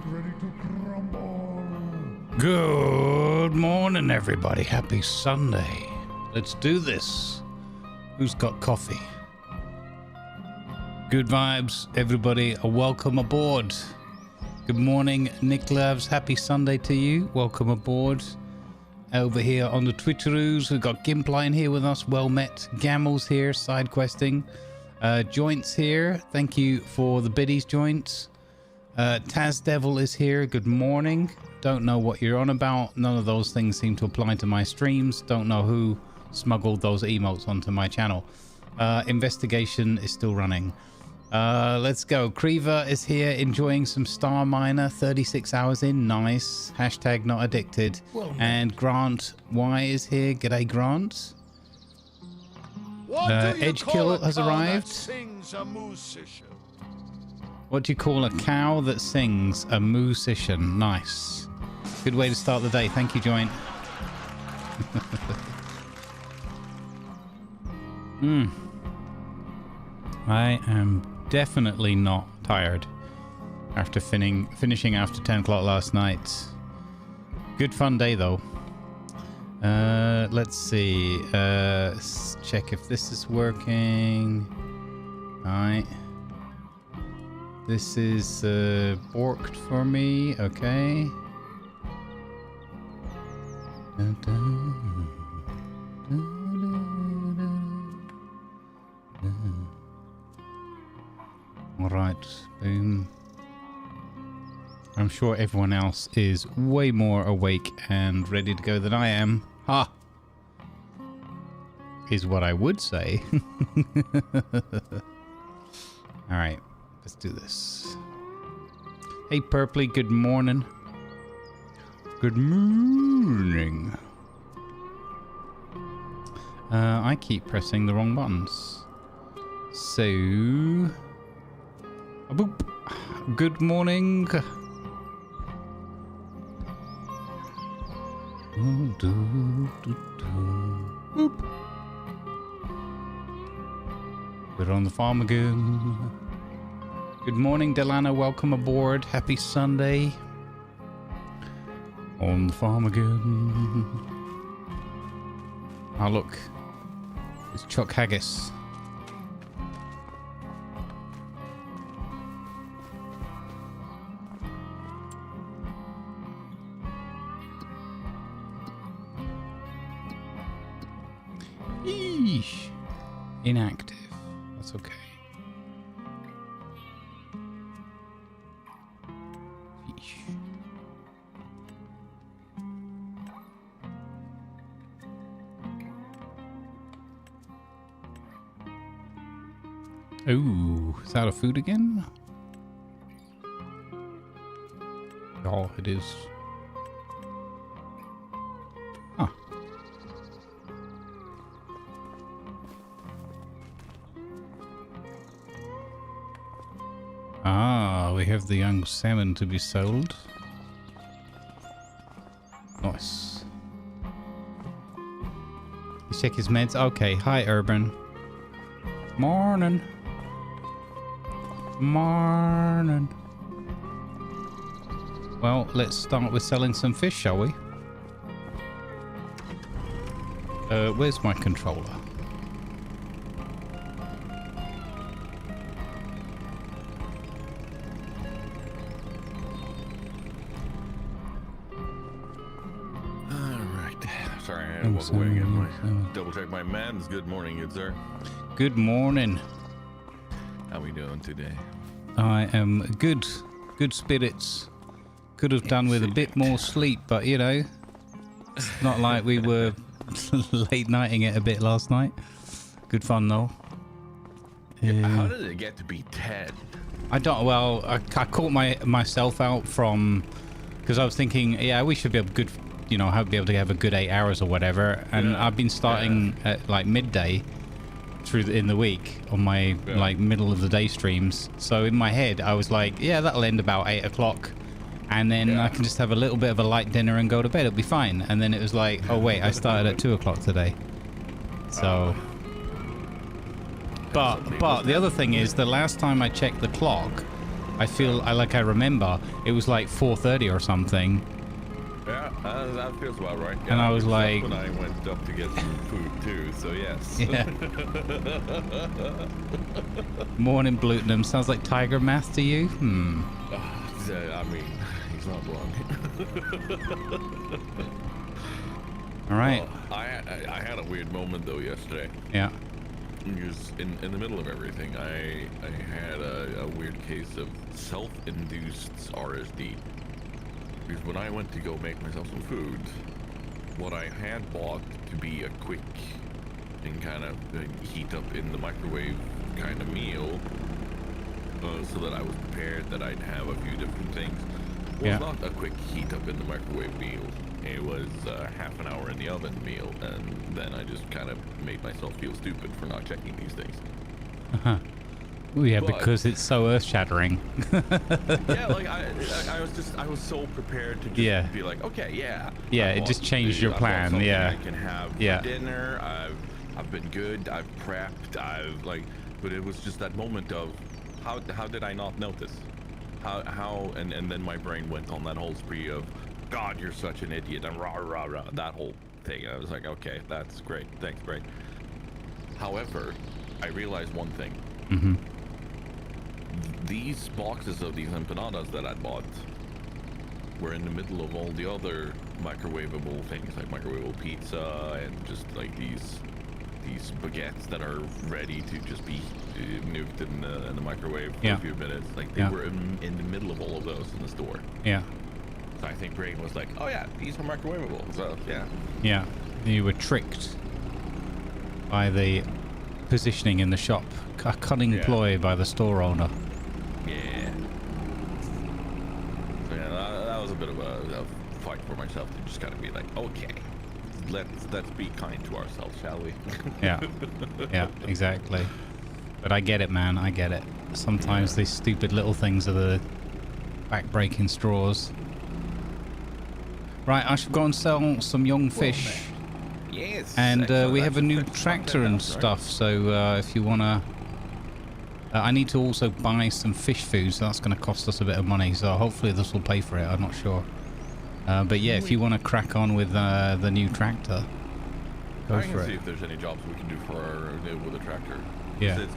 ready to crumble. Good morning, everybody. Happy Sunday. Let's do this. Who's got coffee? Good vibes, everybody. Welcome aboard. Good morning, Nicklavs. Happy Sunday to you. Welcome aboard. Over here on the Twitcheroos, we've got Gimpline here with us. Well met. Gamel's here, side questing. Joints here. Thank you for the biddies, Joints. Taz Devil is here. Good morning. Don't know what you're on about. None of those things seem to apply to my streams. Don't know who smuggled those emotes onto my channel. Investigation is still running. Let's go. Kriva is here enjoying some Star Miner. 36 hours in. Nice. Hashtag not addicted. Well, and Grant Y is here. G'day, Grant. Edgekill has arrived. What do you call a cow that sings? A musician. Nice. Good way to start the day. Thank you, Joint. I am definitely not tired after finishing after 10 o'clock last night. Good fun day though. Let's see. Check if this is working. Alright. This is borked for me. Okay. Alright, boom. I'm sure everyone else is way more awake and ready to go than I am. Ha! Is what I would say. Alright, let's do this. Hey Purpley, good morning. Good morning. I keep pressing the wrong buttons. So... boop. Good morning. Boop. We're on the farm again. Good morning, Delana. Welcome aboard. Happy Sunday. On the farm again. Oh, look. It's Chuck Haggis. Eesh. Inactive. That's okay. Eesh. Ooh, is that a food again? Oh, it is. Huh. Ah, we have the young salmon to be sold. Nice. You check his meds? Okay, hi Urban. Morning. Morning. Well, let's start with selling some fish, shall we? Where's my controller? Sorry, I had to walk away and get my double check my meds. Good morning, good sir. Good morning. How we doing today? I am good. Good spirits. Could have done with a bit more sleep, but you know, it's not like we were late nighting it a bit last night. Good fun though. How did it get to be 10? I don't. Well, I caught myself out from because I was thinking, yeah, we should be able good. You know, be able to have a good 8 hours or whatever, and I've been starting at like midday in the week on my like middle of the day streams. So in my head, I was like, yeah, that'll end about 8 o'clock, and then I can just have a little bit of a light dinner and go to bed. It'll be fine. And then it was like, oh wait, I started at 2 o'clock today. So, but the other thing is, the last time I checked the clock, I remember it was like 4:30 or something. Yeah, that feels about right. Yeah, And I was like... when I went up to get some food too, so yes. Yeah. Morning, Blutenham. Sounds like Tiger Math to you? I mean, he's not wrong. All right. Well, I had a weird moment though yesterday. Yeah. Because in the middle of everything, I had a weird case of self-induced RSD. Because when I went to go make myself some food, what I had bought to be a quick and kind of heat up in the microwave kind of meal, so that I was prepared that I'd have a few different things, was not a quick heat up in the microwave meal. It was half an hour in the oven meal, and then I just kind of made myself feel stupid for not checking these things. Uh-huh. Oh yeah, But, because it's so earth-shattering. Yeah, like I was so prepared to just be like, okay, yeah. Yeah, it just changed your plan. Yeah. I can have for dinner. I've been good. I've prepped. But it was just that moment of how did I not notice? How and then my brain went on that whole spree of, God, you're such an idiot, and rah rah rah, that whole thing. And I was like, okay, that's great. Thanks, great. However, I realized one thing. Mm-hmm. These boxes of these empanadas that I bought were in the middle of all the other microwavable things, like microwavable pizza and just like these baguettes that are ready to just be nuked in the microwave for a few minutes. Like they were in the middle of all of those in the store. Yeah. So I think Brain was like, oh yeah, these are microwavable. So yeah. Yeah. You were tricked by the positioning in the shop. A cunning ploy by the store owner. Yeah. So yeah, that was a bit of a fight for myself to just kind of be like, okay, let's be kind to ourselves, shall we? Yeah. Yeah, exactly. But I get it, man. I get it. Sometimes these stupid little things are the back-breaking straws. Right, I should go and sell some young fish. Yes. And we have a new tractor and stuff, so if you want to... I need to also buy some fish food, so that's going to cost us a bit of money, so hopefully this will pay for it, I'm not sure. But yeah, if you want to crack on with the new tractor, go for it. I can see if there's any jobs we can do with the tractor. Yeah. It's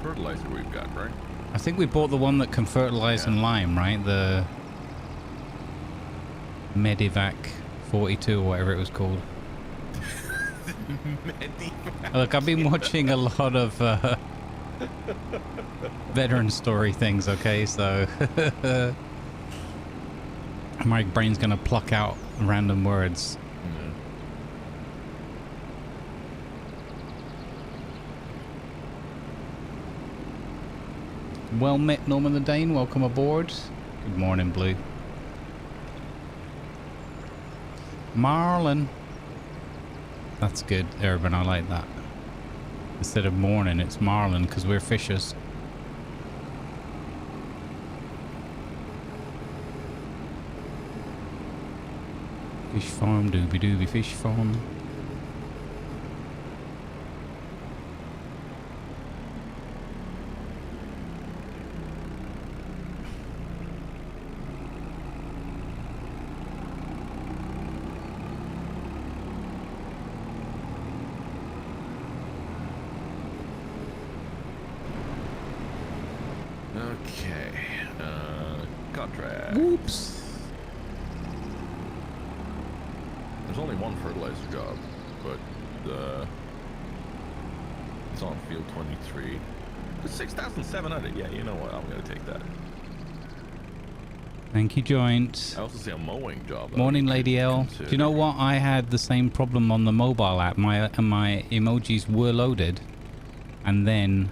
fertilizer we've got, right? I think we bought the one that can fertilize and lime, right? The Medivac 42 or whatever it was called. Look, I've been watching a lot of veteran story things, okay? So my brain's gonna pluck out random words. Well met, Norman the Dane. Welcome aboard. Good morning, Blue. Marlin. That's good, Urban. I like that. Instead of morning, it's Marlin because we're fishers. Fish farm, doobie doobie fish farm. Okay. Contract. Whoops. There's only one fertilizer job, but it's on field 23. It's 6,700. Yeah, you know what? I'm gonna take that. Thank you, Joint. I also see a mowing job. Morning, Lady L. Do you know what? I had the same problem on the mobile app. My emojis were loaded, and then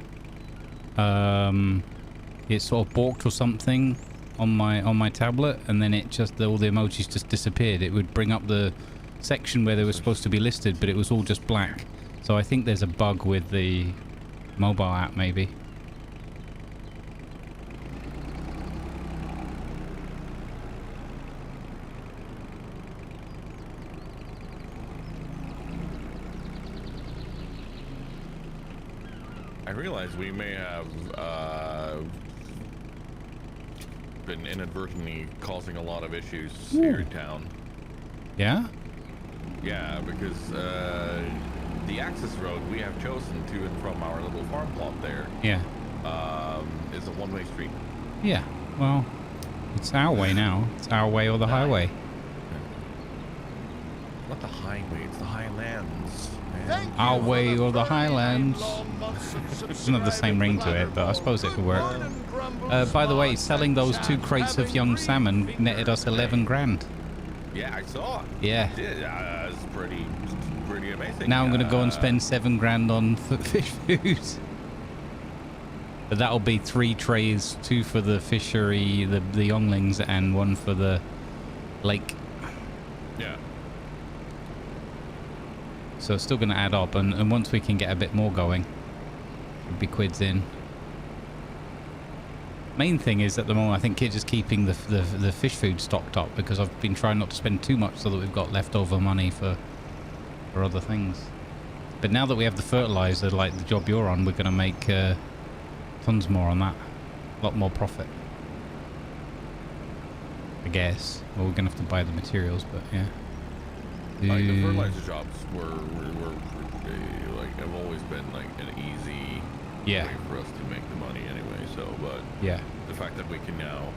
it sort of balked or something on my tablet, and then it just all the emojis just disappeared. It would bring up the section where they were supposed to be listed, but it was all just black. So I think there's a bug with the mobile app, maybe. I realize we may have been inadvertently causing a lot of issues here in town. Yeah? Yeah, because the access road we have chosen to and from our little farm plot there Yeah. is a one-way street. Yeah. Well, it's our way now. It's our way or the highway. Not the highway, it's the Highlands. Our way or the Highlands. Doesn't have the same ring to it, but I suppose it could work. By the way, selling those 2 crates of young salmon netted us 11 grand. Yeah, I saw it. Yeah. It's pretty amazing. Now I'm going to go and spend 7 grand on fish food. But that'll be 3 trays, 2 for the fishery, the younglings, and 1 for the lake. Yeah. So it's still going to add up, and once we can get a bit more going, it'll be quids in. Main thing is at the moment I think it's just keeping the fish food stocked up, because I've been trying not to spend too much so that we've got leftover money for other things. But now that we have the fertilizer, like the job you're on, we're going to make tons more on that. A lot more profit, I guess. Well, we're going to have to buy the materials, but yeah. Like the fertilizer jobs were like have always been like an easy way for us to make the money anyway. So, but yeah, the fact that we can now,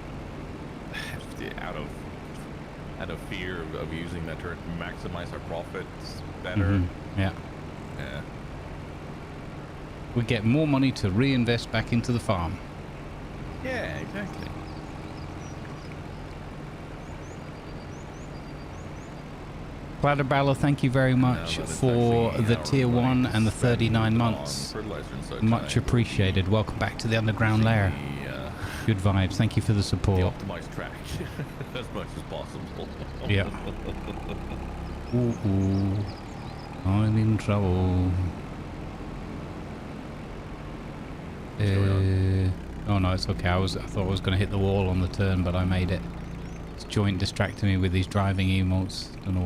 out of fear of using that to maximize our profits better. Yeah. Yeah. We get more money to reinvest back into the farm. Yeah, exactly. Clatterballa, thank you very much for the tier 1 and the 39 months. Much appreciated. Welcome back to the underground lair. Good vibes. Thank you for the support. The optimized track as much as possible. Yeah. Ooh, I'm in trouble. Oh no, it's okay. I thought I was going to hit the wall on the turn, but I made it. This joint distracting me with these driving emotes. Don't know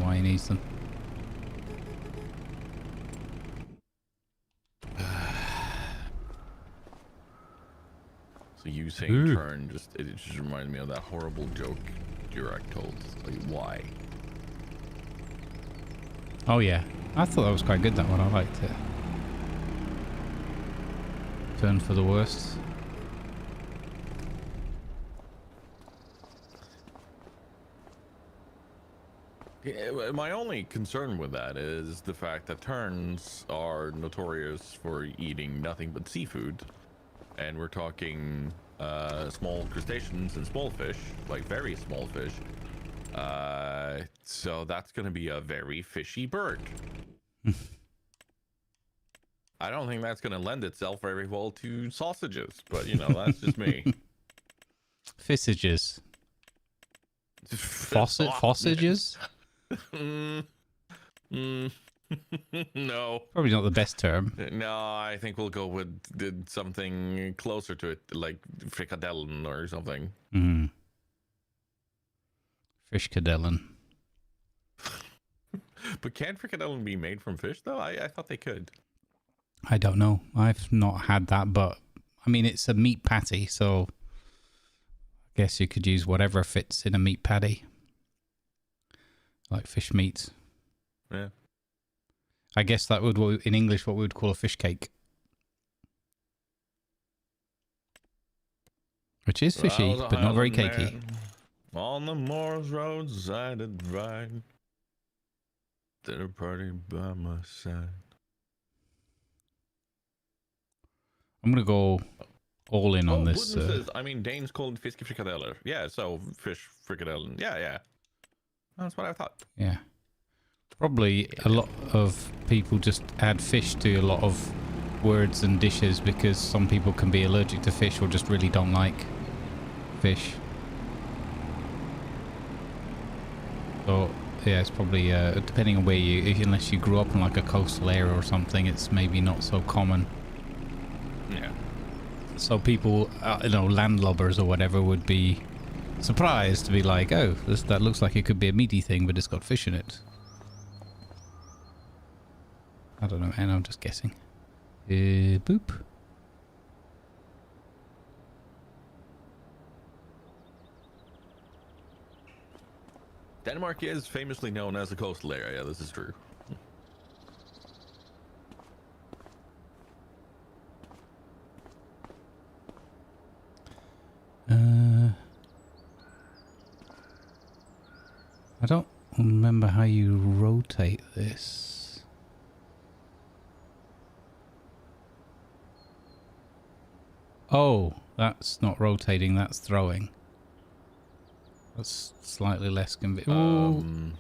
why he needs them. So you saying turn it just reminded me of that horrible joke Dirac told. Like, why? Oh yeah, I thought that was quite good, that one. I liked it. Turn for the worst. Yeah, my only concern with that is the fact that terns are notorious for eating nothing but seafood, and we're talking small crustaceans and small fish, like very small fish. So that's going to be a very fishy bird. I don't think that's going to lend itself very well to sausages, but you know, that's just me. Fissages. Fausages? No. Probably not the best term. No, I think we'll go with something closer to it, like frikadellen or something. Fishkadellen. But can frikadellen be made from fish, though? I thought they could. I don't know. I've not had that, but I mean, it's a meat patty, so I guess you could use whatever fits in a meat patty. Like fish meat. Yeah. I guess that would, in English, what we would call a fish cake. Which is fishy, but not very cakey. On the Moors roads I did ride. Did a party by my side. I'm going to go all in on this. Says, I mean, Danes called fiske frikadeller. Yeah, so fish frikadellen. Yeah. That's what I thought. Yeah. Probably a lot of people just add fish to a lot of words and dishes because some people can be allergic to fish or just really don't like fish. So, yeah, it's probably, depending on where unless you grew up in like a coastal area or something, it's maybe not so common. Yeah. So people, landlubbers or whatever would be surprised to be like, oh, that looks like it could be a meaty thing, but it's got fish in it. I don't know, and I'm just guessing. Boop. Denmark is famously known as a coastal area. This is true. I don't remember how you rotate this. Oh, that's not rotating, that's throwing. That's slightly less convenient.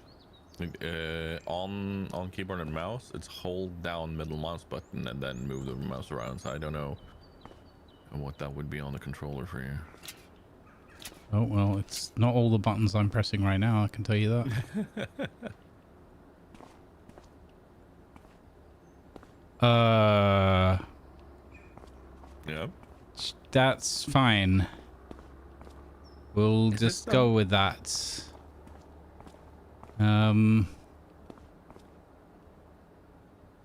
On keyboard and mouse, it's hold down middle mouse button and then move the mouse around. So I don't know what that would be on the controller for you. Oh, well, it's not all the buttons I'm pressing right now, I can tell you that. Yeah. That's fine. We'll just go with that.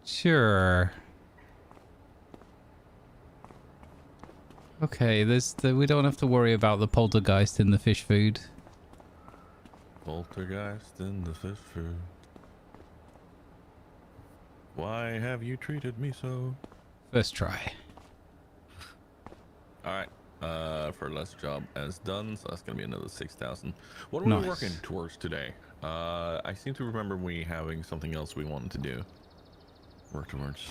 Sure. Okay, we don't have to worry about the poltergeist in the fish food. Poltergeist in the fish food. Why have you treated me so? First try. Alright. For less job as done, so that's gonna be another 6,000. What are we working towards today? I seem to remember we having something else we wanted to do. Work towards.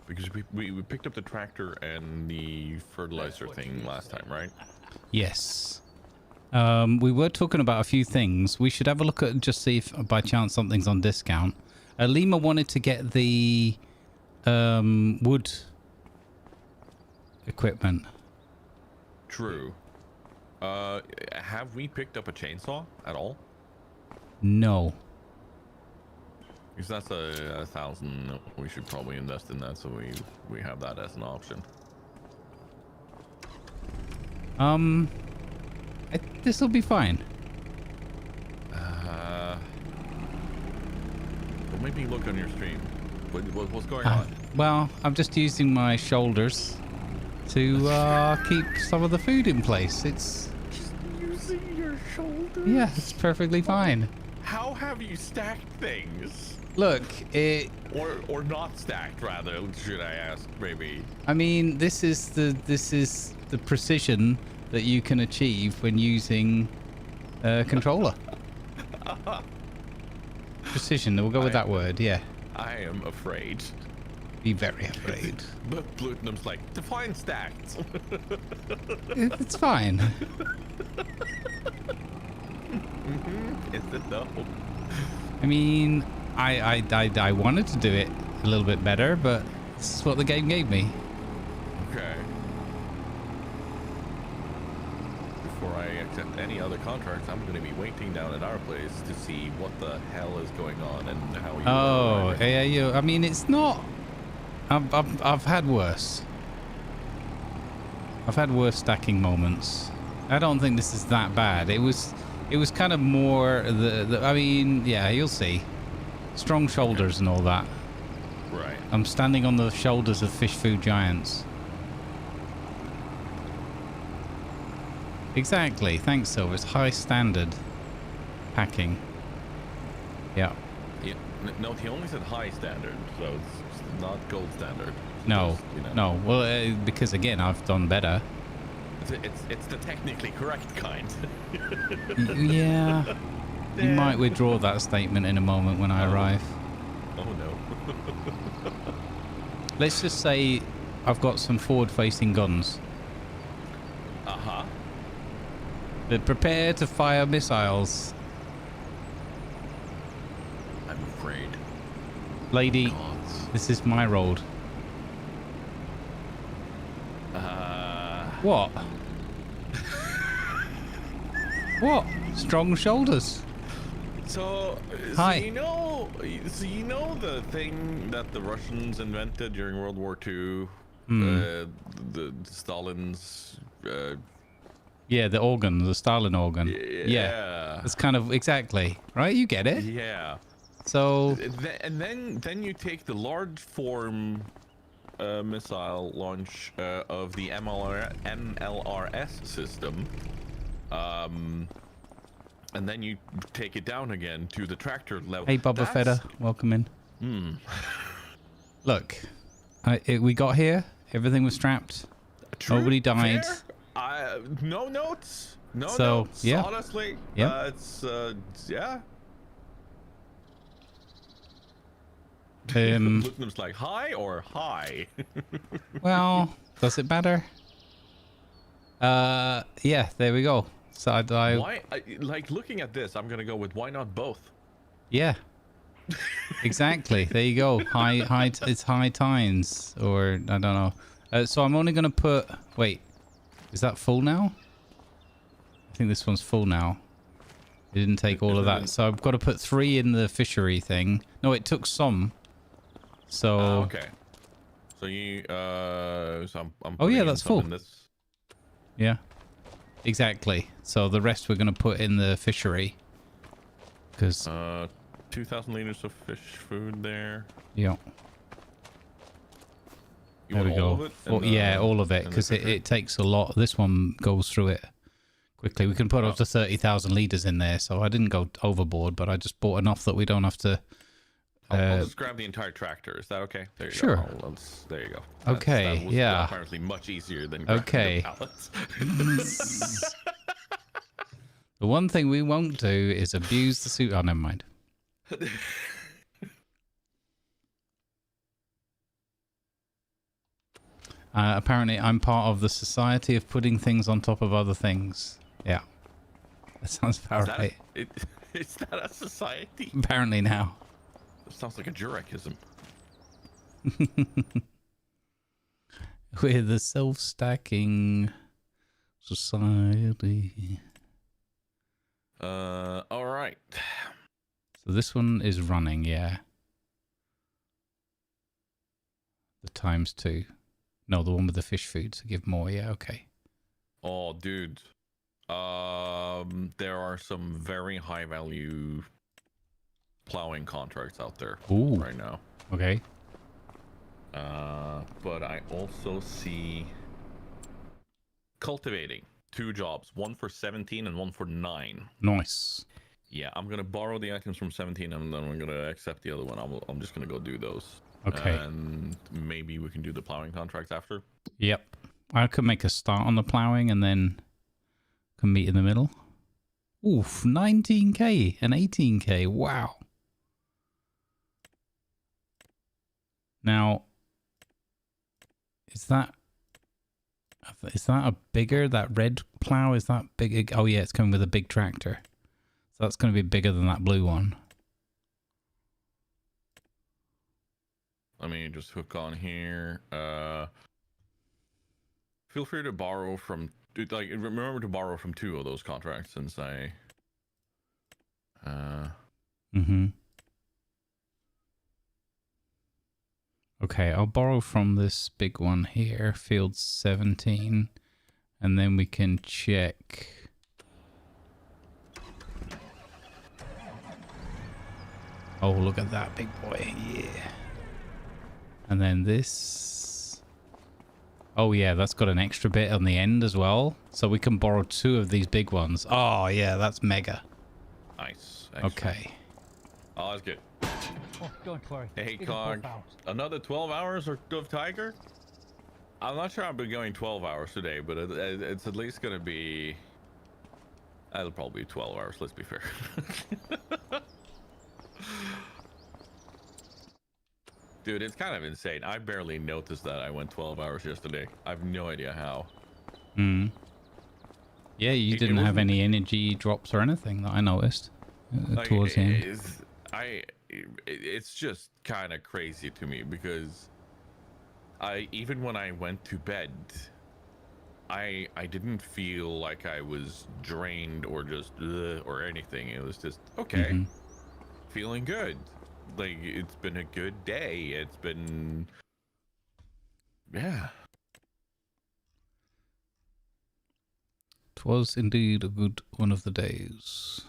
Because we picked up the tractor and the fertilizer thing last time, right? Yes. We were talking about a few things. We should have a look at just see if by chance something's on discount. Lima wanted to get the wood equipment. True. Have we picked up a chainsaw at all? No. Because that's a 1,000. We should probably invest in that so we have that as an option. This will be fine. Well, maybe look on your stream. What's going on? Well, I'm just using my shoulders to keep some of the food in place. It's just using your shoulders. Yeah, it's perfectly fine. How have you stacked things? Look, or not stacked, rather, should I ask, maybe? I mean, this is the precision that you can achieve when using a controller. Precision, we'll go with that word, yeah. I am afraid. Be very afraid. But Plutonum's like, define stacked. It's fine. Is it though? I mean, I wanted to do it a little bit better, but this is what the game gave me. Okay. Before I accept any other contracts, I'm going to be waiting down at our place to see what the hell is going on and how you. Oh, yeah. I mean, it's not. I've had worse. I've had worse stacking moments. I don't think this is that bad. It was kind of more I mean, yeah, you'll see. Strong shoulders and all that. Right. I'm standing on the shoulders of fish food giants. Exactly. Thanks, Silver. It's high standard packing. Yeah. Yeah. No, he only said high standard, so it's not gold standard. No. Just, you know. No. Well, because again, I've done better. It's the technically correct kind. Yeah. You might withdraw that statement in a moment when I arrive. Oh no. Let's just say I've got some forward-facing guns. Uh-huh. But prepare to fire missiles. I'm afraid. Lady, Gods. this is my road. What? What? Strong shoulders. So Hi. you know the thing that the Russians invented during World War II, the Stalin's. Yeah, the organ, the Stalin organ. Yeah. It's kind of exactly right. You get it. Yeah. So. And then you take the large form missile launch of the MLRS system, And then you take it down again to the tractor level. Hey, Boba Fetta, welcome in. Look, we got here. Everything was strapped. True, nobody died. No notes. No So, notes. yeah. Honestly, Yeah. it's yeah. Lutnum's like hi or hi. Well, does it matter? Yeah, there we go. So Why? Like looking at this, I'm gonna go with why not both? Yeah. Exactly. There you go. It's high times, or I don't know. So I'm only gonna put. Wait, is that full now? I think this one's full now. It didn't take all of that, so I've got to put 3 in the fishery thing. No, it took some. So. Okay. So you so I'm Oh yeah, putting that's some full. in this. Yeah. Exactly. So the rest we're gonna put in the fishery. Because. 2,000 liters of fish food there. Yeah. You There we want all go. of it? Yeah, all of it, because it takes a lot. This one goes through it quickly. We can put up to 30,000 liters in there, so I didn't go overboard, but I just bought enough that we don't have to. I'll just grab the entire tractor. Is that okay? There you sure. go. There you go. Okay, that was yeah. apparently much easier than grabbing the pallets. The one thing we won't do is abuse the suit. Oh, never mind. Apparently, I'm part of the society of putting things on top of other things. Yeah. That sounds about right. Is that a society? Apparently now. It sounds like a Jurekism. We're the self-stacking society. All right. So this one is running, yeah. The ×2. No, the one with the fish food to give more. Yeah, okay. Oh, dude. There are some very high value plowing contracts out there right now. Okay. But I also see cultivating 2 jobs, one for 17 and one for 9. Nice. Yeah, I'm gonna borrow the items from 17 and then I'm gonna accept the other one. I'm just gonna go do those. Okay. And maybe we can do the plowing contracts after. Yep. I could make a start on the plowing and then can meet in the middle. Oof, 19k and 18k. Wow. Now, is that a bigger, that red plow? Is that big? Oh yeah, it's coming with a big tractor. So that's going to be bigger than that blue one. Let me just hook on here. Feel free to borrow from, like, remember to borrow from 2 of those contracts since I Okay, I'll borrow from this big one here, field 17, and then we can check. Oh, look at that big boy. Yeah. And then this. Oh, yeah, that's got an extra bit on the end as well. So we can borrow 2 of these big ones. Oh, yeah, that's mega. Nice. Okay. Oh, that's good. Oh, don't worry. Hey, Cog. Another 12 hours of Tiger? I'm not sure I'll be going 12 hours today, but it's at least going to be... It'll probably be 12 hours, let's be fair. Dude, it's kind of insane. I barely noticed that I went 12 hours yesterday. I have no idea how. Yeah, you didn't have any energy drops or anything that I noticed towards the end. It's just kind of crazy to me because even when I went to bed, I didn't feel like I was drained or just or anything. It was just okay, feeling good. Like, it's been a good day. It's been, yeah. 'Twas indeed a good one of the days.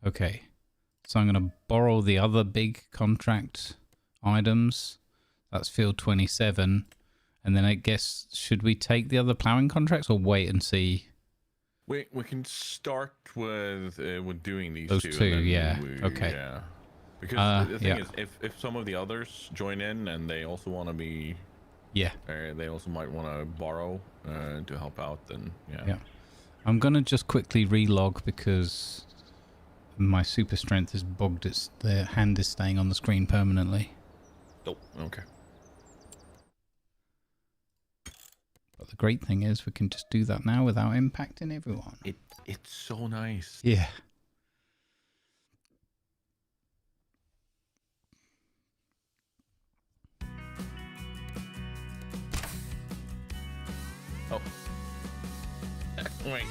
Okay, so I'm going to borrow the other big contract items. That's field 27. And then I guess, should we take the other plowing contracts or wait and see? We can start with doing these Those two. two, And then yeah. Okay. Yeah. Because the thing yeah. is, if some of the others join in and they also want to be, Yeah. they also might want to borrow to help out, then yeah. Yeah. I'm gonna just quickly relog because my super strength is bugged. The hand is staying on the screen permanently. Oh, okay. But the great thing is we can just do that now without impacting everyone. It's so nice. Yeah. Oh. Wait.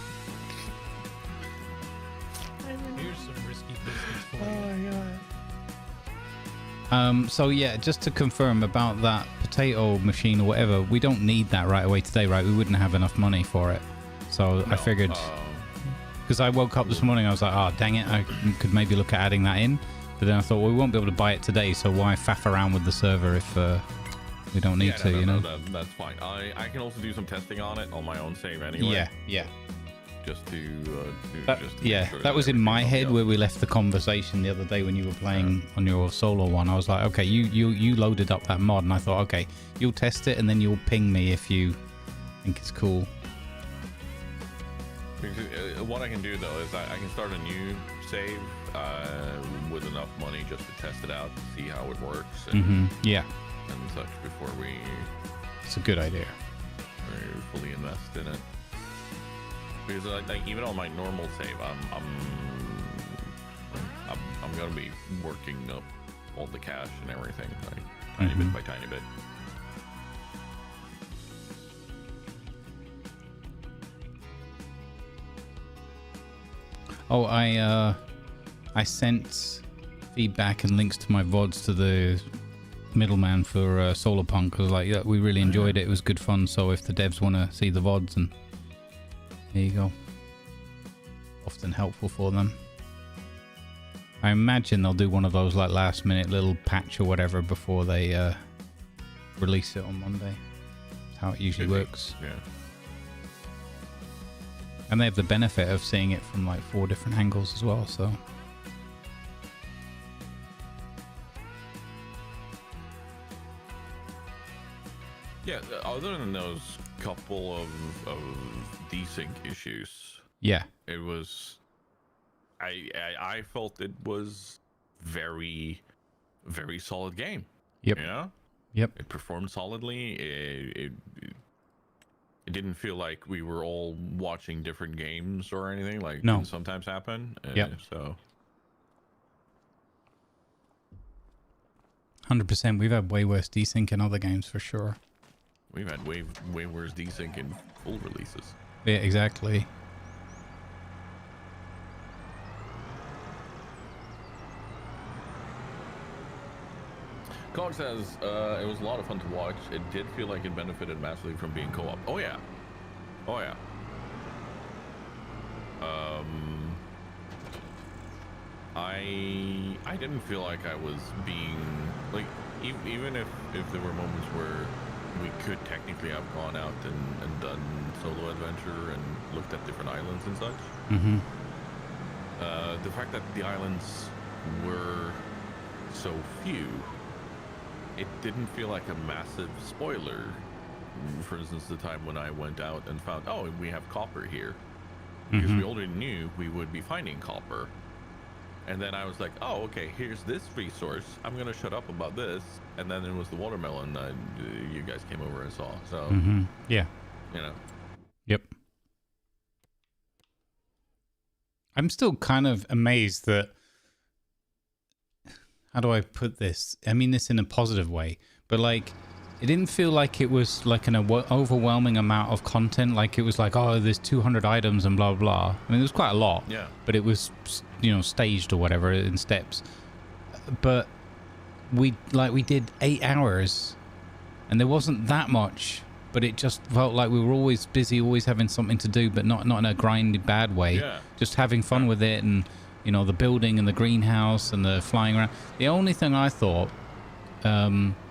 Here's some risky business for you. So yeah, just to confirm about that potato machine or whatever, we don't need that right away today, right? We wouldn't have enough money for it. So No, I figured, because I woke up this morning, I was like, oh, dang it, I could maybe look at adding that in. But then I thought, well, we won't be able to buy it today, so why faff around with the server if we don't need to, you know? That's fine. I can also do some testing on it on my own save anyway. Yeah, yeah. Just to Yeah, make sure that was in my everything's head okay. where we left the conversation the other day when you were playing on your solo one. I was like, okay, you loaded up that mod, and I thought, okay, you'll test it, and then you'll ping me if you think it's cool. Because, what I can do though is I can start a new save with enough money just to test it out, see how it works, and, Yeah, and such before we it's a good idea. fully invest in it. Because like even on my normal save, I'm gonna be working up all the cash and everything, like tiny bit by tiny bit. Oh, I sent feedback and links to my VODs to the middleman for Solar Punk. I was like, yeah, we really enjoyed it. It was good fun. So if the devs want to see the VODs, and there you go. Often helpful for them. I imagine they'll do one of those like last minute little patch or whatever before they release it on Monday. That's how it usually works. Yeah. And they have the benefit of seeing it from like 4 different angles as well, so. Yeah, other than those couple of desync issues, Yeah. it was I felt it was very solid game. Yep. You know? Yep. It performed solidly. It didn't feel like we were all watching different games or anything like No. can sometimes happen. Yep. So 100%. We've had way worse desync in other games for sure. we've had way worse desync in full releases. Yeah, exactly. Cog says it was a lot of fun to watch. It did feel like it benefited massively from being co-op. Oh yeah. Oh yeah. I didn't feel like I was being like even if there were moments where we could technically have gone out and done solo adventure and looked at different islands and such. Mm-hmm. The fact that the islands were so few, it didn't feel like a massive spoiler. For instance, the time when I went out and found, oh, we have copper here. Because we already knew we would be finding copper. And then I was like, oh, okay, here's this resource. I'm going to shut up about this. And then it was the watermelon you guys came over and saw. So, Yeah. you know. Yep. I'm still kind of amazed that... How do I put this? I mean this in a positive way. But, like, it didn't feel like it was, like, an overwhelming amount of content. Like, it was like, oh, there's 200 items and blah, blah. I mean, there's quite a lot. Yeah. But it was, you know, staged or whatever in steps. But we did 8 hours. And there wasn't that much. But it just felt like we were always busy, always having something to do, but not in a grindy bad way. Yeah. Just having fun with it, and, you know, the building and the greenhouse and the flying around. The only thing I thought,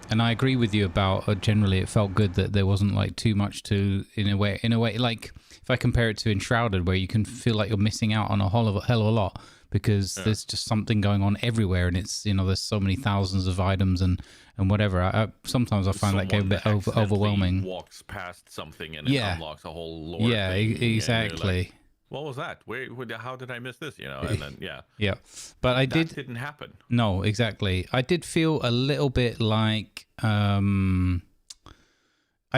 And I agree with you about generally it felt good that there wasn't like too much to in a way like if I compare it to Enshrouded where you can feel like you're missing out on a hell of a lot because there's just something going on everywhere and it's there's so many thousands of items and whatever. Sometimes I find that game a bit overwhelming. Walks past something and it unlocks a whole lore. Yeah, exactly. What was that? How did I miss this? And then yeah. But that didn't happen. No, exactly. I did feel a little bit like I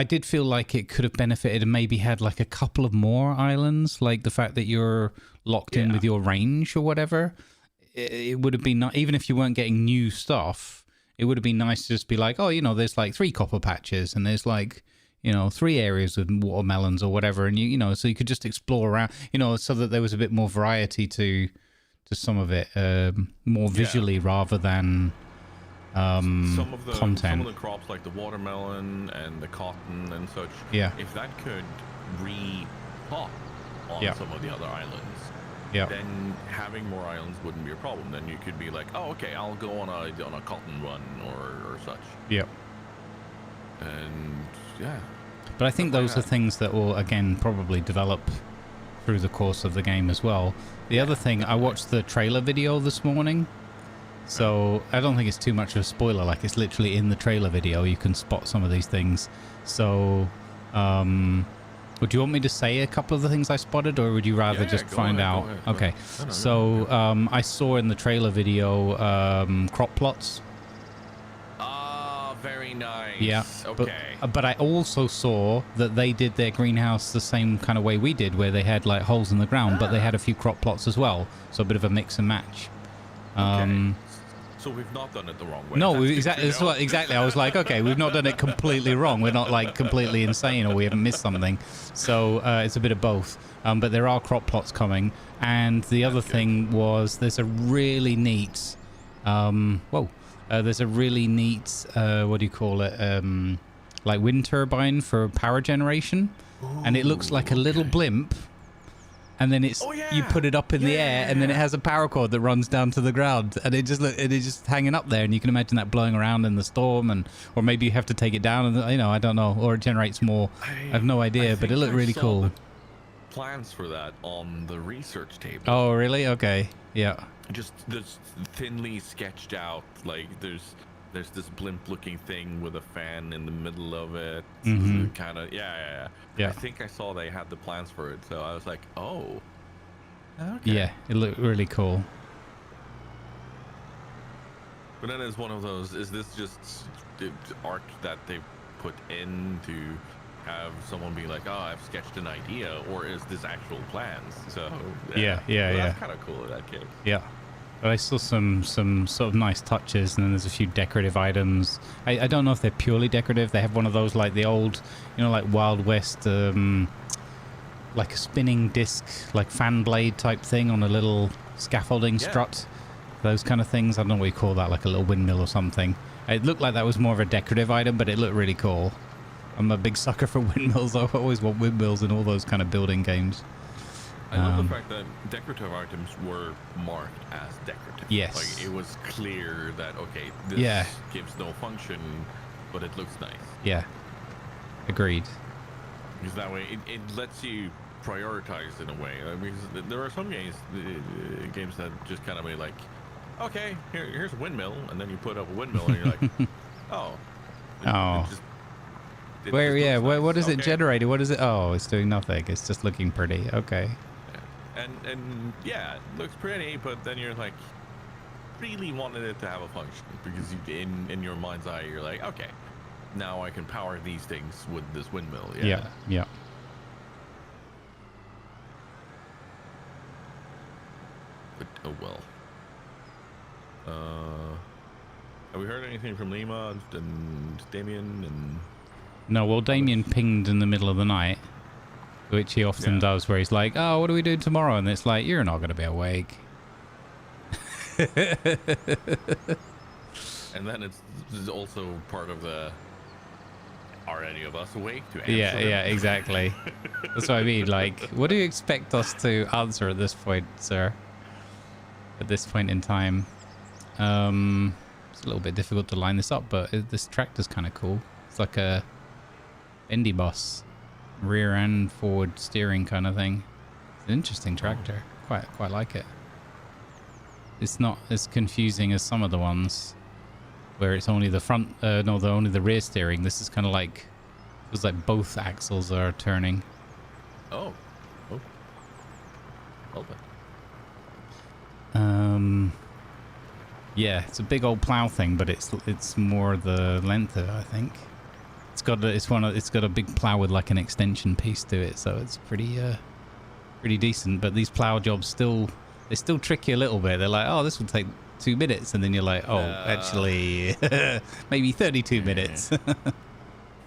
did feel like it could have benefited and maybe had like a couple of more islands, like the fact that you're locked in with your range or whatever. It would have been even if you weren't getting new stuff. It would have been nice to just be like, oh, there's like 3 copper patches and there's like 3 areas with watermelons or whatever, and so you could just explore around, so that there was a bit more variety to some of it, more visually rather than some of the content. Some of the crops like the watermelon and the cotton and such. Yeah. If that could re-pop on some of the other islands, then having more islands wouldn't be a problem. Then you could be like, oh, okay, I'll go on a cotton run or such. Yep. And but I think those are things that will again probably develop through the course of the game as well. The other thing, I watched the trailer video this morning, so I don't think it's too much of a spoiler. Like it's literally in the trailer video, you can spot some of these things. So would you want me to say a couple of the things I spotted, or would you rather just find out? Okay, so I saw in the trailer video crop plots. Very nice. Yeah. Okay. But I also saw that they did their greenhouse the same kind of way we did, where they had like holes in the ground, but they had a few crop plots as well. So a bit of a mix and match. Okay. So we've not done it the wrong way. No, exactly. I was like, okay, we've not done it completely wrong. We're not like completely insane or we haven't missed something. So it's a bit of both. But there are crop plots coming. And the other thing was there's a really neat... there's a really neat, what do you call it, like wind turbine for power generation. Ooh, and it looks like a little blimp. And then you put it up in the air, and then it has a power cord that runs down to the ground. And it is just hanging up there. And you can imagine that blowing around in the storm, or maybe you have to take it down, and I don't know. Or it generates more. I have no idea, but it looked really cool. Plans for that on the research table. Oh, really? Okay. Yeah. Just thinly sketched out, like there's this blimp-looking thing with a fan in the middle of it. Kind of, yeah. I think I saw they had the plans for it, so I was like, oh, okay. Yeah, it looked really cool. But then it's one of those. Is this just the art that they put in to have someone be like, oh, I've sketched an idea, or is this actual plans? So that's kind of cool in that case. Yeah. But I saw some sort of nice touches, and then there's a few decorative items. I don't know if they're purely decorative. They have one of those like the old, like Wild West, like a spinning disc, like fan blade type thing on a little scaffolding strut. Those kind of things. I don't know what you call that, like a little windmill or something. It looked like that was more of a decorative item, but it looked really cool. I'm a big sucker for windmills. I always want windmills in all those kind of building games. I love the fact that decorative items were marked as decorative. Yes. Like, it was clear that, okay, this gives no function, but it looks nice. Yeah. Agreed. Because that way, it lets you prioritize in a way. Because there are some games that just kind of be like, okay, here's a windmill, and then you put up a windmill, and you're like, oh. What is it generating? What is it? Oh, it's doing nothing. It's just looking pretty. Okay. And yeah, it looks pretty, but then you're like, really wanted it to have a function, because in your mind's eye, you're like, okay, now I can power these things with this windmill. Yeah. But oh well. Have we heard anything from Lima and Damien and? No, well, Damien pinged in the middle of the night, which he often does, where he's like, oh, what are we doing tomorrow? And it's like, you're not going to be awake. And then it's also part of the, are any of us awake to answer? Yeah, exactly. That's what I mean. Like, what do you expect us to answer at this point, sir? At this point in time. It's a little bit difficult to line this up, but this tractor's kind of cool. It's like a bendy boss, rear and forward steering kind of thing. It's an interesting tractor. Quite like it. It's not as confusing as some of the ones where it's only the front, only the rear steering. This is kind of like, it was like both axles are turning. Oh. Well then. Yeah, it's a big old plow thing, but it's more the length of it, I think. It's got a big plow with like an extension piece to it, so it's pretty decent. But these plow jobs they still trick you a little bit. They're like, oh, this will take 2 minutes, and then you're like, oh, actually, maybe 32 minutes.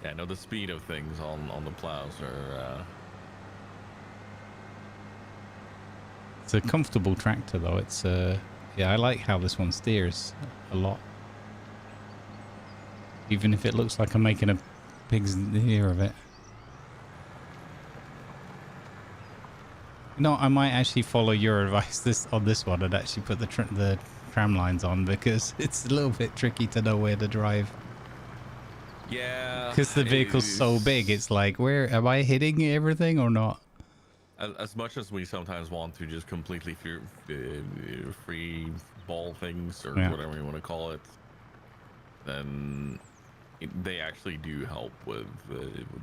Yeah, no, the speed of things on the plows are. It's a comfortable tractor, though. It's yeah, I like how this one steers a lot. Even if it looks like I'm making a pig's ear of it. No, I might actually follow your advice on this one and actually put the tram lines on, because it's a little bit tricky to know where to drive. Yeah. Because the vehicle's so big, it's like, where am I hitting everything or not? As much as we sometimes want to just completely free ball things, or whatever you want to call it, then they actually do help with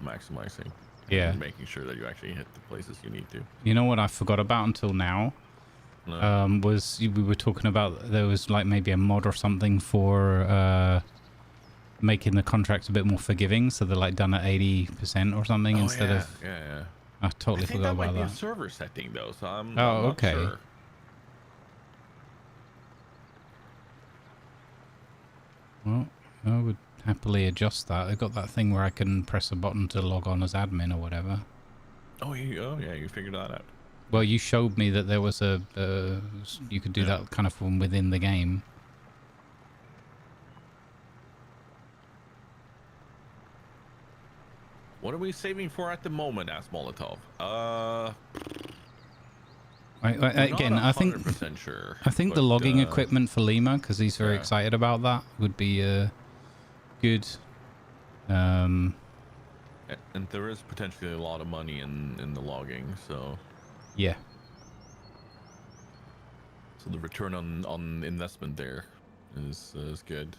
maximizing. Yeah. And making sure that you actually hit the places you need to. You know what I forgot about until now? No. Was we were talking about there was like maybe a mod or something for making the contracts a bit more forgiving, so they're like done at 80% or something instead of. Yeah. I totally forgot about that. That might be a server setting though, so I'm oh, not okay. Sure. Well, I would happily adjust that. I got that thing where I can press a button to log on as admin or whatever. Oh yeah, you figured that out. Well, you showed me that there was you could do that kind of from within the game. What are we saving for at the moment? Asked Molotov. Again, I think sure, I think the logging equipment for Lima, because he's very excited about that, would be good. And there is potentially a lot of money in the logging, so yeah. So the return on investment there is good.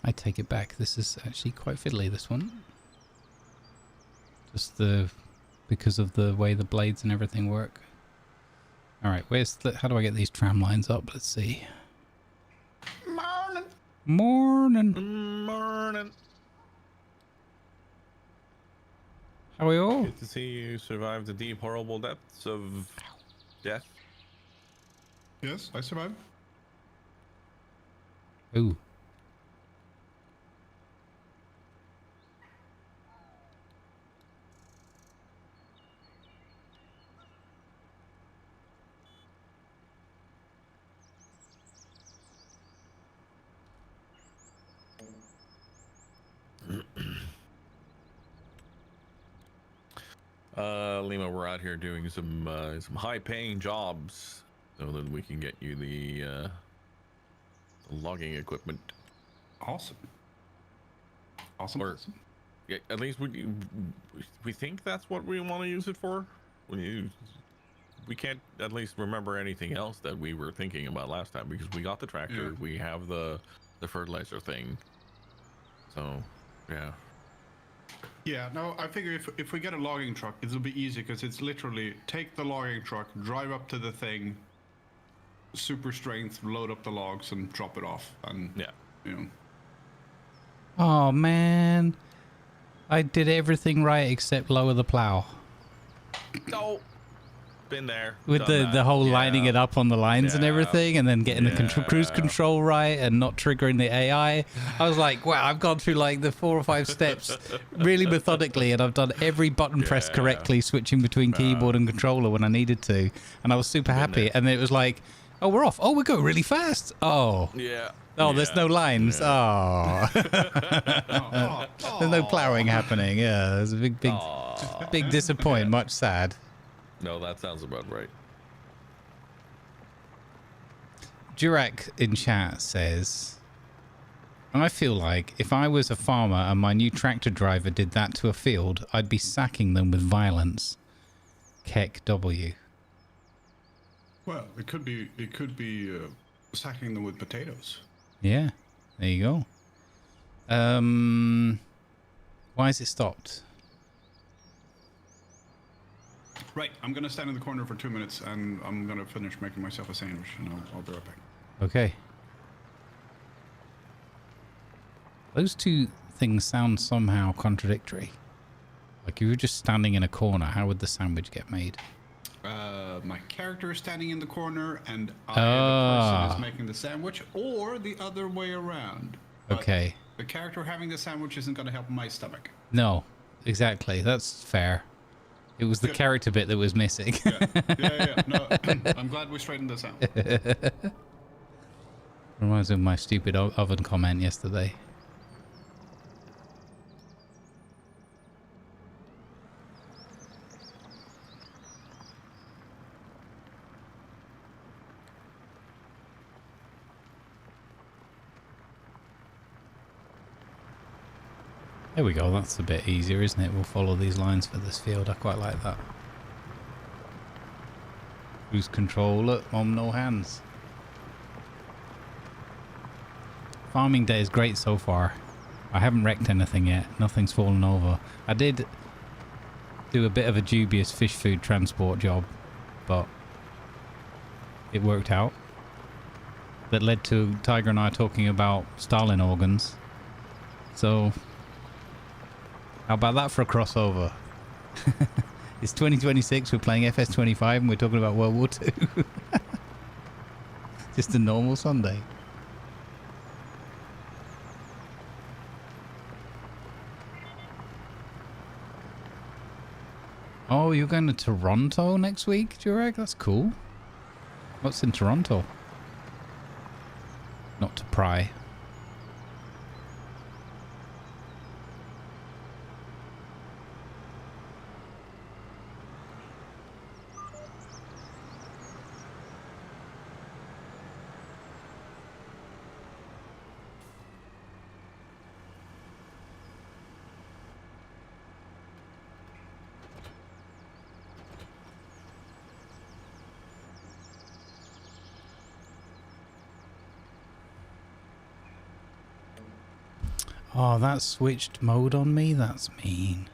I take it back. This is actually quite fiddly, this one. Just because of the way the blades and everything work. All right, how do I get these tram lines up? Let's see. Morning. How are you all? Good to see you survive the deep, horrible depths of death. Yes, I survived. Ooh. Lima, we're out here doing some high-paying jobs so that we can get you the logging equipment. Awesome. Or, yeah, at least we think that's what we want to use it for. We can't at least remember anything else that we were thinking about last time, because we got the tractor, we have the fertilizer thing. So, yeah. Yeah, no, I figure if we get a logging truck, it'll be easy, because it's literally take the logging truck, drive up to the thing, super strength, load up the logs, and drop it off. And yeah, you know. Oh man, I did everything right except lower the plow. No. Been there with the whole lining it up on the lines and everything, and then getting the cruise control right and not triggering the AI. I was like, wow, I've gone through like the 4 or 5 steps really methodically, and I've done every button press correctly, switching between keyboard and controller when I needed to, and I was super happy. And then it was like, oh, we're off. Oh, we're going really fast. Oh yeah, Oh, there's no lines. Yeah. Oh. There's no ploughing happening. Yeah, there's a big disappointment. Much sad. No, that sounds about right. Jurek in chat says, I feel like if I was a farmer and my new tractor driver did that to a field, I'd be sacking them with violence. Keck W. Well, it could be sacking them with potatoes. Yeah, there you go. Why is it stopped? Right, I'm gonna stand in the corner for 2 minutes, and I'm gonna finish making myself a sandwich, and I'll be right back. Okay. Those two things sound somehow contradictory. Like if you were just standing in a corner, how would the sandwich get made? My character is standing in the corner, and the person is making the sandwich, or the other way around. But okay. the character having the sandwich isn't going to help my stomach. No, exactly. That's fair. It was the character bit that was missing. Yeah. No, I'm glad we straightened this out. Reminds me of my stupid oven comment yesterday. There we go, that's a bit easier, isn't it? We'll follow these lines for this field. I quite like that. Cruise control, look, Mom, no hands. Farming day is great so far. I haven't wrecked anything yet. Nothing's fallen over. I did do a bit of a dubious fish food transport job, but it worked out. That led to Tiger and I talking about Stalin organs. So how about that for a crossover? It's 2026, we're playing FS25 and we're talking about World War II. Just a normal Sunday. Oh, you're going to Toronto next week, Jurek? That's cool. What's in Toronto? Not to pry. Oh, that switched mode on me? That's mean.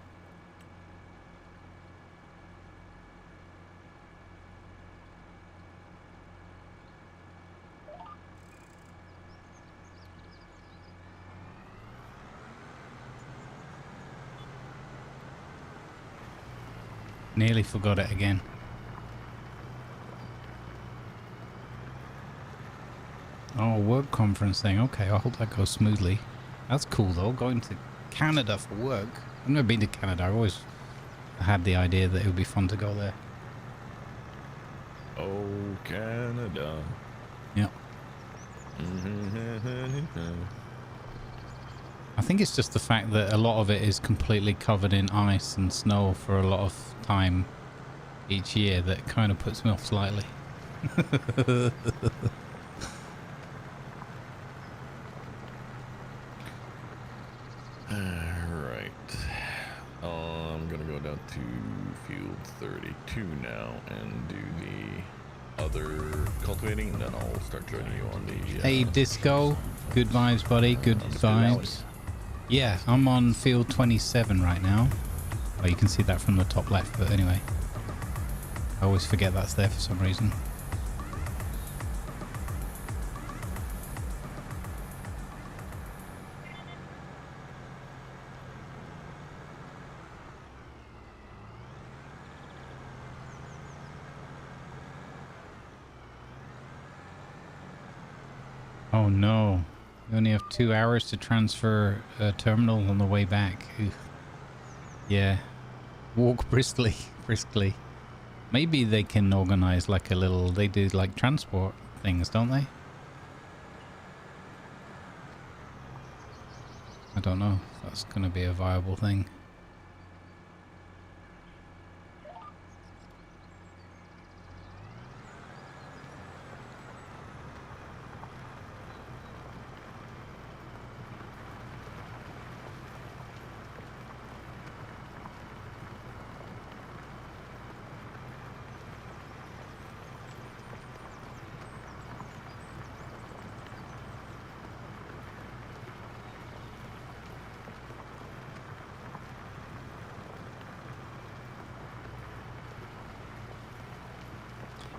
Nearly forgot it again. Oh, work conference thing. Okay, I hope that goes smoothly. That's cool though, going to Canada for work. I've never been to Canada. I've always had the idea that it would be fun to go there. Oh, Canada. Yep. I think it's just the fact that a lot of it is completely covered in ice and snow for a lot of time each year that kind of puts me off slightly. I'm gonna go down to field 32 now and do the other cultivating, and then I'll start joining you on the Hey Disco, good vibes buddy, good vibes. Yeah, I'm on field 27 right now. Oh, you can see that from the top left, but anyway. I always forget that's there for some reason. Oh no, you only have 2 hours to transfer a terminal on the way back. Oof. Yeah, walk briskly. Maybe they can organize like a little, they do like transport things, don't they? don't know if that's going to be a viable thing.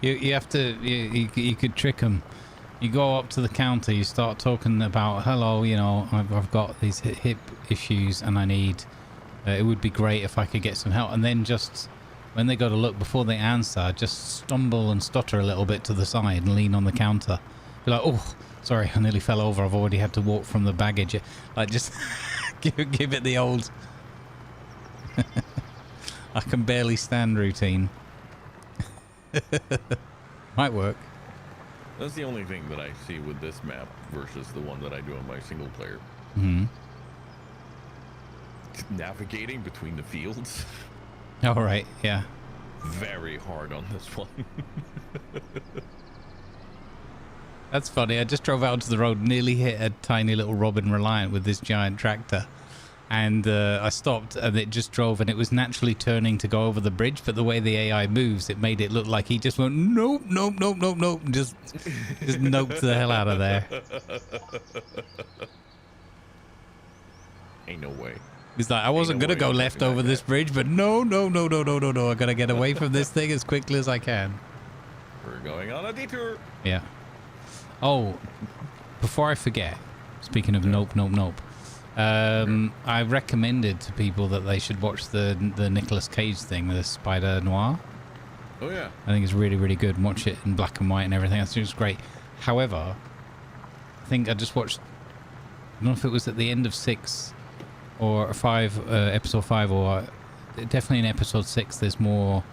You have to, you could trick them. You go up to the counter, you start talking about, hello, you know, I've got these hip issues and I need, it would be great if I could get some help. And then just, when they go to look, before they answer, just stumble and stutter a little bit to the side and lean on the counter. Be like, oh, sorry, I nearly fell over. I've already had to walk from the baggage. Like, just give it the old, I can barely stand routine. Might work. That's the only thing that I see with this map versus the one that I do on my single player. Mm-hmm. Navigating between the fields. All right, yeah. Very hard on this one. That's funny. I just drove out onto the road, nearly hit a tiny little Robin Reliant with this giant tractor. And I stopped and it just drove and it was naturally turning to go over the bridge. But the way the AI moves, it made it look like he just went, nope, nope, nope, nope, nope. And just noped the hell out of there. Ain't no way. He's like, I wasn't going to go left over this bridge, but no. I got to get away from this thing as quickly as I can. We're going on a detour. Yeah. Oh, before I forget, speaking of nope. I recommended to people that they should watch the Nicolas Cage thing, the Spider Noir. Oh yeah. I think it's really, really good. Watch it in black and white and everything. I think it's great. However, I think I just watched, I don't know if it was at the end of 6 or 5, episode 5, or definitely in episode 6 there's more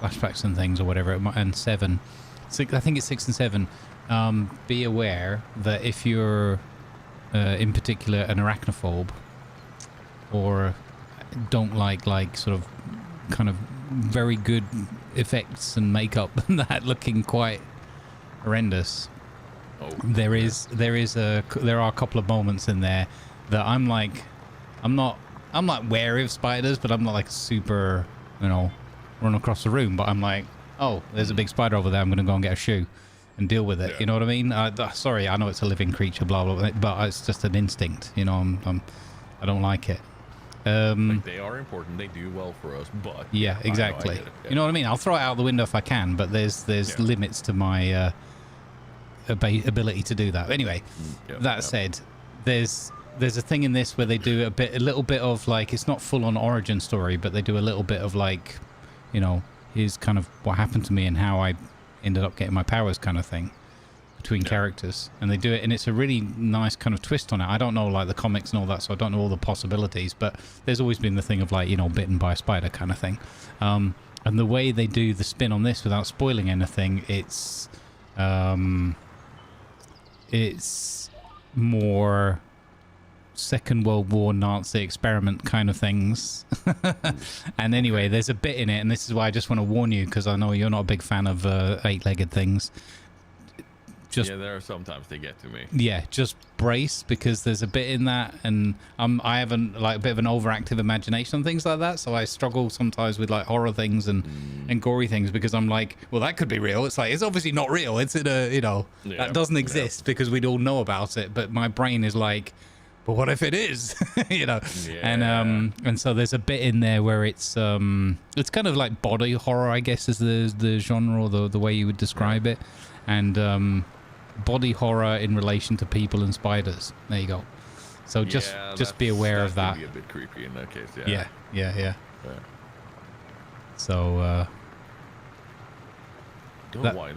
flashbacks and things or whatever, and 7. I think it's 6 and 7. Be aware that if you're in particular an arachnophobe or don't like sort of kind of very good effects and makeup and that looking quite horrendous, there are a couple of moments in there that I'm not wary of spiders, but I'm not like super, you know, run across the room, but I'm like, oh, there's a big spider over there, I'm gonna go and get a shoe and deal with it. Yeah. You know what I mean? Sorry, I know it's a living creature, blah blah blah, but it's just an instinct. You know, I don't like it. Like they are important. They do well for us, but yeah, exactly. I get it. Yeah. You know what I mean? I'll throw it out the window if I can, but there's limits to my ability to do that. Anyway, that said, there's a thing in this where they do a little bit of like, it's not full on origin story, but they do a little bit of like, you know, here's kind of what happened to me and how I ended up getting my powers kind of thing between characters, and they do it, and it's a really nice kind of twist on it. I don't know like the comics and all that, so I don't know all the possibilities, but there's always been the thing of like, you know, bitten by a spider kind of thing, and the way they do the spin on this without spoiling anything, it's more Second World War Nazi experiment kind of things. And anyway, there's a bit in it, and this is why I just want to warn you, because I know you're not a big fan of eight-legged things. Yeah, there are sometimes they get to me. Yeah, just brace, because there's a bit in that, and I have a bit of an overactive imagination and things like that, so I struggle sometimes with like horror things and gory things, because I'm like, well, that could be real. It's like, it's obviously not real. It's in a, you know, that doesn't exist because we'd all know about it, but my brain is like, but what if it is? You know? Yeah. And so there's a bit in there where it's kind of like body horror, I guess, is the genre, or the way you would describe it, and body horror in relation to people and spiders. There you go. So just be aware of that. Be a bit creepy in that case. Yeah. So Don't know why.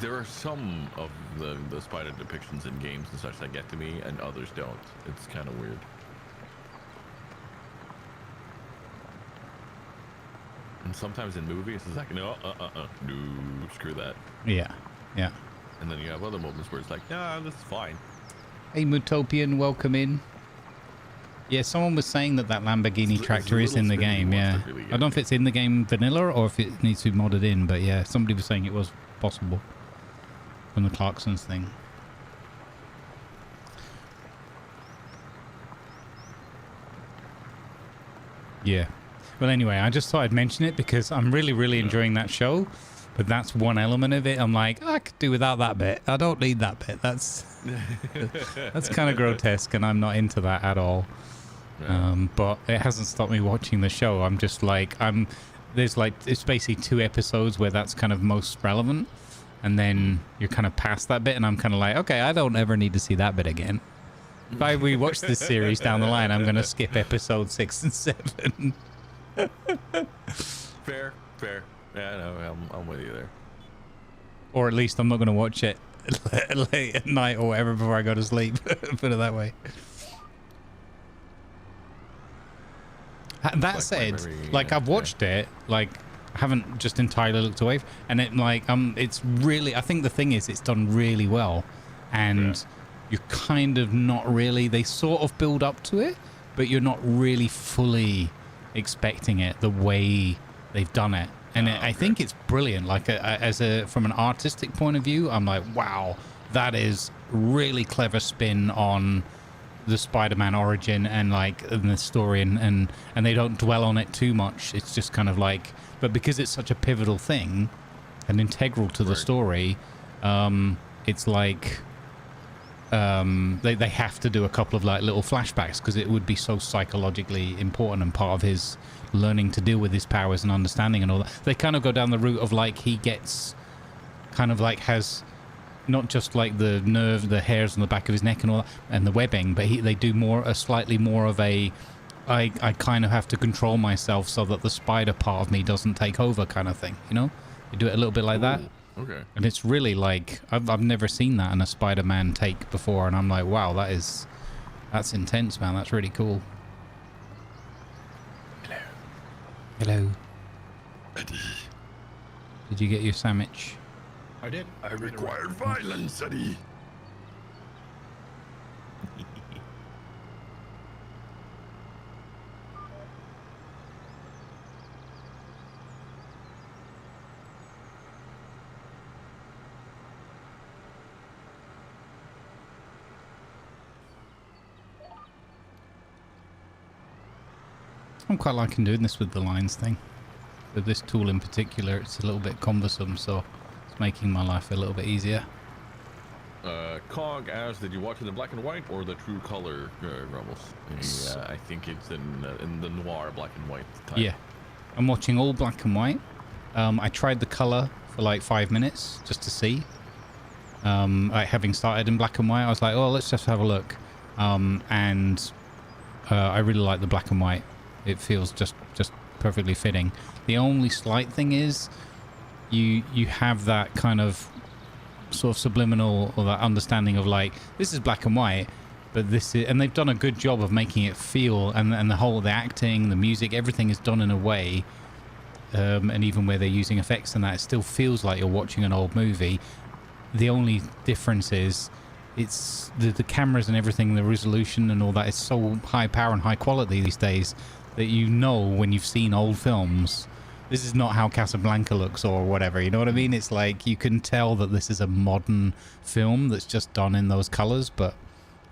There are some of the spider depictions in games and such that get to me, and others don't. It's kind of weird. And sometimes in movies, it's like, no, screw that. Yeah. And then you have other moments where it's like, nah, this is fine. Hey, Mutopian, welcome in. Yeah, someone was saying that Lamborghini It's a tractor is in the little spinny game, once yeah. to really I get don't know me. if it's in the game vanilla or if it needs to be modded in, but yeah, somebody was saying it was possible from the Clarksons thing. Yeah. Well, anyway, I just thought I'd mention it because I'm really enjoying that show, but that's one element of it. I'm like, I could do without that bit. I don't need that bit. That's kind of grotesque, and I'm not into that at all. Yeah. But it hasn't stopped me watching the show. I'm just like, there's like, it's basically 2 episodes where that's kind of most relevant, and then you're kind of past that bit, and I'm kind of like, okay, I don't ever need to see that bit again. If I rewatch this series down the line, I'm going to skip episode 6 and 7. Fair. Yeah, no, I'm with you there. Or at least I'm not going to watch it late at night or whatever before I go to sleep. Put it that way. That Like said, very, like I've watched it, like I haven't just entirely looked away, and it like it's really. I think the thing is, it's done really well, and you're kind of not really. They sort of build up to it, but you're not really fully expecting it the way they've done it, and I think it's brilliant. Like from an artistic point of view, I'm like, wow, that is really clever spin on the Spider-Man origin and like in the story, and they don't dwell on it too much. It's just kind of like, but because it's such a pivotal thing and integral to the story, it's like they have to do a couple of like little flashbacks because it would be so psychologically important and part of his learning to deal with his powers and understanding and all that. They kind of go down the route of like he gets kind of like has not just like the hairs on the back of his neck and all that, and the webbing, but they do slightly more of a, I kind of have to control myself so that the spider part of me doesn't take over kind of thing, you know? You do it a little bit like that. Okay. And it's really like, I've never seen that in a Spider-Man take before, and I'm like, wow, that's intense, man. That's really cool. Hello. Eddie, Did you get your sandwich? I did. I require violence, Eddie. I'm quite liking doing this with the lines thing. With this tool in particular, it's a little bit cumbersome, so it's making my life a little bit easier. Cog asked, did you watch it in black and white or the true color, Grumbles? I think it's in the noir black and white type. Yeah, I'm watching all black and white. I tried the color for like 5 minutes just to see. Having started in black and white, I was like, oh, let's just have a look. And I really like the black and white. It feels just perfectly fitting. The only slight thing is you have that kind of sort of subliminal or that understanding of like, this is black and white, but this is, and they've done a good job of making it feel, and the acting, the music, everything is done in a way, and even where they're using effects and that, it still feels like you're watching an old movie. The only difference is it's the cameras and everything, the resolution and all that is so high power and high quality these days that you know when you've seen old films, this is not how Casablanca looks or whatever, you know what I mean? It's like you can tell that this is a modern film that's just done in those colors, but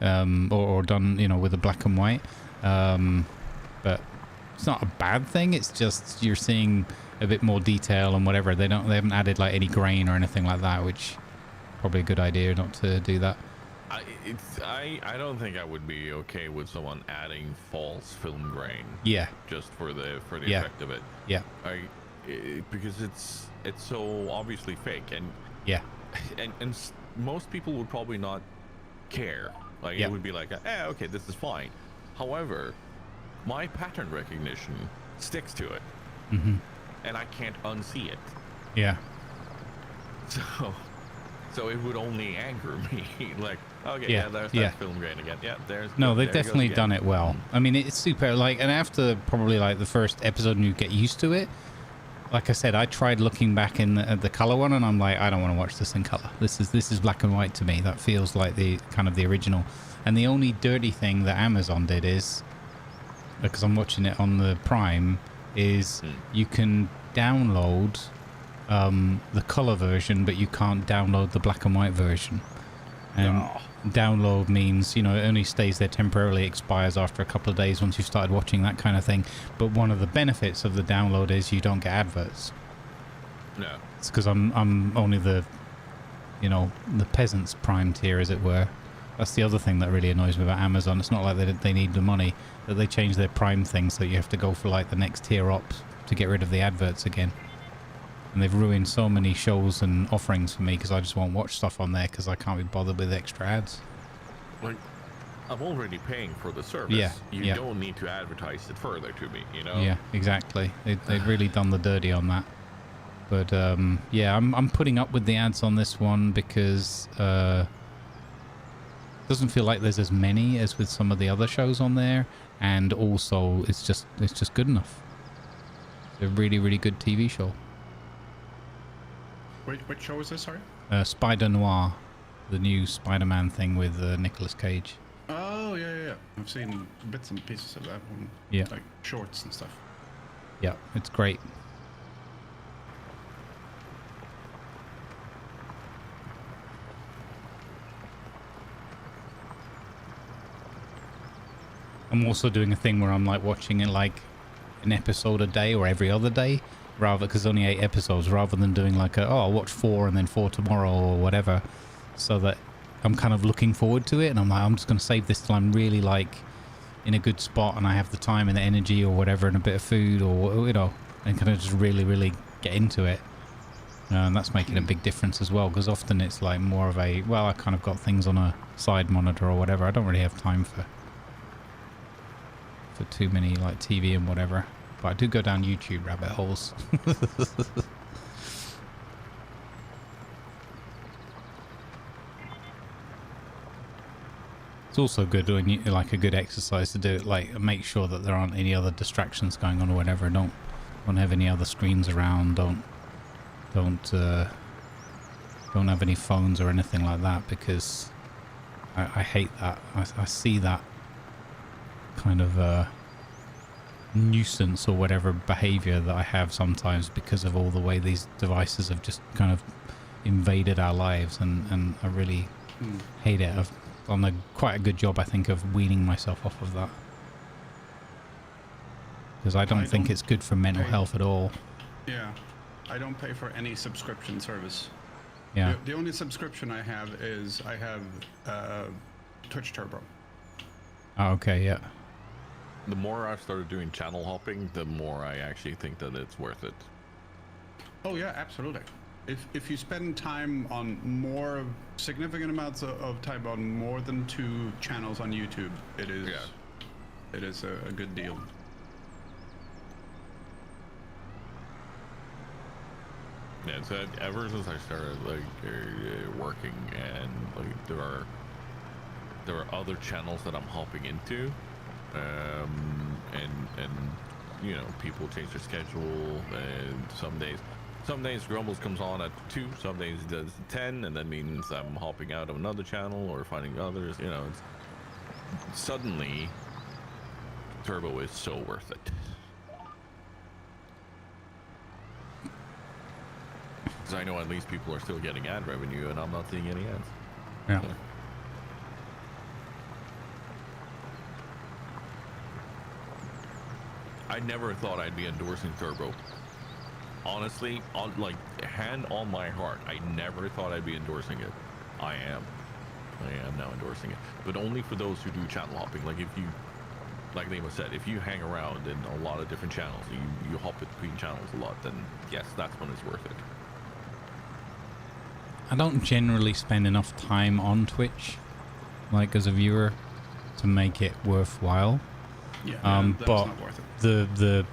or done, you know, with a black and white. But it's not a bad thing, it's just you're seeing a bit more detail and whatever. They haven't added like any grain or anything like that, which probably a good idea not to do that. I don't think I would be okay with someone adding false film grain. Yeah. Just for the Yeah. effect of it. Yeah. Because it's so obviously fake, and Yeah. and most people would probably not care. Like Yeah. it would be like, okay, this is fine. However, my pattern recognition sticks to it, and I can't unsee it. Yeah. So it would only anger me. Like, okay, Yeah, there's yeah. that film grain again. Yeah, there's. No, there they've it goes definitely again. done it well. I mean, it's super, like, and after probably like the first episode and you get used to it, like I said, I tried looking back in the color one and I'm like, I don't want to watch this in color. This is black and white to me. That feels like the kind of the original. And the only dirty thing that Amazon did is because I'm watching it on the Prime, is you can download the color version, but you can't download the black and white version. Download means, you know, it only stays there temporarily, expires after a couple of days once you've started watching, that kind of thing. But one of the benefits of the download is you don't get adverts. No. It's because I'm only the, you know, the peasant's Prime tier, as it were. That's the other thing that really annoys me about Amazon. It's not like they need the money, that they change their Prime thing so you have to go for like the next tier up to get rid of the adverts again. And they've ruined so many shows and offerings for me because I just won't watch stuff on there because I can't be bothered with extra ads. Like, I'm already paying for the service. Yeah, You don't need to advertise it further to me, you know? Yeah, exactly. They've really done the dirty on that. But yeah, I'm putting up with the ads on this one because it doesn't feel like there's as many as with some of the other shows on there, and also it's just good enough. It's a really, really good TV show. Which show is this, sorry? Spider Noir, the new Spider-Man thing with Nicolas Cage. Oh, yeah. I've seen bits and pieces of that one. Yeah. Like shorts and stuff. Yeah, it's great. I'm also doing a thing where I'm like watching it like an episode a day or every other day, rather, because only 8 episodes, rather than doing like I'll watch 4 and then 4 tomorrow or whatever, so that I'm kind of looking forward to it, and I'm like, I'm just going to save this till I'm really like in a good spot and I have the time and the energy or whatever and a bit of food, or, you know, and kind of just really, really get into it. And that's making a big difference as well, because often it's like more of a, well, I kind of got things on a side monitor or whatever. I don't really have time for too many like TV and whatever, but I do go down YouTube rabbit holes. It's also good when you like a good exercise to do it, like make sure that there aren't any other distractions going on or whatever. Don't have any other screens around. Don't have any phones or anything like that, because I hate that. I see that kind of nuisance or whatever behavior that I have sometimes because of all the way these devices have just kind of invaded our lives, and I really hate it. I've done quite a good job, I think, of weaning myself off of that, because I don't think it's good for mental health at all. Yeah, I don't pay for any subscription service. Yeah. The only subscription I have is Twitch Turbo. Oh, okay, yeah. The more I've started doing channel hopping, the more I actually think that it's worth it. Oh yeah, absolutely. If you spend time on significant amounts of time on more than 2 channels on YouTube, it is a good deal. Yeah, so ever since I started like working, and like there are other channels that I'm hopping into, and you know, people change their schedule, and some days Grumbles comes on at 2, some days it does 10, and that means I'm hopping out of another channel or finding others. You know, suddenly Turbo is so worth it. Because I know at least people are still getting ad revenue, and I'm not seeing any ads. Yeah. So. I never thought I'd be endorsing Turbo. Honestly, like, hand on my heart, I never thought I'd be endorsing it. I am now endorsing it, but only for those who do channel hopping. Like, if you, like Nemo said, if you hang around in a lot of different channels, you hop between channels a lot, then yes, that's when it's worth it. I don't generally spend enough time on Twitch, like as a viewer, to make it worthwhile. Yeah, that's but not worth it. the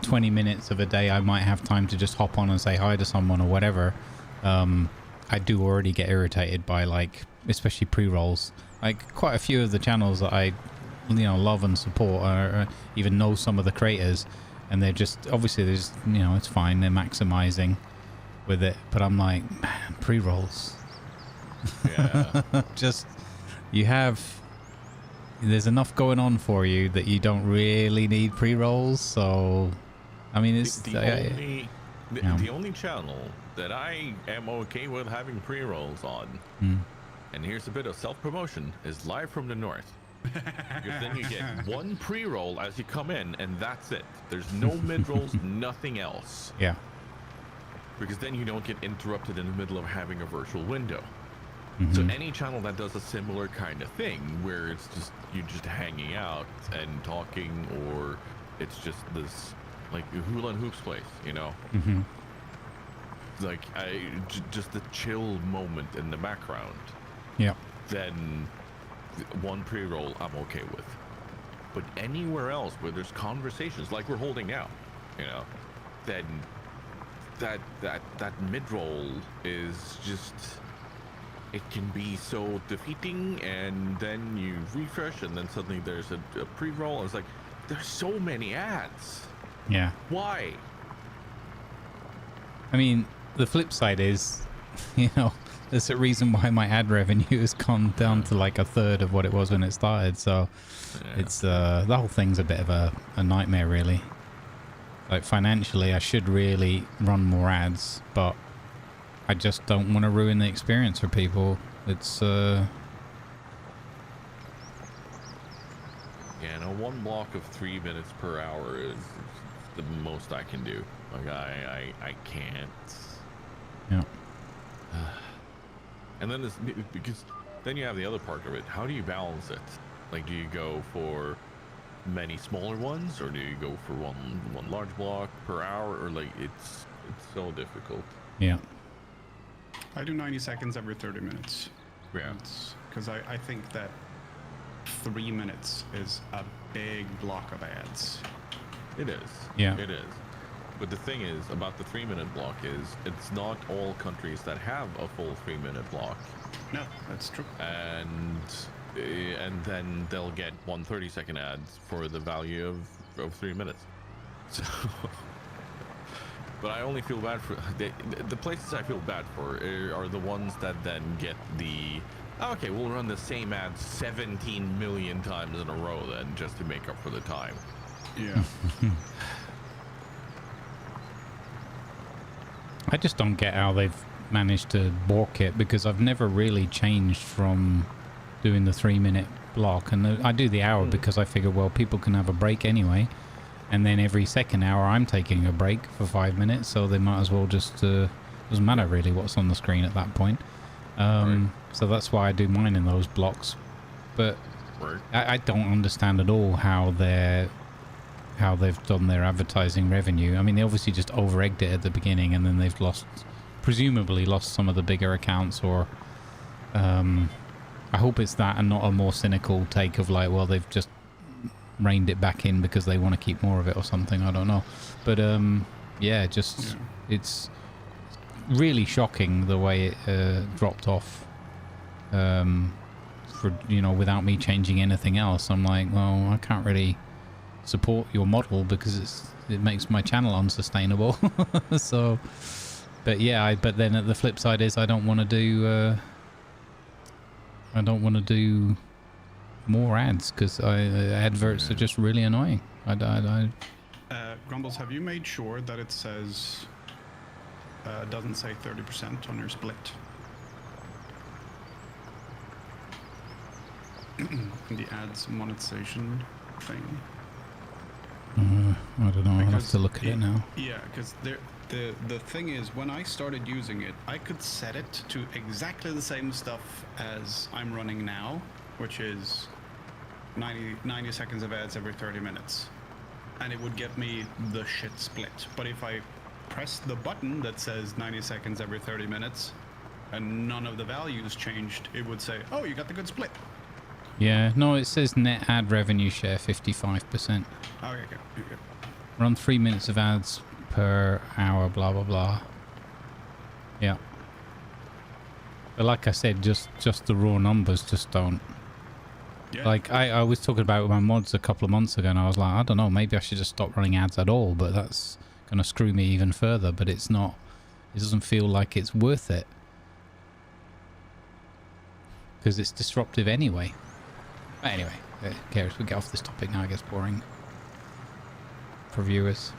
20 minutes of a day I might have time to just hop on and say hi to someone or whatever, I do already get irritated by, like, especially pre-rolls. Like, quite a few of the channels that I, you know, love and support, or even know some of the creators, and they're just, obviously there's, you know, it's fine, they're maximizing with it, but I'm like, man, pre-rolls. Yeah. Just, you have there's enough going on for you that you don't really need pre-rolls. So, I mean, it's the only channel that I am okay with having pre-rolls on, and here's a bit of self-promotion, is Live from the North. Because then you get one pre-roll as you come in, and that's it. There's no mid-rolls, nothing else. Yeah. Because then you don't get interrupted in the middle of having a virtual window. Mm-hmm. So any channel that does a similar kind of thing, where it's just you're just hanging out and talking, or it's just this like Hula and Hoops place, you know, like just the chill moment in the background. Yeah. Then one pre-roll I'm okay with, but anywhere else where there's conversations like we're holding now, you know, then that mid-roll is just, it can be so defeating, and then you refresh and then suddenly there's a pre-roll. It's like there's so many ads. Yeah. Why? I mean, the flip side is, you know, there's a reason why my ad revenue has gone down to like a third of what it was when it started. So it's the whole thing's a bit of a nightmare, really. Like financially, I should really run more ads, but I just don't want to ruin the experience for people. It's yeah, no, one block of 3 minutes per hour is the most I can do. Like I can't. Yeah. And then this, because then you have the other part of it. How do you balance it? Like, do you go for many smaller ones, or do you go for one large block per hour, or like it's so difficult. Yeah. I do 90 seconds every 30 minutes. Yeah. Because I think that 3 minutes is a big block of ads. It is. Yeah. It is. But the thing is about the 3 minute block is it's not all countries that have a full 3 minute block. No, that's true. And then they'll get 1 30-second ads for the value of 3 minutes. So, but I only feel bad for the places I feel bad for are the ones that then get the okay, we'll run the same ad 17 million times in a row then just to make up for the time. Yeah. I just don't get how they've managed to balk it, because I've never really changed from doing the 3 minute block, and I do the hour because I figure, well, people can have a break anyway, and then every second hour I'm taking a break for 5 minutes, so they might as well just doesn't matter really what's on the screen at that point. Right. So that's why I do mine in those blocks. But Right. I don't understand at all how they've done their advertising revenue. I mean, they obviously just over-egged it at the beginning, and then they've presumably lost some of the bigger accounts, or I hope it's that and not a more cynical take of like, well, they've just reined it back in because they want to keep more of it or something. I don't know. But yeah, it's really shocking the way it dropped off for, you know, without me changing anything else. I'm like, well, I can't really support your model because it makes my channel unsustainable. So, but yeah, but then the flip side is I don't want to do more ads because adverts are just really annoying. Grumbles, have you made sure that it says doesn't say 30% on your split? The ads monetization thing. I don't know. I'll have to look at it now. Yeah, because the thing is, when I started using it, I could set it to exactly the same stuff as I'm running now, which is 90 seconds of ads every 30 minutes. And it would get me the shit split. But if I press the button that says 90 seconds every 30 minutes and none of the values changed, it would say, oh, you got the good split. Yeah, no, it says net ad revenue share 55%. Okay. Run 3 minutes of ads per hour, blah blah blah. Yeah. But like I said, just the raw numbers just don't. Yeah. Like I was talking about it with my mods a couple of months ago, and I was like, I don't know, maybe I should just stop running ads at all, but that's gonna screw me even further. But it's not. It doesn't feel like it's worth it because it's disruptive anyway. But anyway, Who cares? We get off this topic now. It gets boring for viewers.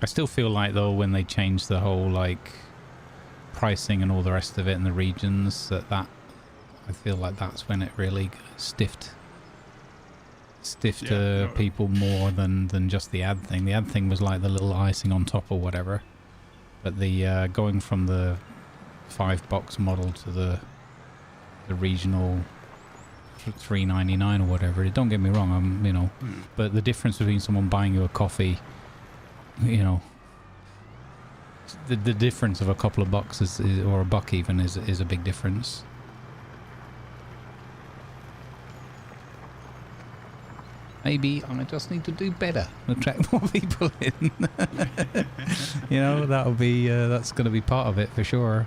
I still feel like though when they changed the whole like pricing and all the rest of it in the regions that I feel like that's when it really stiffed people more than just the ad thing. The ad thing was like the little icing on top or whatever, but the going from the $5 model to the regional $3.99 or whatever. Don't get me wrong, you know, but the difference between someone buying you a coffee, you know, the difference of a couple of bucks is or a buck even is a big difference. Maybe I just need to do better, attract more people in. You know, that'll be that's going to be part of it for sure.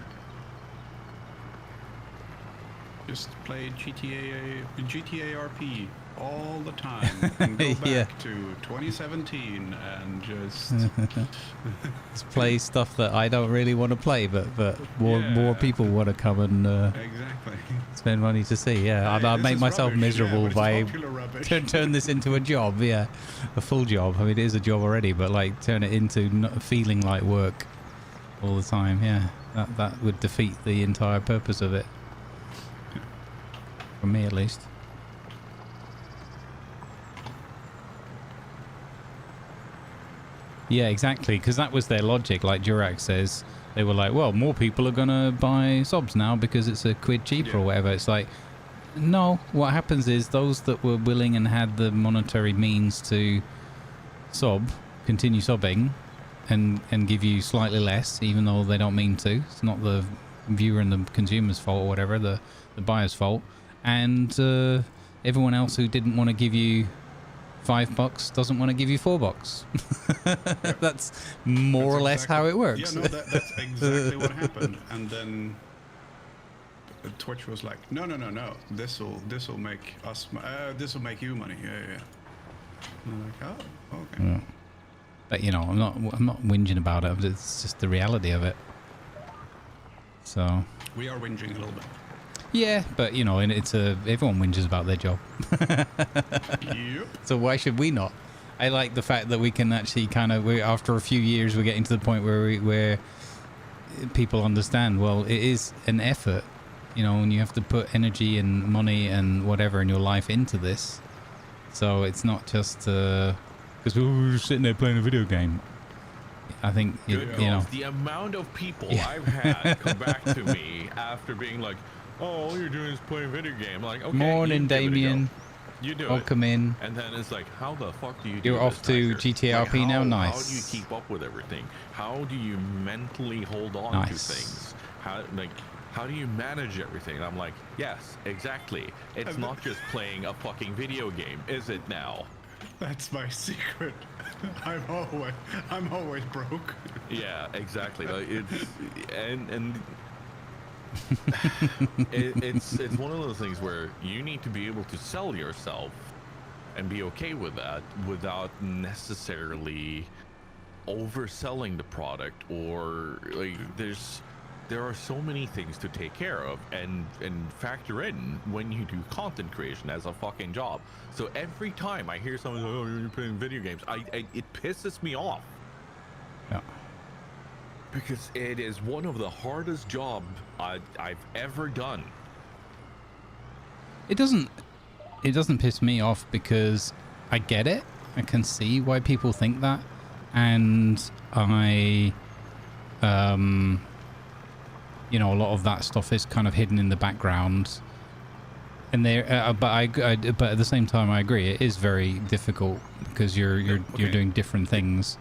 Just play GTARP all the time and go back to 2017 and just just play stuff that I don't really want to play, but more people want to come and exactly spend money to see. Yeah, I make myself rubbish, miserable by turn this into a job. Yeah, a full job. I mean, it is a job already, but like turn it into not feeling like work all the time. Yeah, that would defeat the entire purpose of it. For me, at least. Yeah, exactly, because that was their logic. Like Durax says, they were like, well, more people are going to buy subs now because it's a quid cheaper or whatever. It's like, no, what happens is those that were willing and had the monetary means to continue subbing and give you slightly less, even though they don't mean to. It's not the viewer and the consumer's fault or whatever, the buyer's fault. And everyone else who didn't want to give you $5 doesn't want to give you $4. That's more or less how it works. Yeah, no, that's exactly what happened. And then Twitch was like, no, this will make us, this will make you money. Yeah. And I'm like, oh, okay. Yeah. But you know, I'm not whinging about it. It's just the reality of it. So we are whinging a little bit. Yeah, but you know, and everyone whinges about their job. Yep. So why should we not? I like the fact that we can actually kind of, after a few years, we're getting to the point where people understand. Well, it is an effort, you know, and you have to put energy and money and whatever in your life into this. So it's not just because we're just sitting there playing a video game. I think you know the amount of people I've had come back to me after being like, oh, all you're doing is playing a video game. Like, okay, morning, Damien. You do Welcome in. And then it's like, how the fuck do you do You're off to GTRP like, now? Nice. How do you keep up with everything? How do you mentally hold on to things? How do you manage everything? And I'm like, yes, exactly. It's not just playing a fucking video game, is it now? That's my secret. I'm always broke. Yeah, exactly. It's one of those things where you need to be able to sell yourself and be okay with that without necessarily overselling the product, or like there are so many things to take care of and factor in when you do content creation as a fucking job. So every time I hear someone, oh, you're playing video games, it pisses me off. Yeah. Because it is one of the hardest jobs I've ever done. It doesn't piss me off because I get it. I can see why people think that, and you know, a lot of that stuff is kind of hidden in the background. And but at the same time, I agree. It is very difficult because you're doing different things.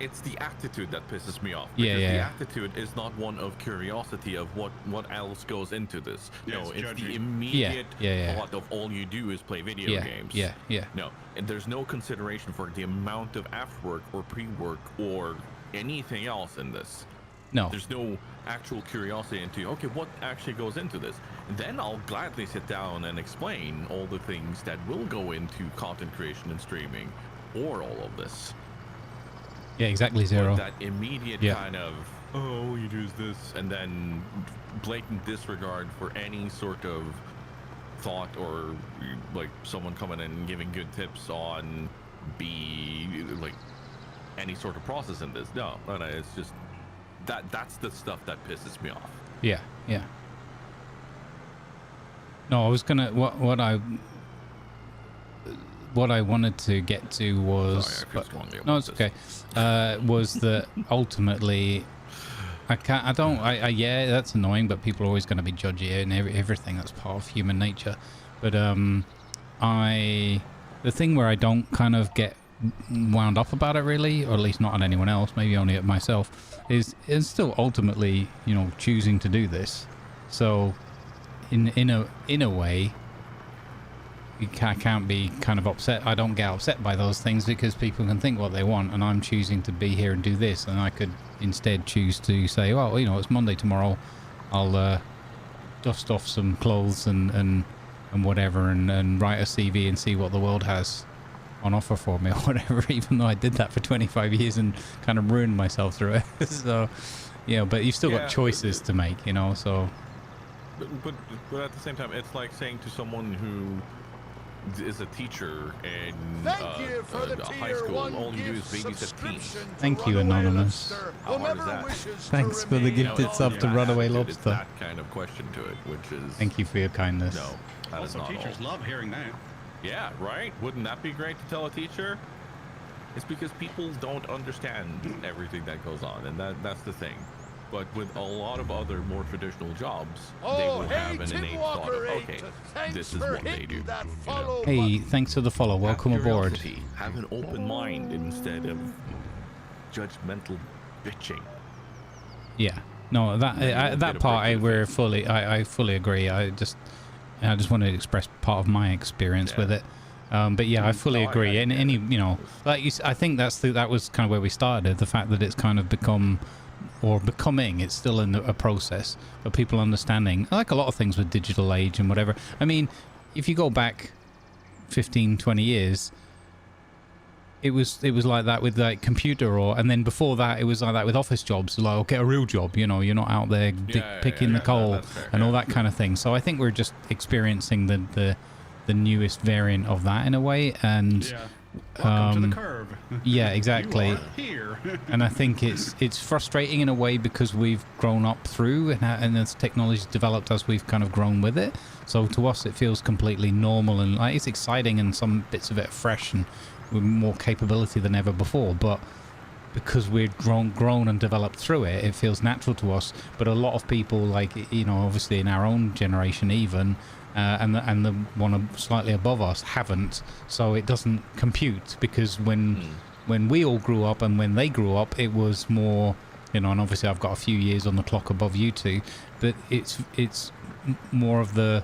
It's the attitude that pisses me off. Yeah. The attitude is not one of curiosity of what else goes into this. No, it's the immediate thought of all you do is play video games. Yeah. No, and there's no consideration for the amount of after work or pre-work or anything else in this. No. There's no actual curiosity into, okay, what actually goes into this. Then I'll gladly sit down and explain all the things that will go into content creation and streaming, or all of this. Yeah, exactly, Zero. But that immediate kind of, oh, you use this, and then blatant disregard for any sort of thought or like someone coming in and giving good tips on like any sort of process in this. No, it's just that's the stuff that pisses me off. Yeah. No, I was gonna what I wanted to get to was no, it's okay. Was that ultimately yeah, that's annoying, but people are always going to be judgy and everything. That's part of human nature. But the thing where I don't kind of get wound up about it really, or at least not on anyone else, maybe only at myself, is still ultimately, you know, choosing to do this. So in a way, I can't be kind of upset. I don't get upset by those things because people can think what they want, and I'm choosing to be here and do this, and I could instead choose to say, well, you know, it's Monday tomorrow, I'll dust off some clothes and whatever, and write a CV and see what the world has on offer for me or whatever, even though I did that for 25 years and kind of ruined myself through it. So, you know, but you've still got choices to make, you know, so. But at the same time, it's like saying to someone who is a teacher in high school, all you do is babysit teens. Thank you, Anonymous. How hard is that? Thanks for the gifted sub to Runaway Lobster. It's that kind of question to it, which is... Thank you for your kindness. No, that is not teachers all. love hearing that. Yeah, right? Wouldn't that be great to tell a teacher? It's because people don't understand everything that goes on, and that's the thing. But with a lot of other more traditional jobs, they will have an innate thought of, okay, this is what they do. You know? Hey, thanks for the follow. Welcome aboard. Have an open mind instead of judgmental bitching. Yeah. No, that part I fully agree. I just wanted to express part of my experience with it. But yeah, I fully agree. And any, you know, like I think that was kind of where we started. The fact that it's kind of becoming, it's still in a process of people understanding, like a lot of things with digital age and whatever. I mean, if you go back 15, 20 years, it was like that with like computer, and then before that it was like that with office jobs. Like, oh, get a real job, you know, you're not out there picking the coal and all that kind of thing. So I think we're just experiencing the newest variant of that in a way, and welcome to the curve. Yeah, exactly. You are here. And I think it's frustrating in a way because we've grown up through and as technology's developed as we've kind of grown with it. So to us it feels completely normal, and like it's exciting, and some bits of it are fresh and with more capability than ever before. But because we've grown and developed through it, it feels natural to us. But a lot of people, like, you know, obviously in our own generation even, and the one slightly above us haven't, so it doesn't compute, because when we all grew up and when they grew up, it was more, you know, and obviously I've got a few years on the clock above you two, but it's more of the,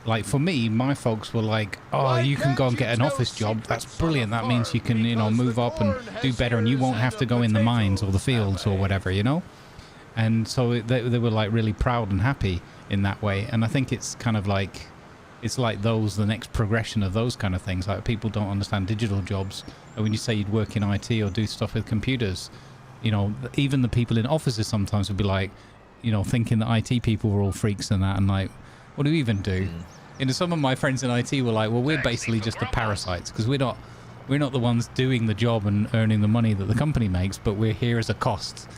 like, for me, my folks were like, oh, you can go and get an office job, that's brilliant, that means you can, you know, move up and do better, and you won't have to go in the mines or the fields or whatever, you know. And so they were like really proud and happy in that way. And I think it's kind of like, it's like the next progression of those kind of things. Like, people don't understand digital jobs. And when you say you'd work in IT or do stuff with computers, you know, even the people in offices sometimes would be like, you know, thinking that IT people were all freaks and that, and like, what do we even do? You know, some of my friends in IT were like, well, we're basically just the parasites, because we're not the ones doing the job and earning the money that the company makes, but we're here as a cost.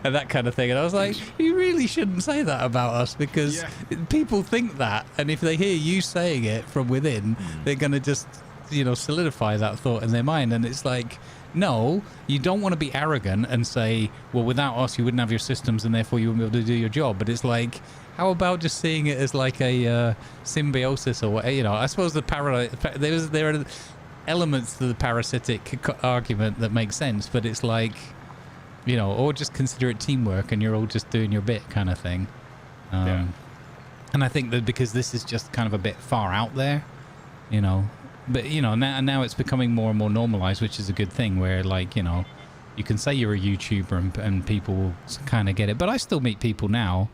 And that kind of thing. And I was like, you really shouldn't say that about us, because people think that, and if they hear you saying it from within, they're going to just, you know, solidify that thought in their mind. And it's like, no, you don't want to be arrogant and say, well, without us you wouldn't have your systems and therefore you wouldn't be able to do your job. But it's like, how about just seeing it as like a symbiosis, or what, you know? I suppose there are elements to the parasitic argument that make sense, but it's like, you know, or just consider it teamwork and you're all just doing your bit kind of thing. And I think that because this is just kind of a bit far out there, you know, but, you know, now it's becoming more and more normalized, which is a good thing, where, like, you know, you can say you're a YouTuber and people will kind of get it. But I still meet people now,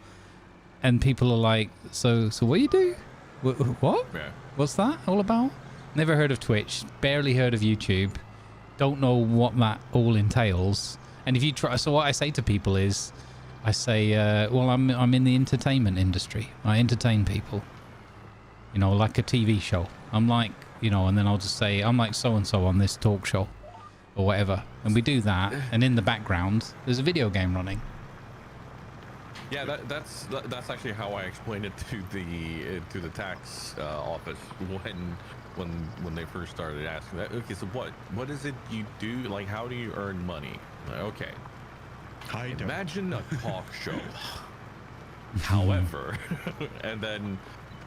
and people are like, so what do you do? What? Yeah. What's that all about? Never heard of Twitch, barely heard of YouTube, don't know what that all entails. And if you try, so what I say to people is, I say, well, I'm in the entertainment industry. I entertain people, you know, like a TV show. I'm like, you know, and then I'll just say, I'm like so-and-so on this talk show or whatever. And we do that. And in the background, there's a video game running. Yeah, that's actually how I explained it to the tax office when they first started asking that. Okay, so what is it you do? Like, how do you earn money? Like, okay, imagine a talk show. However, and then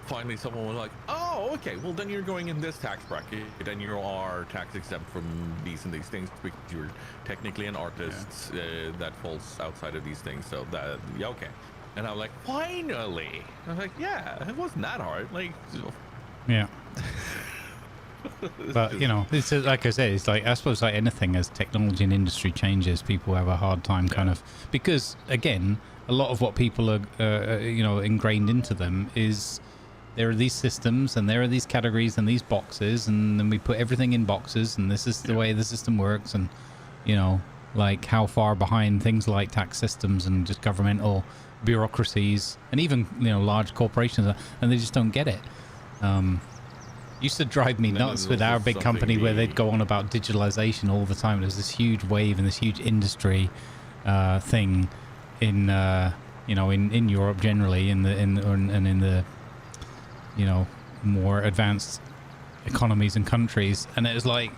finally someone was like, oh, okay, well then you're going in this tax bracket and you are tax exempt from these and these things because you're technically an artist. That falls outside of these things, so that, yeah, okay. And I'm like, finally. I was like, yeah, it wasn't that hard. Like, yeah. But you know, it's like I said, it's like, I suppose like anything, as technology and industry changes, people have a hard time kind of, because again, a lot of what people are you know, ingrained into them is there are these systems and there are these categories and these boxes, and then we put everything in boxes, and this is the way the system works. And you know, like how far behind things like tax systems and just governmental bureaucracies and even, you know, large corporations are, and they just don't get it. Used to drive me nuts with our big company where they'd go on about digitalization all the time. There's this huge wave and this huge industry thing in you know, in Europe generally, and in the, you know, more advanced economies and countries, and it was like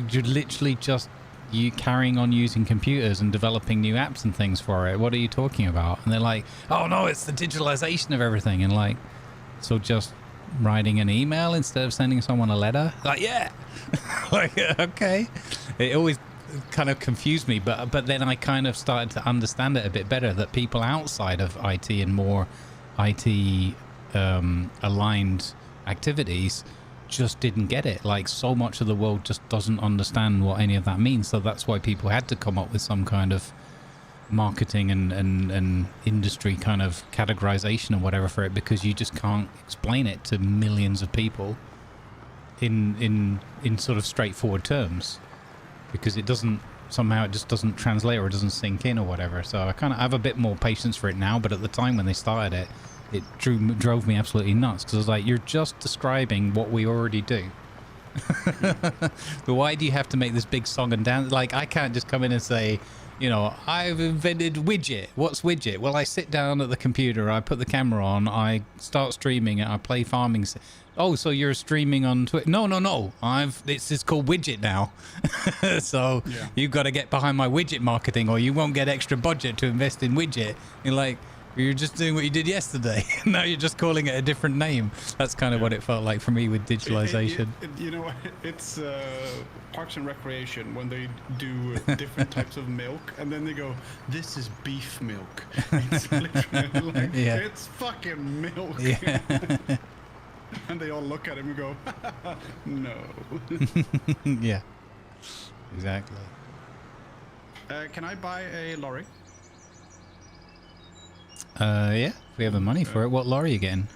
you're literally just you carrying on using computers and developing new apps and things for it. What are you talking about? And they're like, oh no, it's the digitalization of everything. And like, so just writing an email instead of sending someone a letter? Like, yeah. Like, okay. It always kind of confused me, but then I kind of started to understand it a bit better, that people outside of IT and more IT aligned activities just didn't get it. Like, so much of the world just doesn't understand what any of that means. So that's why people had to come up with some kind of marketing and industry kind of categorization or whatever for it, because you just can't explain it to millions of people in sort of straightforward terms, because it doesn't, somehow it just doesn't translate or it doesn't sink in or whatever. So I kind of have a bit more patience for it now, but at the time when they started it, it drove me absolutely nuts, because I was like, you're just describing what we already do. But why do you have to make this big song and dance? Like, I can't just come in and say, you know, I've invented widget. What's widget? Well, I sit down at the computer, I put the camera on, I start streaming it, I play farming. Oh, so you're streaming on Twitch? No. It's called widget now. So yeah, you've got to get behind my widget marketing, or you won't get extra budget to invest in widget. You're like, you're just doing what you did yesterday. Now you're just calling it a different name. That's kind of what it felt like for me with digitalization. You know, it's Parks and Recreation when they do different types of milk, and then they go, this is beef milk. It's literally like, yeah, it's fucking milk. Yeah. And they all look at him and go, no. Yeah, exactly. Can I buy a lorry? Yeah, we have the money for it. What lorry are you getting?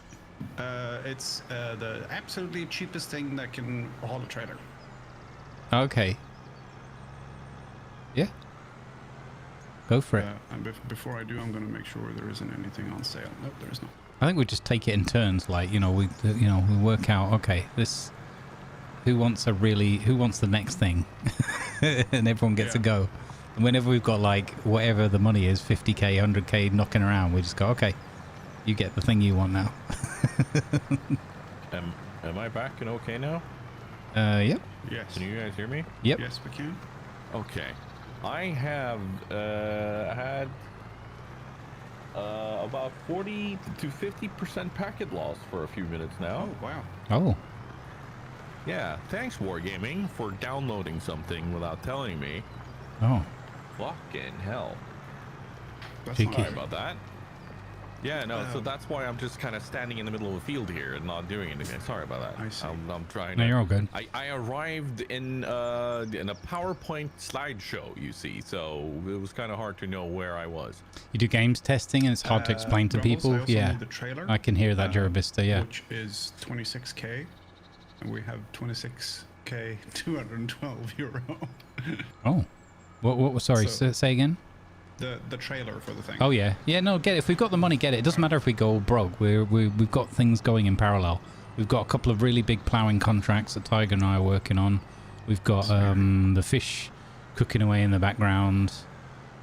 It's the absolutely cheapest thing that can haul a trailer. Okay. Yeah. Go for it. And before I do, I'm going to make sure there isn't anything on sale. Nope, there is not. I think we just take it in turns. Like, you know, we work out, okay, this, who wants the next thing, and everyone gets a go. And whenever we've got like whatever the money is, 50k, 100k knocking around, we just go, okay, you get the thing you want now. Am I back and okay now? Yep. Yes. Can you guys hear me? Yep. Yes, we can. Okay. I have had about 40 to 50% packet loss for a few minutes now. Oh, wow. Oh. Yeah. Thanks, Wargaming, for downloading something without telling me. Oh. Fucking hell. That's Cheeky. Sorry about that. Yeah, no, so that's why I'm just kind of standing in the middle of a field here and not doing anything. Sorry about that. I see. I'm trying No, to... you're all good. I arrived in a PowerPoint slideshow, you see, so it was kind of hard to know where I was. You do games testing and it's hard to explain to Grumbles, people. I also Yeah, need the trailer, I can hear that, Jerabista, yeah. which is 26k, and we have 26k 212 euro. Oh, what? Sorry, So- say again. The trailer for the thing. Oh yeah, no, get it. If we've got the money, get it. It doesn't matter if we go broke. We've got things going in parallel. We've got a couple of really big ploughing contracts that Tiger and I are working on. We've got the fish cooking away in the background.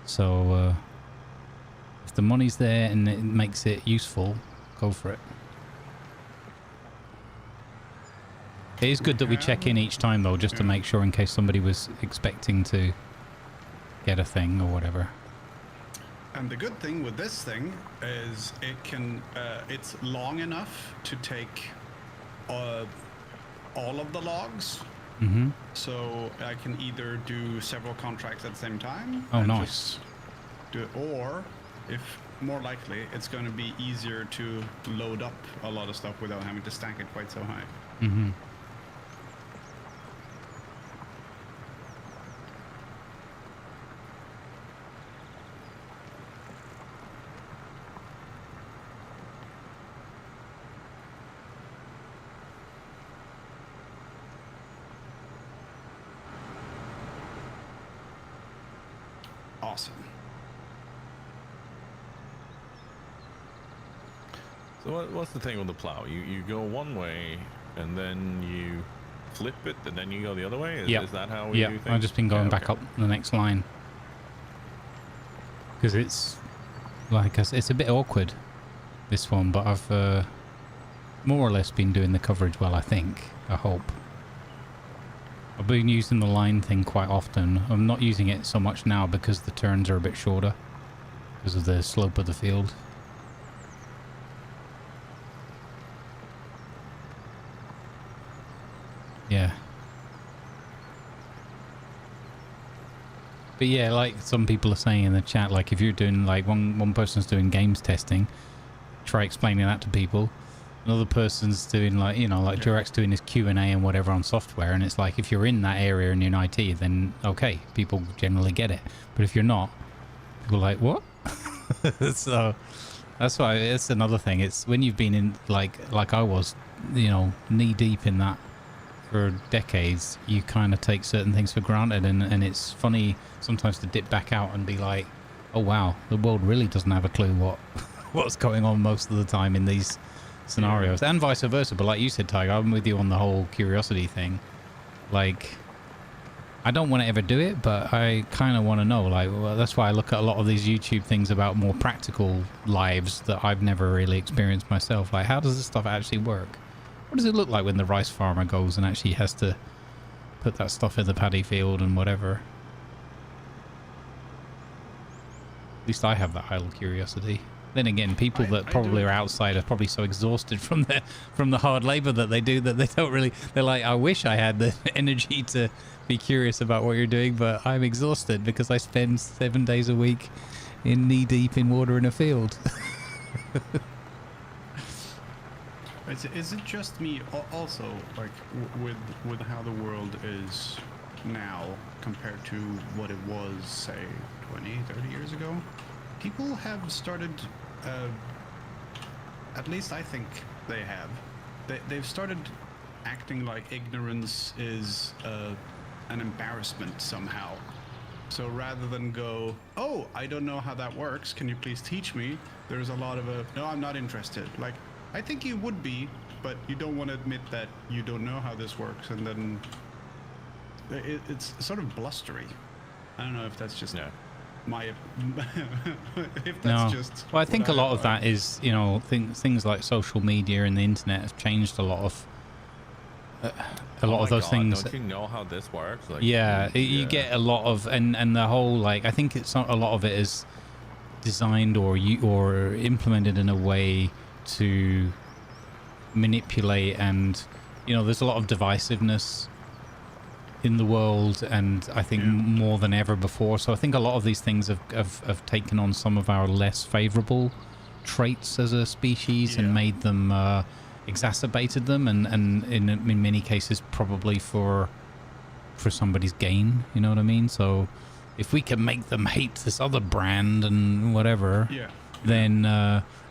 So if the money's there and it makes it useful, go for it. It is good that we check in each time though, just to make sure in case somebody was expecting to get a thing or whatever. And the good thing with this thing is it can, it's long enough to take all of the logs. Mm-hmm. So I can either do several contracts at the same time. Oh, and nice. just do it, or if more likely, it's going to be easier to load up a lot of stuff without having to stack it quite so high. Mm-hmm. Awesome. So what's the thing with the plow? You go one way and then you flip it and then you go the other way? Is that how we do things? I've just been going back up the next line. Because it's, like, it's a bit awkward, this one, but I've more or less been doing the coverage well, I think. I hope. I've been using the line thing quite often. I'm not using it so much now because the turns are a bit shorter because of the slope of the field. Yeah. But yeah, like some people are saying in the chat, like if you're doing, like one person's doing games testing, try explaining that to people. Another person's doing, like, you know, like Durex doing his Q&A and whatever on software, and it's like if you're in that area and you're in IT, then okay, people generally get it. But if you're not, people are like, what? So that's why it's another thing. It's when you've been in, like I was, you know, knee deep in that for decades, you kind of take certain things for granted, and it's funny sometimes to dip back out and be like, oh wow, the world really doesn't have a clue what's going on most of the time in these scenarios, and vice versa. But like you said, Tiger, I'm with you on the whole curiosity thing. Like, I don't want to ever do it, but I kind of want to know. Like, well, that's why I look at a lot of these YouTube things about more practical lives that I've never really experienced myself. Like, how does this stuff actually work? What does it look like when the rice farmer goes and actually has to put that stuff in the paddy field and whatever? At least I have that idle curiosity. Then again, people that probably are outside are probably so exhausted from the hard labor that they do that they don't really, they're like, I wish I had the energy to be curious about what you're doing, but I'm exhausted because I spend 7 days a week in knee deep in water in a field. Is it just me also, like, with how the world is now compared to what it was, say, 20, 30 years ago? People have started, at least I think they have, they've started acting like ignorance is an embarrassment somehow. So rather than go, oh, I don't know how that works, can you please teach me? There's a lot of no, I'm not interested. Like, I think you would be, but you don't want to admit that you don't know how this works, and then it's sort of blustery. I don't know if that's just my if that's just well, I think a lot of that is, you know, things like social media and the internet have changed a lot of those things. Don't you know how this works? Like, you get a lot of, and the whole, like, I think it's a lot of it is designed or implemented in a way to manipulate, and, you know, there's a lot of divisiveness in the world, and I think more than ever before. So I think a lot of these things have taken on some of our less favorable traits as a species and Yeah. made them exacerbated them, and in many cases probably for somebody's gain. You know what I mean? So if we can make them hate this other brand and whatever, Yeah. then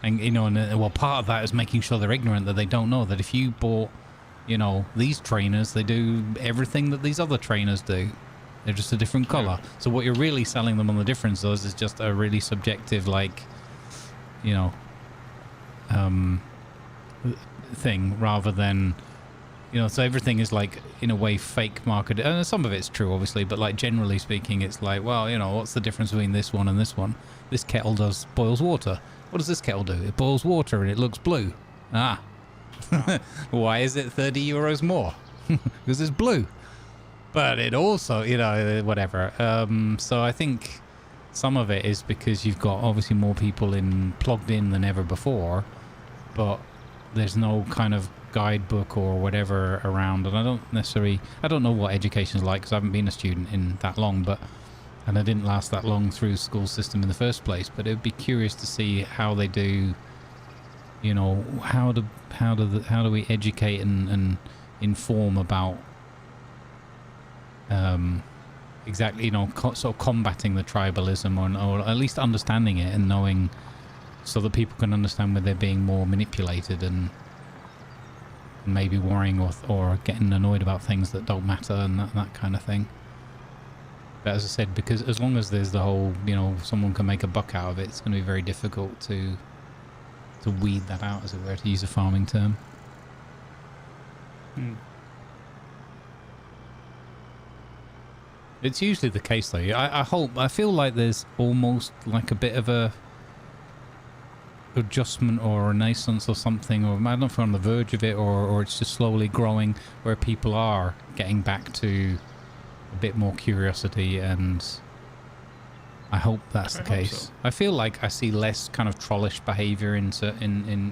and you know, and well, part of that is making sure they're ignorant, that they don't know that if you bought, you know, these trainers, they do everything that these other trainers do. They're just a different color. So what you're really selling them on the difference is just a really subjective, like, you know, thing, rather than, you know, so everything is like in a way fake marketed, and some of it's true obviously, but like generally speaking, it's like, well, you know, what's the difference between this one and this one? This kettle boils water. What does this kettle do? It boils water and it looks blue. Ah. Why is it 30 euros more? Because it's blue. But it also, you know, whatever. So I think some of it is because you've got obviously more people plugged in than ever before, but there's no kind of guidebook or whatever around. And I don't know what education's like, because I haven't been a student in that long, and I didn't last that long through the school system in the first place. But it would be curious to see how they do, you know, how do we educate and inform about exactly, you know, sort of combating the tribalism, or at least understanding it and knowing, so that people can understand where they're being more manipulated and maybe worrying or getting annoyed about things that don't matter and that kind of thing. But as I said, because as long as there's the whole, you know, someone can make a buck out of it, it's going to be very difficult to weed that out, as it were, to use a farming term. It's usually the case, though. I feel like there's almost like a bit of a adjustment or renaissance or something, or I don't know if we're on the verge of it, or it's just slowly growing, where people are getting back to a bit more curiosity, and I hope that's the case. So. I feel like I see less kind of trollish behavior in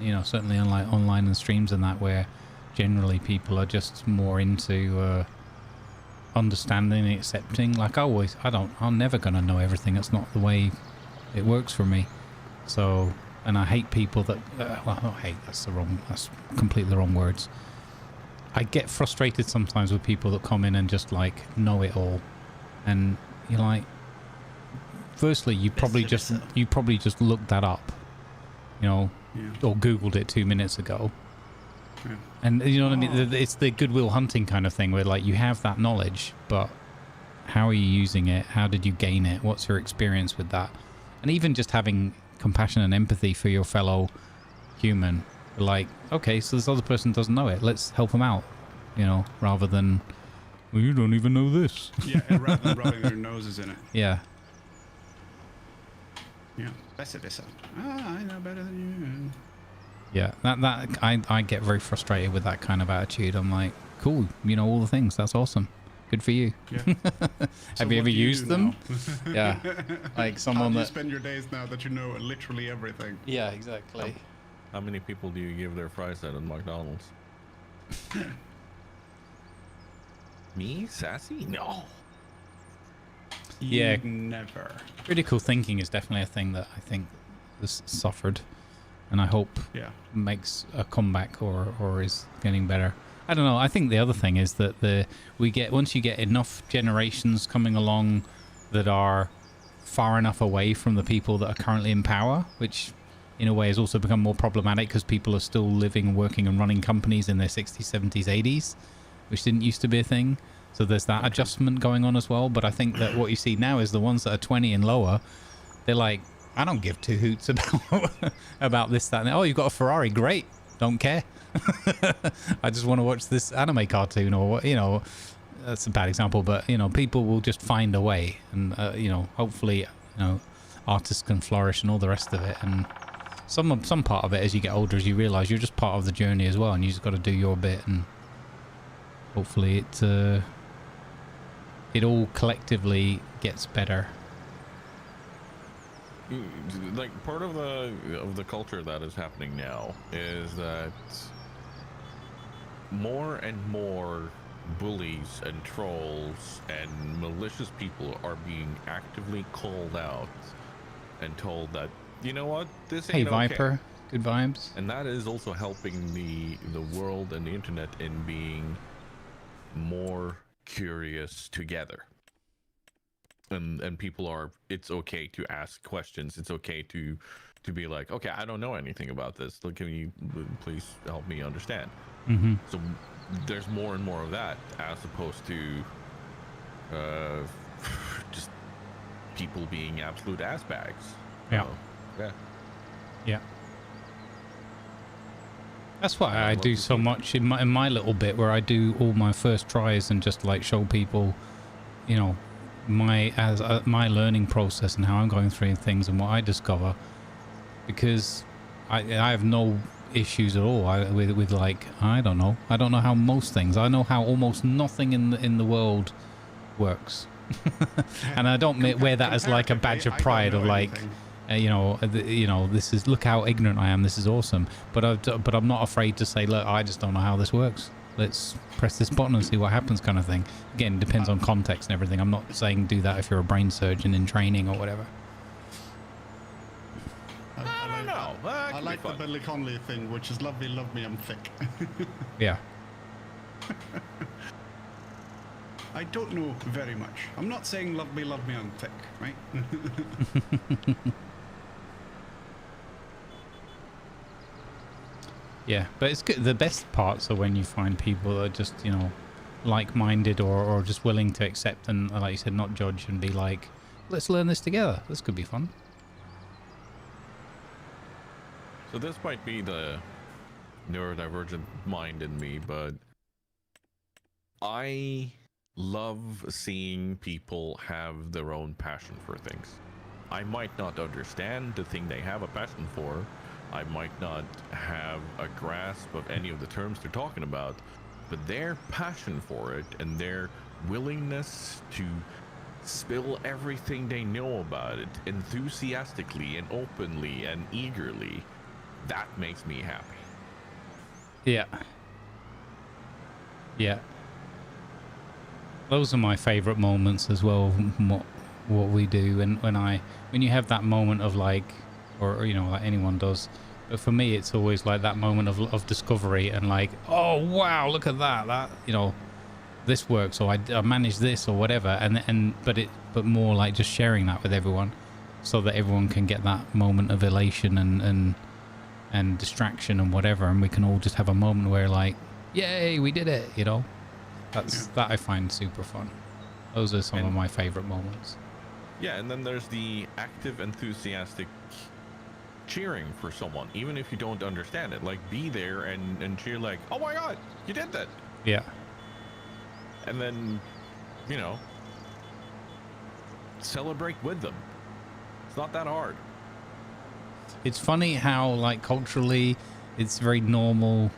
you know, certainly online and streams and that, where generally people are just more into understanding and accepting. Like I'm never gonna know everything. It's not the way it works for me. So, and I hate people that well, not hate, that's completely the wrong words. I get frustrated sometimes with people that come in and just like know it all, and you're like, firstly, you probably just looked that up, you know, or Googled it 2 minutes ago. Yeah. And you know what I mean? It's the Goodwill Hunting kind of thing, where like you have that knowledge, but how are you using it? How did you gain it? What's your experience with that? And even just having compassion and empathy for your fellow human. Like, okay, so this other person doesn't know it. Let's help them out, you know, rather than, well, you don't even know this. Yeah, and rather than rubbing their noses in it. Yeah. Yeah. That's it. I know better than you. Yeah, I get very frustrated with that kind of attitude. I'm like, cool, you know all the things. That's awesome. Good for you. Yeah. Have you ever used them? Yeah. Like someone How do you that... spend your days now that you know literally everything? Yeah, exactly. How many people do you give their fries at McDonald's? Me? Sassy? No. Yeah. Never. Critical thinking is definitely a thing that I think has suffered, and I hope makes a comeback or is getting better. I don't know. I think the other thing is that once you get enough generations coming along that are far enough away from the people that are currently in power, which in a way has also become more problematic because people are still living, working and running companies in their 60s, 70s, 80s, which didn't used to be a thing. So there's that adjustment going on as well. But I think that what you see now is the ones that are 20 and lower, they're like, I don't give two hoots about this, that, and that. Oh, you've got a Ferrari. Great. Don't care. I just want to watch this anime cartoon, or, you know, that's a bad example, but, you know, people will just find a way, and, you know, hopefully, you know, artists can flourish and all the rest of it. And some part of it, as you get older, as you realize you're just part of the journey as well, and you just got to do your bit, and hopefully it all collectively gets better. Like, part of the culture that is happening now is that more and more bullies and trolls and malicious people are being actively called out and told that you know what? This Hey, ain't okay. Viper. Good vibes. And that is also helping the world and the internet in being more curious together. And people are, it's okay to ask questions. It's okay to be like, okay, I don't know anything about this. Can you please help me understand? Mm-hmm. So there's more and more of that, as opposed to just people being absolute ass bags. Yeah. So, yeah. Yeah. That's why I love do to so see it. much in my little bit where I do all my first tries and just like show people, you know, my learning process and how I'm going through things and what I discover, because I have no issues at all with like I don't know how most things. I know how almost nothing in the world works, and I don't wear that as like a badge of pride of like. You know, this is, look how ignorant I am. This is awesome. But I'm not afraid to say, look, I just don't know how this works. Let's press this button and see what happens, kind of thing. Again, depends on context and everything. I'm not saying do that if you're a brain surgeon in training or whatever. I don't know. I like the Billy Connolly thing, which is love me, I'm thick. Yeah. I don't know very much. I'm not saying love me, I'm thick, right? Yeah, but it's good. The best parts are when you find people that are just, you know, like-minded or just willing to accept and, like you said, not judge and be like, let's learn this together. This could be fun. So this might be the neurodivergent mind in me, but I love seeing people have their own passion for things. I might not understand the thing they have a passion for. I might not have a grasp of any of the terms they're talking about, but their passion for it and their willingness to spill everything they know about it enthusiastically and openly and eagerly, that makes me happy. Yeah. Yeah. Those are my favorite moments as well. What we do, and when you have that moment of like, or you know, like anyone does, but for me it's always like that moment of discovery and like, oh wow, look at that, you know, this works, or I managed this or whatever, but more like just sharing that with everyone, so that everyone can get that moment of elation and distraction and whatever, and we can all just have a moment where like, yay, we did it, you know. That I find super fun. Those are some of my favorite moments. Yeah, and then there's the active, enthusiastic cheering for someone, even if you don't understand it. Like, be there and cheer like, oh my god, you did that. Yeah. And then, you know, celebrate with them. It's not that hard. It's funny how, like, culturally, it's very normal,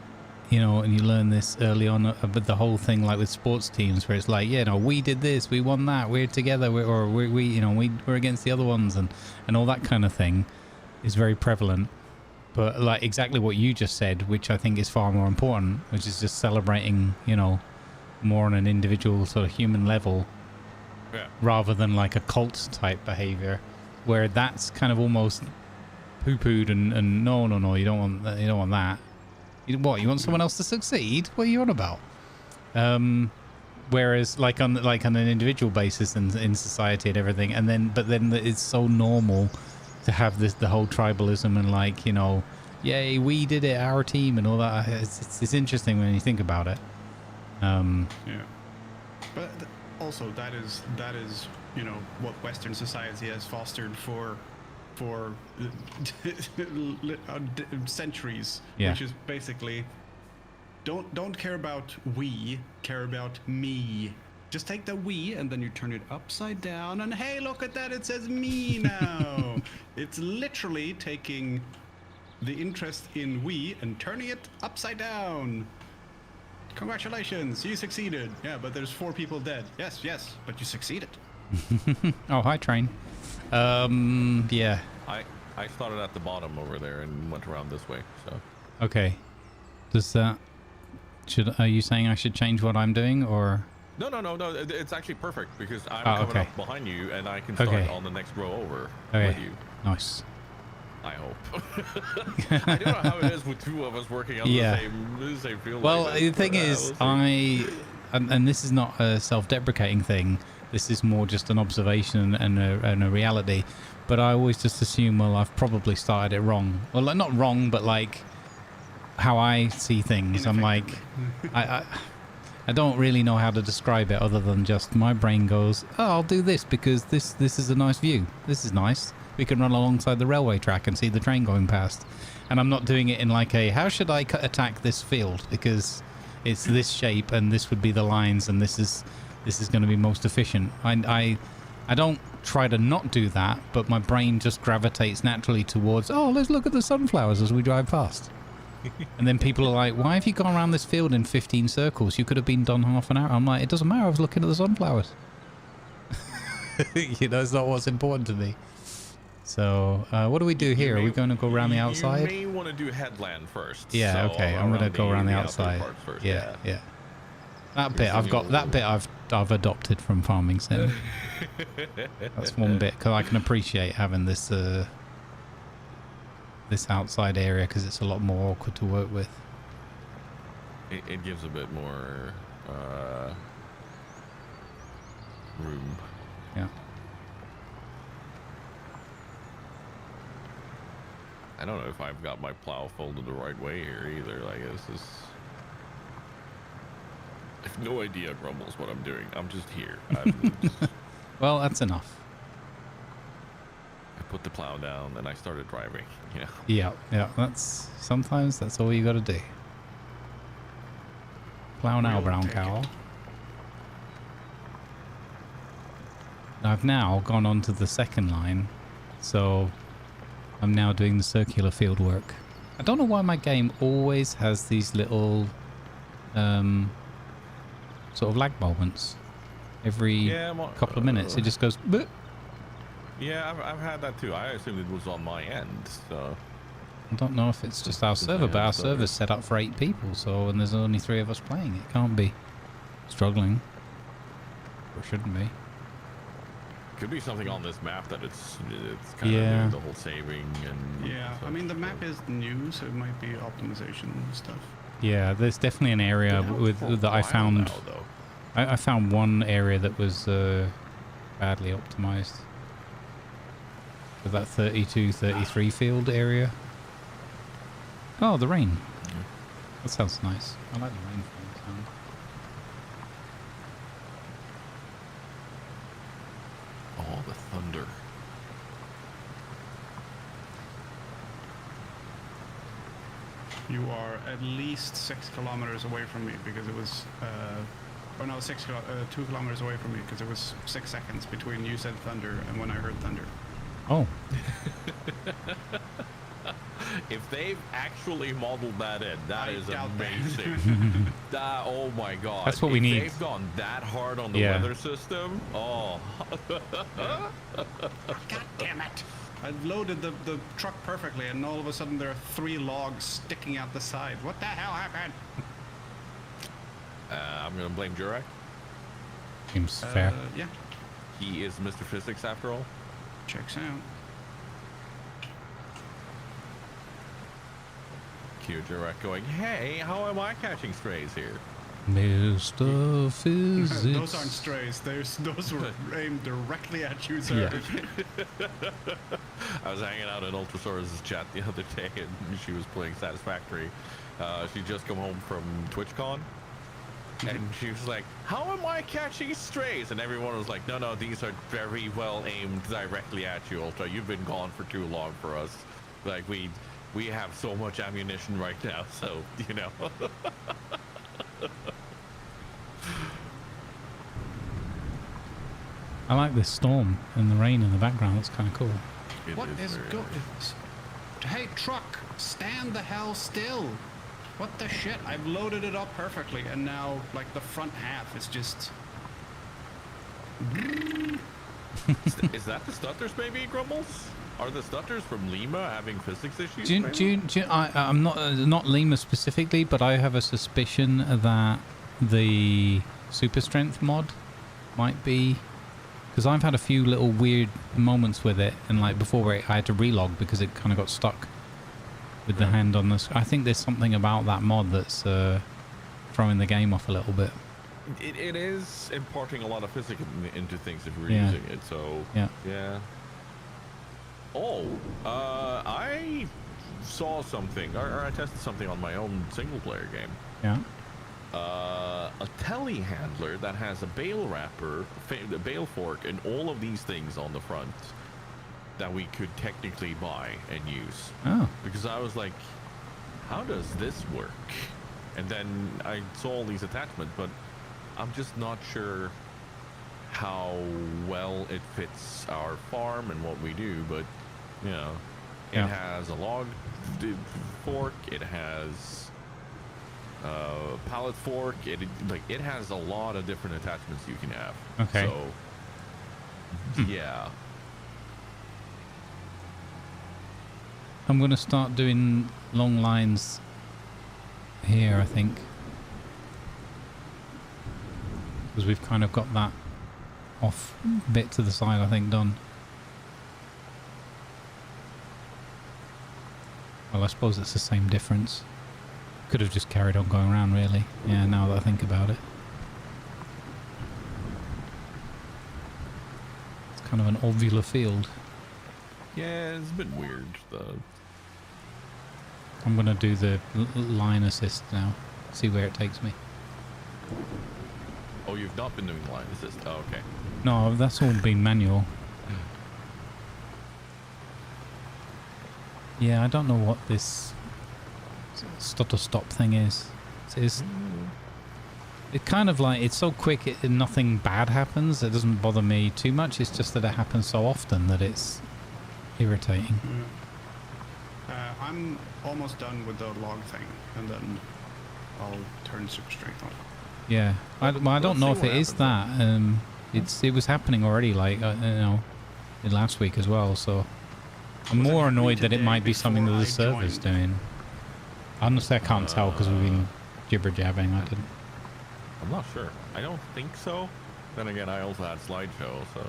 you know, and you learn this early on, but the whole thing, like with sports teams, where it's like, yeah, no, we did this, we won that, we're together, we're against the other ones, and all that kind of thing is very prevalent. But like exactly what you just said, which I think is far more important, which is just celebrating, you know, more on an individual sort of human level, Yeah. rather than like a cult type behavior, where that's kind of almost poo-pooed and no, you don't want that, you don't want that. You want someone else to succeed? What are you on about? Whereas like on an individual basis in society and everything, but then it's so normal to have the whole tribalism and like, you know, yay, we did it, our team and all that. It's interesting when you think about it. Yeah, but also that is you know what Western society has fostered for centuries, Yeah. which is basically don't care about we, care about me. Just take the we and then you turn it upside down and hey, look at that, it says me now. It's literally taking the interest in we and turning it upside down. Congratulations, you succeeded. Yeah, but there's 4 people dead. Yes, but you succeeded. Oh, hi, train. Yeah. I started at the bottom over there and went around this way, so. Okay. Does that... Are you saying I should change what I'm doing, or...? No, it's actually perfect because I'm coming okay. up behind you and I can start Okay. on the next row over Okay. with you. Nice. I hope. I don't know how it is with two of us working on Yeah. the same field. Well, like this, the thing but, is, we'll see. and this is not a self-deprecating thing. This is more just an observation and a reality. But I always just assume, well, I've probably started it wrong. Well, like, not wrong, but like how I see things. I'm like, I don't really know how to describe it other than just my brain goes, oh, I'll do this because this is a nice view. This is nice. We can run alongside the railway track and see the train going past. And I'm not doing it in like a, how should I attack this field? Because it's this shape and this would be the lines and this is going to be most efficient. I don't try to not do that, but my brain just gravitates naturally towards, oh, let's look at the sunflowers as we drive past. And then people are like, why have you gone around this field in 15 circles? You could have been done half an hour. I'm like, it doesn't matter. I was looking at the sunflowers. You know, it's not what's important to me. So, what do we do here? Are we going to go around the outside? You may want to do headland first. Yeah, so okay. I'm going to go around the outside. parts first, Yeah. That bit I've adopted from Farming Sim. That's one bit because I can appreciate having this this outside area because it's a lot more awkward to work with. It gives a bit more room. Yeah. I don't know if I've got my plow folded the right way here either. Like, this is... I have no idea, Grumbles, what I'm doing. I'm just here. Well, that's enough. I put the plow down and I started driving. Yeah. Sometimes that's all you got to do. Plow now, brown cow. I've now gone on to the second line, so I'm now doing the circular field work. I don't know why my game always has these little sort of lag moments. Every couple of minutes it just goes bleh. Yeah, I've had that too. I assumed it was on my end, so... I don't know if it's just our server, but our server's set up for 8 people, so and there's only 3 of us playing. It can't be struggling. Or shouldn't be. Could be something on this map that it's kind of doing the whole saving and... Yeah, I mean, the map is new, so it might be optimization and stuff. Yeah, there's definitely an area that I found... I found one area that was badly optimized. With that 32, 33 field area. Oh, the rain. That sounds nice. I like the rain sound. Oh, the thunder. You are at least 6 kilometers away from me because it was, 2 kilometers away from me because it was 6 seconds between you said thunder and when I heard thunder. Oh. If they've actually modeled that in, that is amazing. Oh my god. That's what we need. They've gone that hard on the weather system. Oh. God damn it. I loaded the truck perfectly and all of a sudden there are 3 logs sticking out the side. What the hell happened? I'm going to blame Jurek. Seems fair. Yeah. He is Mr. Physics after all. Checks out. Cue Jurek going, hey, how am I catching strays here? Mr. Physics. Those aren't strays. Those were aimed directly at you, sir. Yeah. I was hanging out in Ultrasaurus' chat the other day and she was playing Satisfactory. She just come home from TwitchCon. And she was like, how am I catching strays? And everyone was like, no, these are very well aimed directly at you, Ultra. You've been gone for too long for us. Like, we have so much ammunition right now, so, you know. I like this storm and the rain in the background. It's kind of cool. What is going... Hey, truck, stand the hell still. What the shit? I've loaded it up perfectly, and now, like, the front half is just... Is that the stutters, maybe, Grumbles? Are the stutters from Lima having physics issues? I'm not Lima specifically, but I have a suspicion that the super strength mod might be Because I've had a few little weird moments with it, and like before I had to relog because it kind of got stuck with the hand on the. I think there's something about that mod that's throwing the game off a little bit. It is importing a lot of physics into things if we're Yeah. using it. So Yeah. Oh, I saw something, or I tested something on my own single-player game. Yeah. A telehandler that has a bale wrapper, a bale fork, and all of these things on the front that we could technically buy and use. Oh. Because I was like, how does this work? And then I saw all these attachments, but I'm just not sure how well it fits our farm and what we do. But you know, it Yeah. has a log fork, it has pallet fork, it has a lot of different attachments you can have. Okay. So yeah. I'm going to start doing long lines here, I think. Because we've kind of got that off bit to the side, I think, done. Well, I suppose it's the same difference. Could have just carried on going around, really. Yeah, now that I think about it. It's kind of an ovular field. Yeah, it's a bit weird though. I'm going to do the line assist now. See where it takes me. Oh, you've not been doing line assist. Oh, okay. No, that's all been manual. Yeah, I don't know what this stutter stop thing is. It kind of like, it's so quick, nothing bad happens. It doesn't bother me too much. It's just that it happens so often that it's irritating. I'm almost done with the log thing, and then I'll turn super strength on. Yeah, I don't know if it is that. It was happening already, like last week as well. So I'm Was it more annoyed happening that it might be today something that before the I server's joined? doing. Honestly, I can't tell because we've been jibber jabbing. I didn't. I'm not sure. I don't think so. Then again, I also had slideshow, so.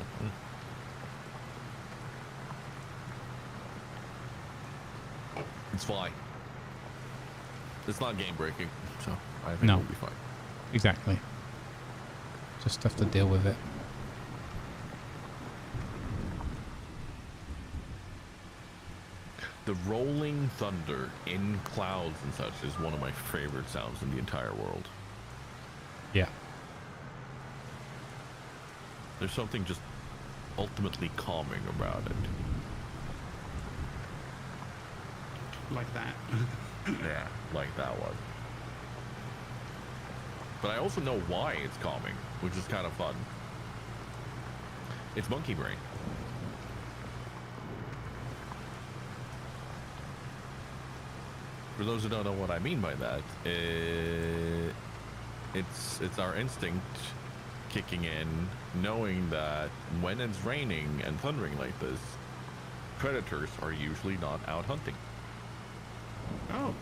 It's fine. It's not game breaking, so I think No. we'll be fine. Exactly. Just have to deal with it. The rolling thunder in clouds and such is one of my favorite sounds in the entire world. Yeah. There's something just ultimately calming about it. Like that. Yeah, like that one. But I also know why it's calming, which is kind of fun. It's monkey brain. For those who don't know what I mean by that, it's our instinct kicking in, knowing that when it's raining and thundering like this, predators are usually not out hunting. Oh.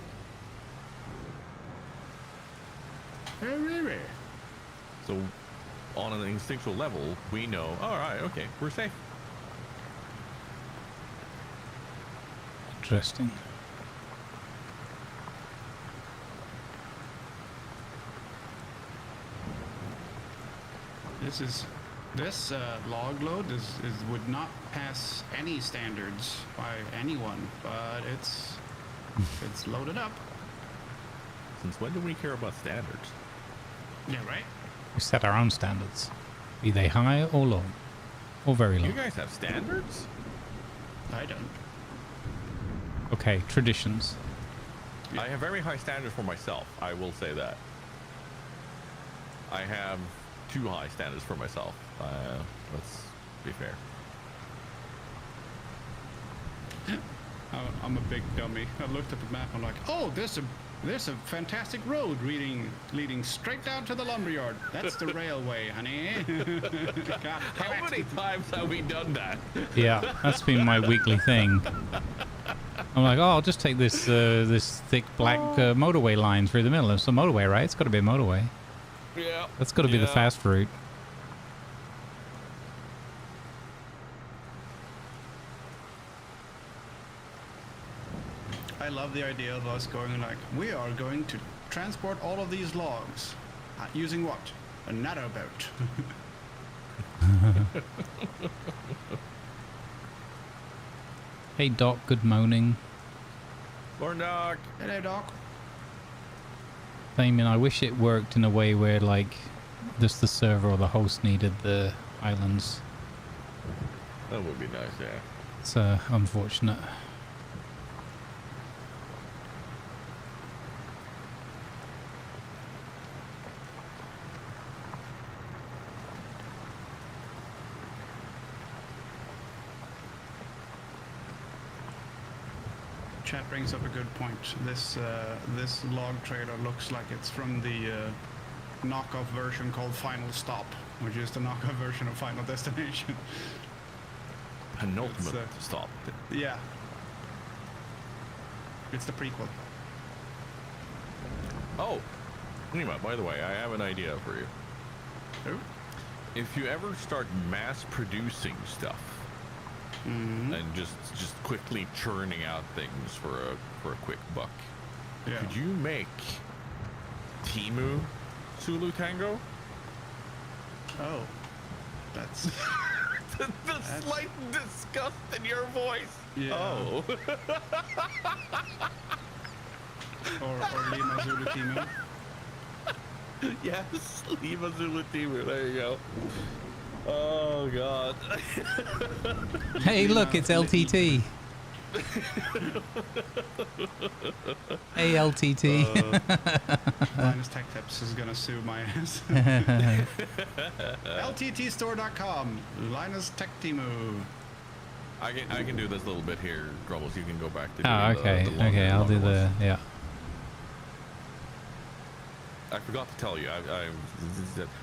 Very. So on an instinctual level, we know, all right, okay, we're safe. Interesting. This log load would not pass any standards by anyone, but it's loaded up. Since when do we care about standards? Yeah, right. We set our own standards, be they high or low, or very low. You guys have standards? I don't. Okay, traditions. I have very high standards for myself. I will say that. I have too high standards for myself. Let's be fair. I'm a big dummy. I looked at the map. I'm like, oh, there's a fantastic road leading straight down to the lumberyard. That's the railway, honey. God, How many times have we done that? Yeah, that's been my weekly thing. I'm like, oh, I'll just take this this thick black motorway line through the middle. It's a motorway, right? It's got to be a motorway. Yeah. That's got to be the fast route. I love the idea of us going like, we are going to transport all of these logs. Using what? A narrowboat. Hey Doc, good morning. Morning, Doc. Hello, Doc. Damien, I wish it worked in a way where like just the server or the host needed the islands. That would be nice, yeah. It's unfortunate. Chat brings up a good point. This log trailer looks like it's from the knockoff version called Final Stop, which is the knockoff version of Final Destination. Penultimate It's, stop. Yeah. It's the prequel. Oh, anyway, by the way, I have an idea for you. Oh? If you ever start mass producing stuff and just quickly churning out things for a quick buck, Yeah. could you make Timu Sulu Tango? Oh. That's... the slight disgust in your voice. Yeah. Oh. or Lima Zulu Timu. Yes, Lima Zulu Timu. There you go. Oh God. Hey, look, it's LTT. Hey, LTT. Linus Tech Tips is gonna sue my ass. LTTstore.com. Linus Tech Timu. I can do this little bit here, Grumbles. You can go back to. Oh, doing okay, the longer- okay, I'll do longer the, ones. yeah. I forgot to tell you.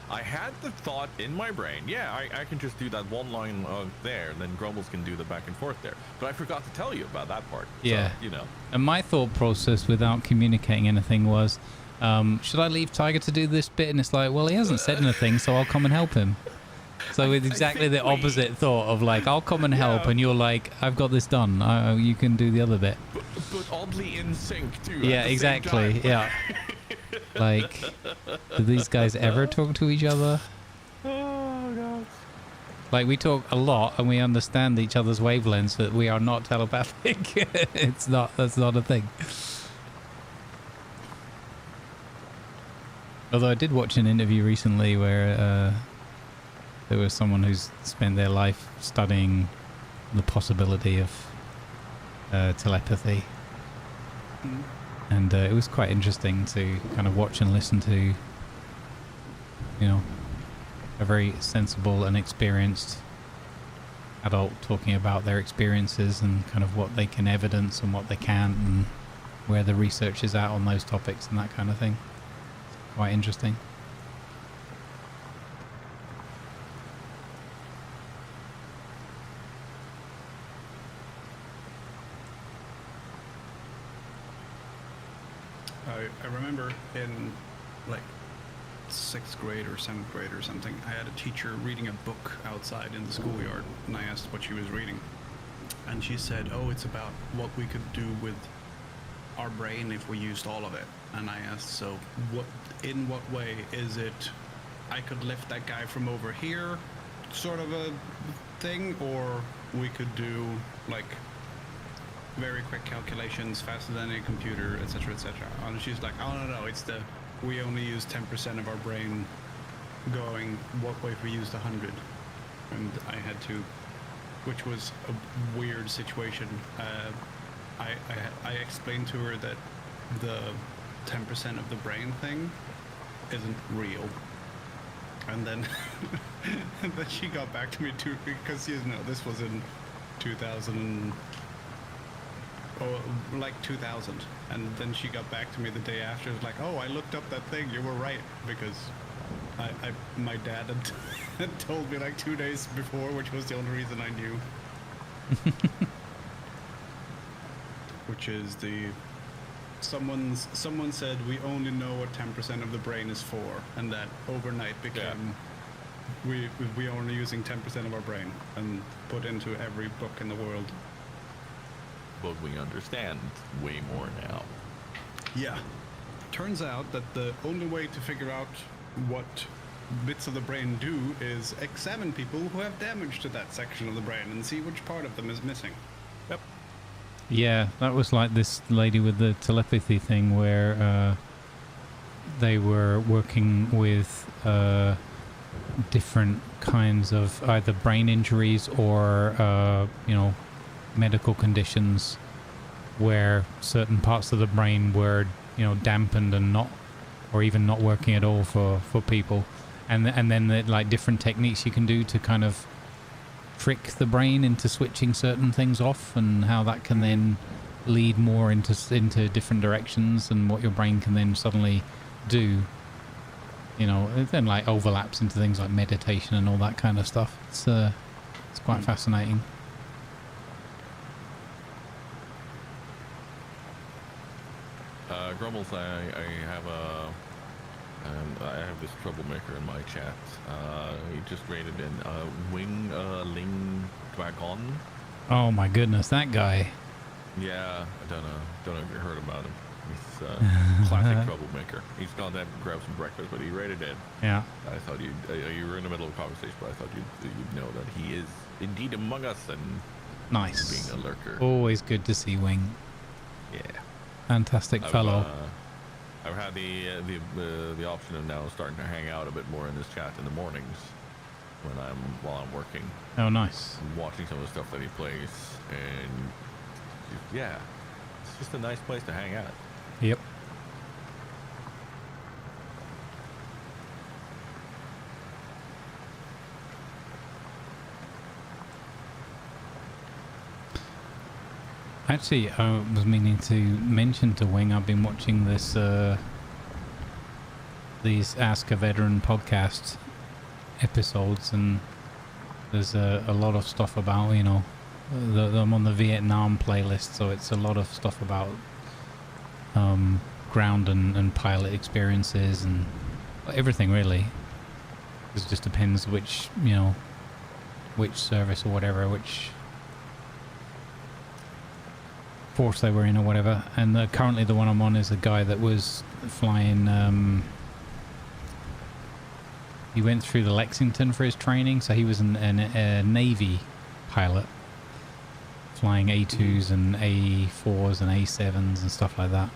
I had the thought in my brain. Yeah, I can just do that one line there, and then Grumbles can do the back and forth there. But I forgot to tell you about that part. Yeah. So, you know. And my thought process without communicating anything was, should I leave Tiger to do this bit? And it's like, well, he hasn't said anything, so I'll come and help him. So it's exactly the opposite thought of like, I'll come and help, and you're like, I've got this done. You can do the other bit. But oddly in sync too. Yeah, exactly. Yeah. Like, do these guys ever talk to each other? Oh God. Like, we talk a lot and we understand each other's wavelengths, but we are not telepathic. That's not a thing. Although I did watch an interview recently where there was someone who's spent their life studying the possibility of telepathy. And it was quite interesting to kind of watch and listen to, you know, a very sensible and experienced adult talking about their experiences and kind of what they can evidence and what they can't, and where the research is at on those topics and that kind of thing. Quite interesting. I remember in like 6th grade or 7th grade or something, I had a teacher reading a book outside in the schoolyard, and I asked what she was reading. And she said, oh, it's about what we could do with our brain if we used all of it. And I asked, so in what way is it I could lift that guy from over here sort of a thing, or we could do like very quick calculations faster than a computer, etc., etc. And she's like, oh no, it's we only use 10% of our brain going, what if we used 100? And I had to, which was a weird situation. I explained to her that the 10% of the brain thing isn't real. And then and then she got back to me too, because this was in 2000 like 2000, and then she got back to me the day after. It was like, oh, I looked up that thing, you were right, because my dad had told me like 2 days before, which was the only reason I knew. Which is someone said we only know what 10% of the brain is for, and that overnight became we only using 10% of our brain, and put into every book in the world. but we understand way more now. Yeah. Turns out that the only way to figure out what bits of the brain do is examine people who have damage to that section of the brain and see which part of them is missing. Yep. Yeah, that was like this lady with the telepathy thing where they were working with different kinds of either brain injuries or, medical conditions where certain parts of the brain were, dampened and not, or even not working at all for people. And then like different techniques you can do to kind of trick the brain into switching certain things off, and how that can then lead more into different directions, and what your brain can then suddenly do. It then like overlaps into things like meditation and all that kind of stuff. It's quite fascinating. Grumbles, I have this troublemaker in my chat. He just rated in Wing Ling Dragon. Oh my goodness, that guy. Yeah, I don't know if you heard about him. He's a classic troublemaker. He's gone to grab some breakfast, but he rated it. Yeah. I thought you were in the middle of a conversation, but I thought you'd know that he is indeed among us and Nice. being a lurker. Always good to see Wing. Yeah. Fantastic fellow. I've had the option of now starting to hang out a bit more in this chat in the mornings while I'm working. Oh, nice. Watching some of the stuff that he plays, and yeah, it's just a nice place to hang out. Yep. Actually, I was meaning to mention to Wing, I've been watching these Ask a Veteran podcast episodes, and there's a lot of stuff about, I'm on the Vietnam playlist, so it's a lot of stuff about ground and pilot experiences and everything really. It just depends which service or whatever, which force they were in or whatever. And currently the one I'm on is a guy that was flying, he went through the Lexington for his training, so he was a Navy pilot, flying A2s and A4s and A7s and stuff like that.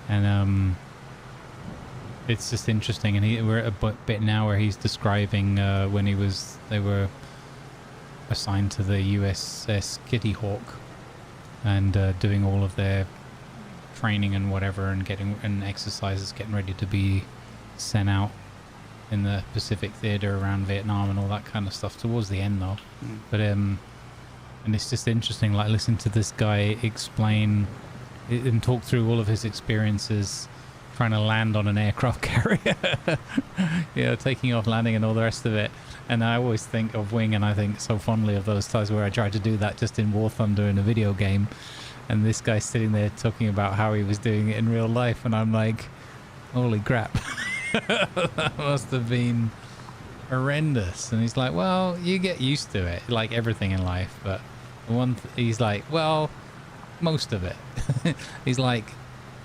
And it's just interesting, and we're at a bit now where he's describing when they were assigned to the USS Kitty Hawk, and doing all of their training and whatever, and exercises, getting ready to be sent out in the Pacific Theater around Vietnam and all that kind of stuff towards the end though. But and it's just interesting, like, listening to this guy explain and talk through all of his experiences trying to land on an aircraft carrier, taking off, landing and all the rest of it. And I always think of Wing, and I think so fondly of those times where I tried to do that just in War Thunder in a video game, and this guy's sitting there talking about how he was doing it in real life, and I'm like, holy crap. That must have been horrendous. And he's like, well, you get used to it, like everything in life, but he's like, well, most of it. He's like,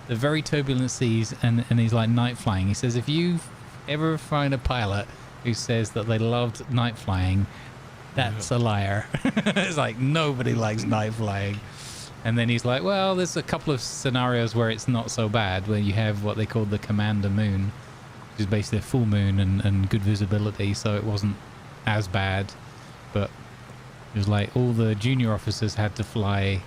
the very turbulent seas, and he's like, night flying. He says, if you ever find a pilot who says that they loved night flying, that's a liar. It's like, nobody likes night flying. And then he's like, well, there's a couple of scenarios where it's not so bad, where you have what they call the commander moon, which is basically a full moon and good visibility, so it wasn't as bad. But it was like all the junior officers had to fly.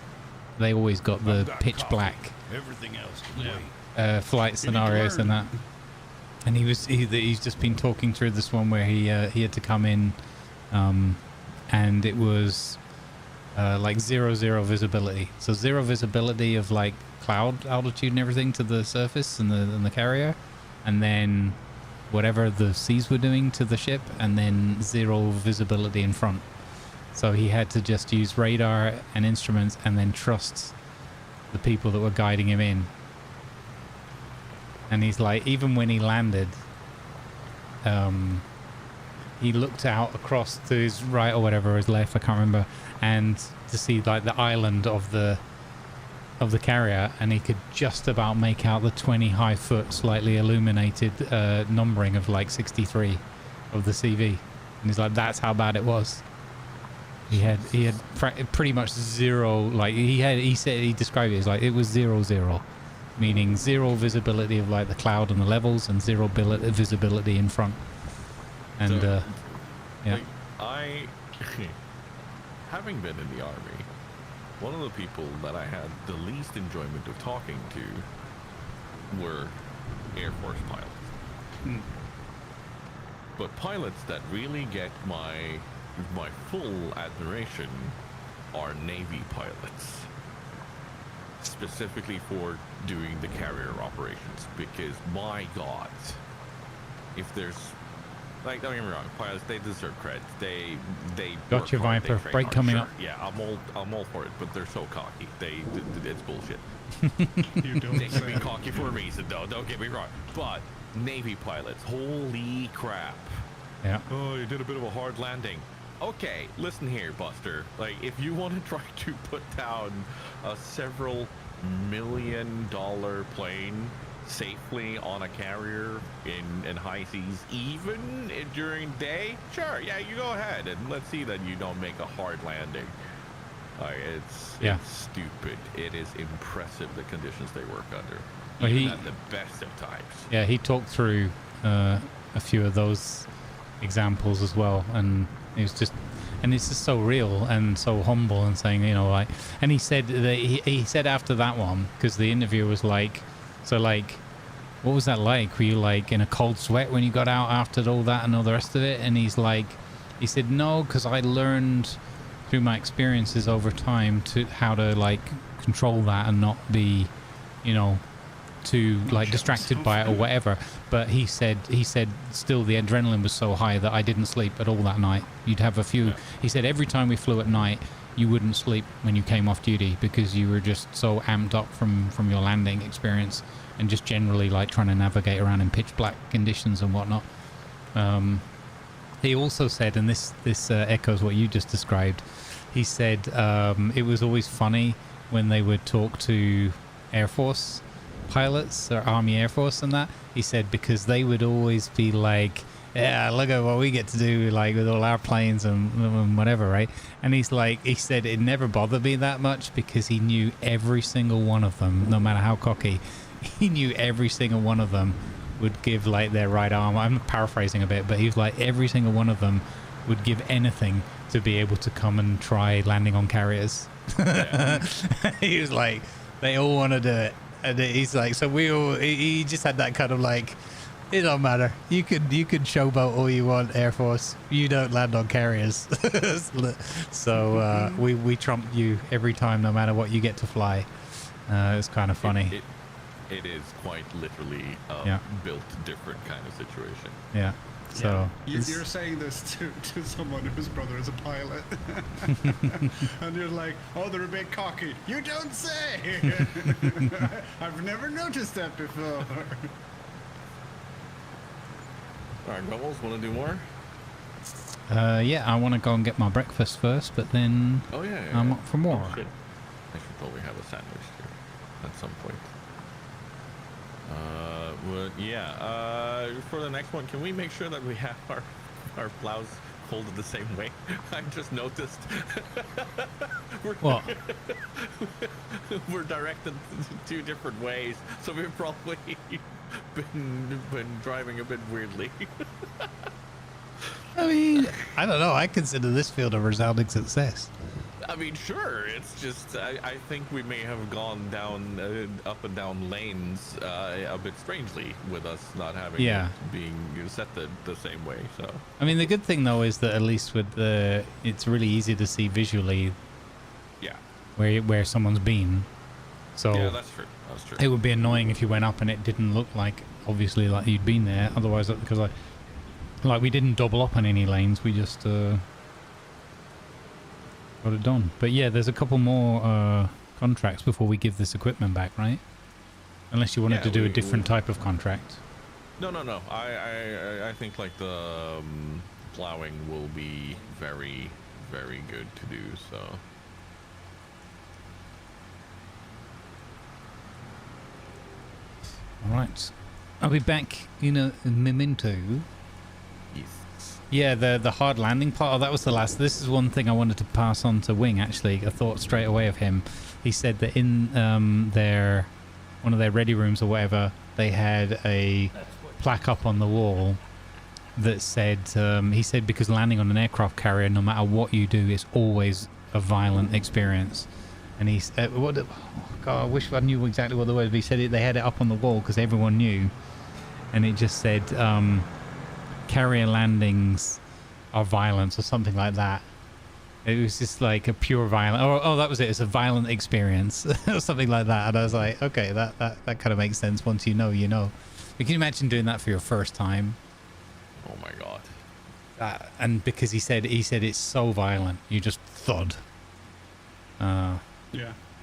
They always got the pitch black Everything else can wait. flight scenarios and that. And he's just been talking through this one where he had to come in, and it was like zero visibility. So zero visibility of like cloud altitude and everything to the surface and the carrier, and then whatever the seas were doing to the ship, and then zero visibility in front. So he had to just use radar and instruments, and then trust the people that were guiding him in. And he's like, even when he landed, he looked out across to his right or whatever, his left, I can't remember, and to see like the island of the of the carrier, and he could just about make out the 20 high foot slightly illuminated numbering of like 63 of the CV. And he's like, that's how bad it was. He had pretty much zero, like he said, he described it as like it was 0-0, meaning zero visibility of like the cloud and the levels, and zero visibility in front. And So, yeah. like, I, having been in the army, one of the people that I had the least enjoyment of talking to were Air Force pilots. But pilots that really get my full admiration are Navy pilots, specifically for doing the carrier operations, because my God, if there's, like, don't get me wrong, pilots, they deserve credit. They Got your work hard, they Viper train break hard. coming Sure, up. yeah, I'm all for it, but they're so cocky. It's bullshit. You don't They can be say. cocky for a reason, though. Don't get me wrong. But Navy pilots, holy crap! Yeah. Oh, you did a bit of a hard landing. Okay, listen here, Buster. Like, if you want to try to put down a several $1 million plane safely on a carrier in high seas, even during day, sure, yeah, you go ahead, and let's see that you don't make a hard landing. It's stupid. It is impressive the conditions they work under, Well, even at the best of times. Yeah, he talked through a few of those examples as well, and it was just, and it's just so real and so humble, and saying, you know, like, and he said that he said after that one, because the interview was like, so like, what was that like? Were you like in a cold sweat when you got out after all that and all the rest of it? And he's like, he said, no, because I learned through my experiences over time to how to like control that and not be, you know, too like distracted by it or whatever. But he said still the adrenaline was so high that I didn't sleep at all that night. You'd have a few, he said every time we flew at night, you wouldn't sleep when you came off duty because you were just so amped up from your landing experience and just generally like trying to navigate around in pitch black conditions and whatnot. He also said, and this echoes what you just described, he said it was always funny when they would talk to Air Force pilots or Army Air Force and that. He said because they would always be like, yeah, look at what we get to do, like with all our planes and whatever, right? And he's like, he said it never bothered me that much because he knew every single one of them, no matter how cocky, he knew every single one of them would give like their right arm. I'm paraphrasing a bit, but he was like, every single one of them would give anything to be able to come and try landing on carriers. He was like, they all want to do it. And he's like, so he just had that kind of like, it don't matter. You could showboat all you want, Air Force. You don't land on carriers. So we trump you every time, no matter what you get to fly. It's kind of funny. It is quite literally built different kind of situation. Yeah. So You're saying this to someone whose brother is a pilot, and you're like, "Oh, they're a bit cocky." You don't say. I've never noticed that before. All right, Grumbles, want to do more? yeah, I want to go and get my breakfast first, but then I'm up for more. Oh, shit. I should probably have a sandwich here at some point. For the next one, can we make sure that we have our plows folded the same way? I just noticed. What? We're directed two different ways, so we've probably been driving a bit weirdly. I mean, I don't know. I consider this field a resounding success. I mean, sure. It's just I think we may have gone down up and down lanes a bit strangely with us not having it being set the same way. So I mean, the good thing though is that at least with it's really easy to see visually. Yeah. Where someone's been. So yeah, that's true. That's true. It would be annoying if you went up and it didn't look like obviously like you'd been there. Otherwise, because like we didn't double up on any lanes. We just got it done. But yeah, there's a couple more contracts before we give this equipment back, right? Unless you wanted to do a different type of contract. No. I think like the plowing will be very, very good to do. So All right. I'll be back in a memento. Yes. Yeah, the hard landing part. Oh, that was the last. This is one thing I wanted to pass on to Wing. Actually, I thought straight away of him. He said that in their one of their ready rooms or whatever, they had a plaque up on the wall that said he said because landing on an aircraft carrier, no matter what you do, it's always a violent experience. And he's God, I wish I knew exactly what the word. But he said they had it up on the wall because everyone knew, and it just said. Carrier landings are violence or something like that. It was just like a pure violent. Oh, that was it. It's a violent experience or something like that. And I was like, okay, that kind of makes sense. Once you know, you know. But can you imagine doing that for your first time? Oh my god. And because he said it's so violent, you just thud. Yeah.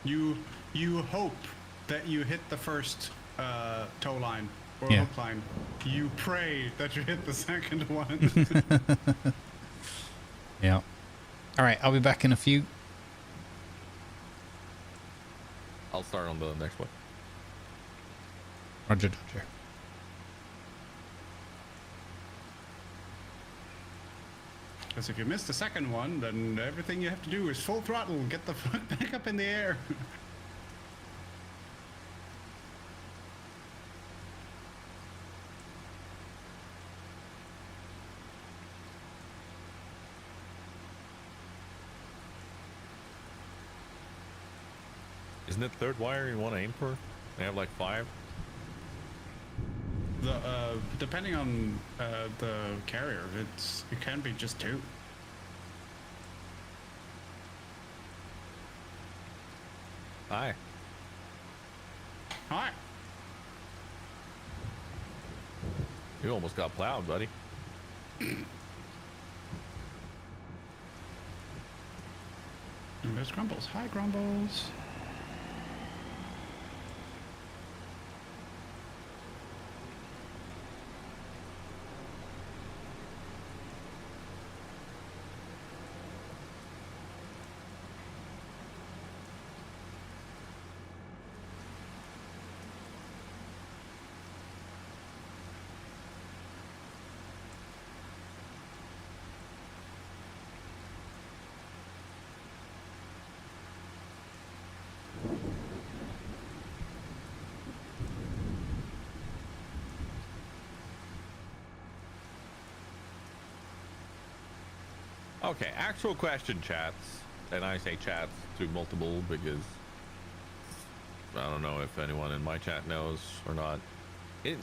You hope that you hit the first tow line or hook line. You pray that you hit the second one. Yeah. All right, I'll be back in a few. I'll start on the next one. Roger, Dodger. Because if you miss the second one, then everything you have to do is full throttle, get the fuck back up in the air. Isn't it third wire you want to aim for? They have like 5. Depending on the carrier, it can be just 2. Hi. Hi. You almost got plowed, buddy. And there's Grumbles. Hi, Grumbles. Okay, actual question, chats. And I say chats to multiple because I don't know if anyone in my chat knows or not.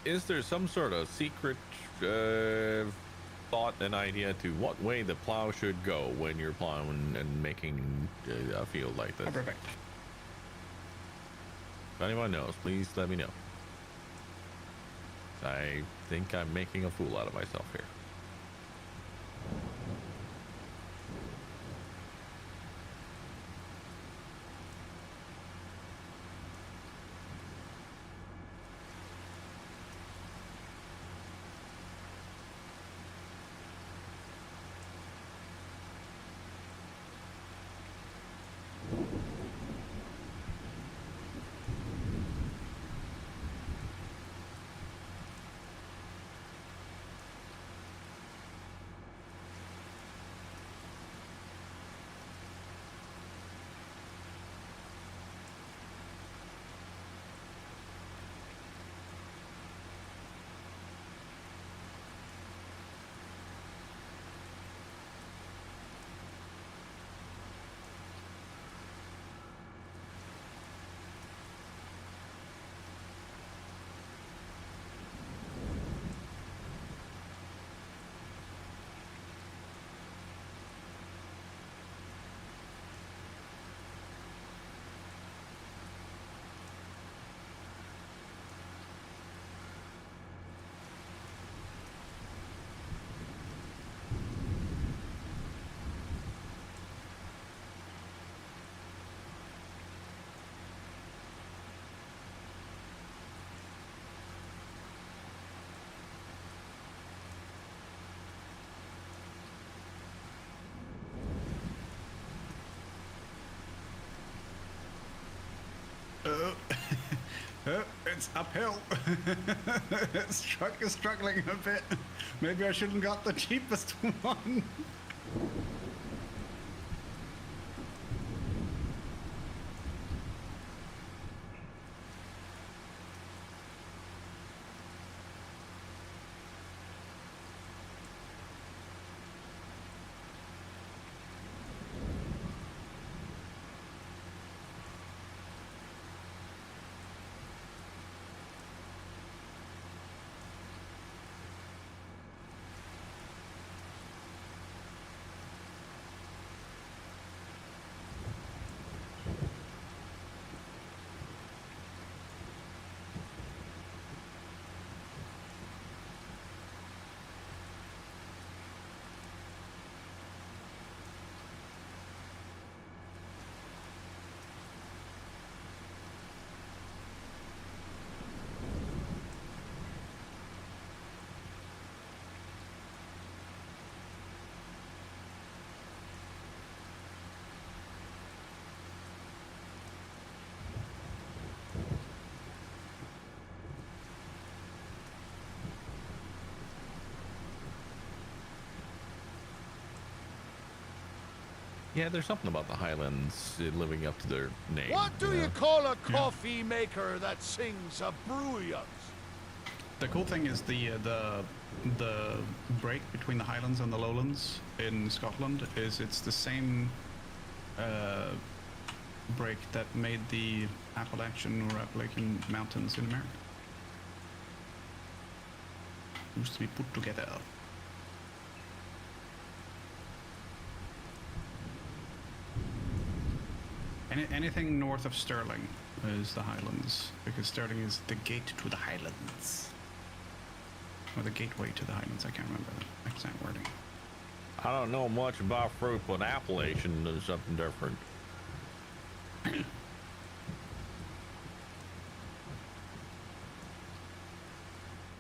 Is there some sort of secret thought and idea to what way the plow should go when you're plowing and making a field like this? Perfect. If anyone knows, please let me know. I think I'm making a fool out of myself here. it's uphill. This truck is struggling a bit. Maybe I shouldn't got the cheapest one. Yeah, there's something about the Highlands living up to their name. What do you call a coffee maker that sings a brilliance? The cool thing is the break between the Highlands and the Lowlands in Scotland is it's the same break that made the Appalachian Mountains in America. Used to be put together. Anything north of Stirling is the Highlands, because Stirling is the gate to the Highlands. Or the gateway to the Highlands, I can't remember the exact wording. I don't know much about fruit, but Appalachian is something different.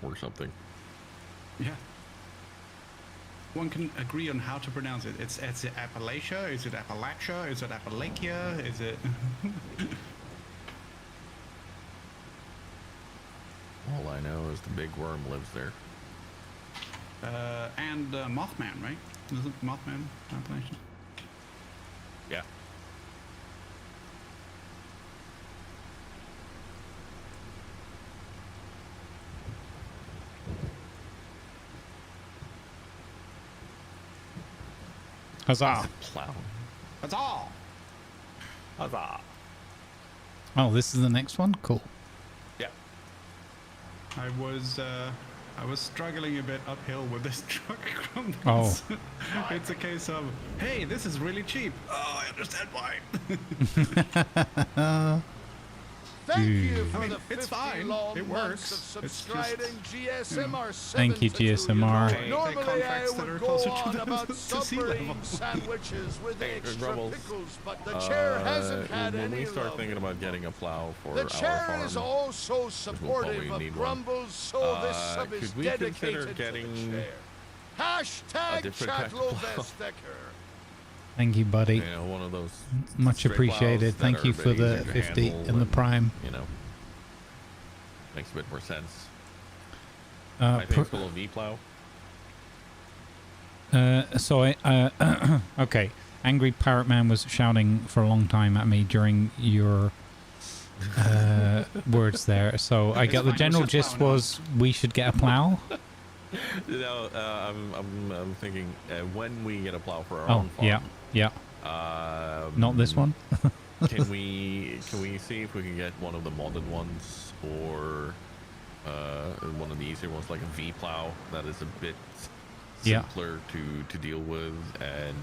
Or something. Yeah. One can agree on how to pronounce it. It's it Appalachia? Is it Appalachia? Is it Appalachia? Is it... All I know is the big worm lives there. And Mothman, right? Is it Mothman Appalachia? Yeah. Huzzah. Plow. That's all! Huzzah. Oh, this is the next one? Cool. Yeah. I was struggling a bit uphill with this truck. Oh. It's a case of, hey, this is really cheap. Oh, I understand why. Thank you for I mean, the it's 50 fine. long It months works. of It's subscribing GSMR 7 Thank you, to you GSMR. know. Take Normally I contracts that are would go closer to on the- about to sea submarine level. sandwiches with Hey, extra Grumbles. pickles, but the chair hasn't had when any we start love. thinking about getting a plow for The our chair farm, is also probably supportive of need one. Grumbles, so this sub is could we consider dedicated to getting the chair. Hashtag different type of plow? Chatlovestecker. Thank you, buddy. you know, one of those Much straight appreciated. plows that Thank are you a bit for the easier to 50 handle and the prime. You know, makes a bit more sense. Uh, I think it's called a V plow. Okay. Angry Parrot Man was shouting for a long time at me during your words there. So I get the fine, general we're just gist plowing was we should get a plow. No, I'm thinking when we get a plow for our Oh, own farm. yeah. Not this one. can we see if we can get one of the modded ones or one of the easier ones, like a V plow that is a bit simpler to deal with and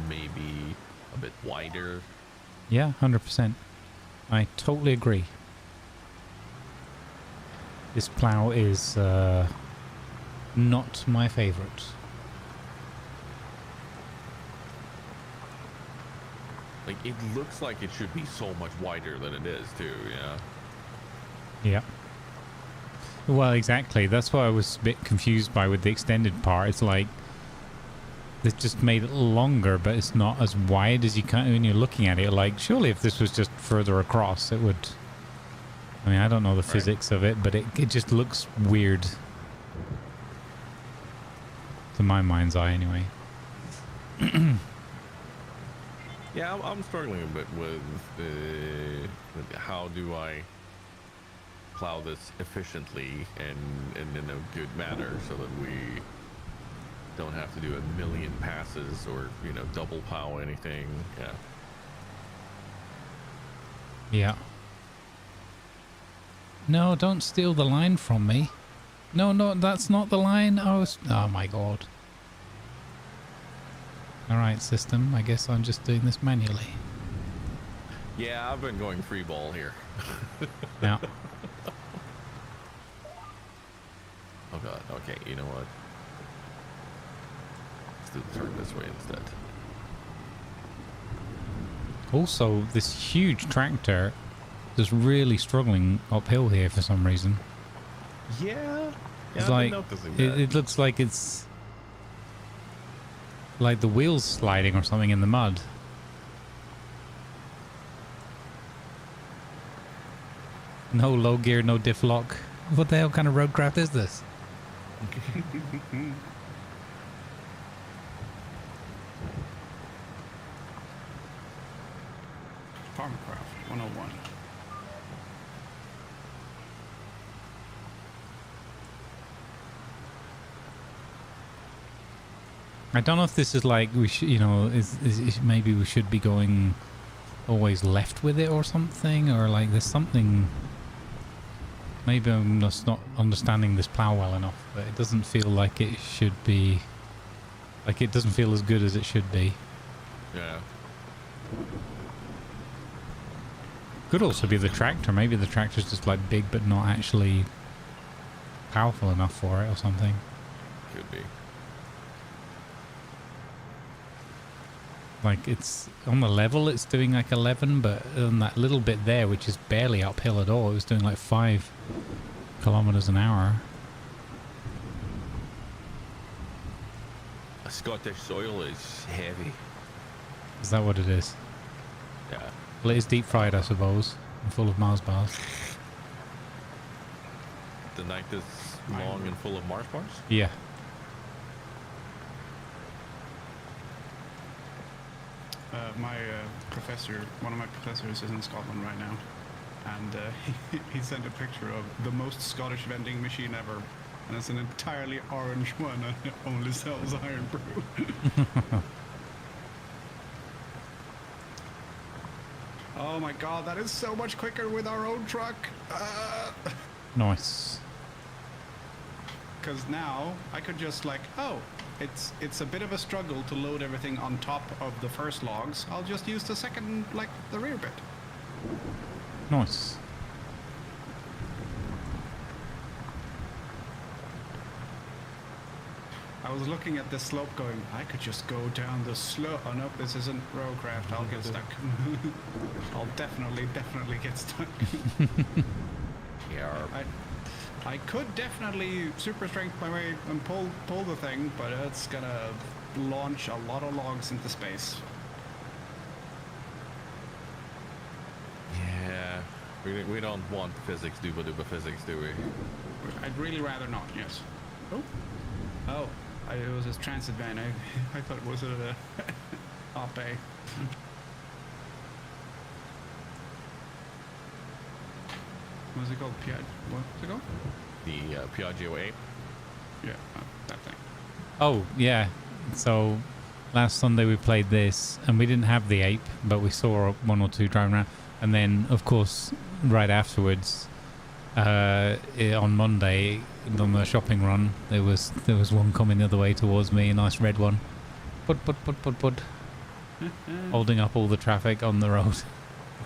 maybe a bit wider. Yeah, 100%. I totally agree. This plow is not my favorite. Like, it looks like it should be so much wider than it is too, yeah. Yeah. Well, exactly. That's what I was a bit confused by with the extended part. It's like they just made it longer, but it's not as wide as you can when you're looking at it. Like, surely if this was just further across, it would I mean, I don't know the physics of it, but it just looks weird. To my mind's eye, anyway. Yeah, I'm struggling a bit with how do I plow this efficiently and in a good manner so that we don't have to do a million passes or, you know, double plow anything. Yeah. Yeah. No, don't steal the line from me. No, that's not the line. Oh my god. Alright, system. I guess I'm just doing this manually. Yeah, I've been going free ball here. Yeah. Oh god, okay, you know what? Let's do the turn this way instead. Also, this huge tractor is really struggling uphill here for some reason. Yeah. It's I've like, been noticing that. it looks like it's like the wheels sliding or something in the mud. No low gear, no diff lock. What the hell kind of roadcraft is this? Farmcraft 101. I don't know if this is like we should, you know, is maybe we should be going always left with it or something, or like there's something. Maybe I'm just not understanding this plow well enough, but it doesn't feel like it should be. Like it doesn't feel as good as it should be. Yeah. Could also be the tractor. Maybe the tractor's just like big, but not actually powerful enough for it or something. Could be. Like it's on the level, it's doing like 11, but on that little bit there, which is barely uphill at all, it was doing like 5 kilometers an hour. Scottish soil is heavy. Is that what it is? Yeah. Well, it is deep fried, I suppose, and full of Mars bars. The night is long and full of Mars bars? Yeah. My professor, one of my professors is in Scotland right now, and he sent a picture of the most Scottish vending machine ever, and it's an entirely orange one and it only sells iron brew. Oh my god, that is so much quicker with our own truck. Nice. Because now I could just like, oh, it's a bit of a struggle to load everything on top of the first logs. I'll just use the second, like the rear bit. Nice. I was looking at the slope going, I could just go down the slope. Oh no, this isn't roadcraft. I'll get stuck. I'll definitely get stuck. Yeah. I could definitely super strength my way and pull the thing, but it's gonna launch a lot of logs into space. Yeah. We don't want physics, duba physics, do we? I'd really rather not, yes. Oh, it was a transit van. I thought it was a op A. What's it called? What's it called? The Piaggio 8. Yeah, that thing. Oh, yeah. So last Sunday we played this, and we didn't have the ape, but we saw one or two driving around. And then, of course, right afterwards, on Monday, on the shopping run, there was one coming the other way towards me, a nice red one. Put. Holding up all the traffic on the road.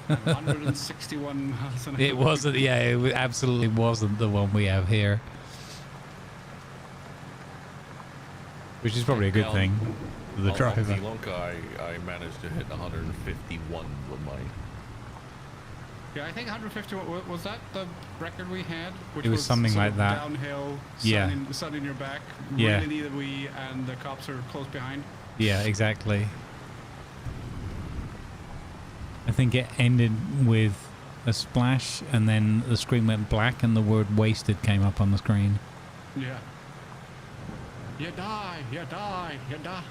161 miles an hour. It wasn't, yeah, it absolutely wasn't the one we have here. Which is probably a good thing for the driver. On Lonka, I managed to hit 151 with mine. Yeah, I think 150, was that the record we had? Which It was something sort like of that. Downhill, Yeah. sun in your back. Yeah. Really neither we and the cops are close behind. Yeah, exactly. I think it ended with a splash, and then the screen went black, and the word "wasted" came up on the screen. Yeah. You die, you die, you die.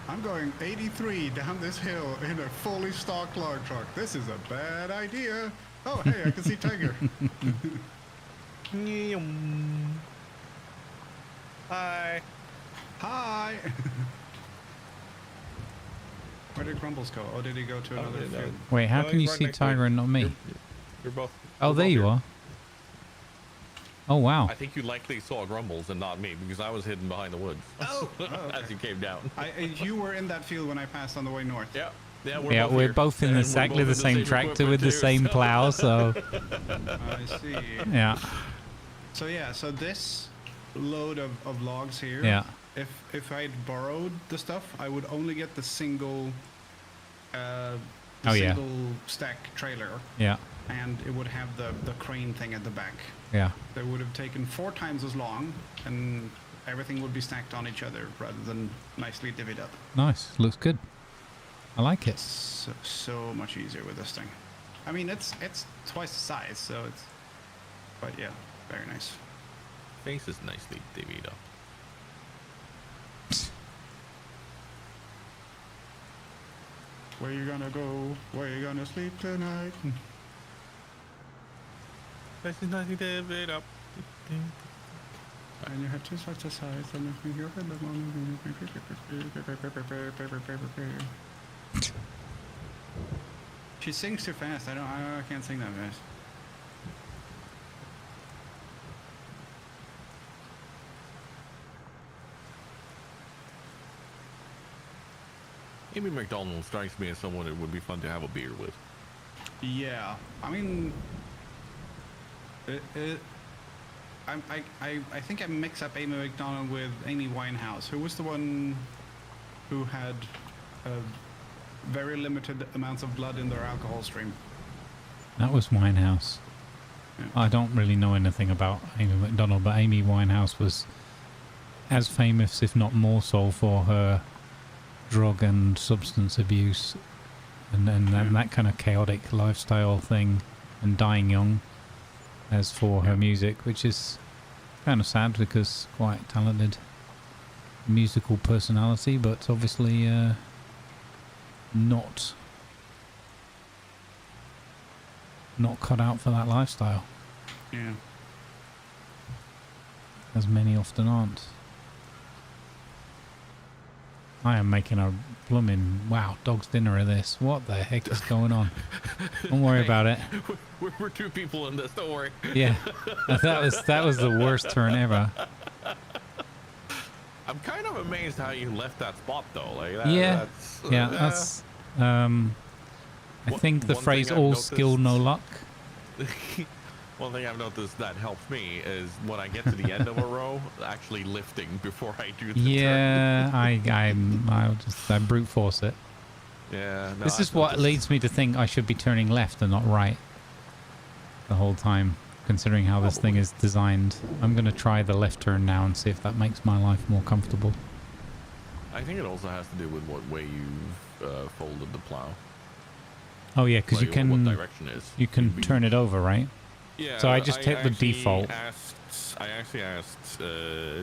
I'm going 83 down this hill in a fully stocked log truck. This is a bad idea. Oh, hey, I can see Tiger. Hi. Hi. Where did Grumbles go? Oh, did he go to another field? Wait, how No, can you he's right see next to me. Tiger and not me? You're both. Oh, you're there both you here. are. Oh, wow. I think you likely saw Grumbles and not me because I was hidden behind the woods. Oh, okay. As you came down. You were in that field when I passed on the way north. Yeah. Yeah, Yeah, we're here. both in And we're exactly both the in same tractor equipment with the too, same so- plow, so I see. yeah, So yeah, so this load of logs here. yeah, If I'd borrowed the stuff, I would only get the single. Oh, yeah. Single stack trailer, yeah, and it would have the crane thing at the back. yeah. That would have taken 4 times as long, and everything would be stacked on each other rather than nicely divvied up. Nice, looks good. I like it. So much easier with this thing. I mean, it's twice the size, so it's. But yeah, very nice. Face is nicely divvied up. Where you gonna go? Where you gonna sleep tonight? Face is nicely divvied up. And you have 2 such a size that makes me feel good. She sings too fast. I can't sing that fast. Amy McDonald strikes me as someone it would be fun to have a beer with. Yeah, I mean, I think I mix up Amy McDonald with Amy Winehouse, who was the one who had very limited amounts of blood in their alcohol stream. That was Winehouse. Yeah. I don't really know anything about Amy McDonald, but Amy Winehouse was as famous, if not more so, for her drug and substance abuse and that kind of chaotic lifestyle thing and dying young as for her music, which is kind of sad because quite talented musical personality, but obviously not cut out for that lifestyle, Yeah. as many often aren't. I am making a blooming dog's dinner of this. What the heck is going on? Don't worry about it. We're 2 people in this, don't worry. Yeah, that was the worst turn ever. I'm kind of amazed how you left that spot though. Like Yeah, that's I think the one phrase thing I've "all skill, no luck." One thing I've noticed that helps me is when I get to the end of a row, actually lifting before I do the turn. Yeah, I brute force it. Yeah. No, This is I've what noticed. leads me to think I should be turning left and not right the whole time, considering how this thing Probably. is designed. I'm going to try the left turn now and see if that makes my life more comfortable. I think it also has to do with what way you've folded the plow. Oh yeah, because you Like, what can direction is. you can turn it over, right? Yeah. So I just hit the actually default. I actually asked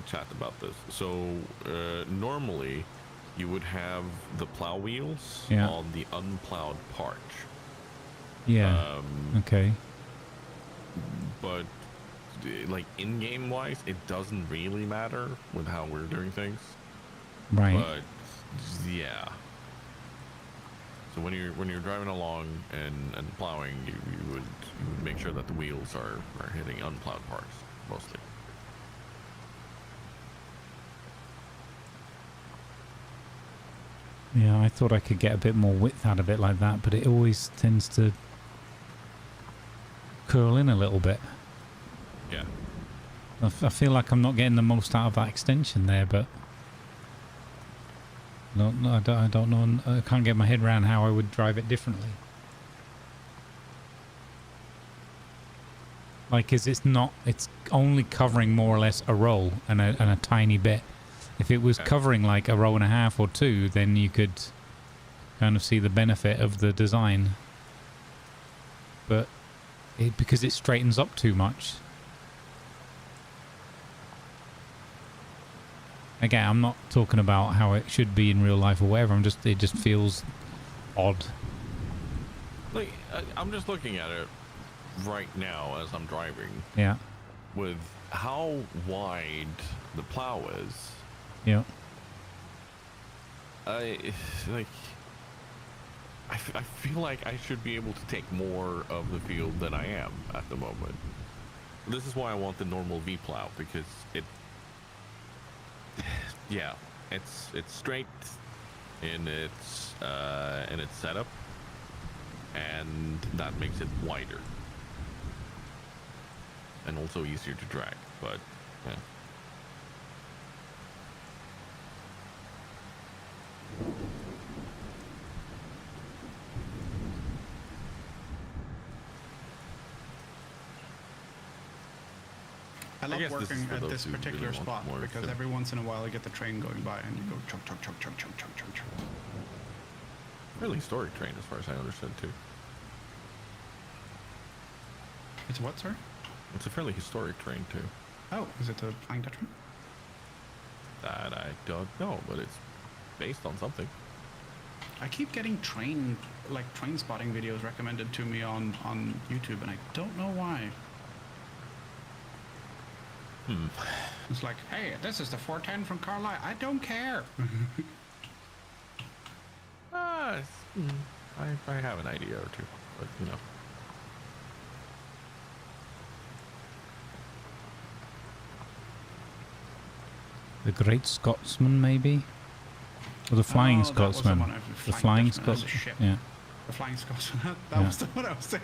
chat about this. So normally, you would have the plow wheels Yeah. on the unplowed part. Yeah. Okay. But like in-game wise, it doesn't really matter with how we're doing things. Right. But yeah. So when you're driving along and plowing, you would make sure that the wheels are hitting unplowed parts mostly. Yeah, I thought I could get a bit more width out of it like that, but it always tends to curl in a little bit. Yeah. I feel like I'm not getting the most out of that extension there, but no, I don't know. I can't get my head around how I would drive it differently. Like, it's only covering more or less a roll and a tiny bit. If it was covering like a row and a half or two, then you could kind of see the benefit of the design. But because it straightens up too much. Again, I'm not talking about how it should be in real life or whatever. It just feels odd. Like, I'm just looking at it right now as I'm driving. Yeah. With how wide the plow is. Yeah. I feel like I should be able to take more of the field than I am at the moment. This is why I want the normal V plow, because it's straight in its setup, and that makes it wider and also easier to drag. But yeah. I love guess this is working for at those this who really particular want spot more because efficient. every once in a while I get the train going by and you go chug chug chug chug chug chug chug chug. Really historic train as far as I understood too. It's what, sir? It's a fairly historic train too. Oh, is it a Flying Dutchman? That I don't know, but it's based on something. I keep getting train spotting videos recommended to me on YouTube, and I don't know why. It's like, hey, this is the 410 from Carlisle. I don't care. I have an idea or two, but you know. The Great Scotsman, maybe? Or the Flying Scotsman. The Flying Scotsman. Yeah. The Flying Scotsman. That was the one I was saying.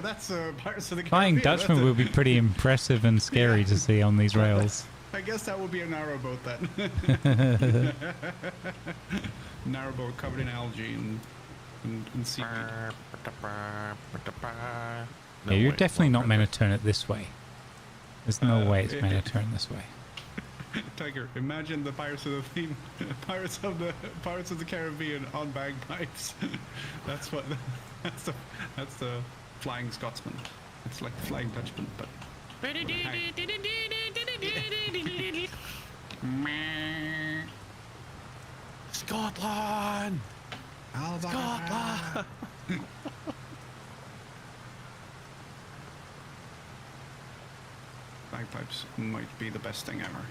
That's Pirates of the Caribbean. Flying Dutchman would be pretty impressive and scary to see on these rails. I guess that would be a narrowboat then. Narrowboat covered in algae and seaweed. Yeah, you're definitely not meant to turn it this way. There's no way it's meant to turn this way. Tiger, imagine the Pirates of the Caribbean on bagpipes. That's the Flying Scotsman. It's like the Flying Dutchman, but. Scotland! Scotland! Bagpipes might be the best thing ever.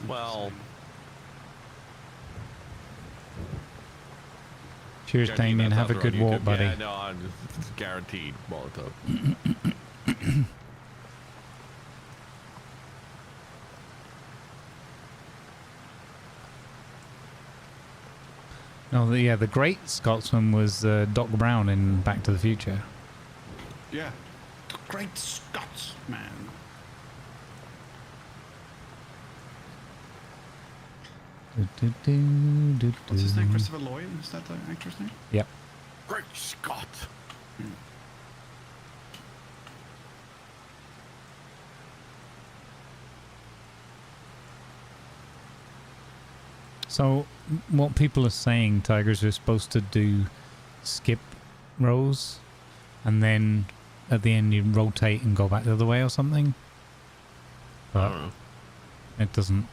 Well, Cheers, Damien. Have a good walk, buddy. Yeah, no, I'm just guaranteed Molotov. No, the Great Scotsman was Doc Brown in Back to the Future. Yeah, the Great Scotsman. What's his name? Christopher Lloyd? Is that the actor's name? Yep. Great Scott! So, what people are saying, Tigers, are supposed to do skip rows, and then at the end you rotate and go back the other way or something. But I don't know. it doesn't.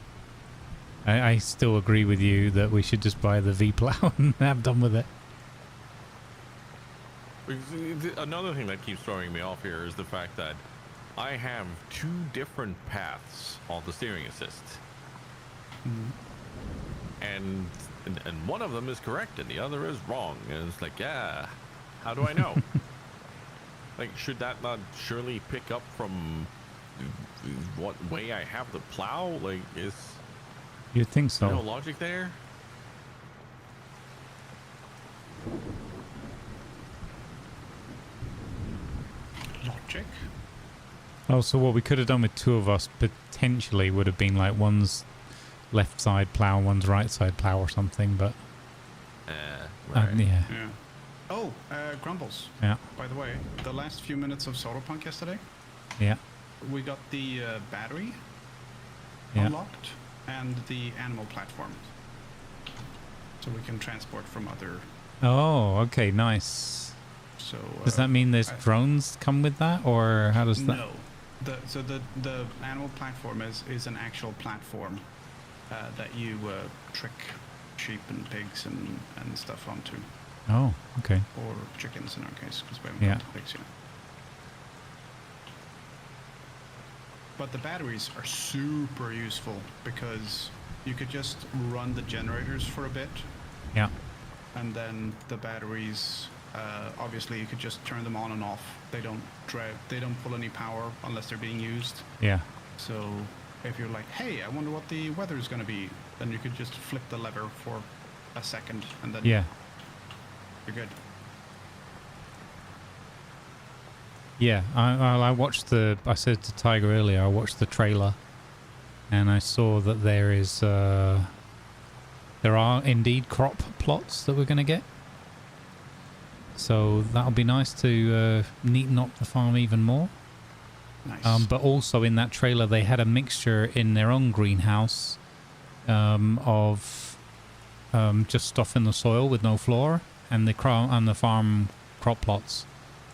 I still agree with you that we should just buy the V-plow and have done with it. Another thing that keeps throwing me off here is the fact that I have two different paths on the steering assist. And one of them is correct and the other is wrong. And it's like, yeah, how do I know? Like, should that not surely pick up from what way I have the plow? Like, is You'd think so. no logic there? Logic. Oh, so what we could have done with two of us potentially would have been like one's left side plow, one's right side plow or something, but Right. yeah. Yeah. Oh, Grumbles. Yeah. By the way, the last few minutes of Solarpunk yesterday, Yeah. we got the battery Yeah. unlocked, and the animal platform. So we can transport from other. Oh, okay, nice. So Does that mean there's drones come with that, or how does that? No. The animal platform is an actual platform that you trick sheep and pigs and stuff onto, Oh, okay. or chickens in our case, because we haven't Yeah. got the pigs yet. But the batteries are super useful because you could just run the generators for a bit, Yeah. and then the batteries, obviously you could just turn them on and off. They don't pull any power unless they're being used. Yeah. So if you're like, hey, I wonder what the weather is going to be, then you could just flip the lever for a second and then Yeah. you're good. Yeah. I watched I said to Tiger earlier, I watched the trailer, and I saw that there are indeed crop plots that we're going to get. So that'll be nice to neaten up the farm even more. Nice. But also in that trailer, they had a mixture in their own greenhouse of just stuff in the soil with no flora, and the farm crop plots.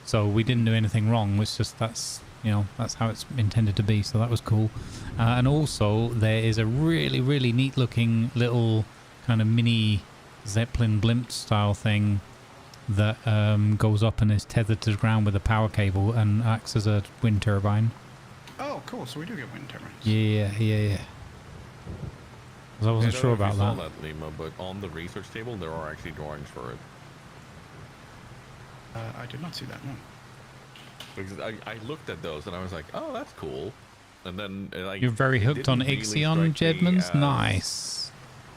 So we didn't do anything wrong. It's just that's how it's intended to be. So that was cool. And also there is a really, really neat looking little kind of mini Zeppelin blimp style thing that goes up and is tethered to the ground with a power cable and acts as a wind turbine. Oh, cool. So we do get wind turbines. Yeah. 'Cause I wasn't sure about I that. saw that, Lima, but on the research table, there are actually drawings for it. I did not see that, no. Because I looked at those and I was like, oh, that's cool. And then You're very it hooked on didn't really Ixion, strike me Jedmans? as, Nice.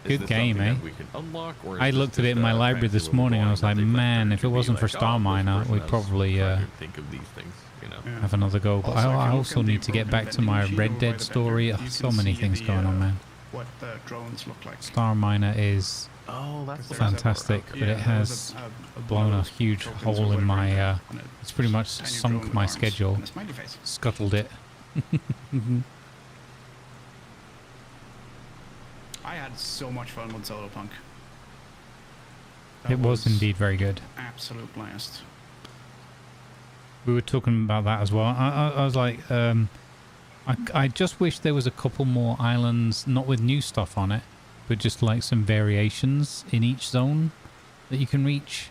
is Good this game, something eh? that we can unlock, or is I this looked at it just in my a library fancy this little morning. I drawing was that like, they put man, there if to it be wasn't for like, Star oh, this Miner, person we'd has probably tried to think of these things, you know. Yeah. have another go. But Also, if I you also look at need the to get broken back to vending my machine Red over by Dead the story. vendor, Oh, you so can many see things the, going on, man. What the drones look like. Star Miner is Oh, that's There's fantastic, but it there has was a blown a bonus huge tokens hole or in my, whatever in there, and a it's pretty much tiny sunk drone my with arms schedule, and a smiley face. scuttled it. I had so much fun with Solo Punk. It was indeed very good. Absolute blast. We were talking about that as well. I was like, I just wish there was a couple more islands, not with new stuff on it, but just like some variations in each zone that you can reach.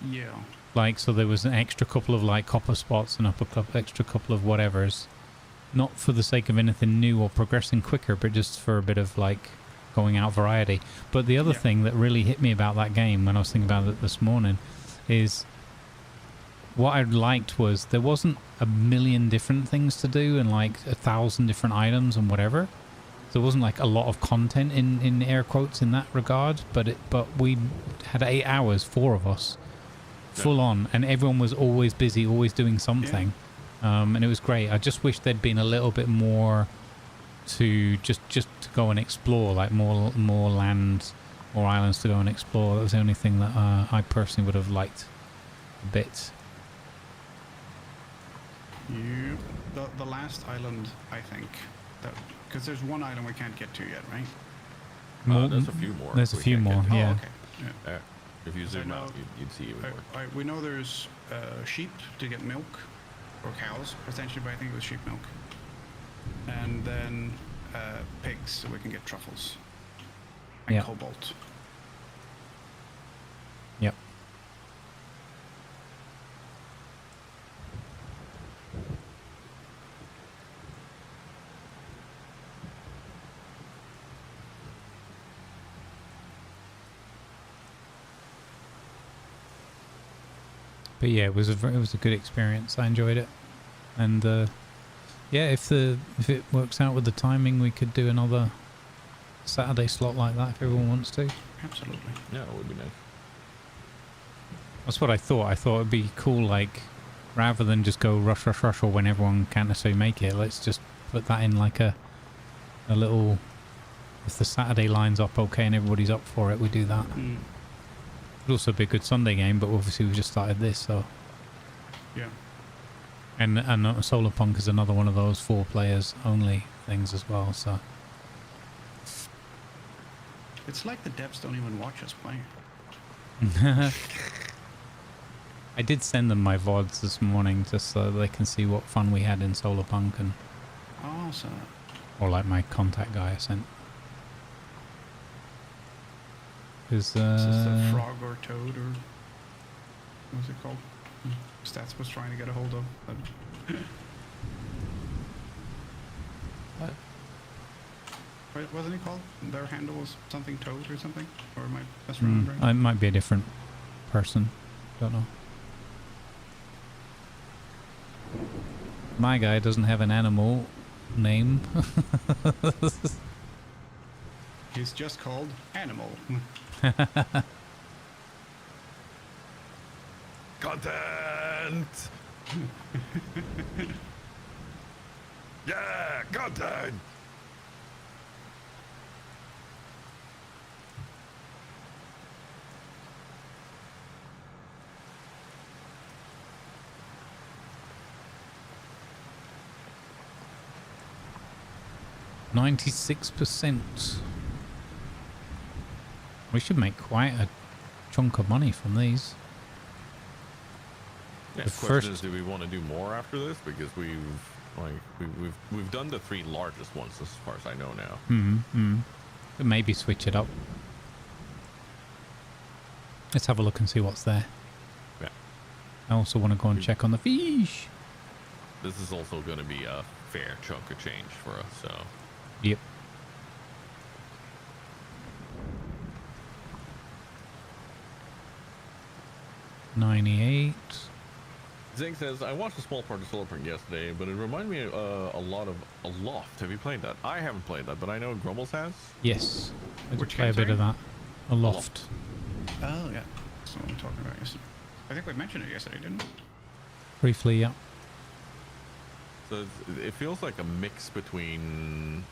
Yeah. Like, so there was an extra couple of like copper spots and extra couple of whatevers. Not for the sake of anything new or progressing quicker, but just for a bit of like going out variety. But the other thing that really hit me about that game when I was thinking about it this morning is what I liked was there wasn't a million different things to do and like 1,000 different items and whatever. There wasn't like a lot of content in air quotes in that regard, but we had 8 hours, 4 of us, full on, and everyone was always busy, always doing something. And it was great. I just wish there'd been a little bit more to just to go and explore, like more land, more islands to go and explore. That was the only thing that I personally would have liked a bit. The last island, I think, because there's one island we can't get to yet, right? There's a few more. There's a we few can't get more, to. yeah. Oh, okay. Yeah. If you zoom know- out, you'd see even more. We know there's sheep to get milk, or cows, essentially, but I think it was sheep milk. And then pigs, so we can get truffles. And Yeah. cobalt. Yep. But yeah, it was a good experience. I enjoyed it, and yeah, if it works out with the timing, we could do another Saturday slot like that if everyone wants to. Absolutely. Yeah, it would be nice. That's what I thought. I thought it'd be cool, like, rather than just go rush, or when everyone can't necessarily make it, let's just put that in like a little, if the Saturday lines up okay and everybody's up for it, we do that. Mm. It'd also be a good Sunday game, but obviously we've just started this, so. Yeah. And Solar Punk is another one of those 4 players only things as well, so It's like the devs don't even watch us play. I did send them my VODs this morning just so they can see what fun we had in Solar Punk, and Awesome. or like my contact guy I sent. Is Is this a frog or toad or what's it called? Stats was trying to get a hold of. But What? what wasn't he called? Their handle was something toad or something? Or am I messing around? Right? it might be a different person. Don't know. My guy doesn't have an animal name. He's just called Animal. Content! Yeah, content! %. We should make quite a chunk of money from these. Yeah, The the question first- is, do we want to do more after this? Because we've done the 3 largest ones as far as I know now. Maybe switch it up. Let's have a look and see what's there. Yeah. I also want to go and check on the fish. This is also going to be a fair chunk of change for us, so. Yep. $98. Zing says, I watched a small part of Solar Punk yesterday, but it reminded me a lot of Aloft. Have you played that? I haven't played that, but I know Grumbles has. Yes. I did Which play a game, bit of sorry? that. Aloft. Oh, yeah. That's what I'm talking about yesterday. I think we mentioned it yesterday, didn't we? Briefly, yeah. So it feels like a mix between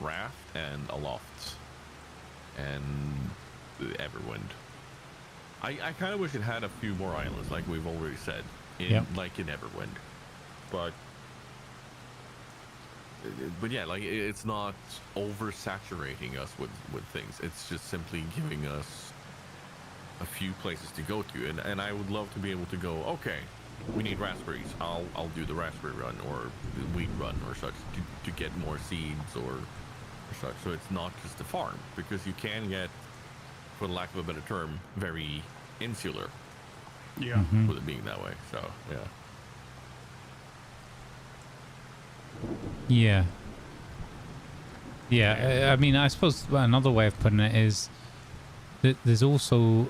Raft and Aloft and Everwind. I kind of wish it had a few more islands, like we've already said, like in Everwind. But yeah, like it's not oversaturating us with things. It's just simply giving us a few places to go to, and I would love to be able to go, okay, we need raspberries, I'll do the raspberry run or the wheat run or such to get more seeds or such. So it's not just a farm, because you can get, for the lack of a better term, very insular Yeah. with it being that way. So Yeah. Yeah, I mean, I suppose another way of putting it is that there's also,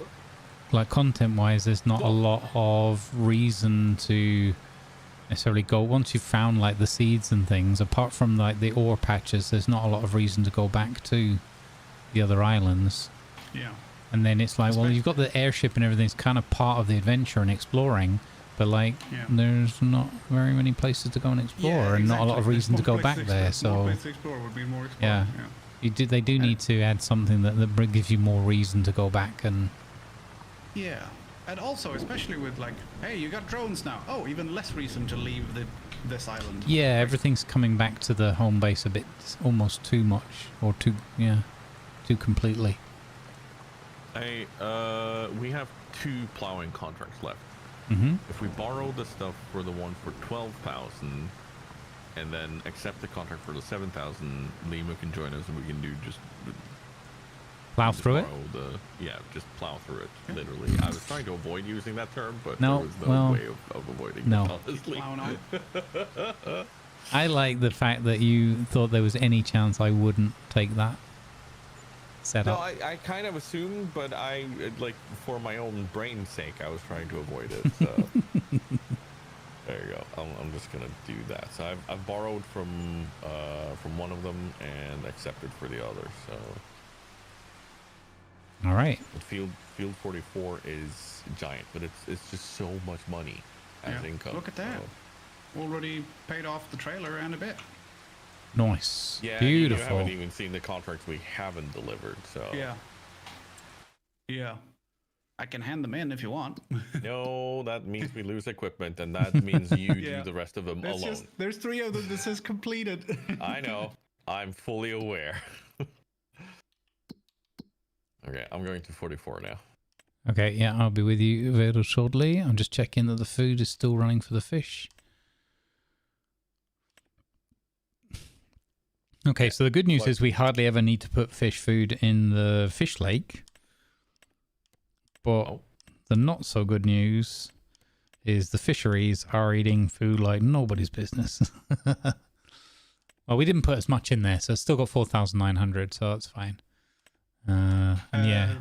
like, content-wise, there's not a lot of reason to necessarily go, once you've found, like, the seeds and things, apart from, like, the ore patches, there's not a lot of reason to go back to the other islands. Yeah. And then it's like, well, you've got the airship and everything's kind of part of the adventure and exploring, but, like, there's not very many places to go and explore, and not a lot of reason to go back there. So more place to explore would be more yeah, they do need to add something that gives you more reason to go back. And yeah, and also especially with, like, hey, you got drones now. Oh, even less reason to leave this island. yeah, everything's coming back to the home base a bit, almost too much, or too completely. we have 2 plowing contracts left. If we borrow the stuff for the one for 12,000 and then accept the contract for the 7,000, Lima can join us and we can do just Plow through it. Just plow through it, literally. I was trying to avoid using that term, but No, there was no well, way of avoiding no. it, honestly. Plow on. I like the fact that you thought there was any chance I wouldn't take that No, setup. I kind of assumed, but I, like, for my own brain's sake, I was trying to avoid it. So there you go. I'm just gonna do that. So I've borrowed from one of them and accepted for the other. So All right. Field 44 is giant, but it's just so much money as income. Look at that. So. Already paid off the trailer and a bit. Nice. Yeah, Beautiful. You haven't even seen the contracts we haven't delivered. So Yeah. I can hand them in if you want. no, that means we lose equipment, and that means you do the rest of them alone. There's 3 of them that says completed. I know. I'm fully aware. Okay, I'm going to 44 now. Okay, yeah, I'll be with you very shortly. I'm just checking that the food is still running for the fish. Okay, so the good news is we hardly ever need to put fish food in the fish lake. But the not so good news is the fisheries are eating food like nobody's business. Well, we didn't put as much in there, so it's still got 4,900, so that's fine. And yeah.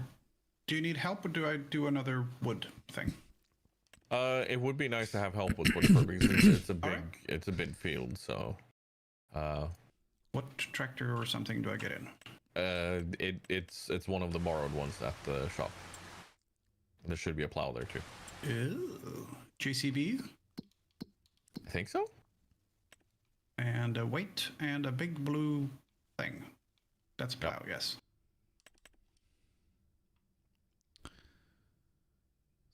Do you need help, or do I do another wood thing? It would be nice to have help with wood because it's a big field. So, what tractor or something do I get in? It's one of the borrowed ones at the shop. There should be a plow there too. Ew. JCB? I think so. And a weight and a big blue thing. That's a plow, yes.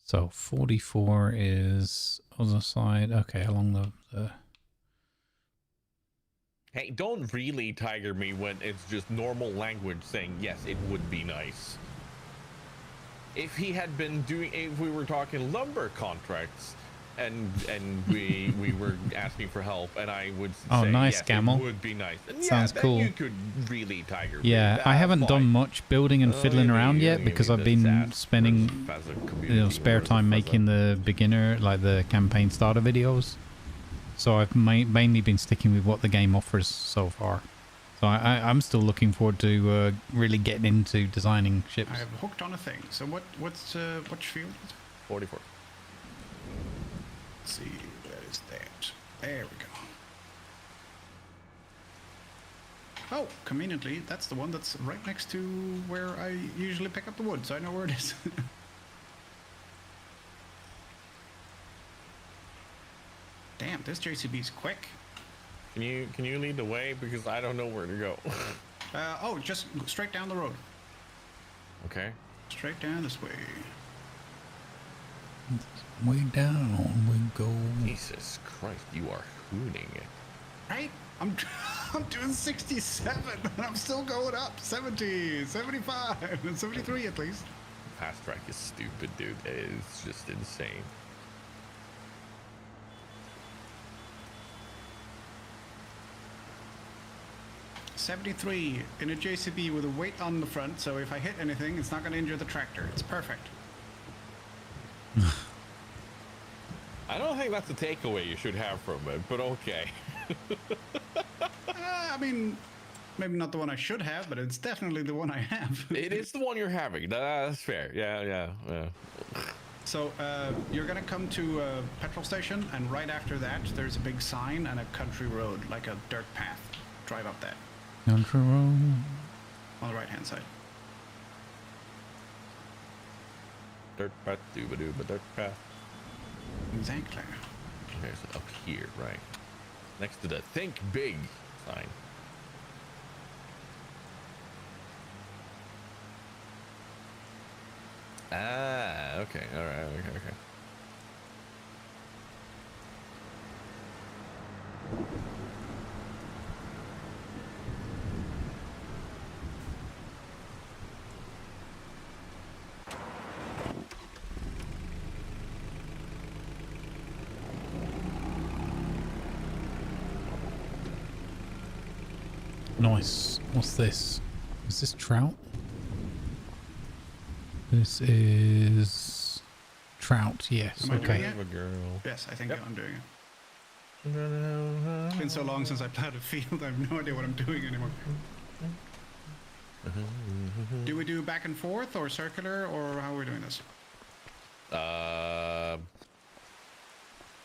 So 44 is other side. Okay, along the... Hey, don't really tiger me when it's just normal language saying, yes, it would be nice. If he had been doing, if we were talking lumber contracts and we were asking for help and I would say, nice, yes, Camel. it would be nice. And Sounds then cool. You could really tiger me. Yeah, I haven't done much building and fiddling around yet because I've been spending spare time making the beginner, like the campaign starter videos. So I've mainly been sticking with what the game offers so far. So I'm still looking forward to really getting into designing ships. I have hooked on a thing. So what's which field? 44. Let's see, where is that? There we go. Oh, conveniently, that's the one that's right next to where I usually pick up the wood, so I know where it is. Damn, this JCB's quick. Can you lead the way because I don't know where to go. Oh, just straight down the road. Okay. Straight down this way. Way down we go. Jesus Christ, you are hooning it. Right? I'm doing 67 and I'm still going up. 70, 75, and 73 at least. Fast track is stupid, dude. It's just insane. $73 in a JCB with a weight on the front, so if I hit anything, it's not going to injure the tractor. It's perfect. I don't think that's a takeaway you should have from it, but okay. I mean, maybe not the one I should have, but it's definitely the one I have. It is the one you're having. That's fair. Yeah. So you're going to come to a petrol station, and right after that, there's a big sign and a country road, like a dirt path. Drive up that. Country road. On the right-hand side. Dirt path, dooba dirt path. Exactly. Okay, so up here, right? Next to the Think Big sign. Ah, okay, alright, okay. Nice. What's this? Is this trout? This is trout, yes. Am I doing Okay. it? Girl. Yes, I think Yep. I'm doing it. It's been so long since I plowed a field, I have no idea what I'm doing anymore. Do we do back and forth or circular, or how are we doing this?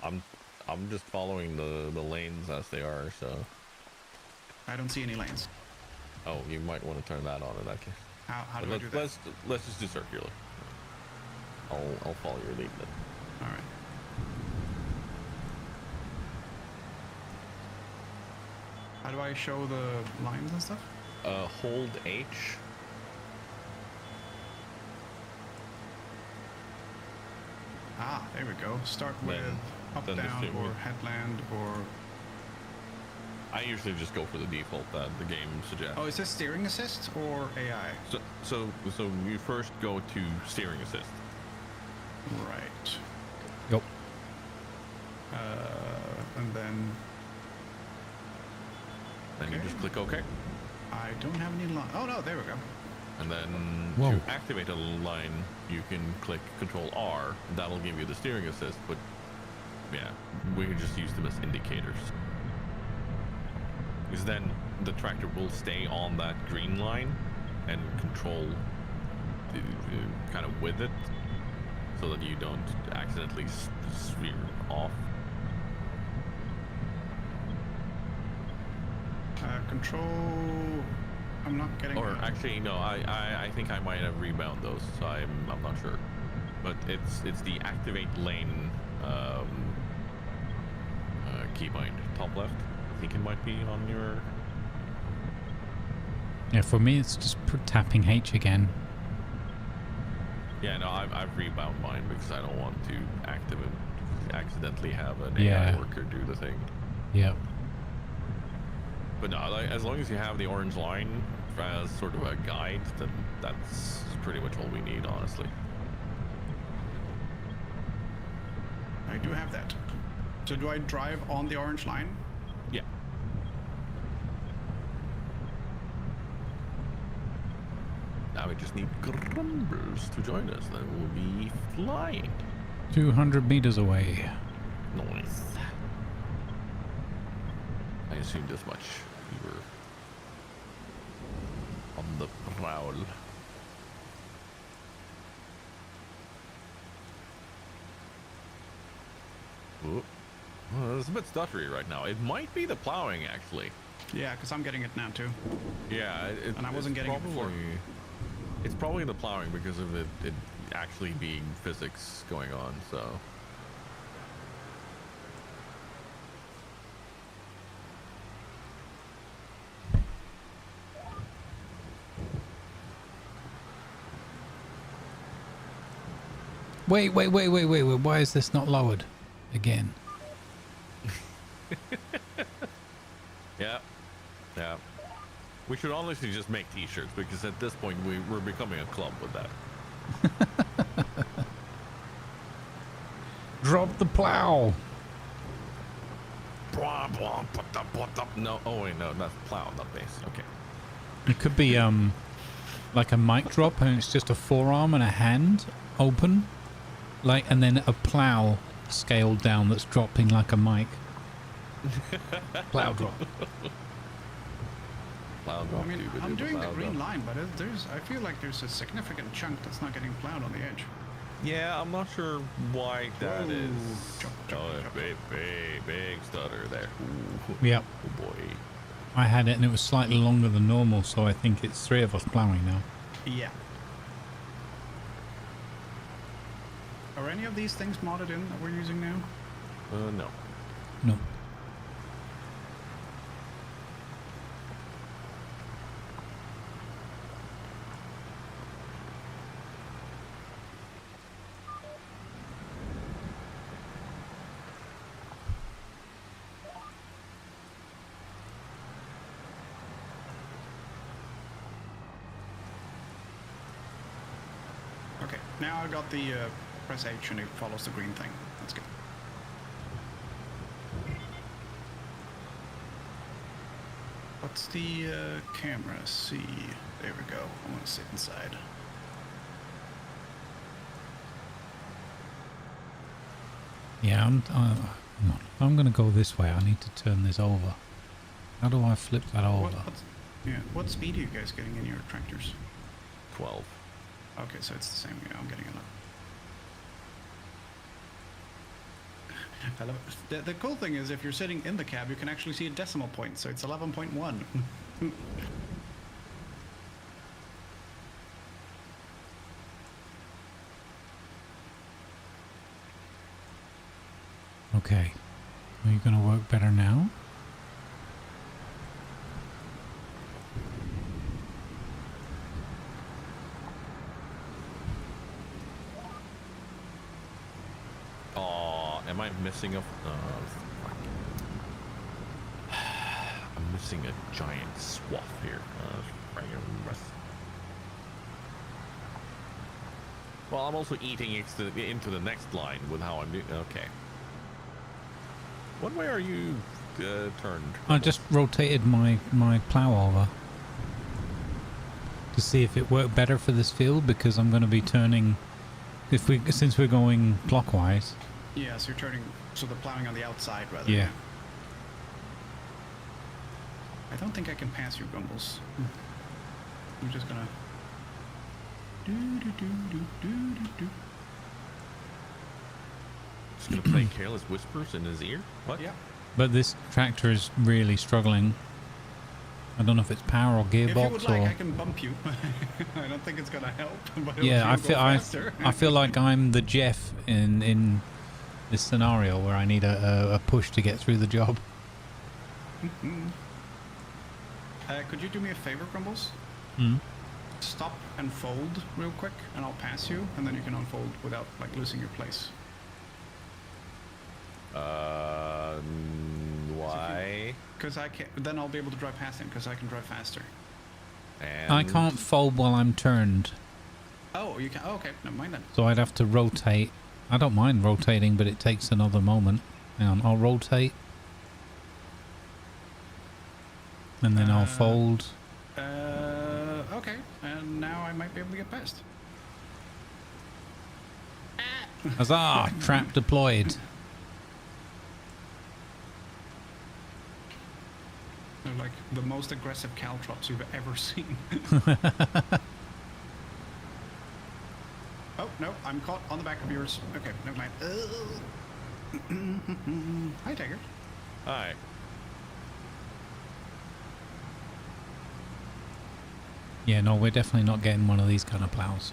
I'm just following the lanes as they are, so. I don't see any lanes. Oh, you might want to turn that on in that case. How But do I do that? let's just do circular. I'll follow your lead then. All right. How do I show the lines and stuff? Hold H. Ah, there we go. Start with Then- up, then just down, hit or with- headland, or... I usually just go for the default that the game suggests. Oh, is this steering assist or AI? So you first go to steering assist. Right. Yep. And then Then you just click OK. I don't have any line. Oh no, there we go. And then Whoa. to activate a line, you can click Control R. That'll give you the steering assist, but yeah, we can just use them as indicators. Because then the tractor will stay on that green line and control kind of with it, so that you don't accidentally steer off. Control. I'm not getting. Or actually, no, I think I might have rebound those, so I'm not sure. But it's the activate lane keybind top left. I think it might be on your. Yeah, for me it's just tapping H again. Yeah, no, I've rebound mine because I don't want to accidentally have an Yeah. AI worker do the thing. Yep. But no, like, as long as you have the orange line as sort of a guide, then that's pretty much all we need, honestly. I do have that. So do I drive on the orange line? Yeah. Now we just need Grumbles to join us. Then we'll be flying. 200 meters away. Nice. I assumed as much. We were on the prowl. Ooh. Well, it's a bit stuttery right now. It might be the plowing, actually. Yeah, because I'm getting it now too. Yeah, And I wasn't getting it before. It's probably the plowing because of it actually being physics going on, so. Wait. Why is this not lowered again? Yeah. We should honestly just make t-shirts because at this point we're becoming a club with that. Drop the plow. No, oh wait, no, that's plow, not base. Okay. It could be like a mic drop and it's just a forearm and a hand open, like, and then a plow scaled down that's dropping like a mic. Plow drop. Plow I drop, mean, dude, I'm doing the plow green drop. line, but I feel like there's a significant chunk that's not getting plowed on the edge. Yeah, I'm not sure why that Whoa. is. Chop. Big stutter there. Ooh. Yep. Oh boy. I had it and it was slightly longer than normal, so I think it's 3 of us plowing now. Yeah. Are any of these things modded in that we're using now? No. No. Okay, now I got the press H and it follows the green thing. That's good. What's the camera? See, there we go. I want to sit inside. Yeah, I'm going to go this way. I need to turn this over. How do I flip that over? What speed are you guys getting in your tractors? 12. Okay, so it's the same. Yeah, I'm getting 11. I love it. The cool thing is if you're sitting in the cab, you can actually see a decimal point, so it's 11.1. Okay. Are you going to work better now? Am I missing a? missing a giant swath here. Well, I'm also eating into the next line with how I'm doing. Okay. What way are you turned? I just rotated my plow over to see if it worked better for this field, because I'm going to be turning since we're going clockwise. Yeah, so you're turning, so the plowing on the outside rather. Yeah. I don't think I can pass you, Grumbles. I'm just gonna. Just gonna play careless whispers in his ear. What? Yeah. But this tractor is really struggling. I don't know if it's power or If you gearbox would like, or. I can bump you. I don't think it's gonna help. But Yeah, I I feel like I'm the Jeff in this scenario where I need a push to get through the job. Could you do me a favor, Grumbles? Hmm. Stop and fold real quick, and I'll pass you, and then you can unfold without like losing your place. Why? Because I can. Then I'll be able to drive past him because I can drive faster. And I can't fold while I'm turned, Oh, you can. Oh, okay, never mind then. so I'd have to rotate. I don't mind rotating, but it takes another moment. Hang on, I'll rotate. And then I'll fold. Okay, and now I might be able to get past. Huzzah! Trap deployed. They're like the most aggressive caltrops you've ever seen. Oh, no, I'm caught on the back of yours. Okay, never mind. Hi, Tiger. Hi. Yeah, no, we're definitely not getting one of these kind of plows.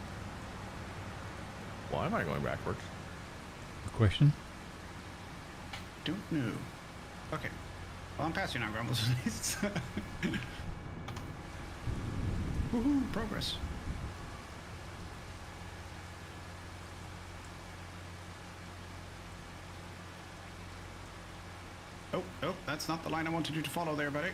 Why am I going backwards? Good question. Don't know. Okay. Well, I'm past you now, Grumbles. Woohoo, progress. Oh, oh, that's not the line I wanted you to follow there, buddy.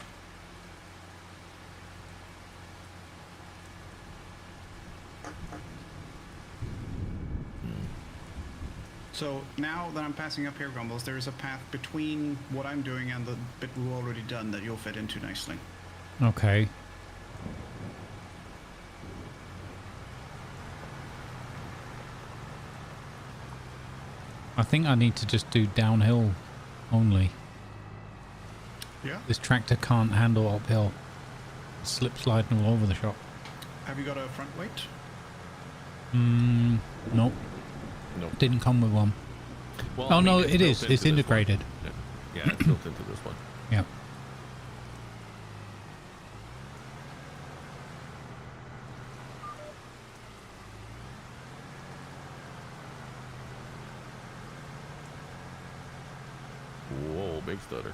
So now that I'm passing up here, Grumbles, there is a path between what I'm doing and the bit we've already done that you'll fit into nicely. Okay. I think I need to just do downhill only. Yeah? This tractor can't handle uphill. It's slip sliding all over the shop. Have you got a front weight? Nope. Nope. Didn't come with one. Well, Oh, I mean, no, it's it built is. into It's this one. integrated. Yeah, it's built into this one. Yeah. Whoa, big stutter.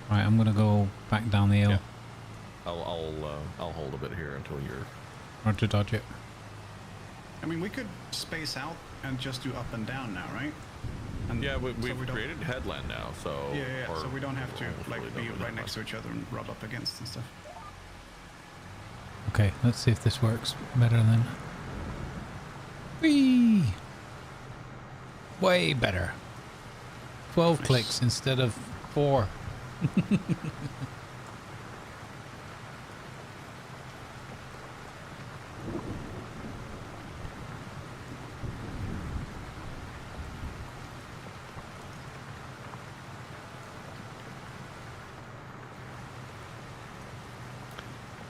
Right, I'm gonna go back down the hill. Yeah. I'll hold a bit here until you're. Or to dodge it. I mean, we could space out and just do up and down now, right? And Yeah, so we've we don't- created headland now, so. Yeah, yeah, yeah. or- So we don't have to like hopefully be don't right have next to each other and rub up against and stuff. Okay, let's see if this works better then. Whee! Way better. 12 Nice. clicks instead of 4.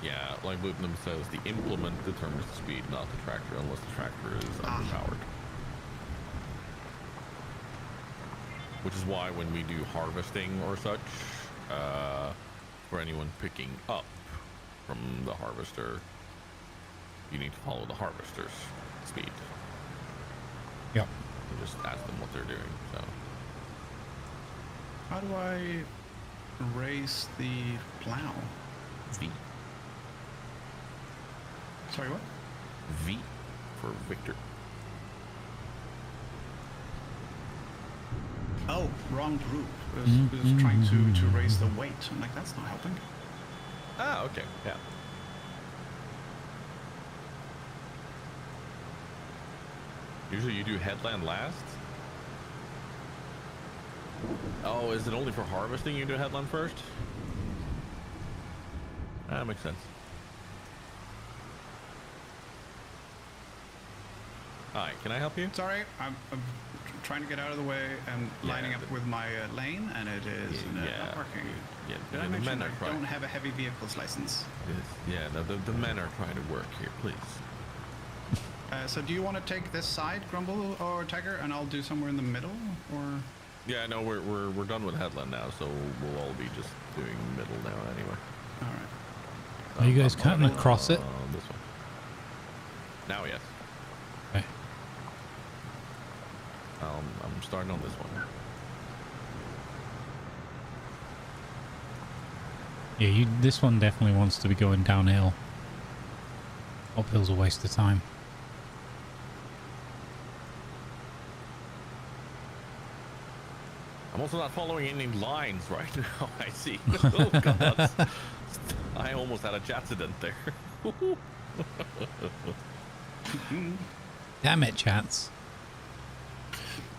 Yeah, like Whitnam says, the implement determines the speed, not the tractor, unless the tractor is underpowered. Which is why when we do harvesting or such, for anyone picking up from the harvester, you need to follow the harvester's speed. Yep. And just ask them what they're doing. So How do I raise the plow? V. Sorry, what? V for Victor. Oh, wrong group. Was trying to raise the weight. I'm like, that's not helping. Ah, okay, yeah. Usually you do headland last. Oh, is it only for harvesting you do headland first? That makes sense. Hi, can I help you? Sorry, I'm trying to get out of the way and lining up with my lane, and it is not working. Yeah, Did I mention I don't have a heavy vehicles license? Yeah, no, the men are trying to work here, please. So do you want to take this side, Grumble or Tiger, and I'll do somewhere in the middle, or? Yeah, no, we're done with headland now, so we'll all be just doing middle now anyway. All right. Are you guys cutting across it? This one. Now, yes. Okay. I'm starting on this one. Yeah, this one definitely wants to be going downhill. Uphill's a waste of time. I'm also not following any lines right now, I see. Oh, God. I almost had a accident there. Damn it, chats.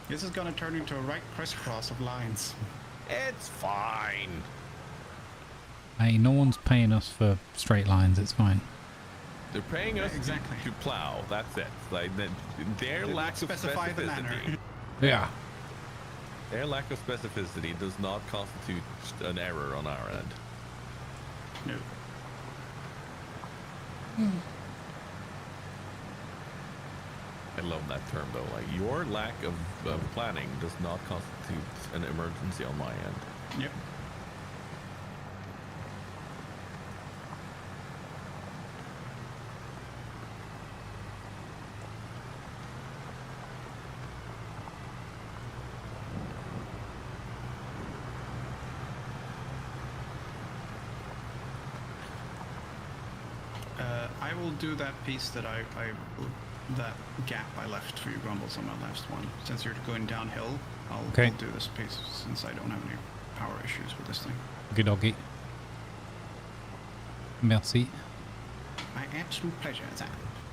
This is going to turn into a right crisscross of lines. It's fine. Hey, no one's paying us for straight lines, it's fine. They're paying us exactly to plow. That's it. Like their lack of specify the manner. specificity. Yeah. Their lack of specificity does not constitute an error on our end. No. I love that term though. Like your lack of planning does not constitute an emergency on my end. Yep. I will do that piece that that gap I left for you, Grumbles, on my last one. Since you're going downhill, I'll do this piece since I don't have any power issues with this thing. Good doggy. Merci. My absolute pleasure, Zan.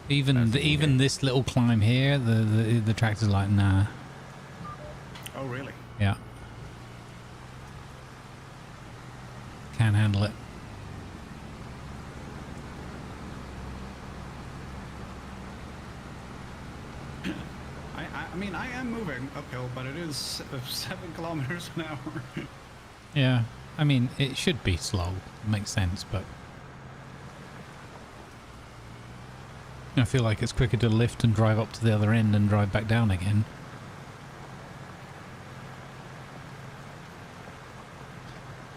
Even this little climb here, the tractor's like, nah. Oh, really? Yeah. Can't handle it. I mean, I am moving uphill, but it is 7 kilometers an hour. Yeah. I mean, it should be slow. It makes sense, but I feel like it's quicker to lift and drive up to the other end and drive back down again.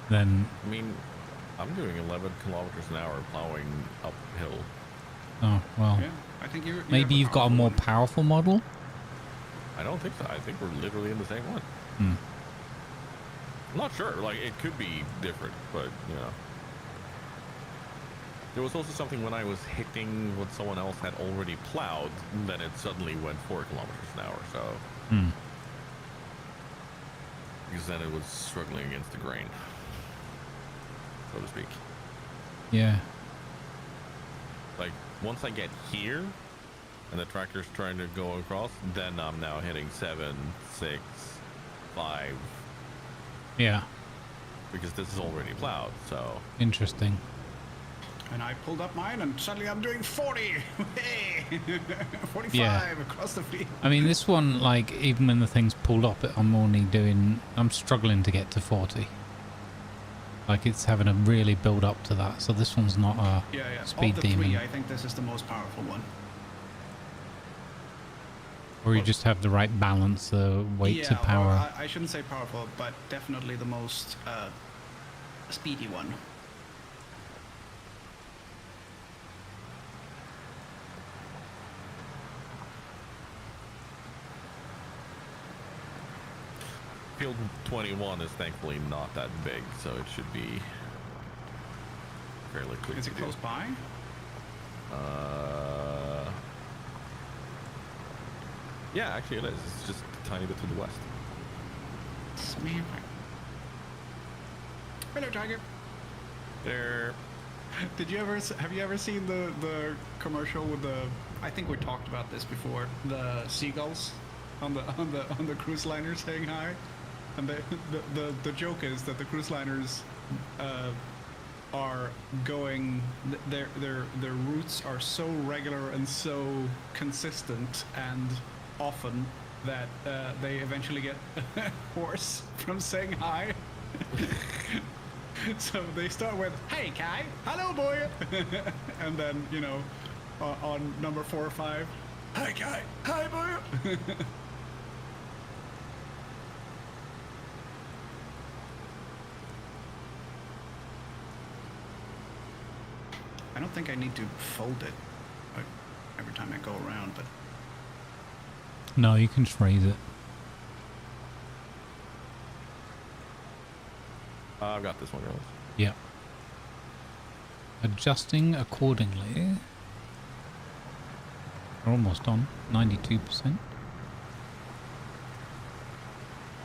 Then, I mean, I'm doing 11 kilometers an hour plowing uphill. oh, well, Yeah, I think maybe you've got a more powerful model? I don't think so. I think we're literally in the same one. Hmm. I'm not sure. Like, it could be different, but, you know. There was also something when I was hitting what someone else had already plowed, then it suddenly went 4 kilometers an hour, so. Hmm. Because then it was struggling against the grain, so to speak. Yeah. Like, once I get here, and the tractor's trying to go across, then I'm now hitting 7, 6, 5. Yeah. Because this is already plowed, so. Interesting. And I pulled up mine, and suddenly I'm doing 40. Hey, 45 Yeah. across the field. I mean, this one, like, even when the thing's pulled up, I'm struggling to get to 40. Like, it's having to really build up to that. So this one's not a speed Of the demon. 3, I think this is the most powerful one. Or you just have the right balance, weight to or power. I shouldn't say powerful, but definitely the most speedy one. Field 21 is thankfully not that big, so it should be fairly quick. Is it close by? Yeah, actually it is. It's just a tiny bit to the west. Hello, Tiger. There. Have you ever seen the commercial with the? I think we talked about this before. The seagulls on the cruise liners saying hi, and the joke is that the cruise liners are going. Their routes are so regular and so consistent and often that they eventually get hoarse from saying hi. So they start with, "Hey, Kai, hello, boy," and then on number 4 or 5, "Hi, Kai, hi, boy." I don't think I need to fold it every time I go around, but No, you can just raise it. I've got this one, girls. Yeah. Adjusting accordingly. We're almost on 92%.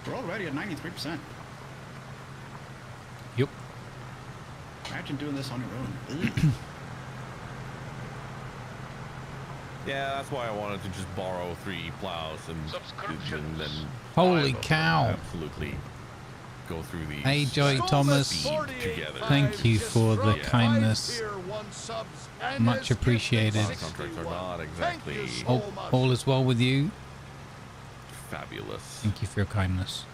we're already at 93%. Yep. Imagine doing this on your own. Yeah, that's why I wanted to just borrow 3 plows and then Holy buy them. cow. Absolutely go through these. Hey, Joey Thomas. Together. Thank you for the Yeah. kindness. Much appreciated. Contracts are not exactly All is well with you. fabulous. Thank you for your kindness.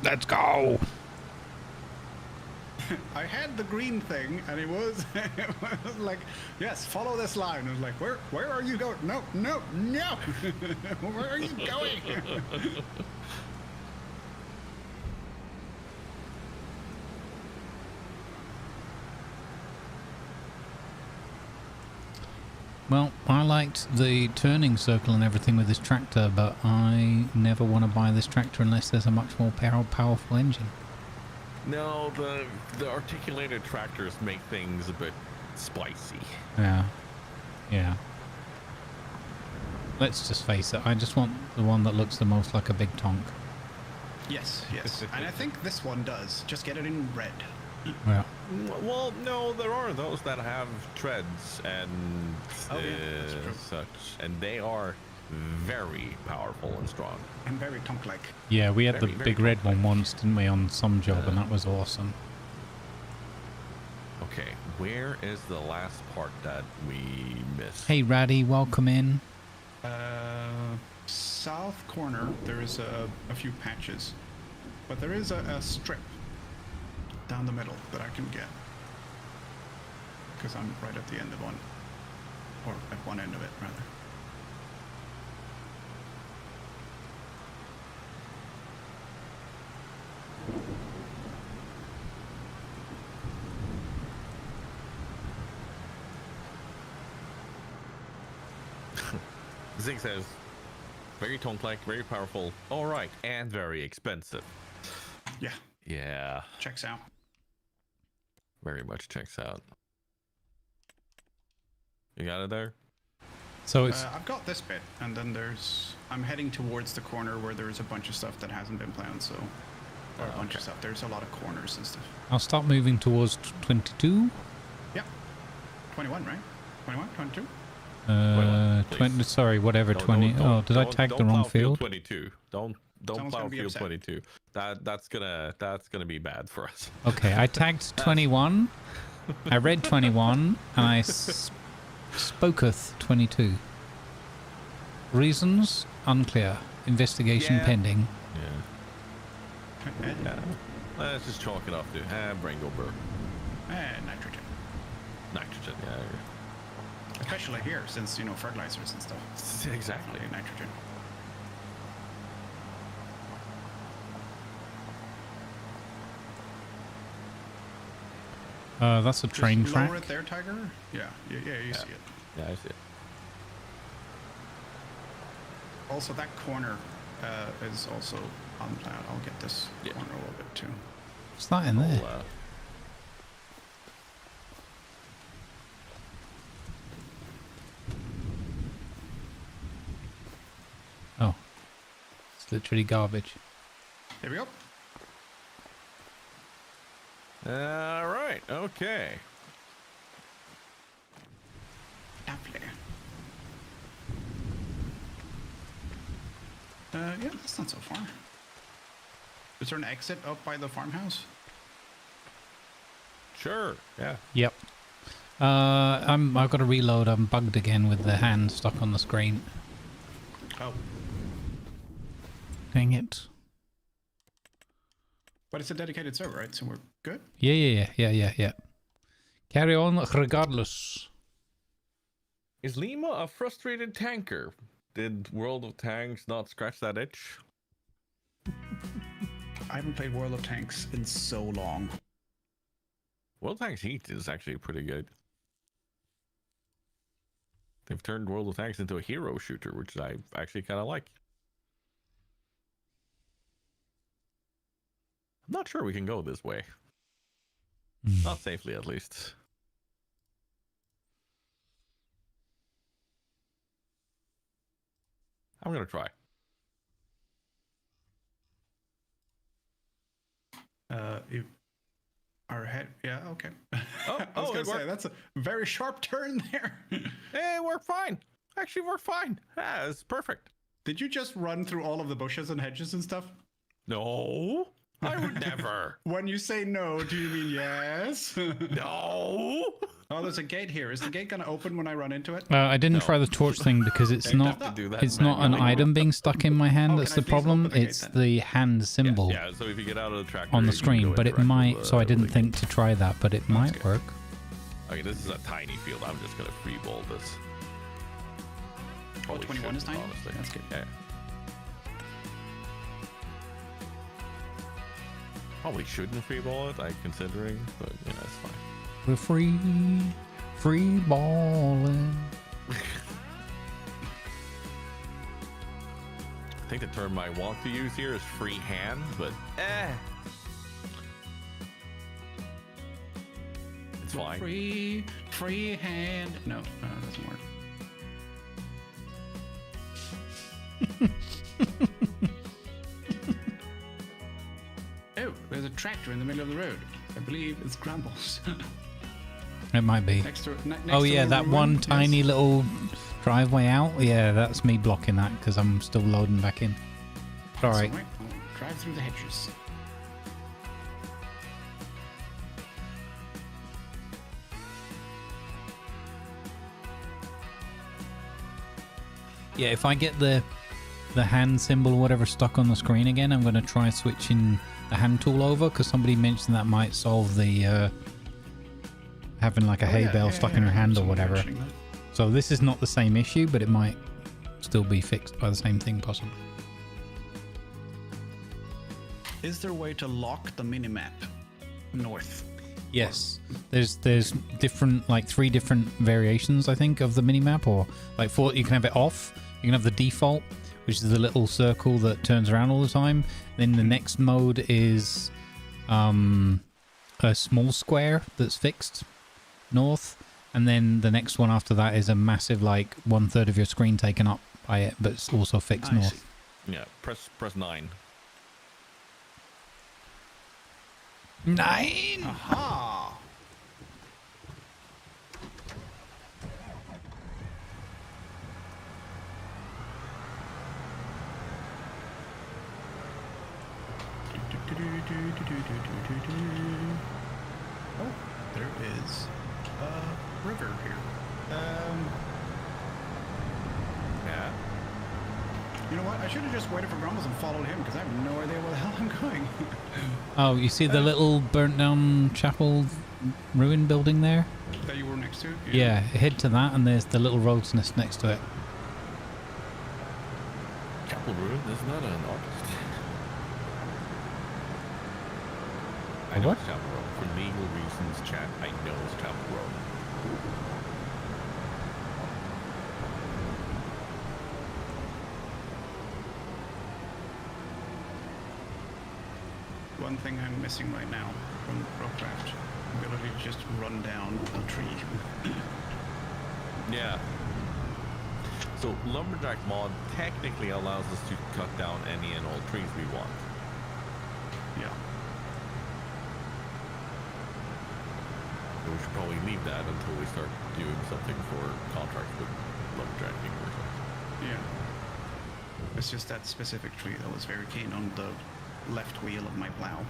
Let's go. I had the green thing, and it was like, yes, follow this line. I was like, where are you going? No, no, no. Where are you going? Well, I liked the turning circle and everything with this tractor, but I never want to buy this tractor unless there's a much more powerful engine. No, the articulated tractors make things a bit spicy. Yeah. Yeah. Let's just face it, I just want the one that looks the most like a big tonk. Yes, yes. And I think this one does. Just get it in red. Yeah. Well, no, there are those that have treads and that's true. such, and they are very powerful and strong. And very tonk-like. Yeah, we had Very, the very big red one once, didn't we, on some job, and that was awesome. Okay, where is the last part that we missed? Hey, Raddy, welcome in. South corner, there is a few patches. But there is a strip down the middle that I can get. Because I'm right at the end of one. Or at one end of it, rather. Zig says, very tonk-like, very powerful, all right, and very expensive. Yeah, Yeah, checks out. very much checks out. You got it there? So it's I've got this bit, and then I'm heading towards the corner where there's a bunch of stuff that hasn't been planned, so... Or a bunch of stuff. There's a lot of corners and stuff. I'll start moving towards 22. Yeah. 21, right? 21? 22? 20, sorry, whatever, 20. Oh, did I tag the wrong plow field? 22. Don't Someone's plow gonna be field upset. 22. That's gonna be bad for us. Okay, I tagged 21. I read 21, and I spoketh 22. Reasons? Unclear. Investigation Yeah. pending. Yeah. Yeah. Let's just chalk it up to Brango Burr. And nitrogen. Nitrogen, yeah. Especially here, since, fertilizers and stuff. Exactly. Nitrogen. That's a train Just track. lower it there, Tiger. Yeah, you see it. Yeah, I see it. Also, that corner is also unplanned. I'll get this corner a little bit too. What's that in there? Oh, it's literally garbage. Here we go. All right. Okay. Lovely. Yeah, that's not so far. Is there an exit up by the farmhouse? Sure. Yeah. Yep. I've got to reload. I'm bugged again with the hand stuck on the screen. Oh. Dang it. But it's a dedicated server, right? So we're good? Yeah. Carry on regardless. Is Lima a frustrated tanker? Did World of Tanks not scratch that itch? I haven't played World of Tanks in so long. World of Tanks Heat is actually pretty good. They've turned World of Tanks into a hero shooter, which I actually kind of like. I'm not sure we can go this way. Not safely, at least. I'm gonna try. Our head, yeah, okay. Oh, I was it gonna say worked. that's a very sharp turn there. Hey, we're fine. Actually, we're fine. Yeah, it's perfect. Did you just run through all of the bushes and hedges and stuff? No, I would never. When you say no, do you mean yes? No. Oh, there's a gate here. Is the gate gonna open when I run into it? I didn't try the torch thing because it's You'd not. have to do that It's not an manually. item being stuck in my hand. Oh, That's can I the please problem. open the gate It's then? the hand symbol Yeah, so if you get out of the tractor on the you can screen, go but it interact might. with, So I didn't with the think to try that, but it might good. work. Okay, this is a tiny field. I'm just gonna free ball this. Probably 21 is shouldn't, tiny? honestly. That's good. Yeah. Probably shouldn't free ball it, considering, but yeah, it's fine. We're free balling. I think the term I want to use here is free hand, but it's fine. Free hand. No, that doesn't work. Oh, there's a tractor in the middle of the road. I believe it's Grumbles. It might be. next to Oh to yeah, the that woman. one Yes. tiny little driveway out. Yeah, that's me blocking that because I'm still loading back in. All right. So, I'll drive through the hedges. Yeah, if I get the hand symbol or whatever stuck on the screen again, I'm going to try switching the hand tool over because somebody mentioned that might solve the having like a hay bale stuck in your hand or Someone whatever. mentioning that. So this is not the same issue, but it might still be fixed by the same thing possibly. Is there a way to lock the minimap north? Yes, there's different, like 3 different variations I think of the minimap, or like 4. You can have it off. You can have the default, which is the little circle that turns around all the time. Then the next mode is a small square that's fixed north, and then the next one after that is a massive, like 1/3 of your screen taken up by it, but it's also fixed I north. see. Yeah, press 9. 9. Aha! Oh, there is a river here. Yeah. You know what? I should have just waited for Grumbles and followed him because I have no idea where the hell I'm going. Oh, you see the little burnt down chapel ruin building there? That you were next to? Yeah, head to that, and there's the little road's nest next to it. Chapel Ruin is not an artist. I know What? it's Chapel Road. For legal reasons, chat, I know it's Chapel Road. One thing I'm missing right now from Rockcraft, ability to just run down a tree. Yeah. So Lumberjack mod technically allows us to cut down any and all trees we want. Yeah. So we should probably leave that until we start doing something for contracts with Lumberjack University. Yeah. It's just that specific tree that was very keen on the left wheel of my plow.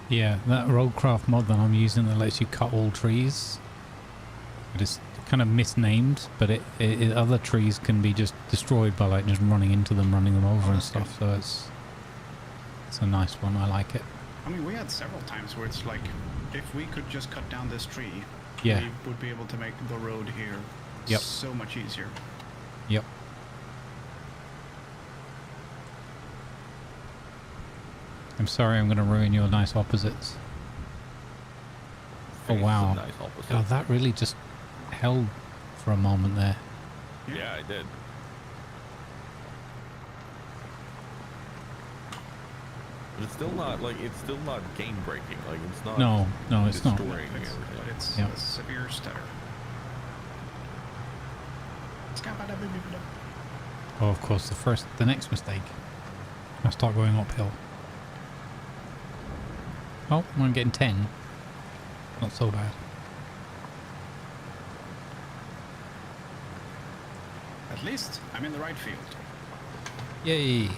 Yeah, that roadcraft mod that I'm using that lets you cut all trees. It is kind of misnamed, but it other trees can be just destroyed by like just running into them, running them over and stuff. So it's a nice one. I like it. I mean, we had several times where it's like, if we could just cut down this tree, Yeah. we would be able to make the road here Yep. so much easier. Yep. I'm sorry, I'm going to ruin your nice opposites. Oh Face is wow! a nice opposite. God, that really just held for a moment there. Yeah, I did. But it's still not like it's still not game breaking. Like it's not. No, it's not. destroying It's, everything. but it's Yep. a severe stutter. Oh, of course, the next mistake. I start going uphill. Oh, I'm getting 10. Not so bad. At least I'm in the right field. Yay!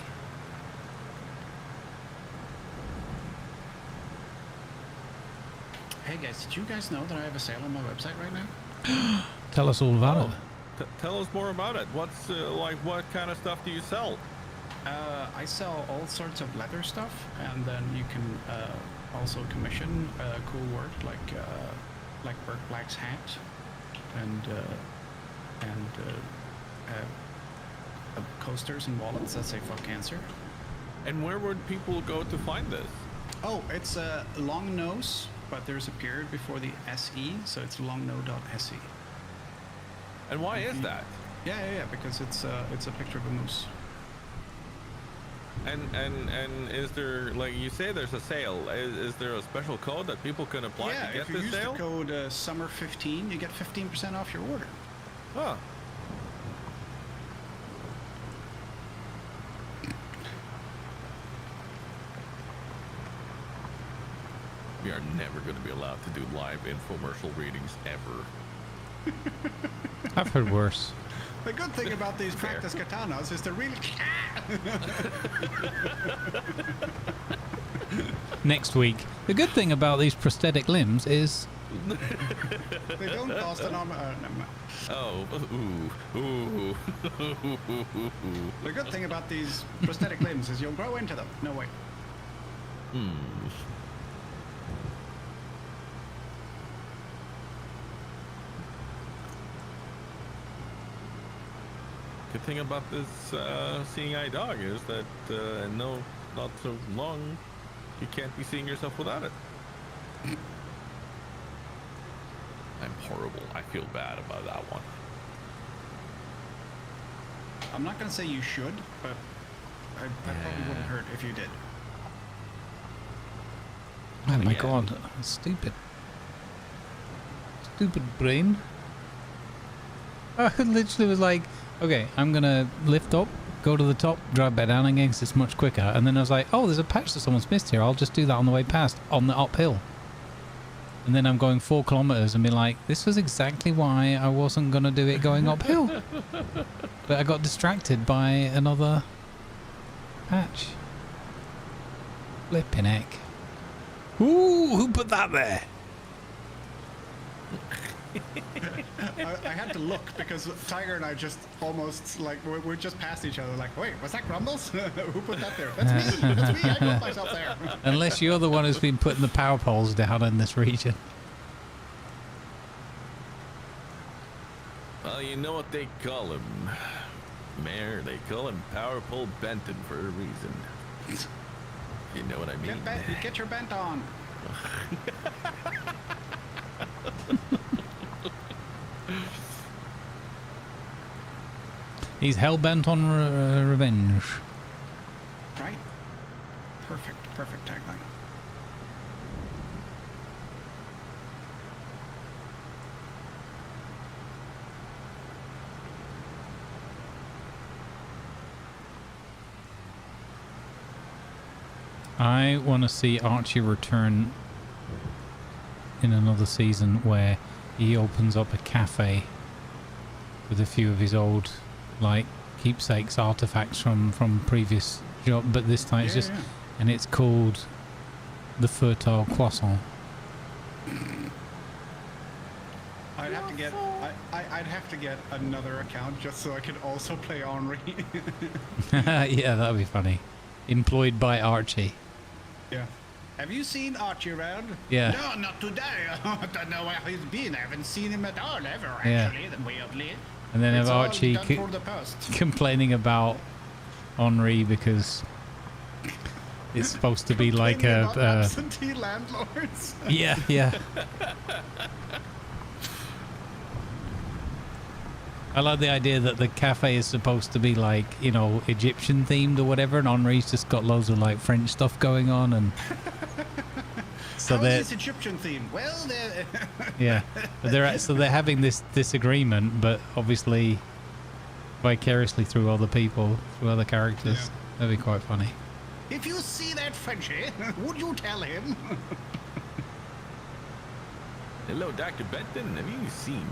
Hey guys, did you guys know that I have a sale on my website right now? Tell us all about it. Tell us more about it. What's like what kind of stuff do you sell? I sell all sorts of leather stuff, and then you can also commission cool work like Bert Black's hat and coasters and wallets that say "fuck cancer." And where would people go to find this? Oh, it's a long nose, but there's a period before the SE, so it's longno.se. And why is that? Yeah, because it's a picture of a moose. And is there, like you say, there's a sale? Is there a special code that people can apply Yeah, to get if you this use sale? the code SUMMER15, you get 15% off your order. Huh. We are never going to be allowed to do live infomercial readings ever. I've heard worse. The good thing about these Fair. practice katanas is they're really... Next week. The good thing about these prosthetic limbs is they don't cost an arm... never mind. Oh, ooh. The good thing about these prosthetic limbs is you'll grow into them. No, wait. Good thing about this seeing eye dog is that no, not so long, you can't be seeing yourself without it. I'm horrible. I feel bad about that one. I'm not going to say you should, but I probably wouldn't hurt if you did. oh my Yeah. god, stupid brain. I literally was like, okay, I'm gonna lift up, go to the top, drive back down again 'cause it's much quicker. And then I was like, oh, there's a patch that someone's missed here. I'll just do that on the way past, on the uphill. And then I'm going 4 kilometers and be like, this was exactly why I wasn't gonna do it going uphill. But I got distracted by another patch. Flipping heck. Ooh, who put that there? I had to look because Tiger and I just almost like we're just past each other. Like, wait, was that Grumbles? Who put that there? That's me. That's me. I put myself there. Unless you're the one who's been putting the power poles down in this region. Well, you know what they call him, Mayor. They call him Power Pole Benton for a reason. You know what I mean? Get your bent on. He's hell-bent on revenge. Right? Perfect tagline. I want to see Archie return in another season where he opens up a cafe with a few of his old, like, keepsakes, artifacts from previous job, but this time it's just, and it's called the Fertile Croissant. I'd have to get another account just so I could also play Henri. Yeah, that'd be funny. Employed by Archie. Yeah. Have you seen Archie around? Yeah. No, not today. I don't know where he's been. I haven't seen him at all ever, Yeah. actually, weirdly. And then It's have all Archie done for the post. complaining about Henri because it's supposed to be like Complaining about a absentee landlords. yeah, yeah. I like the idea that the cafe is supposed to be like, you know, Egyptian themed or whatever, and Henri's just got loads of like French stuff going on, and so How they're is this Egyptian theme? Well, they're yeah, but they're having this disagreement, but obviously vicariously through other people, through other characters. Yeah. That'd be quite funny. If you see that Frenchie, would you tell him? Hello, Dr. Benton. Have you seen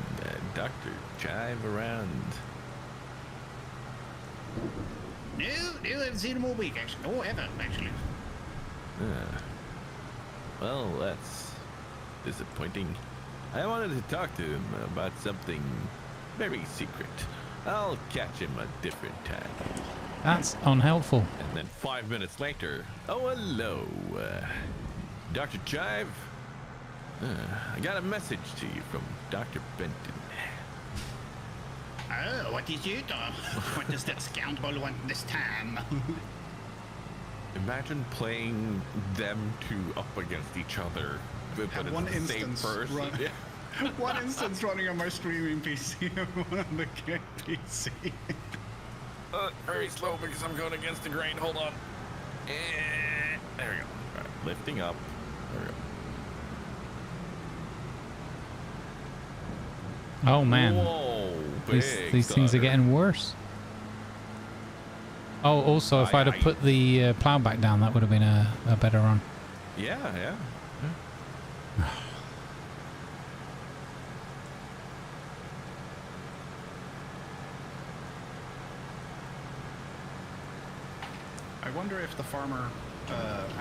Dr. Chive around? No, I haven't seen him all week, actually. No, ever, actually. Well, that's disappointing. I wanted to talk to him about something very secret. I'll catch him a different time. That's unhelpful. And then 5 minutes later, oh, hello, Dr. Chive. I got a message to you from Dr. Benton. Oh, what is it? What does that scoundrel want this time? Imagine playing them two up against each other, but it's one the same instance person. run- Yeah. One instance running on my streaming PC and one on the game PC. Very slow because I'm going against the grain. Hold on. There we go. All right, lifting up. There we go. Oh man, Whoa, these things are getting worse. Oh, also, if I'd have put the plow back down, that would have been a better run. Yeah. I wonder if the farmer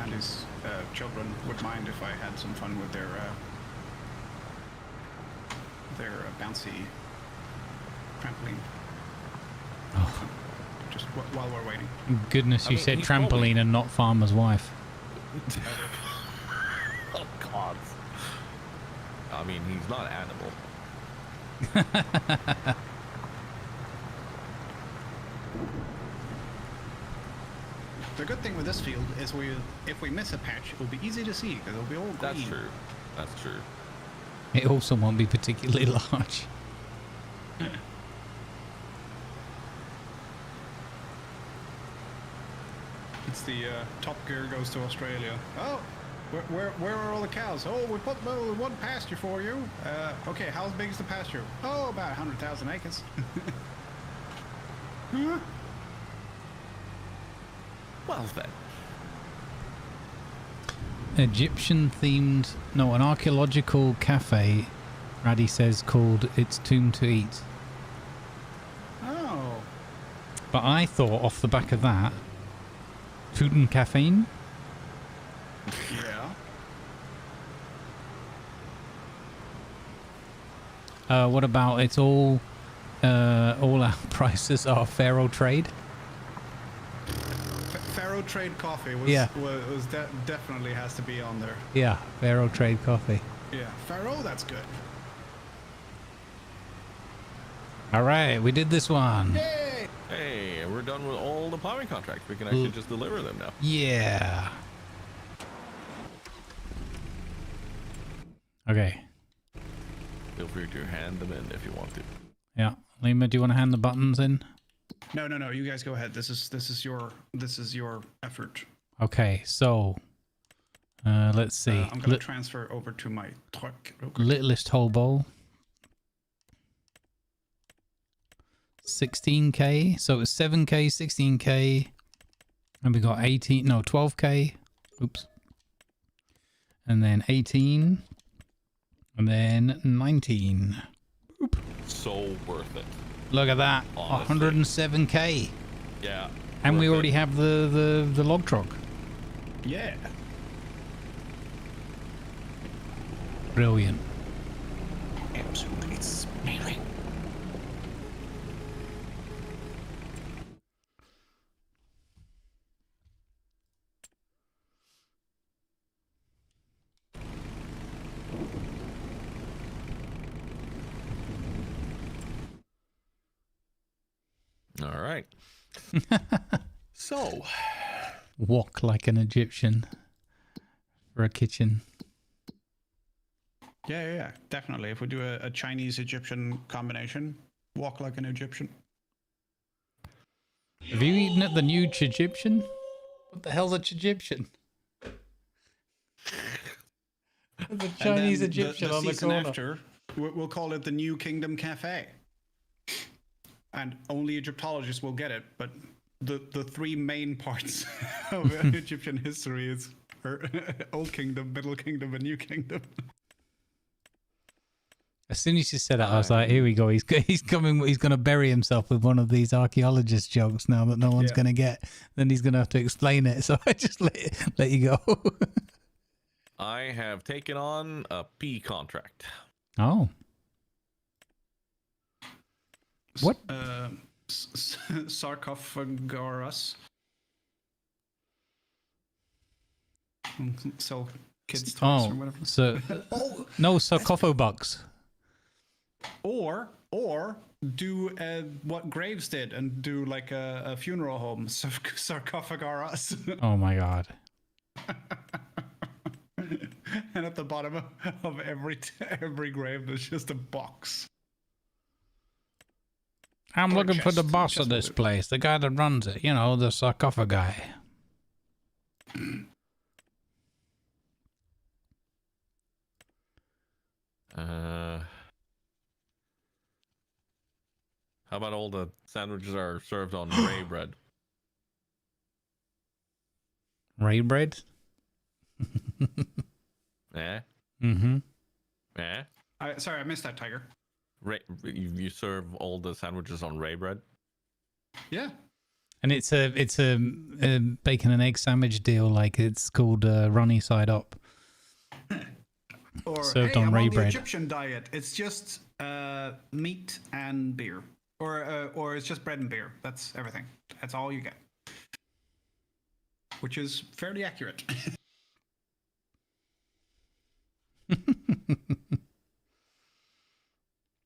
and his children would mind if I had some fun with their bouncy trampoline. Oh. Just while we're waiting. Goodness, you mean, said he's trampoline probably- and not farmer's wife. Oh God. I mean, he's not an animal. The good thing with this field is if we miss a patch, it'll be easy to see because it'll be all green. That's true. That's true. It also won't be particularly large. It's the Top Gear goes to Australia. Oh, where are all the cows? Oh, we put one pasture for you. Okay, how big is the pasture? Oh, about 100,000 acres. Huh? Well then. Egyptian themed, no, an archaeological cafe, Raddy says, called It's Tomb to Eat. Oh. But I thought off the back of that, food and caffeine? Yeah. What about it's all our prices are Pharaoh trade? Pharaoh Trade Coffee was, Yeah. definitely has to be on there. Yeah, Pharaoh trade coffee. Yeah. Pharaoh, that's good. All right, we did this one. Yay! Hey, we're done with all the plowing contracts. We can actually just deliver them now. Yeah. Okay. Feel free to hand them in if you want to. Yeah. Lima, do you want to hand the buttons in? No, no, no. You guys go ahead. This is your effort. Okay, so let's see. I'm gonna transfer over to my truck real quick. Littlest hobo. 16k. So it's 7k, 16k, and we got 12k. Oops. And then 18, and then 19. Oop. So worth it. Look at that. Honestly. 107k. Yeah. And we worth already it. have the log truck. Yeah. Brilliant. Absolutely smelling. All right. So, Walk like an Egyptian for a kitchen. Yeah, definitely. If we do a Chinese-Egyptian combination, walk like an Egyptian. Have you eaten at the new Egyptian? What the hell's a Egyptian? The Chinese Egyptian on the season corner. after, we'll call it the New Kingdom Cafe. And only Egyptologists will get it, but the three main parts of Egyptian history is Old Kingdom, Middle Kingdom, and New Kingdom. As soon as you said that, I was like, "Here we go. He's coming. He's going to bury himself with one of these archaeologist jokes now that no one's going to get. Then he's going to have to explain it. So I just let you go." I have taken on a P contract. Oh, what? Sarcophagus. Sell kids' toys or whatever. So no sarcophagus. Or do what Graves did and do like a funeral home, sarcophagus. Oh my god. And at the bottom of every grave, there's just a box. I'm Or looking for the chest. boss Chest of this will do. place, the guy that runs it. You know, the sarcophagi. How about all the sandwiches are served on gray bread? Ray bread. Eh? Mm-hmm. Eh? Sorry, I missed that, Tiger. You serve all the sandwiches on ray bread? Yeah. And it's a bacon and egg sandwich deal, like it's called runny side up. Or Served hey, on I'm ray on the bread. Egyptian diet. It's just meat and beer, or it's just bread and beer. That's everything. That's all you get, which is fairly accurate.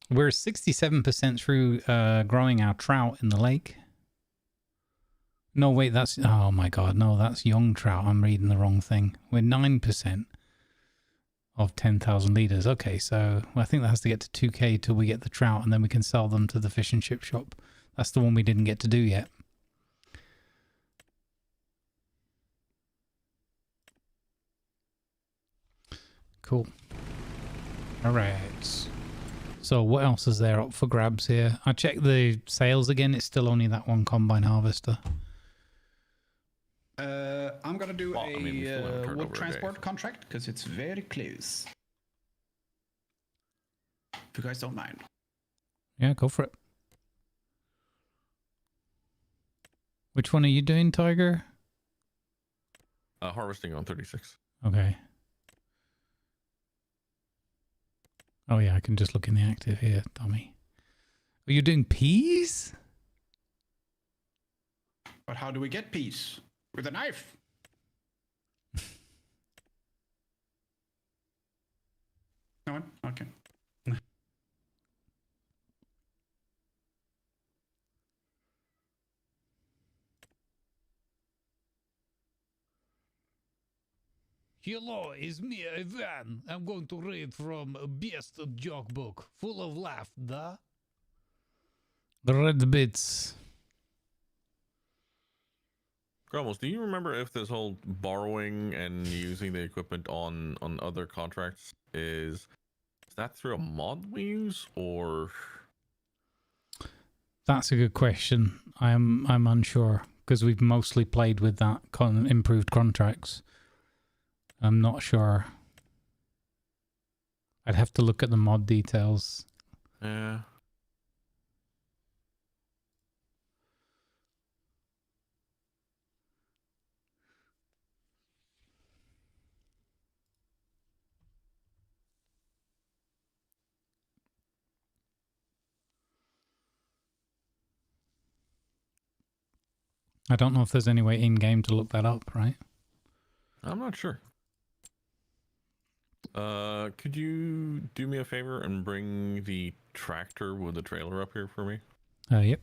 We're 67% through growing our trout in the lake. No, wait, that's... Oh, my God. No, that's young trout. I'm reading the wrong thing. We're 9% of 10,000 litres. Okay, so I think that has to get to 2k till we get the trout, and then we can sell them to the fish and chip shop. That's the one we didn't get to do yet. Cool. All right. So what else is there up for grabs here? I checked the sales again. It's still only that one combine harvester. I'm gonna do Well, I mean, we still haven't turned wood over a transport day. contract because it's very close. If you guys don't mind. Yeah, go for it. Which one are you doing, Tiger? Harvesting on 36. Okay. Oh yeah, I can just look in the active here, dummy. Are you doing peas? But how do we get peace? With a knife. No one? Okay. Hello, it's me, Ivan. I'm going to read from a best joke book, full of laughter. The red bits. Grumbles, do you remember if this whole borrowing and using the equipment on other contracts is that through a mod we use, or? That's a good question. I'm unsure because we've mostly played with that improved contracts. I'm not sure. I'd have to look at the mod details. Yeah. I don't know if there's any way in-game to look that up, right? I'm not sure. Could you do me a favor and bring the tractor with the trailer up here for me? Yep.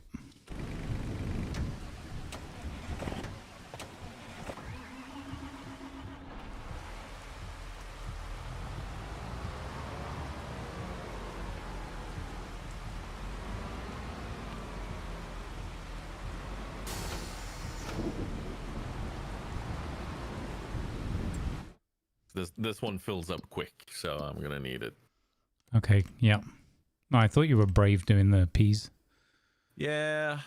This one fills up quick, so I'm gonna need it. Okay, yeah. No, I thought you were brave doing the peas. Yeah.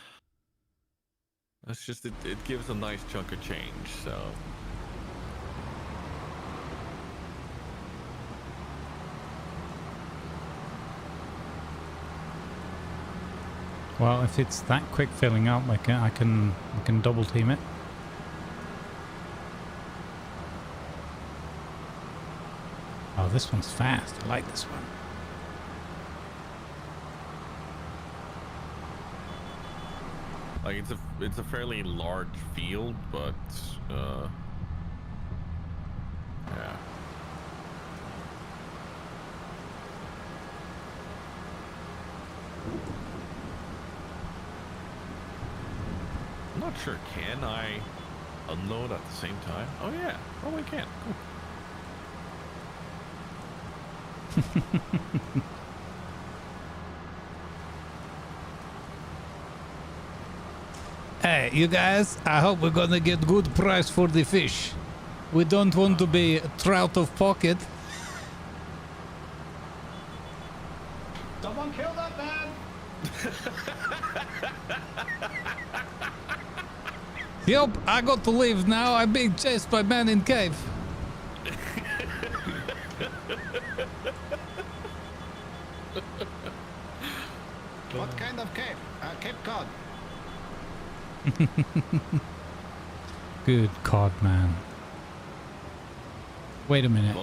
That's just, it gives a nice chunk of change, so. Well, if it's that quick filling up, I can double team it. Oh, this one's fast. I like this one. Like, it's a fairly large field, but yeah. I'm not sure, can I unload at the same time? Oh yeah, oh I can. Cool. Hey, you guys, I hope we're gonna get good price for the fish. We don't want to be trout of pocket. Someone kill that man! Yup, I got to leave now. I'm being chased by man in cave. What kind of cave? Cape Cod. Good cod, man. Wait a minute.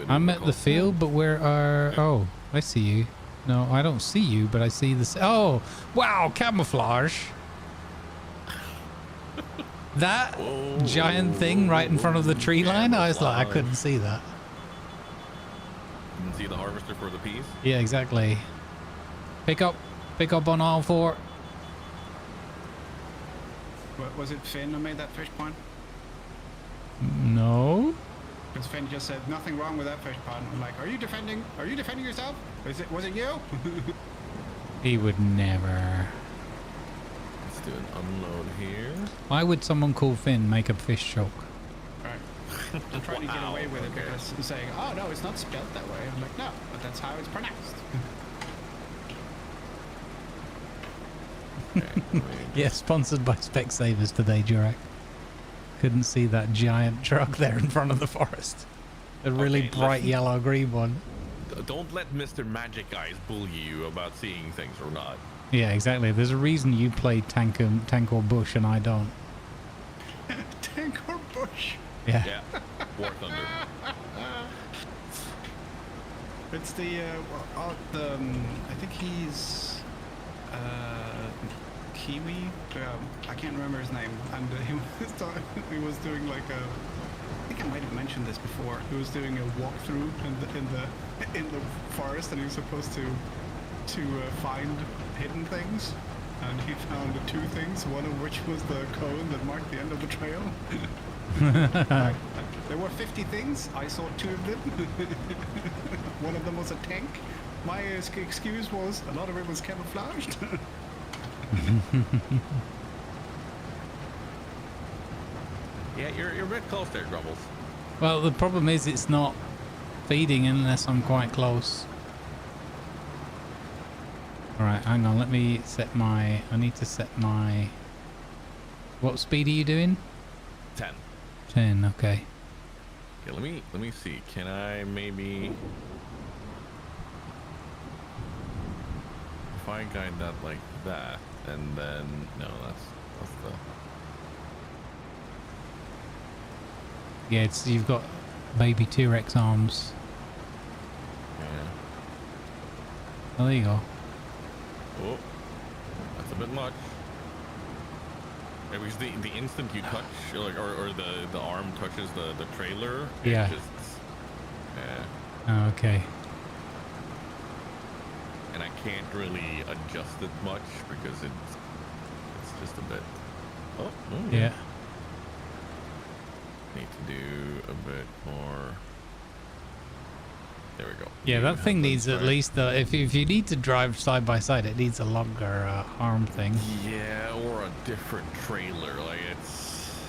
I'm at the field, but where are... Oh, I see you. No, I don't see you, but I see this... Oh, wow, camouflage. That giant thing right in front of the tree line, I was like, I couldn't see that. Didn't see the harvester for the peas? Yeah, exactly. Pick up on all four. Was it Finn who made that fish pond? No. Because Finn just said nothing wrong with that fish pond. I'm like, are you defending yourself? Was it you? He would never. Let's do an unload here. Why would someone called Finn make a fish choke? Right. I'm trying to get away with it because I'm saying, oh no, it's not spelled that way. I'm like, no, but that's how it's pronounced. Yeah, sponsored by Specsavers today, Jurek. Couldn't see that giant truck there in front of the forest. A really bright yellow green one. Don't let Mr. Magic Eyes bully you about seeing things or not. Yeah, exactly. There's a reason you play tank or bush and I don't. Tank or bush? Yeah. Yeah. War Thunder. It's the I think he's Kiwi. I can't remember his name, and he was doing like a. I think I might have mentioned this before. He was doing a walkthrough in the forest, and he was supposed to find hidden things, and he found two things. One of which was the cone that marked the end of the trail. There were 50 things. I saw 2 of them. One of them was a tank. My excuse was a lot of it was camouflaged. Yeah, you're a bit close there, Grumbles. Well, the problem is it's not feeding unless I'm quite close. Alright, hang on, let me set my... I need to set my... What speed are you doing? 10. 10, okay. Yeah, let me see. Can I maybe... If I guide that like that, and then... No, that's the... Yeah, it's you've got baby T-Rex arms. Yeah. Oh, there you go. Oh, that's a bit much. It was the instant you touch, or the arm touches the trailer. Yeah. It just, yeah. Oh, okay. And I can't really adjust it much because it's just a bit. Oh, Yeah. Need to do a bit more. There we go. Yeah, that thing needs at least if you need to drive side by side, it needs a longer arm thing. Yeah, or a different trailer. Like it's.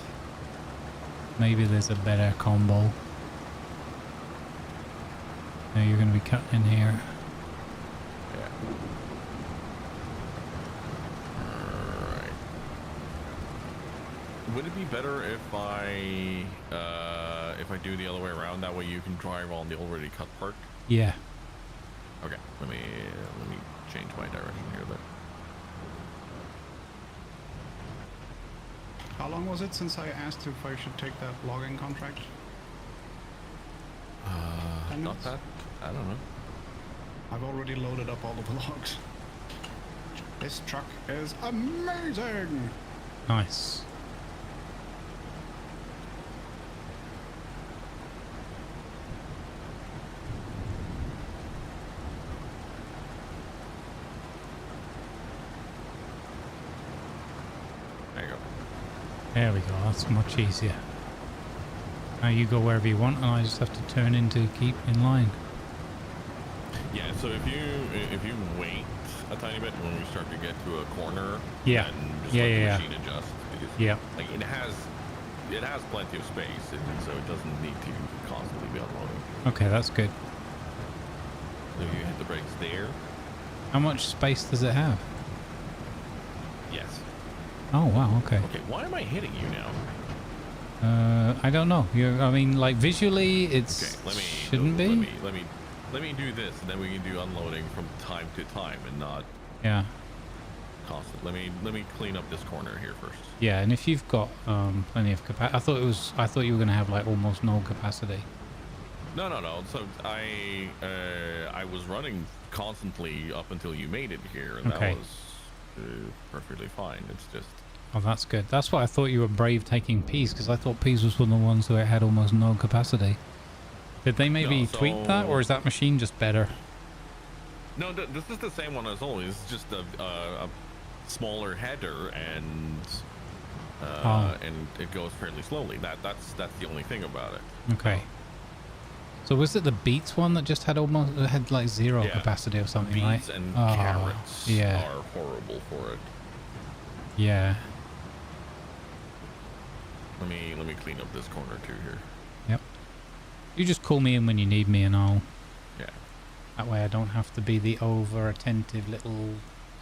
Maybe there's a better combo. Now you're going to be cutting in here. Yeah. Alright. Would it be better if I do the other way around? That way you can drive on the already cut part. Yeah. Okay. Let me change my direction here then. How long was it since I asked if I should take that logging contract? 10 Not minutes? that. I don't know. I've already loaded up all of the logs. This truck is amazing! Nice. There you go. There we go. That's much easier. Now you go wherever you want, and I just have to turn in to keep in line. Yeah. So if you wait a tiny bit when we start to get to a corner, Yeah. then just Yeah, let yeah, the yeah. machine adjust because Yeah. like it has plenty of space, so it doesn't need to constantly be unloading. Okay, that's good. So you hit the brakes there. How much space does it have? Yes. Oh wow. Okay. Okay. Why am I hitting you now? I don't know. I mean, like visually, it's Okay. shouldn't be. Let me do this, and then we can do unloading from time to time, and not Yeah. constant. Let me clean up this corner here first. Yeah, and if you've got plenty of capacity, I thought you were gonna have like almost no capacity. No. So I was running constantly up until you made it here, and Okay. that was perfectly fine. It's just. Oh, that's good. That's why I thought you were brave taking Peas, because I thought Peas was one of the ones who had almost no capacity. Did they maybe No, tweak that, or is that machine just better? No, this is the same one as always. It's just a smaller header, and it goes fairly slowly. That's the only thing about it. Okay. So was it the Beats one that just had like zero Yeah. capacity or something, Beets right? and Oh, carrots yeah. are horrible for it. Yeah. Let me clean up this corner too here. Yep. You just call me in when you need me, and I'll. Yeah. That way I don't have to be the over-attentive little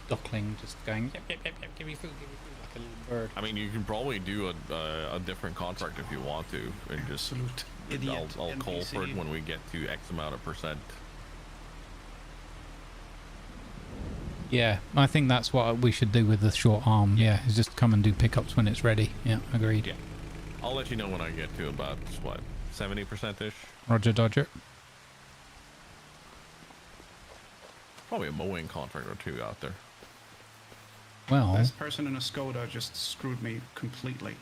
duckling just going, yep, give me food, like a little bird. I mean, you can probably do a different contract if you want to, and just Absolute idiot I'll call for it NPC. when we get to X amount of percent. Yeah, I think that's what we should do with the short arm. Yeah, is just come and do pickups when it's ready. Yeah, agreed. Yeah. I'll let you know when I get to about what 70% ish. Roger Dodger. Probably a mowing contract or two out there. Well, This person in a Skoda just screwed me completely.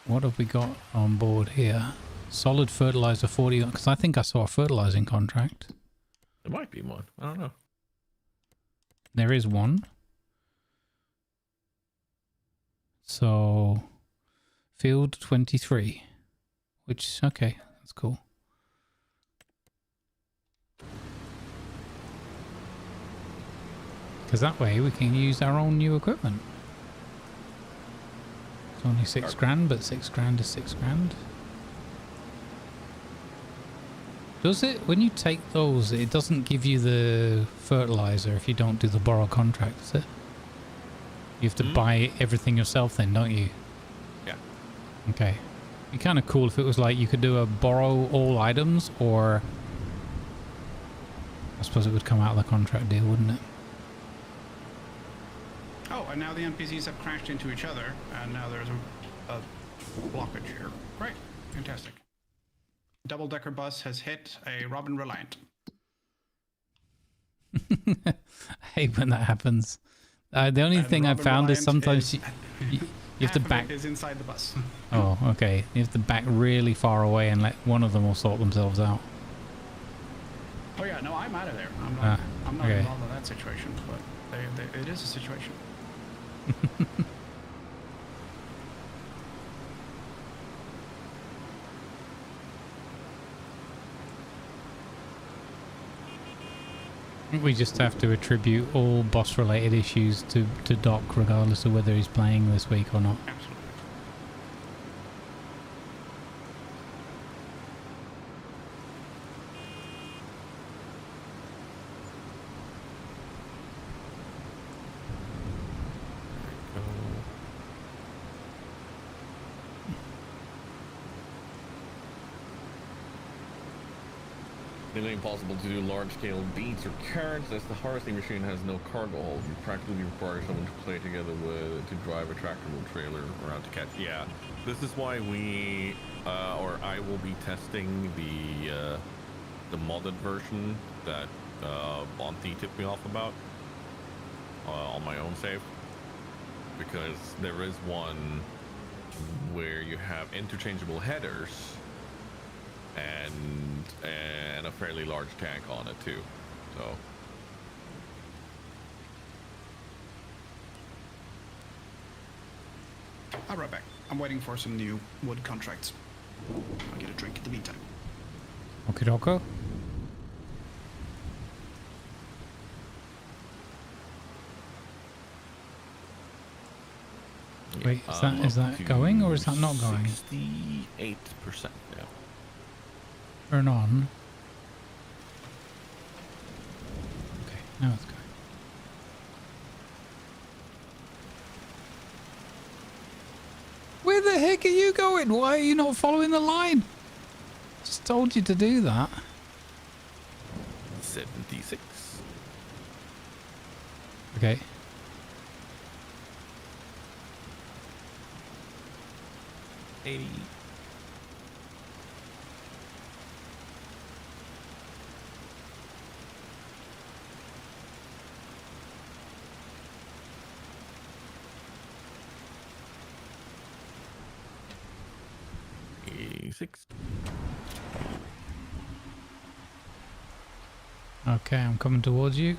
what have we got on board here? Solid fertilizer 40, because I think I saw a fertilizing contract. There might be one. I don't know. There is one. So Field 23. Which, okay, that's cool. Because that way we can use our own new equipment. It's only 6 grand, but 6 grand is 6 grand. Does it, when you take those, it doesn't give you the fertilizer if you don't do the borrow contract, does it? You have to buy everything yourself then, don't you? Yeah. Okay. It'd be kind of cool if it was like you could do a borrow all items, or I suppose it would come out of the contract deal, wouldn't it? Oh, and now the NPCs have crashed into each other, and now there's a blockage here. Great. Fantastic. Double-decker bus has hit a Robin Reliant. I hate when that happens. The only thing I've found is sometimes you have to back. Is inside the bus. Oh, okay. You have to back really far away and let one of them will sort themselves out. Oh yeah, no, I'm out of there. I'm not okay. involved in that situation, but it is a situation. We just have to attribute all boss-related issues to Doc, regardless of whether he's playing this week or not. Absolutely. Nearly impossible to do large-scale beats or carts as the harvesting machine has no cargo hold. You practically require someone to play together with to drive a tractable trailer around to catch. Yeah, this is why we, or I will be testing the modded version that Bonte tipped me off about on my own save, because there is one where you have interchangeable headers and a fairly large tank on it too, so I'll be right back. I'm waiting for some new wood contracts. I'll get a drink in the meantime. Okay, Doko. Wait, is that going or is that not going? 68%, yeah. Turn on. Okay, now it's going. Where the heck are you going? Why are you not following the line? Just told you to do that. 76. Okay. $80. $86. Okay, I'm coming towards you.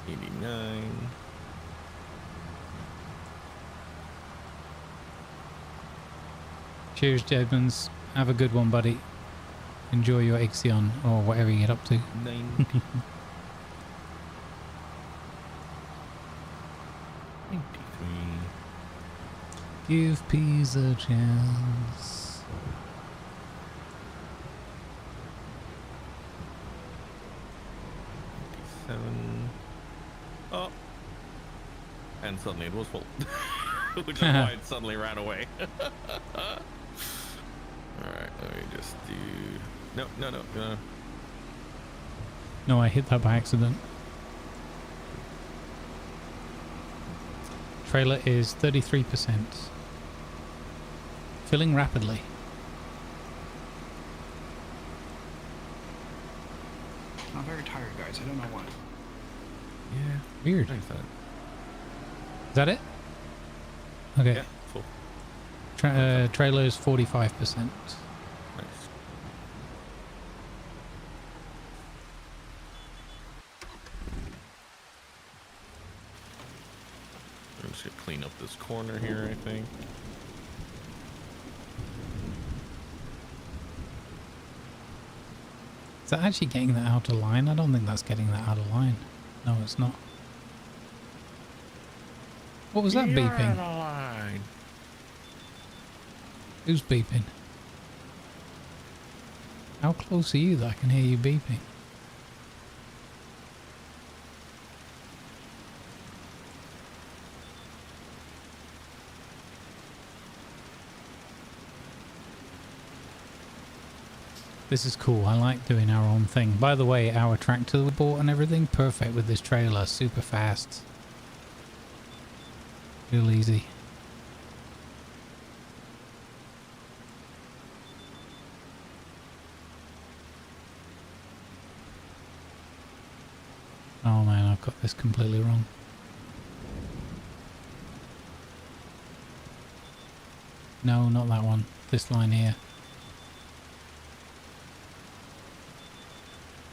89. Cheers, Jedmans. Have a good one, buddy. Enjoy your Ixion or whatever you get up to. 90. 93. Give peas a chance. Oh. And suddenly it was full. Which is why it suddenly ran away. Alright, let me just do... No. No, I hit that by accident. Trailer is 33%. Filling rapidly. I'm very tired, guys. I don't know why. Yeah. Weird. Thanks, that. Is that it? Okay. Yeah, full. Trailer is 45%. Nice. I'm just gonna clean clean up this corner here, I think. Is that actually getting that out of line? I don't think that's getting that out of line. No, it's not. What was that beeping? Who's beeping? How close are you that I can hear you beeping? This is cool. I like doing our own thing. By the way, our tractor we bought and everything, perfect with this trailer. Super fast. Real easy. Oh man, I've got this completely wrong. No, not that one. This line here.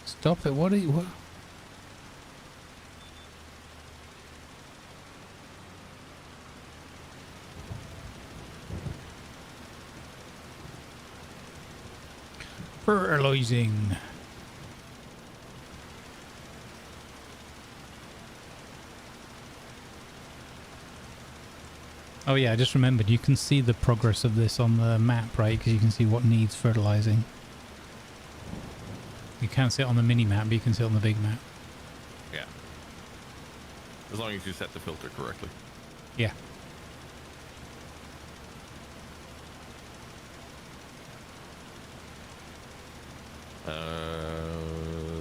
Stop it. What are you... What? Fertilizing. Oh yeah, I just remembered you can see the progress of this on the map, right? Because you can see what needs fertilizing. You can't see it on the mini map, but you can see it on the big map. Yeah. As long as you set the filter correctly. Yeah.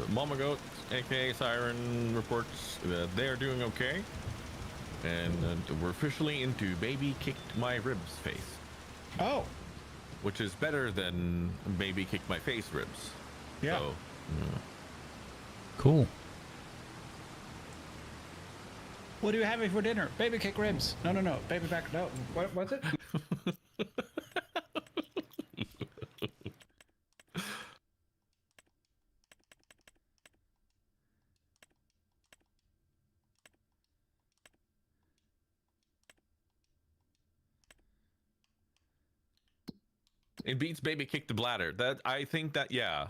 Mama Goat, aka Siren, reports that they are doing okay. And we're officially into baby kicked my ribs phase. Oh. Which is better than baby kicked my face ribs. Yeah. So, Cool. What are you having for dinner? Baby kick ribs. No. Baby back. No. What's it? it beats baby kick the bladder. That I think that yeah,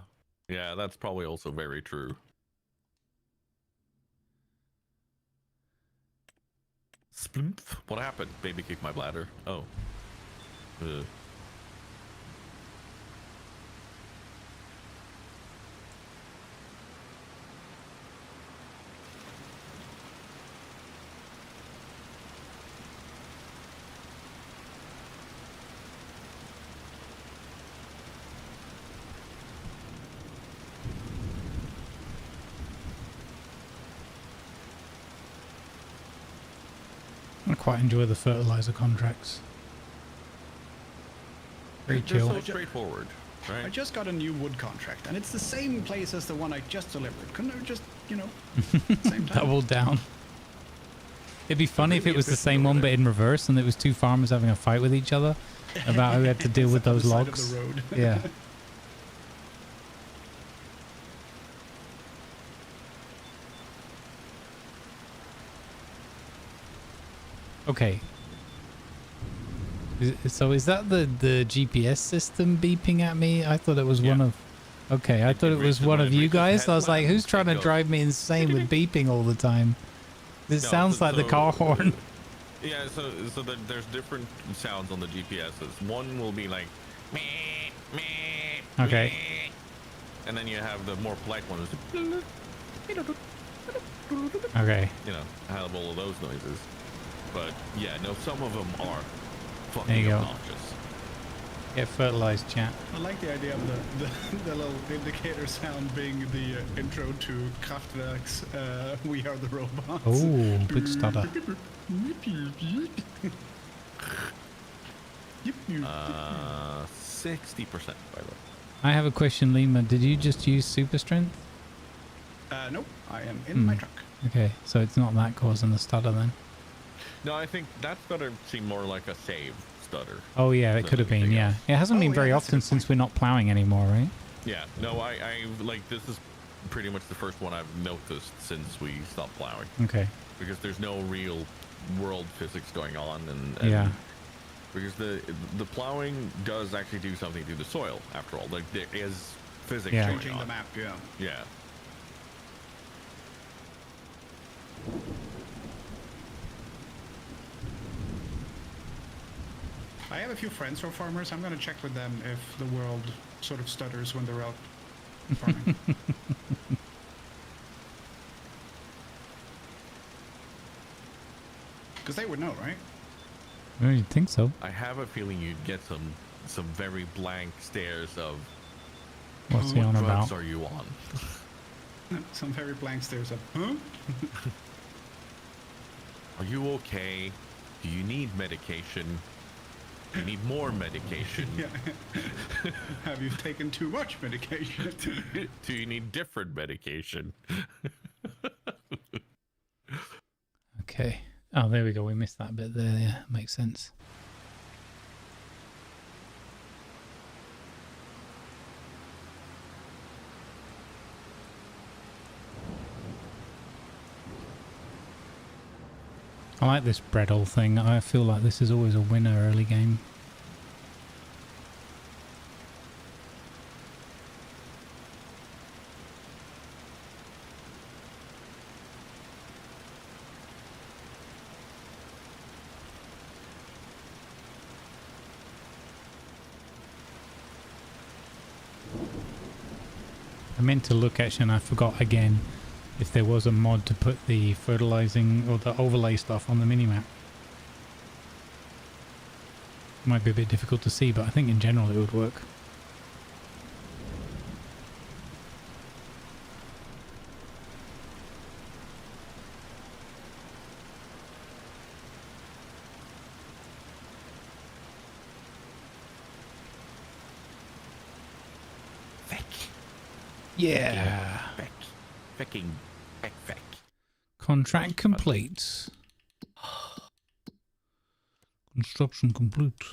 that's probably also very true. Sploomp. What happened? Baby kicked my bladder. Oh. I quite enjoy the fertilizer contracts. Very They're chill. so straightforward, right? I just got a new wood contract, and it's the same place as the one I just delivered. Couldn't I just, same time? Double down. It'd be funny if it was the same one but in reverse and it was two farmers having a fight with each other about who had to deal with those Side of logs. the road. Yeah. Okay. So is that the GPS system beeping at me? I thought it was one of... Okay, I thought it was one of you guys. I was like, who's trying to drive me insane with beeping all the time? This sounds like the car horn. Yeah, so there's different sounds on the GPSs. One will be like... meh, meh, Okay. meh. And then you have the more polite one. Okay. Have all of those noises. But yeah, no, some of them are There fucking you go. obnoxious. Get fertilized, chat. I like the idea of the little indicator sound being the intro to Kraftwerk's We Are the Robots. Oh, big stutter. 60%, by the way. I have a question, Lima. Did you just use super strength? Nope, I am in my truck. Okay, so it's not that causing the stutter then. No, I think that stutter seemed more like a save stutter. Oh yeah, it could have been, yeah. It hasn't been very often since we're not plowing anymore, right? Yeah, no, I like, this is pretty much the first one I've noticed since we stopped plowing. Okay. Because there's no real world physics going on, and Yeah. because the plowing does actually do something to the soil after all. Like there is physics Yeah. going Changing on. the map, yeah. Yeah. I have a few friends who are farmers. I'm gonna check with them if the world sort of stutters when they're out farming. Because they would know, right? Well, you'd think so. I have a feeling you'd get some very blank stares of What's he what on drugs about? are you on? Some very blank stares of, huh? Are you okay? Do you need medication? Do you need more medication? Yeah. Have you taken too much medication? Do you need different medication? Okay. Oh, there we go. We missed that bit there. Yeah, makes sense. I like this Breadall thing. I feel like this is always a winner early game. I meant to look actually and I forgot again if there was a mod to put the fertilizing or the overlay stuff on the minimap. Might be a bit difficult to see, but I think in general it would work. Yeah. Fecking. Contract complete. Construction complete.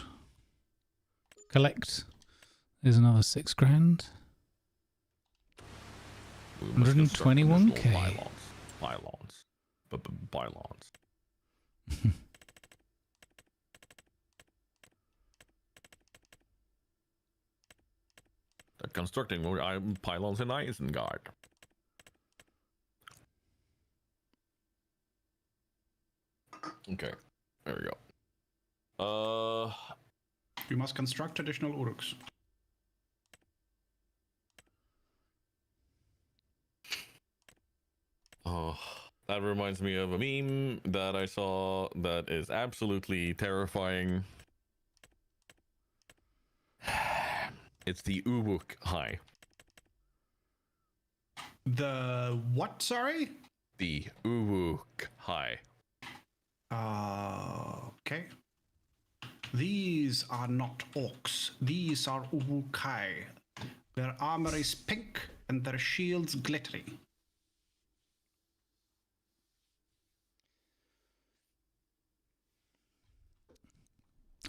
Collect. There's another 6 grand. 121k. Pylons. Pylons. They're constructing pylons in Isengard. Okay, there we go. You must construct additional uruks. Oh, that reminds me of a meme that I saw that is absolutely terrifying. It's the Uruk High. The what, sorry? The Uruk High. Okay. These are not orcs. These are urukai. Their armor is pink and their shields glittering.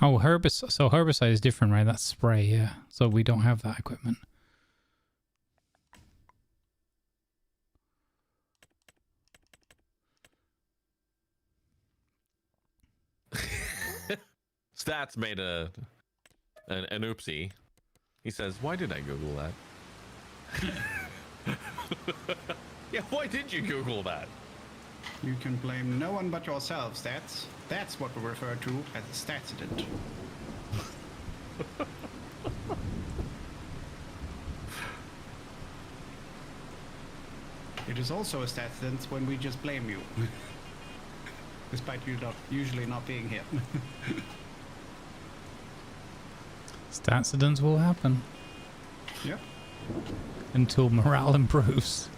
Oh, herbicide. So herbicide is different, right? That's spray, yeah. So we don't have that equipment. Stats made an oopsie. He says, "Why did I Google that?" Yeah, why did you Google that? You can blame no one but yourself, Stats. That's what we refer to as a statsident. It is also a statsident when we just blame you. Despite you usually not being here. Statsidents will happen Yep. until morale improves.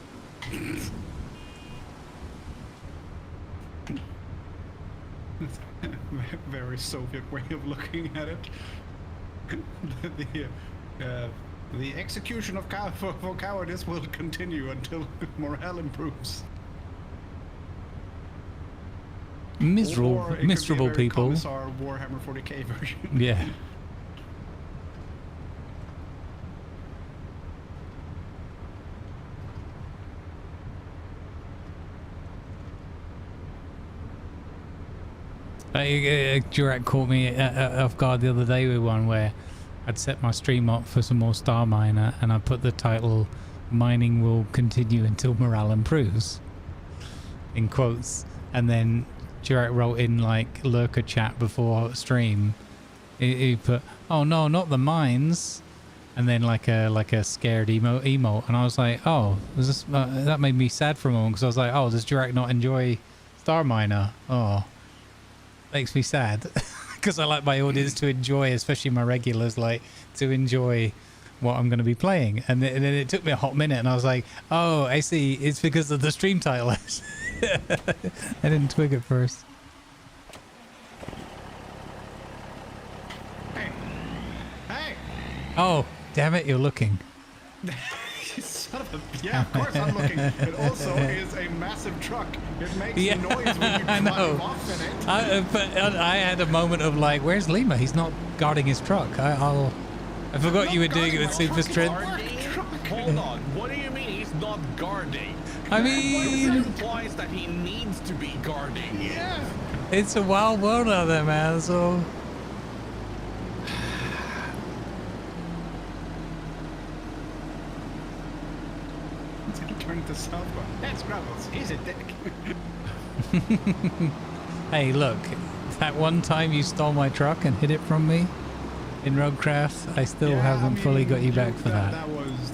Very Soviet way of looking at it. The execution of for cowardice will continue until morale improves. Or it could be a Miserable very people. Commissar Warhammer 40k version. Yeah. Jurak caught me off guard the other day with one where I'd set my stream up for some more Star Miner and I put the title "Mining will continue until morale improves" in quotes, and then Jurak wrote in like lurker chat before stream. He put, "Oh no, not the mines," and then like a scared emote, and I was like, "Oh, was this, that made me sad for a moment because I was like, oh, does Jurak not enjoy Star Miner? Oh, makes me sad because I like my audience to enjoy, especially my regulars, like to enjoy what I'm going to be playing." And then it took me a hot minute, and I was like, "Oh, I see. It's because of the stream title." I didn't twig at first. Hey! Oh, damn it! You're looking. You son of a... Yeah, of course I'm looking. It also is a massive truck. It makes noise when you drive off in it. But I had a moment of like, "Where's Lima? He's not guarding his truck." I forgot you were doing it with super strength. Hold on. What do you mean he's not guarding? I mean, That implies that he needs to be guarding. Yeah. it's a wild world out there, man. So It's gonna turn to southbound. That's Grumbles. He's a dick. hey, look, that one time you stole my truck and hid it from me in Roadcraft, I still haven't fully got you back for that.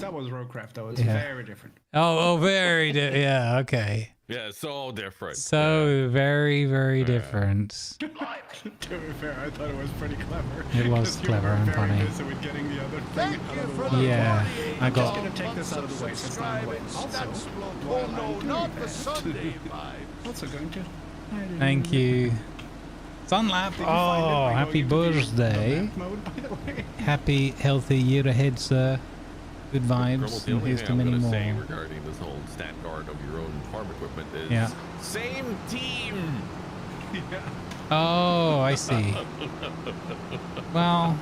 That was Roadcraft. That was Yeah. very different. Oh, very yeah, okay. Yeah, so different. So very, very different. To be fair, I thought it was pretty clever. It was 'Cause you clever were and very funny. busy with getting the other thing Thank out you of the for way. the Yeah, party. I got- Just gonna take this out of the way since I'm away. Also, while I'm no, doing not the that, Sunday vibe. also going to... Thank you. Sunlap, Did you find it oh, by happy going into the birthday. map mode, by the way? Happy, healthy year ahead, sir. Good vibes, Grumbles, the and only here's thing to I'm many gonna say more. regarding this whole stand guard of your own farm equipment is Yeah. same team. Oh, I see. Well,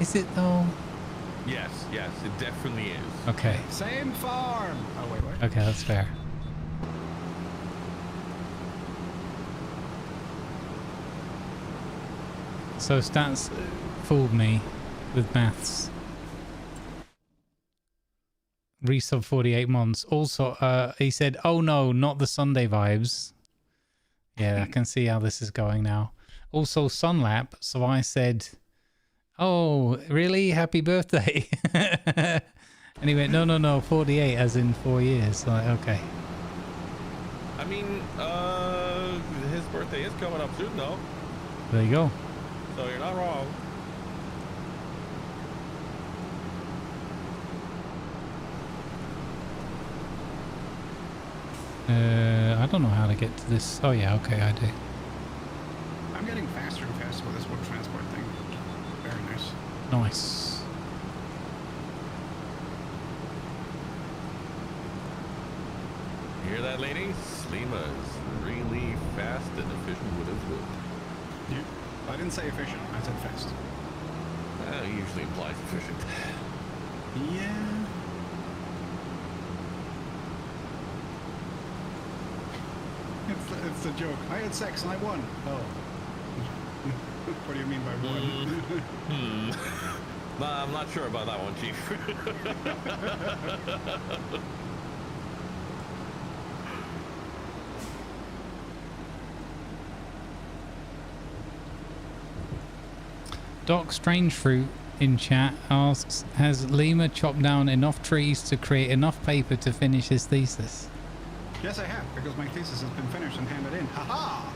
is it though? Yes, it definitely is. Okay, Same farm. Oh, wait, what? okay, that's fair. So Stats fooled me with maths. Resub 48 months. Also, he said, "Oh no, not the Sunday vibes." Yeah, I can see how this is going now. Also, Sunlap. So I said, "Oh, really? Happy birthday!" And he went, "No, 48, as in 4 years." Like, okay. I mean, his birthday is coming up soon, though, There you go. so you're not wrong. I don't know how to get to this. Oh yeah, okay, I do. I'm getting faster and faster with this wood transport thing. Very nice. Nice. You hear that, ladies? Slima is really fast and efficient with his wood. Yeah. I didn't say efficient. I said fast. He usually implies efficient. Yeah. It's a joke. I had sex and I won. Oh. What do you mean by won? Nah, I'm not sure about that one, Chief. Doc Strange Fruit in chat asks, has Lima chopped down enough trees to create enough paper to finish his thesis? Yes, I have, because my thesis has been finished and handed in. Haha!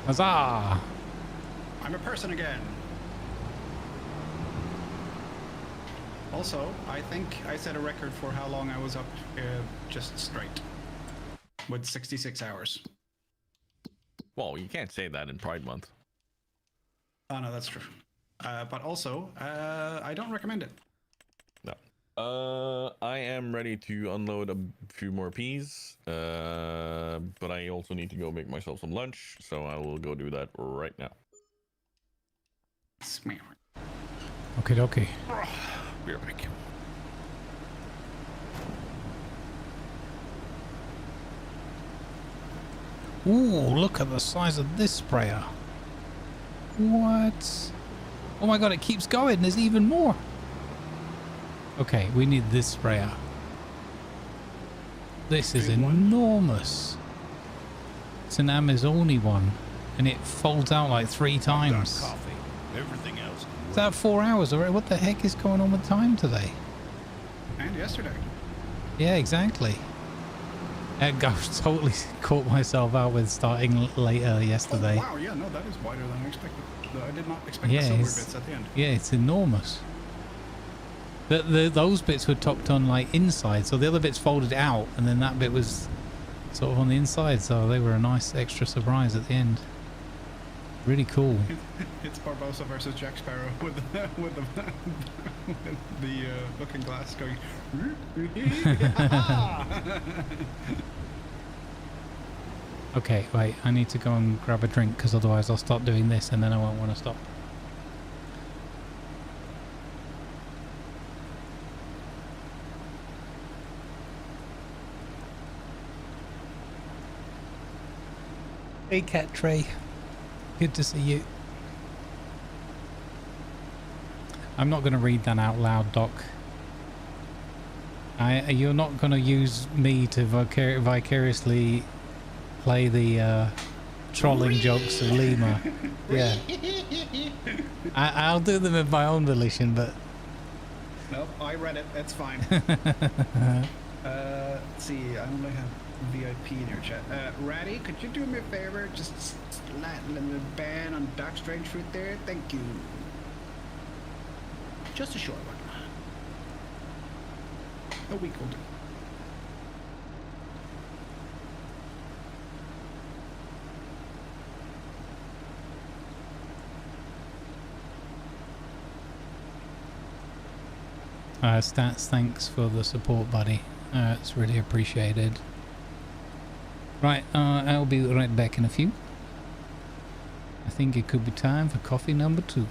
Huzzah! I'm a person again. Also, I think I set a record for how long I was up just straight. With 66 hours. Well, you can't say that in Pride Month. Oh, no, that's true. But also, I don't recommend it. No. I am ready to unload a few more peas, but I also need to go make myself some lunch, so I will go do that right now. Okay, dokie. Be right back. Ooh, look at the size of this sprayer. What? Oh my god, it keeps going. There's even more. Okay, we need this sprayer. This is enormous. It's an Amazoni one, and it folds out like 3 times. Coffee. Everything else. Is that 4 hours already? What the heck is going on with time today? And yesterday. Yeah, exactly. I totally caught myself out with starting later yesterday. Oh, wow, yeah, no, that is wider than I expected. I did not expect Yeah, the silver it's- bits at the end. Yeah, it's enormous. Those bits were topped on like inside, so the other bits folded out, and then that bit was sort of on the inside, so they were a nice extra surprise at the end. Really cool. It's Barbosa versus Jack Sparrow with the looking glass going. Okay, wait, I need to go and grab a drink because otherwise I'll start doing this and then I won't want to stop. Hey Cat Trey, good to see you. I'm not going to read that out loud, Doc. You're not going to use me to vicariously play the trolling jokes of Lima. Yeah. I'll do them of my own volition, but... Nope, I read it. That's fine. Let's see. I only have VIP in your chat. Ratty, could you do me a favor? Just let the ban on Dark Strange Fruit there. Thank you. Just a short one. A week will do. Stats, thanks for the support, buddy. It's really appreciated. Right, I'll be right back in a few. I think it could be time for coffee number 2.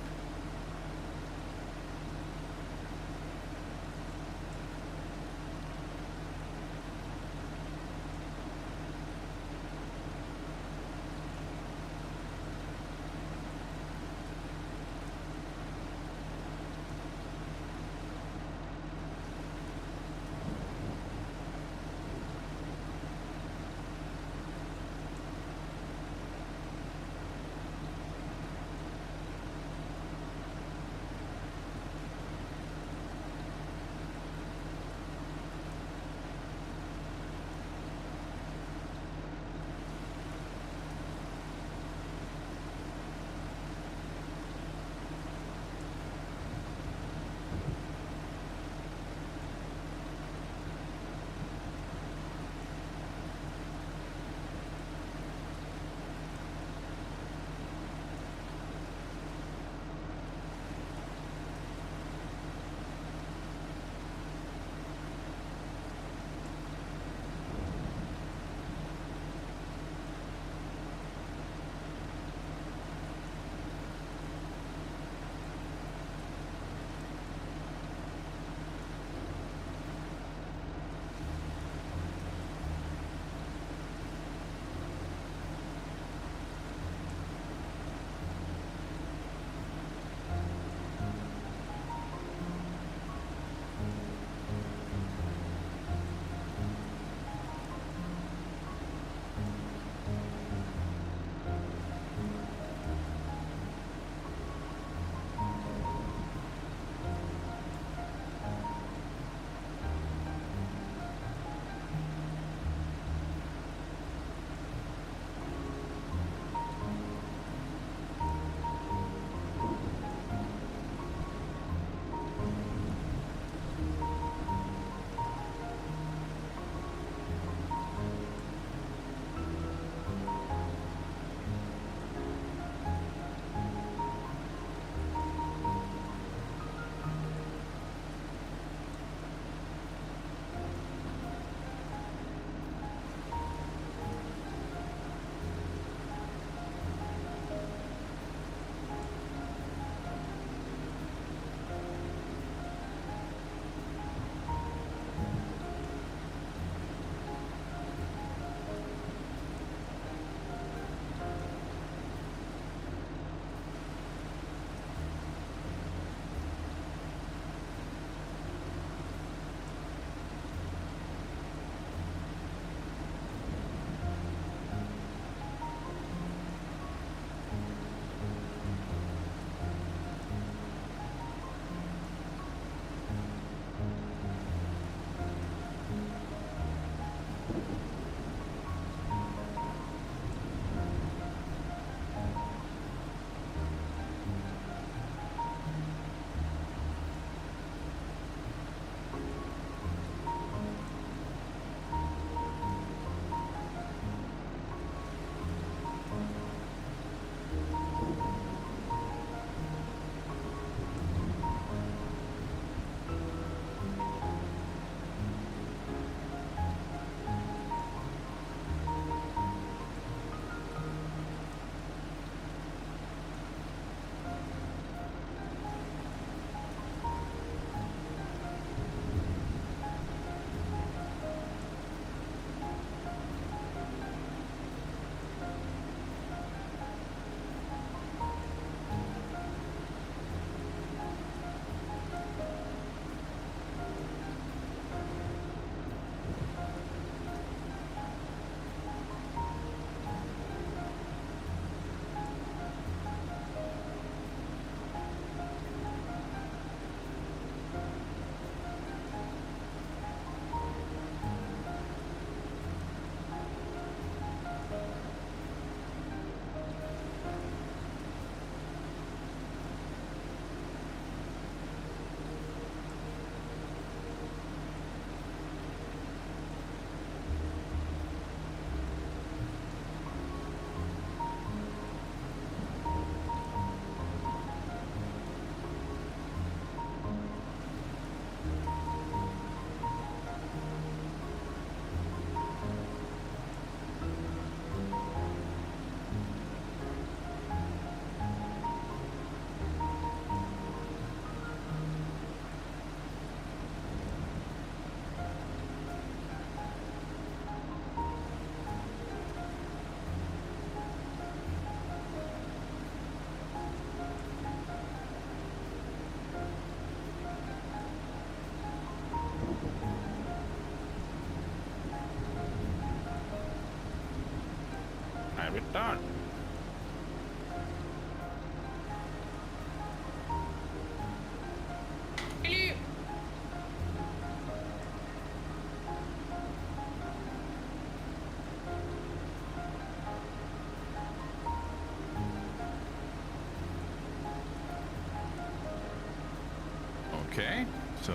Okay, so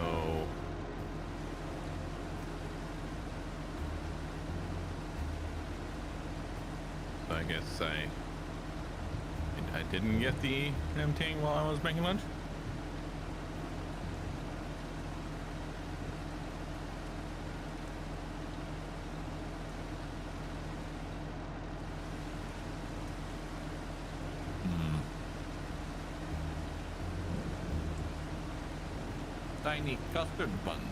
I guess I didn't get the emptying while I was making lunch. Tiny custard buns.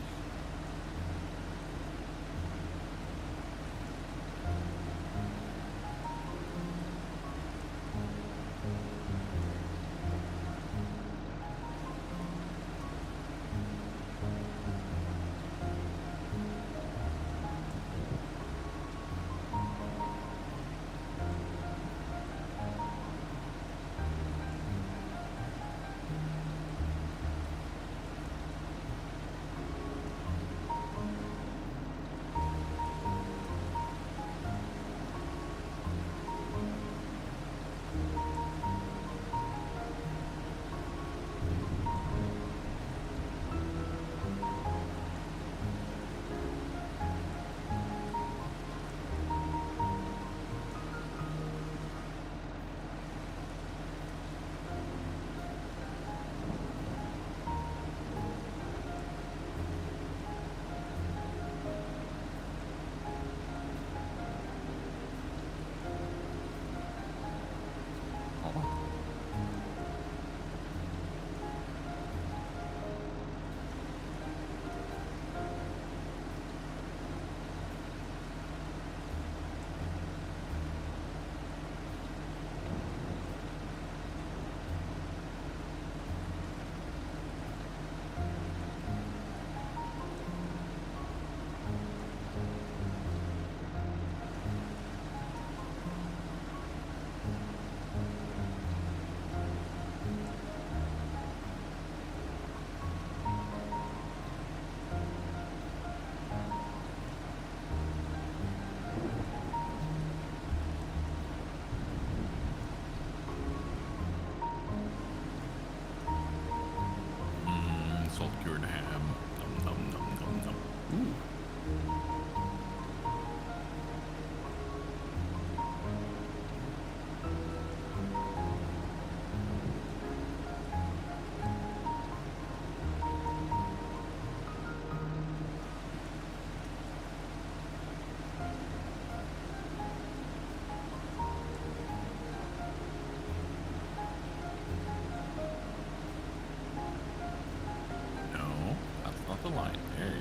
Salt cured ham. Nom, nom, nom, nom, nom. Ooh. No, that's not the line. There you go.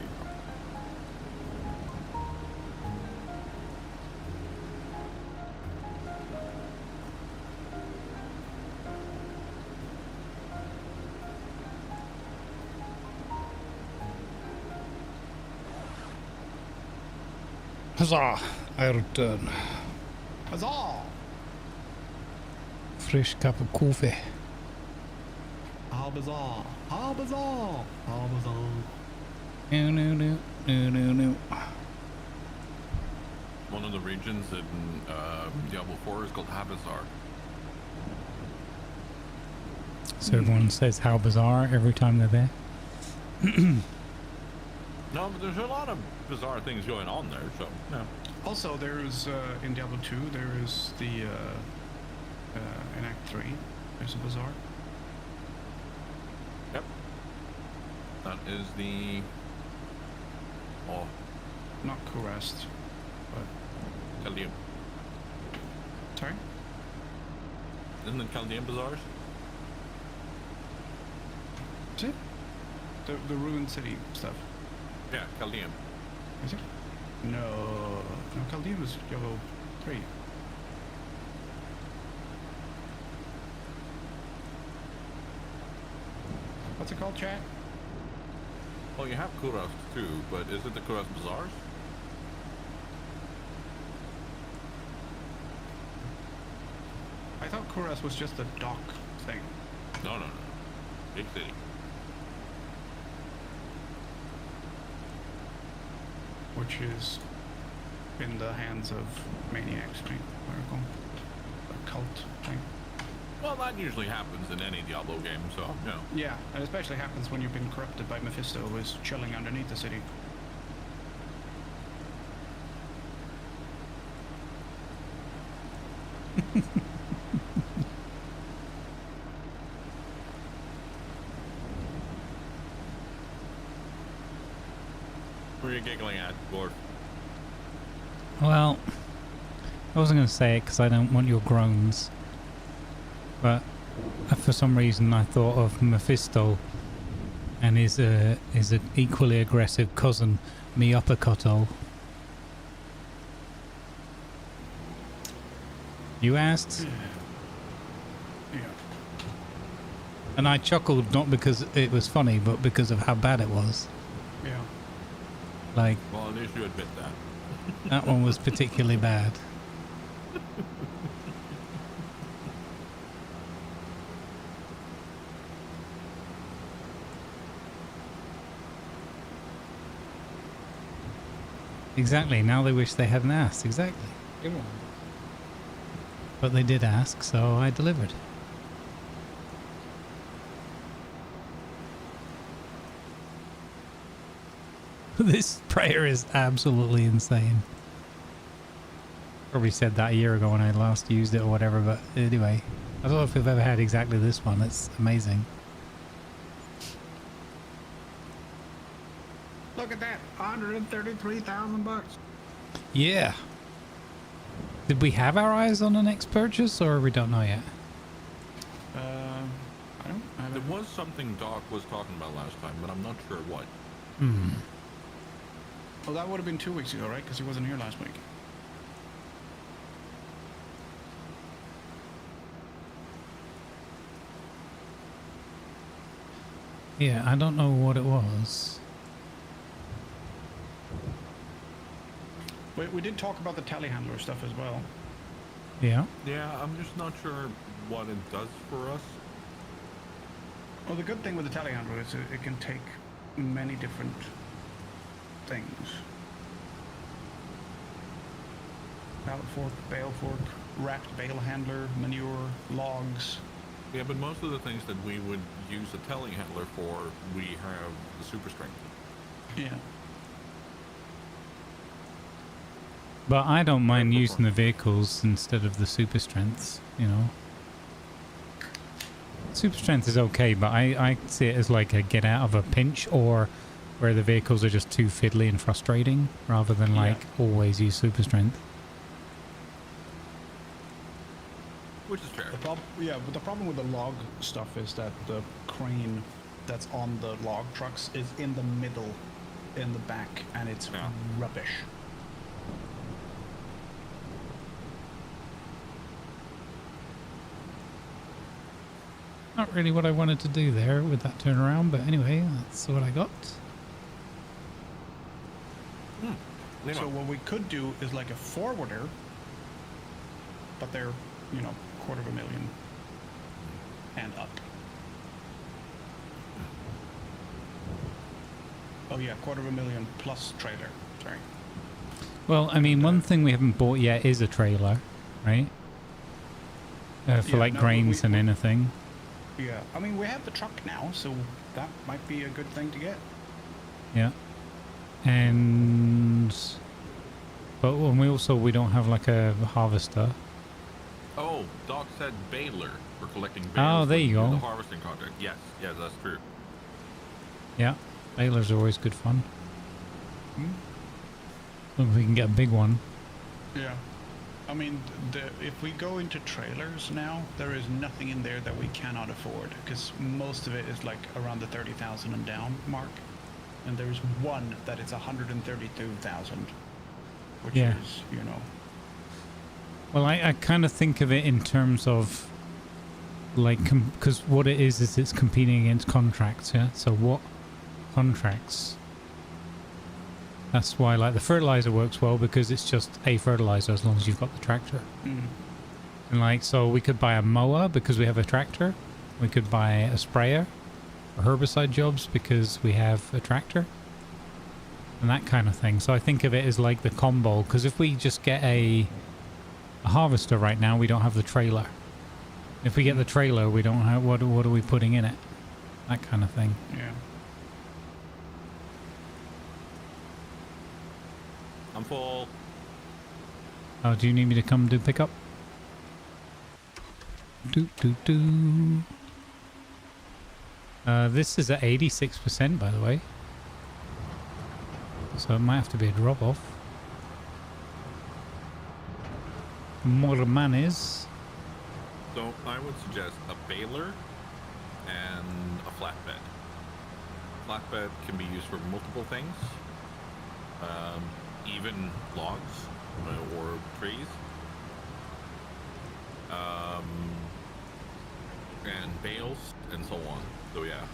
Huzzah! I return. Huzzah! Fresh cup of coffee. How bizarre! How bizarre! How bizarre! No, no, no, no, no, no. One of the regions in Diablo 4 is called Havazar. So everyone says how bizarre every time they're there. No, but there's a lot of bizarre things going on there, so, no. Also, there's in Diablo 2, there is the in Act 3, there's a bazaar. Yep. That is the... Oh, Not Kurest, but Chaldean. sorry. Isn't it Chaldean Bazaars? Is it the ruined city stuff? Yeah, Chaldean. Is it? No, Chaldean was Diablo 3. What's it called, chat? Well, you have Kurast too, but is it the Kurast Bazaars? I thought Kurest was just a dock thing. No, no, no. Big city. Which is in the hands of maniacs, right? What are they called? A cult thing. Well, that usually happens in any Diablo game, so, you know. Yeah, and especially happens when you've been corrupted by Mephisto, who is chilling underneath the city. What are you giggling at, Lord? Well, I wasn't going to say it because I don't want your groans. But for some reason I thought of Mephisto and his equally aggressive cousin, Miyapakoto. You asked? Yeah. And I chuckled not because it was funny, but because of how bad it was. Yeah. Like, Well, at least you admit that. that one was particularly bad. Exactly, now they wish they hadn't asked. Exactly. But they did ask, so I delivered. This prayer is absolutely insane. Probably said that a year ago when I last used it or whatever, but anyway. I don't know if we've ever had exactly this one. It's amazing. Look at that, 133,000 bucks. Yeah. Did we have our eyes on the next purchase, or we don't know yet? I There don't. was something Doc was talking about last time, but I'm not sure what. Well, that would have been 2 weeks ago, right? Because he wasn't here last week. Yeah, I don't know what it was. We did talk about the telehandler stuff as well. Yeah. Yeah, I'm just not sure what it does for us. Well, the good thing with the telehandler is it can take many different things. Pallet fork, bale fork, wrapped bale handler, manure, logs. Yeah, but most of the things that we would use a telehandler for, we have the super strength. Yeah. But I don't mind using the vehicles instead of the super strengths, you know. Super strength is okay, but I see it as like a get out of a pinch, or where the vehicles are just too fiddly and frustrating, rather than like always use super strength. Which is fair. But the problem with the log stuff is that the crane that's on the log trucks is in the middle, in the back, and it's Yeah. rubbish. Not really what I wanted to do there with that turnaround, but anyway, that's what I got. You So know, what we could do is like a forwarder, but they're, you know, $250,000 and up. Oh yeah, $250,000 plus trailer. Sorry. Well, I mean, one thing we haven't bought yet is a trailer, right? For Yeah, like no, grains and anything. Yeah, I mean we have the truck now, so that might be a good thing to get. Yeah. And but when we don't have like a harvester. oh, Doc said baler for collecting bales. Oh, there you for go. The harvesting contract. Yes, that's true. Yeah, balers are always good fun. If we can get a big one. Yeah. I mean, if we go into trailers now, there is nothing in there that we cannot afford, because most of it is like around the 30,000 and down mark, and there's one that is 132,000, which Yeah. is, you know. Well, I kind of think of it in terms of like, because what it is it's competing against contracts, yeah? So what contracts? That's why like the fertilizer works well, because it's just a fertilizer as long as you've got the tractor. And like, so we could buy a mower because we have a tractor. We could buy a sprayer for herbicide jobs because we have a tractor. And that kind of thing. So I think of it as like the combo, because if we just get a harvester right now, we don't have the trailer. If we get the trailer, we don't have what are we putting in it? That kind of thing. Yeah. I'm full. Oh, do you need me to come do pickup? Do. This is at 86%, by the way. So it might have to be a drop-off. More manis. So I would suggest a baler and a flatbed. Flatbed can be used for multiple things, even logs or trees, and bales and so on. So yeah.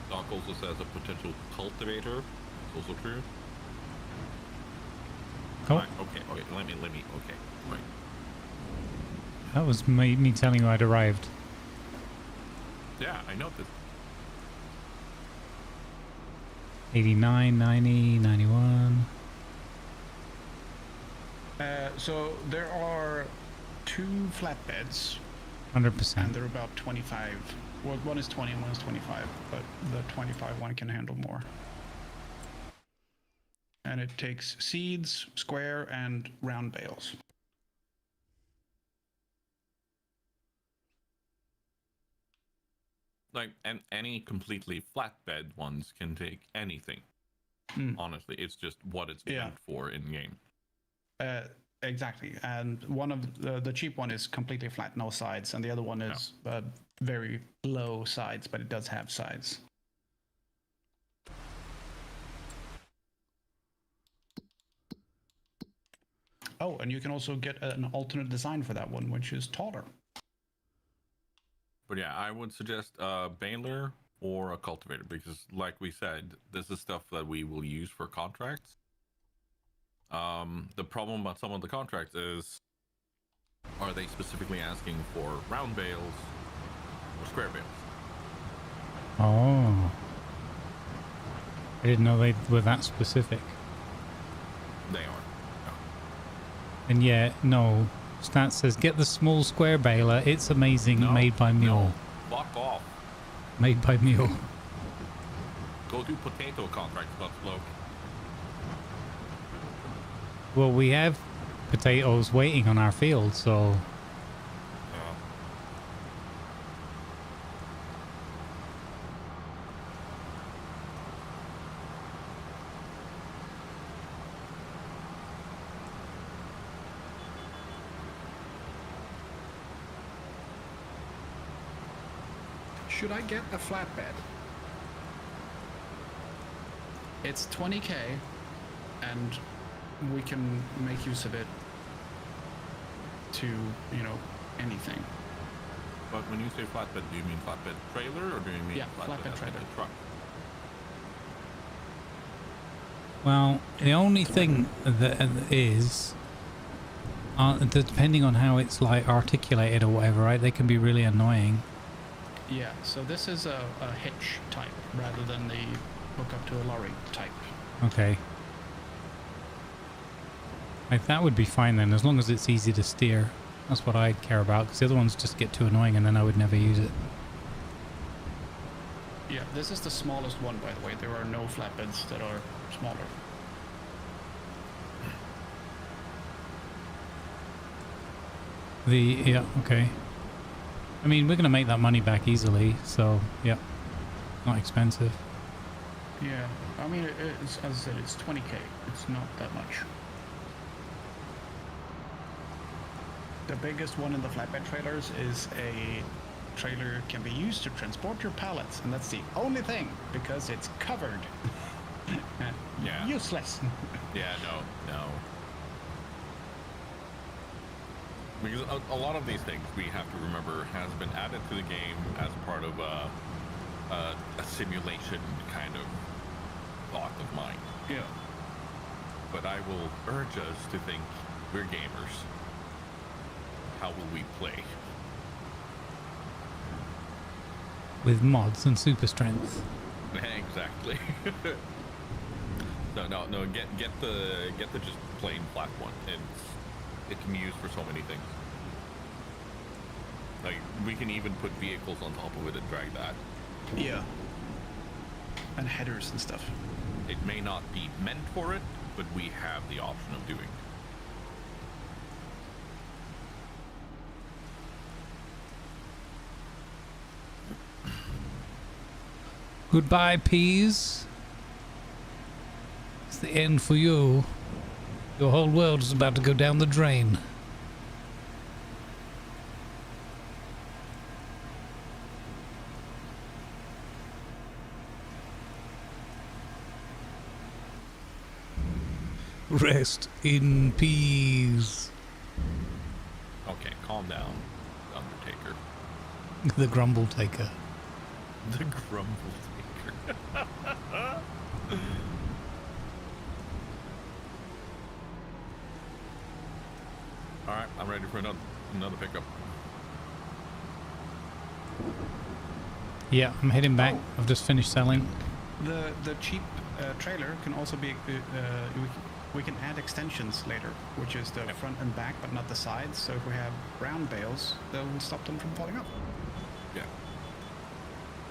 Doc also says a potential cultivator. It's also true. Oh, Right, okay, let me, okay, right. that was me telling you I'd arrived. Yeah, I noticed. 89, 90, 91. So there are 2 flatbeds, 100%. and they're about 25. Well, one is 20 and one is 25, but the 25 one can handle more. And it takes seeds, square, and round bales. Like, and any completely flatbed ones can take anything. Honestly, it's just what it's meant for in game. Exactly. And one of the cheap one is completely flat, no sides, and the other one is very low sides, but it does have sides. Oh, and you can also get an alternate design for that one, which is taller. But yeah, I would suggest a baler or a cultivator because, like we said, this is stuff that we will use for contracts. The problem about some of the contracts is, are they specifically asking for round bales or square bales? Oh. I didn't know they were that specific. They are. And yeah, no. Stat says, get the small square baler. It's amazing. No, made by Mule. no, fuck off. Made by Mule. Go do potato contracts, Bloke. Well, we have potatoes waiting on our field, so... Should I get a flatbed? It's 20k, and we can make use of it to, you know, anything. But when you say flatbed, do you mean flatbed trailer or do you mean flatbed as trailer. like a truck? Well, the only thing that is... depending on how it's like articulated or whatever, right? They can be really annoying. Yeah, so this is a hitch type rather than the hook up to a lorry type. Okay. Like, that would be fine then, as long as it's easy to steer. That's what I care about, because the other ones just get too annoying and then I would never use it. Yeah, this is the smallest one, by the way. There are no flatbeds that are smaller. Yeah, okay. I mean, we're going to make that money back easily, so, yeah. Not expensive. Yeah, I mean, it's, as I said, it's 20k. It's not that much. The biggest one in the flatbed trailers is a trailer can be used to transport your pallets, and that's the only thing, because it's covered. Yeah. Useless. Yeah, no. Because a lot of these things, we have to remember, has been added to the game as part of a simulation kind of thought of mine. Yeah. But I will urge us to think we're gamers. How will we play? With mods and super strength. Exactly. No. Get the just plain flat one. It can be used for so many things. Like, we can even put vehicles on top of it and drag that. Yeah. And headers and stuff. It may not be meant for it, but we have the option of doing it. Goodbye, peas. It's the end for you. Your whole world is about to go down the drain. Rest in peace. Okay, calm down, Undertaker. The grumble taker. The grumble taker. Alright, I'm ready for another pickup. Yeah, I'm heading back. I've just finished selling. The cheap trailer can also be we can add extensions later, which is the front and back, but not the sides. So if we have round bales, they'll stop them from falling off. Yeah.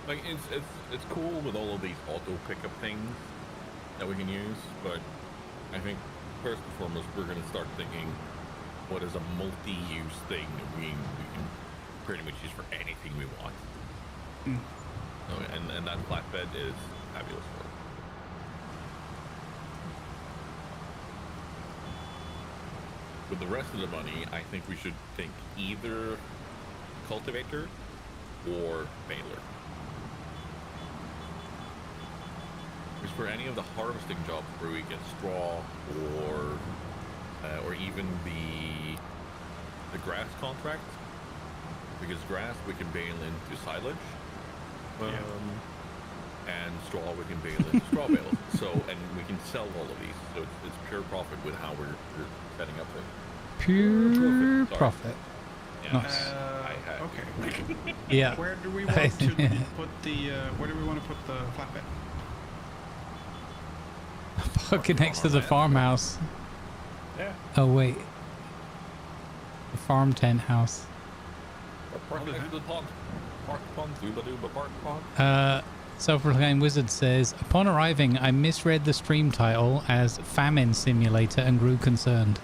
Like it's cool with all of these auto pickup things that we can use, but I think first and foremost we're gonna start thinking what is a multi-use thing that we can pretty much use for anything we want. So, and that flatbed is fabulous for it. With the rest of the money, I think we should think either cultivator or baler. Because for any of the harvesting jobs where we get straw or even the grass contract, because grass we can bale into silage, and straw we can bale into straw bales. So, and we can sell all of these. So it's pure profit with how we're setting up things. Pure profit. Yeah. Nice. Okay. Yeah. Where do we want to put the where do we want to put the flatbed? Fucking next to the farmhouse. Yeah. Oh wait. The farm tent house. Park next to the pond. Park pond. Dooba park pond. Self-proclaimed wizard says, upon arriving, I misread the stream title as Farmin Simulator and grew concerned.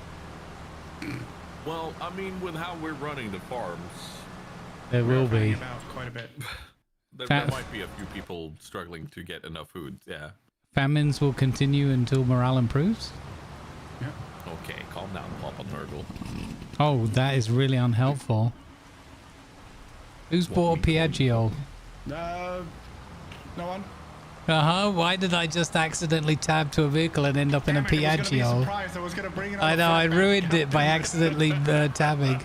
Well, I mean, with how we're running the farms, There will be. About quite a bit. there might be a few people struggling to get enough food. Yeah. Famines will continue until morale improves. Yeah. Okay, calm down, Papa Nurgle. Oh, that is really unhelpful. Who's bought a Piaggio? No one. Why did I just accidentally tab to a vehicle and end up in a Piaggio? I was gonna bring it on I know, I ruined it by accidentally tabbing.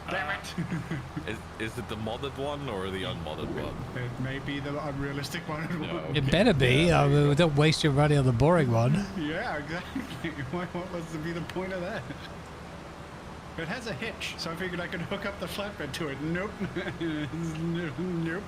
Damn it. Is it the modded one or the unmodded one? It may be the unrealistic one. No. It better be. I mean, don't waste your money on the boring one. Yeah, exactly. What was to be the point of that? It has a hitch, so I figured I could hook up the flatbed to it. Nope. Nope.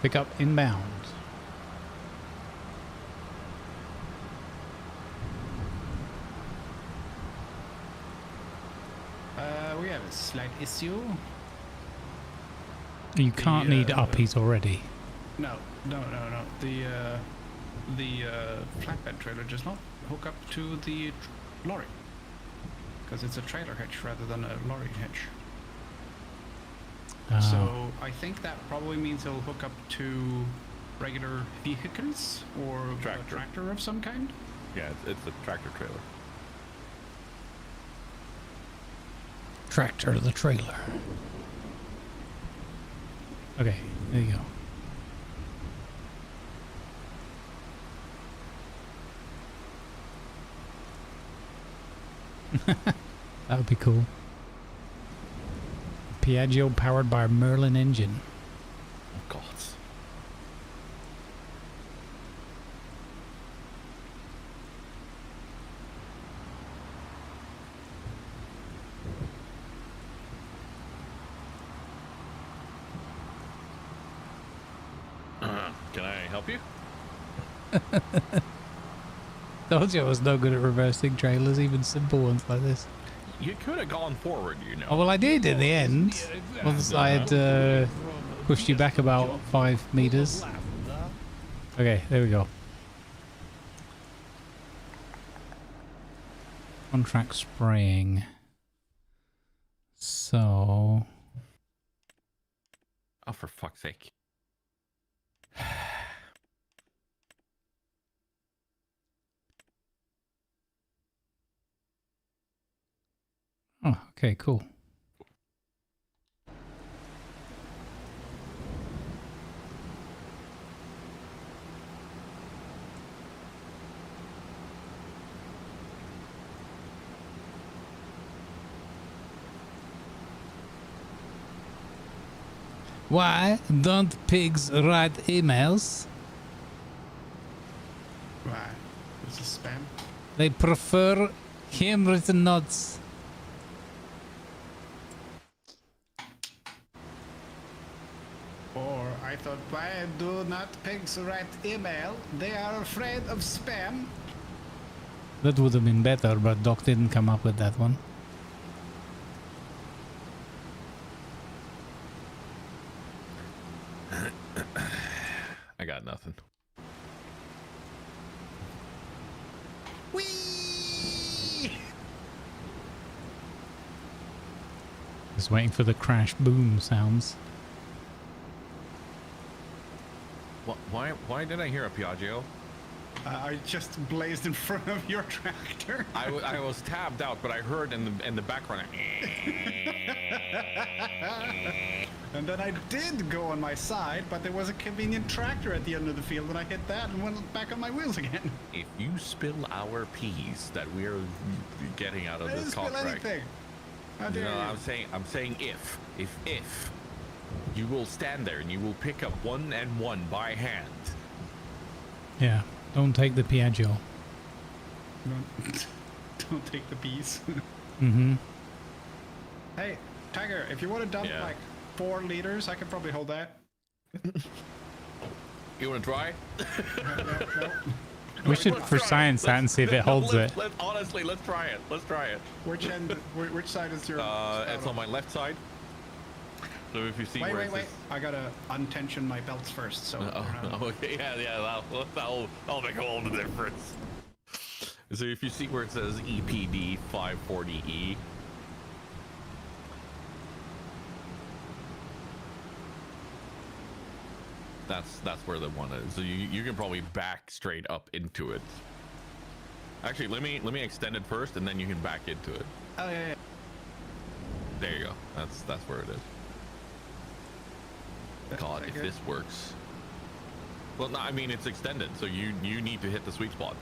Pick up inbound. We have a slight issue. You can't need uppies already. No. The flatbed trailer does not hook up to the lorry because it's a trailer hitch rather than a lorry hitch. So I think that probably means it'll hook up to regular vehicles or a tractor of some kind. Yeah, it's a tractor trailer. Tractor to the trailer. Okay, there you go. That would be cool. Piaggio powered by a Merlin engine. Oh, God. Can I help you? Told you I was no good at reversing trailers, even simple ones like this. You could have gone forward, you know. Oh, well, I did in the end. Once I had pushed you back about 5 meters. Okay, there we go. Contract spraying. So... Oh, for fuck's sake. Oh, okay, cool. Why don't pigs write emails? Why? This is spam. They prefer handwritten notes. Or I thought, why do not pigs write email? They are afraid of spam. That would have been better, but Doc didn't come up with that one. I got nothing. Just waiting for the crash boom sounds. Why did I hear a Piaggio? I just blazed in front of your tractor. I was tabbed out, but I heard in the background. And then I did go on my side, but there was a convenient tractor at the end of the field, and I hit that and went back on my wheels again. If you spill our peas that we're getting out of I didn't this spill contract, anything. How dare no, you? I'm saying if you will stand there and you will pick up one and one by hand. Yeah, don't take the Piaggio. Don't take the peas. Mm-hmm. Hey, Tiger, if you want to dump Yeah. like 4 liters, I could probably hold that. You want to try? No. We should Let's for try it. science that and see if it holds it. Honestly, let's try it. Let's try it. Which end? Which side is your? It's on my left side. So if you see where it Wait. says- I gotta untension my belts first. So. Okay, yeah, that'll make all the difference. So if you see where it says EPD 540E, that's where the one is. So you can probably back straight up into it. Actually, let me extend it first, and then you can back into it. Oh yeah. There you go. That's where it is. God, if this works. Well, no, I mean it's extended, so you need to hit the sweet spot.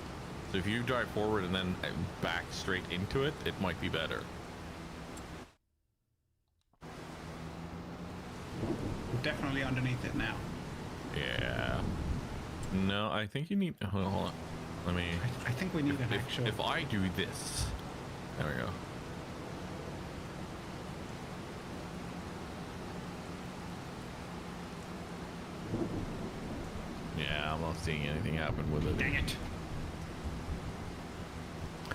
So if you drive forward and then back straight into it, it might be better. Definitely underneath it now. Yeah. No, I think you need. Hold on. Let me. I think we need an actual. If I do this, there we go. Yeah, I'm not seeing anything happen with it. Dang it!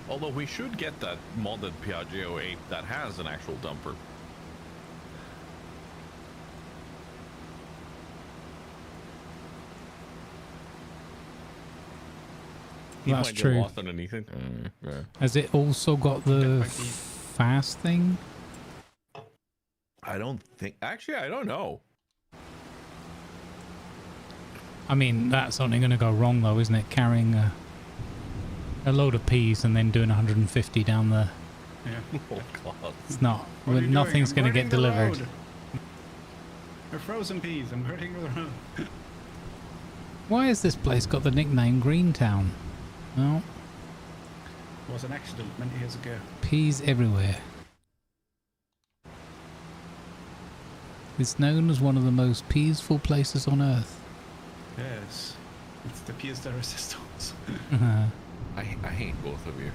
Although we should get that modded Piaggio 8 that has an actual dumper. He That's might get true. lost underneath it. Yeah. Has it also got the might be. fast thing? I don't think. Actually, I don't know. I mean, that's only going to go wrong though, isn't it? Carrying a load of peas and then doing 150 down the... Yeah. Oh God. It's not. What are you Nothing's doing? going to I'm get hurting the delivered. road. They're frozen peas. I'm hurting the road. Why has this place got the nickname Greentown? Well, It was an accident many years ago. peas everywhere. It's known as one of the most peaceful places on Earth. Yes. It's the pièce de resistance. I hate both of you.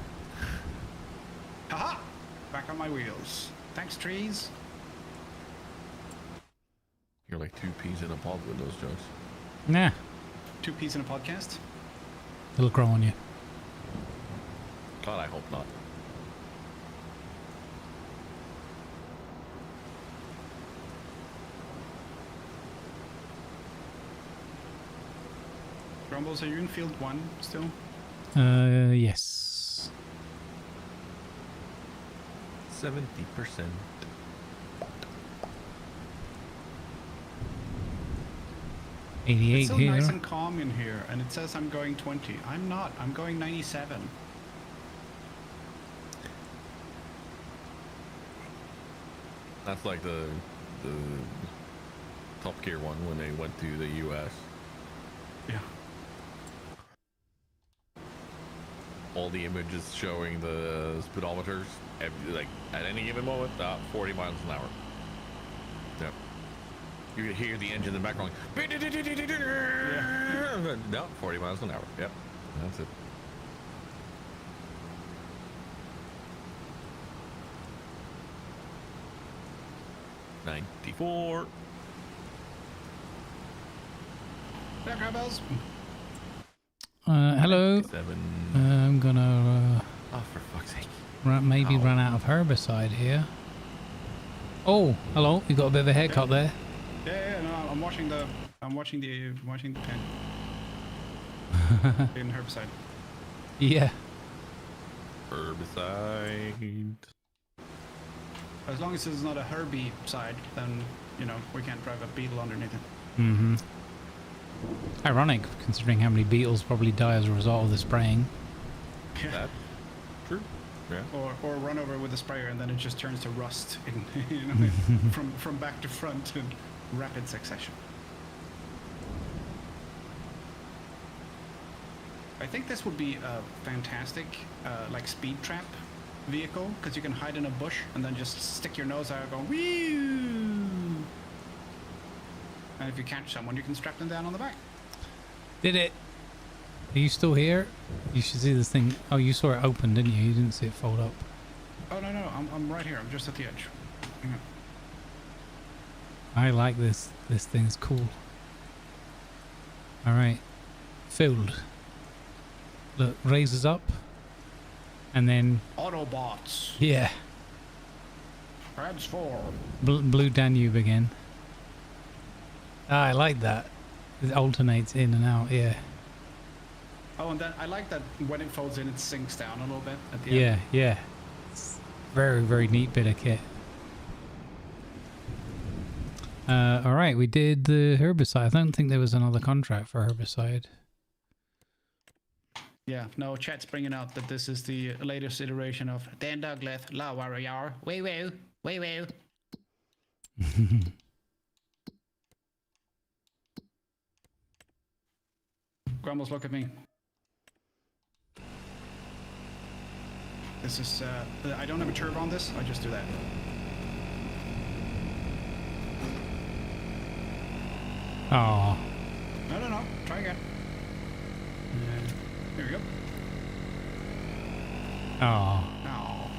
Haha! Back on my wheels. Thanks, trees. You're like two peas in a pod with those jokes. Nah, Two peas in a podcast. It'll grow on you. God, I hope not. Grumbles, are you in field 1 still? Yes. 70%. It's 88 so here. nice and calm in here, and it says I'm going 20. I'm not. I'm going 97. That's like the Top Gear one when they went to the US. Yeah. All the images showing the speedometers, like at any given moment, 40 miles an hour. Yep. You can hear the engine in the background. Yeah. No, 40 miles an hour. Yep. That's it. $94. Yeah, Grumbles. Hello. 7. I'm gonna Oh, for fuck's sake. maybe Ow. run out of herbicide here. Oh, hello. You got a bit of a haircut there. Yeah, no, I'm watching the pen. In herbicide. Yeah. Herbicide. As long as it's not a Herbie side, then, you know, we can't drive a beetle underneath it. Mm-hmm. Ironic, considering how many beetles probably die as a result of the spraying. Yeah. That's true. Yeah. Or run over with a sprayer and then it just turns to rust in, you know, from back to front in rapid succession. I think this would be a fantastic like speed trap vehicle, because you can hide in a bush and then just stick your nose out going wee. And if you catch someone, you can strap them down on the back. Did it? Are you still here? You should see this thing. Oh, you saw it open, didn't you? You didn't see it fold up. Oh no, I'm right here. I'm just at the edge. Hang on. I like this. This thing's cool. All right. Filled. Look, raises up. And then, Autobots. yeah, Transform. Blue Danube again. Ah, I like that. It alternates in and out, yeah. Oh, and then I like that when it folds in, it sinks down a little bit at the Yeah, end. yeah. It's very, very neat bit of kit. All right, we did the herbicide. I don't think there was another contract for herbicide. Yeah, no, chat's bringing out that this is the latest iteration of Dan Douglas, La Warrior, wee woo, wee woo. Grumbles, look at me. This is, I don't have a turbo on this, I just do that. Oh, No, try again. There we go. oh. Oh.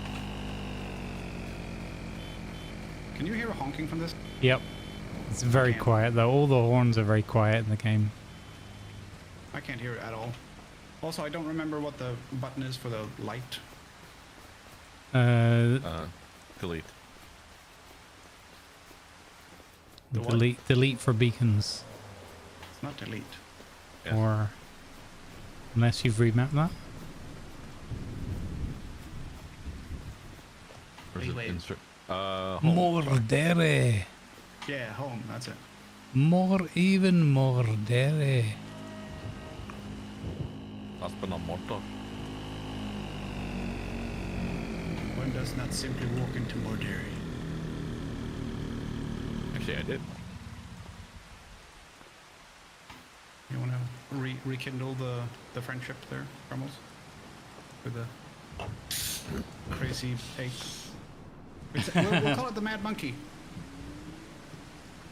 Can you hear a honking from this? Yep. It's very can't. quiet though. All the horns are very quiet in the game. I can't hear it at all. Also, I don't remember what the button is for the light. Delete. The what? Delete for beacons. It's not delete. Yeah. Or unless you've remapped that. Where's Wait. home. Mordere. Yeah, home, that's it. Even mordere. Aspena morto. One does not simply walk into Morderi. Actually, I did. You want to rekindle the friendship there, Grumbles? With the crazy ape. We'll call it the Mad Monkey.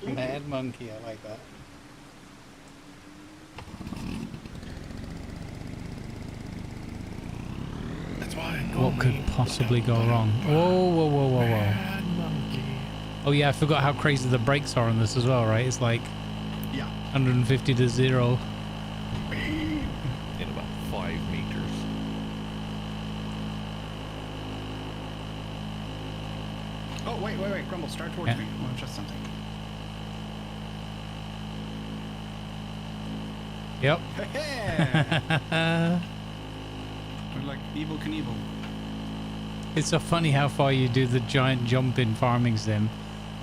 Mad monkey, I like that. That's why. What could possibly go wrong? Whoa. Oh yeah, I forgot how crazy the brakes are on this as well, right? It's like Yeah. 150 to 0. Drive towards me. I want to test something. Yep. We're like Evel Knievel. It's so funny how far you do the giant jump in Farming Sim.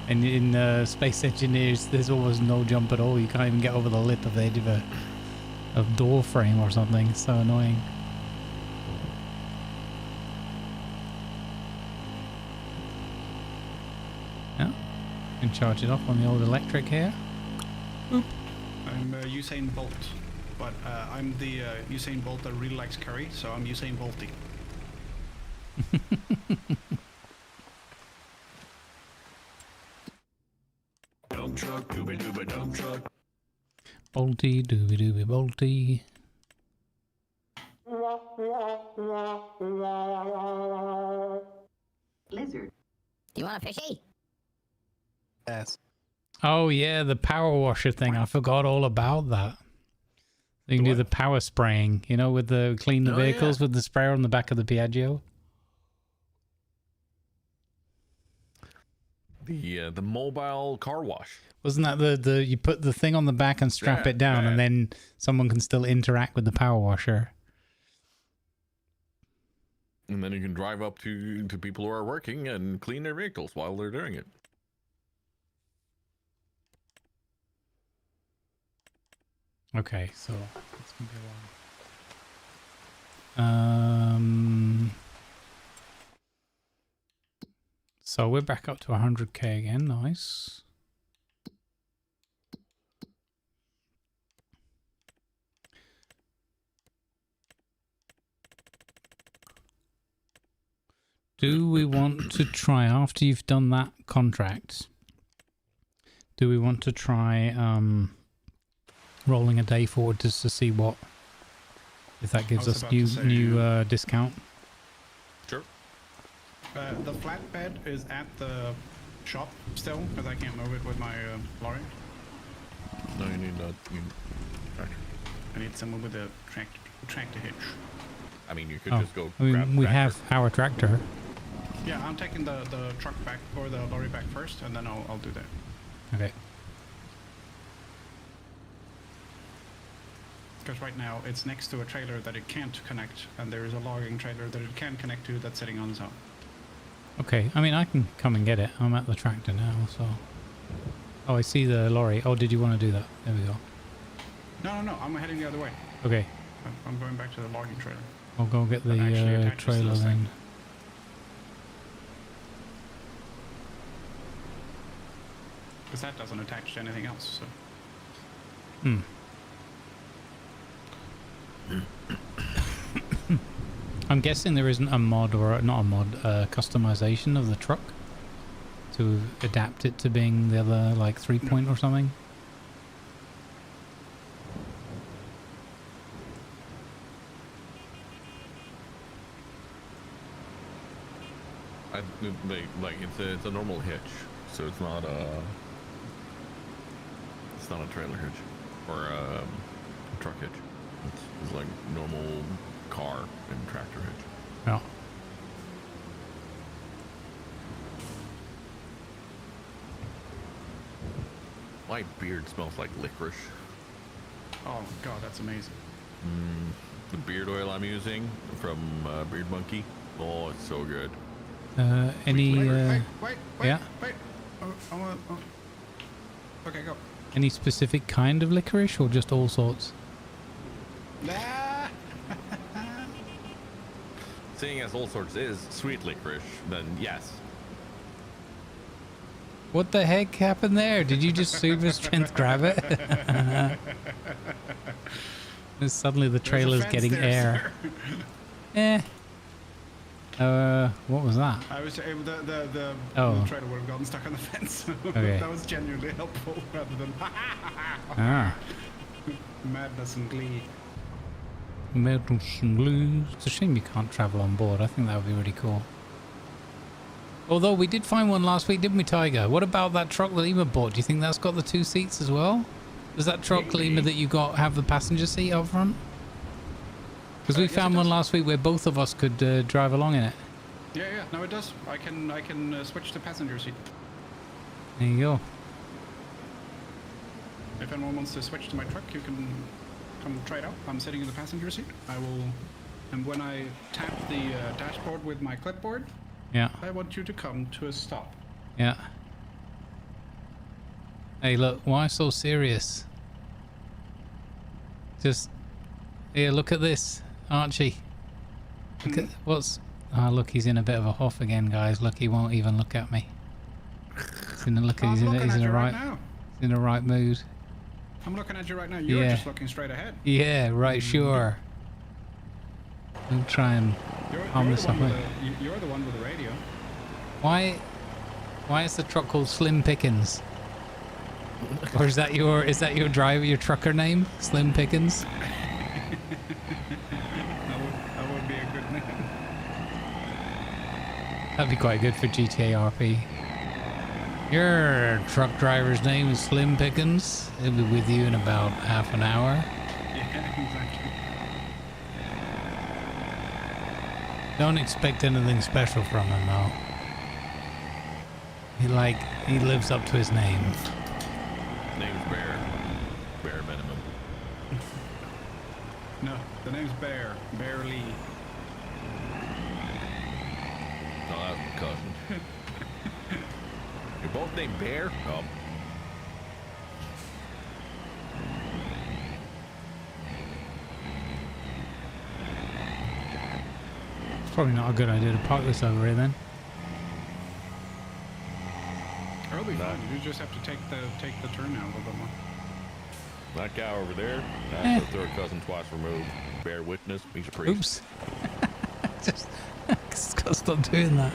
And in Space Engineers, there's almost no jump at all. You can't even get over the lip of the edge of a door frame or something. It's so annoying. Yeah. Can charge it up on the old electric here. Boop. I'm Usain Bolt, but I'm the Usain Bolt that really likes curry, so I'm Usain Bolty. Dump truck, dooby dooby dump truck. Bolty, dooby dooby bolty. Lizard. You want a fishy? Yes. Oh yeah, the power washer thing. I forgot all about that. You can do the power spraying, you know, with the clean the vehicles with the sprayer on the back of the Piaggio. The mobile car wash. Wasn't that the you put the thing on the back and strap it down, and then someone can still interact with the power washer? And then you can drive up to people who are working and clean their vehicles while they're doing it. Okay, so that's gonna be a while. So we're back up to 100k again. Nice. Do we want to try, after you've done that contract, do we want to try rolling a day forward just to see what, if that gives us new discount? Sure. The flatbed is at the shop still, because I can't move it with my lorry. No, you need that. I need someone with a tractor hitch. I mean, you could just go. I mean, grab we the have our tractor. Yeah, I'm taking the truck back, or the lorry back first, and then I'll do that. Okay. Because right now it's next to a trailer that it can't connect, and there is a logging trailer that it can connect to that's sitting on its own. Okay, I mean, I can come and get it. I'm at the tractor now, so... Oh, I see the lorry. Oh, did you want to do that? There we go. No, I'm heading the other way. Okay. I'm going back to the logging trailer. I'll go get the trailer then. Because that doesn't attach to anything else, so... Hmm. I'm guessing there isn't a mod, or not a mod, customization of the truck to adapt it to being the other, like, 3-point or something? It's a normal hitch, so it's not a trailer hitch or a truck hitch. It's like normal car and tractor hitch. Yeah. My beard smells like licorice. Oh god, that's amazing. The beard oil I'm using from Beard Monkey. Oh, it's so good. Any Wait, yeah? wait. Okay, go. Any specific kind of licorice, or just all sorts? Seeing as all sorts is sweet licorice, then yes. What the heck happened there? Did you just super strength grab it? Suddenly the trailer's getting air. What was that? I was able the trailer would have gotten stuck on the fence. Okay. That was genuinely helpful rather than madness and glee. Medals and blues. It's a shame you can't travel on board. I think that would be really cool. Although we did find one last week, didn't we, Tiger? What about that truck that Lima bought? Do you think that's got the 2 seats as well? Does that truck, Lima, that you got have the passenger seat up front? Because we found one last week where both of us could drive along in it. Yeah, no, it does. I can switch to passenger seat. There you go. If anyone wants to switch to my truck, you can come try it out. I'm sitting in the passenger seat. I will, and when I tap the dashboard with my clipboard, Yeah. I want you to come to a stop. Yeah. Hey, look, why so serious? Just here, look at this, Archie. Look at what's. Oh, look, he's in a bit of a huff again, guys. Look, he won't even look at me. He's in a look. I'm He's looking in at the you right. right now. He's in the right mood. I'm looking at you right now. You're Yeah. just looking straight ahead. Yeah, right. Sure. Don't try and harm this up. You're the one with the radio. Why is the truck called Slim Pickens? Or is that your driver, your trucker name, Slim Pickens? That would be a good name. That'd be quite good for GTA RP. Your truck driver's name is Slim Pickens. He'll be with you in about half an hour. Yeah, exactly. Don't expect anything special from him though. He lives up to his name. Name's Bear. Bare minimum. No, the name's Bear. Bear Lee. No, that's my cousin. You're both named Bear? Oh. It's probably not a good idea to park this over here then. It'll be fine. You just have to take the turn out a little bit more. That guy over there, that's the third cousin twice removed. Bear witness, he's a priest. Oops. Just gotta stop doing that.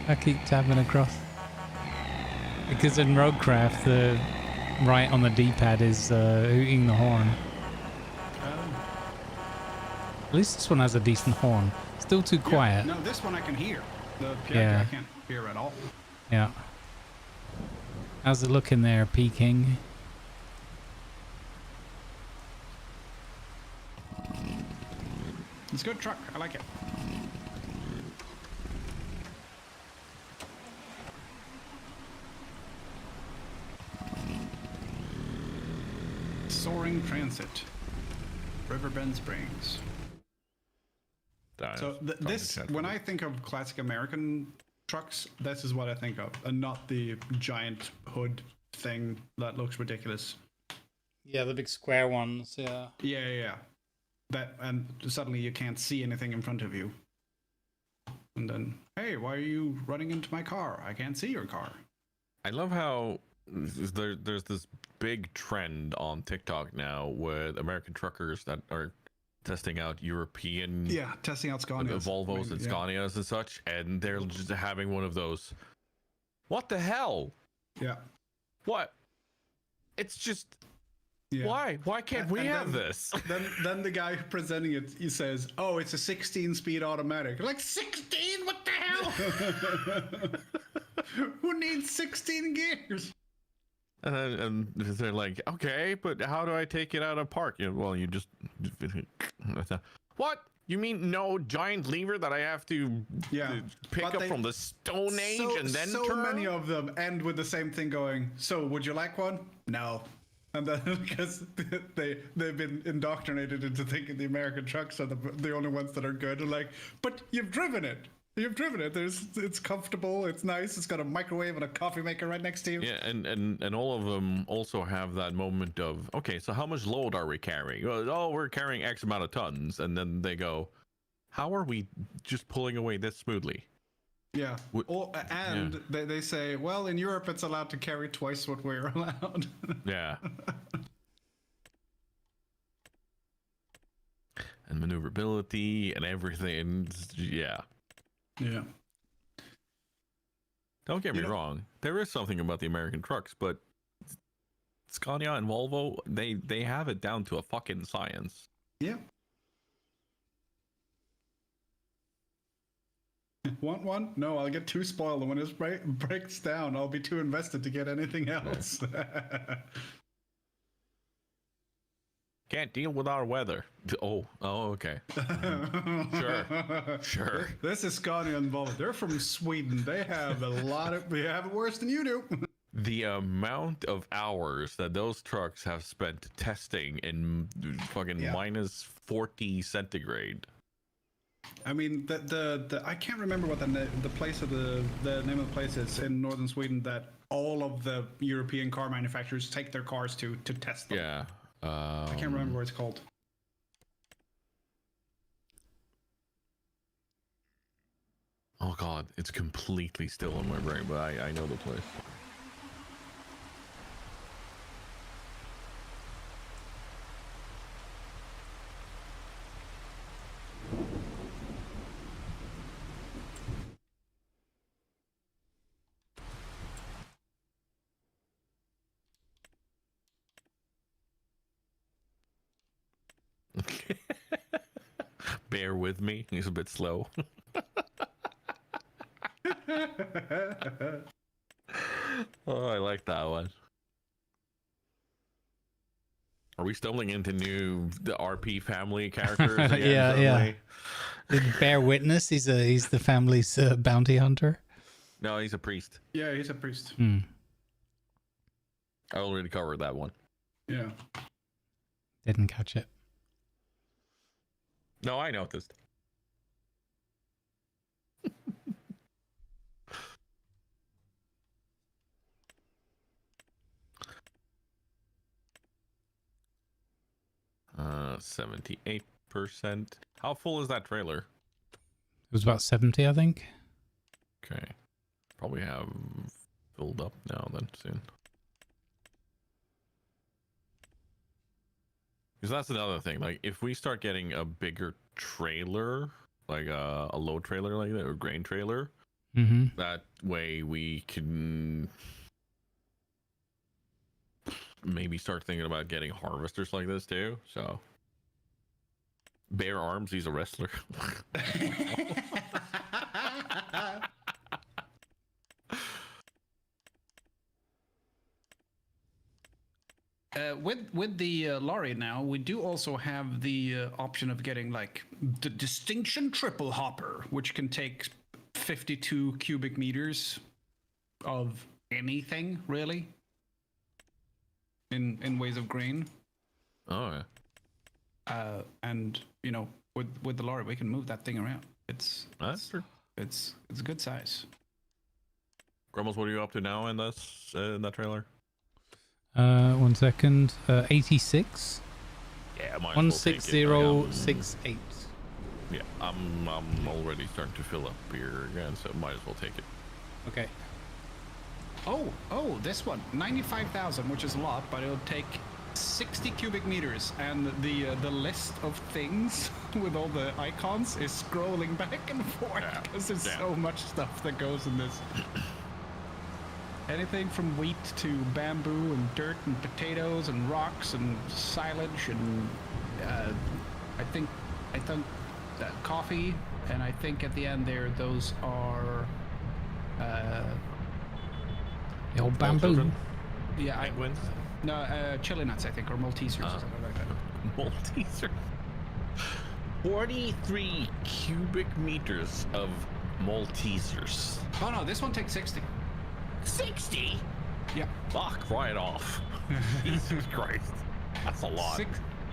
I keep tapping across. Because in Roadcraft, the right on the D-pad is hooting the horn. At least this one has a decent horn. Still too quiet. No, this one I can hear. The Piaggio Yeah. I can't hear at all. Yeah. How's it looking there, Peking? It's a good truck. I like it. Soaring Transit. Riverbend Springs. So this, when I think of classic American trucks, this is what I think of, and not the giant hood thing that looks ridiculous. Yeah, the big square ones, yeah. Yeah. That, and suddenly you can't see anything in front of you. And then, hey, why are you running into my car? I can't see your car. I love how there's this big trend on TikTok now with American truckers that are testing out European testing out Scanias. Volvos and Scanias and such, and they're just having one of those. What the hell? Yeah. What? It's just. Yeah. Why can't we have this? Then the guy presenting it, he says, "Oh, it's a 16-speed automatic." Like 16? What the hell? Who needs 16 gears? And they're like, okay, but how do I take it out of park? Well, you just what? You mean no giant lever that I have to pick up from the Stone Age and then so turn? many of them end with the same thing going, so would you like one? No. And then because they've been indoctrinated into thinking the American trucks are the only ones that are good. They're like, but you've driven it. You've driven it. It's comfortable. It's nice. It's got a microwave and a coffee maker right next to you. Yeah, and all of them also have that moment of, okay, so how much load are we carrying? Oh, we're carrying X amount of tons. And then they go, how are we just pulling away this smoothly? Yeah. They say, well, in Europe, it's allowed to carry twice what we're allowed. Yeah. And maneuverability and everything. Yeah. Yeah. Don't get me wrong. There is something about the American trucks, but Scania and Volvo, they have it down to a fucking science. Yeah. Want one? No, I'll get too spoiled, and when it breaks down, I'll be too invested to get anything else. Can't deal with our weather. Oh, okay. Sure. This is Scania and Volvo. They're from Sweden. They have they have it worse than you do. The amount of hours that those trucks have spent testing in fucking Yeah. minus 40 centigrade. I mean, the I can't remember what the place of the name of the place is in northern Sweden that all of the European car manufacturers take their cars to test them. Yeah. I can't remember what it's called. Oh god, it's completely still in my brain, but I know the place. Bear with me, he's a bit slow. Oh, I like that one. Are we stumbling into the RP family characters again? Yeah, suddenly? yeah. Bear witness. He's the family's bounty hunter. No, he's a priest. Yeah, he's a priest. Hmm. I already covered that one. Yeah. Didn't catch it. No, I noticed. Uh, 78%. How full is that trailer? It was about 70, I think. Okay. Probably have filled up now then soon. Because that's another thing. Like, if we start getting a bigger trailer, like a load trailer like that, or grain trailer, Mm-hmm. that way we can maybe start thinking about getting harvesters like this too. So, Bare Arms, he's a wrestler. With the lorry now, we do also have the option of getting like the Distinction Triple Hopper, which can take 52 cubic meters of anything really in ways of grain. Oh yeah. And you know, with the lorry, we can move that thing around. That's true. It's a good size. Grumbles, what are you up to now in this in that trailer? 1 second. 86. Yeah, might as well take it. 16068. Yeah, I'm already starting to fill up here again, so might as well take it. Okay. Oh, this one, 95,000, which is a lot, but it'll take 60 cubic meters, and the list of things with all the icons is scrolling back and forth because there's so much stuff that goes in this. Anything from wheat to bamboo and dirt and potatoes and rocks and silage and I think coffee, and I think at the end there those are The old bamboo. yeah Penguins? no chili nuts I think, or Maltesers or something like that. Malteser. 43 cubic meters of Maltesers. Oh no, this one takes 60. 60? Yeah. Fuck right off. Jesus Christ. That's a lot.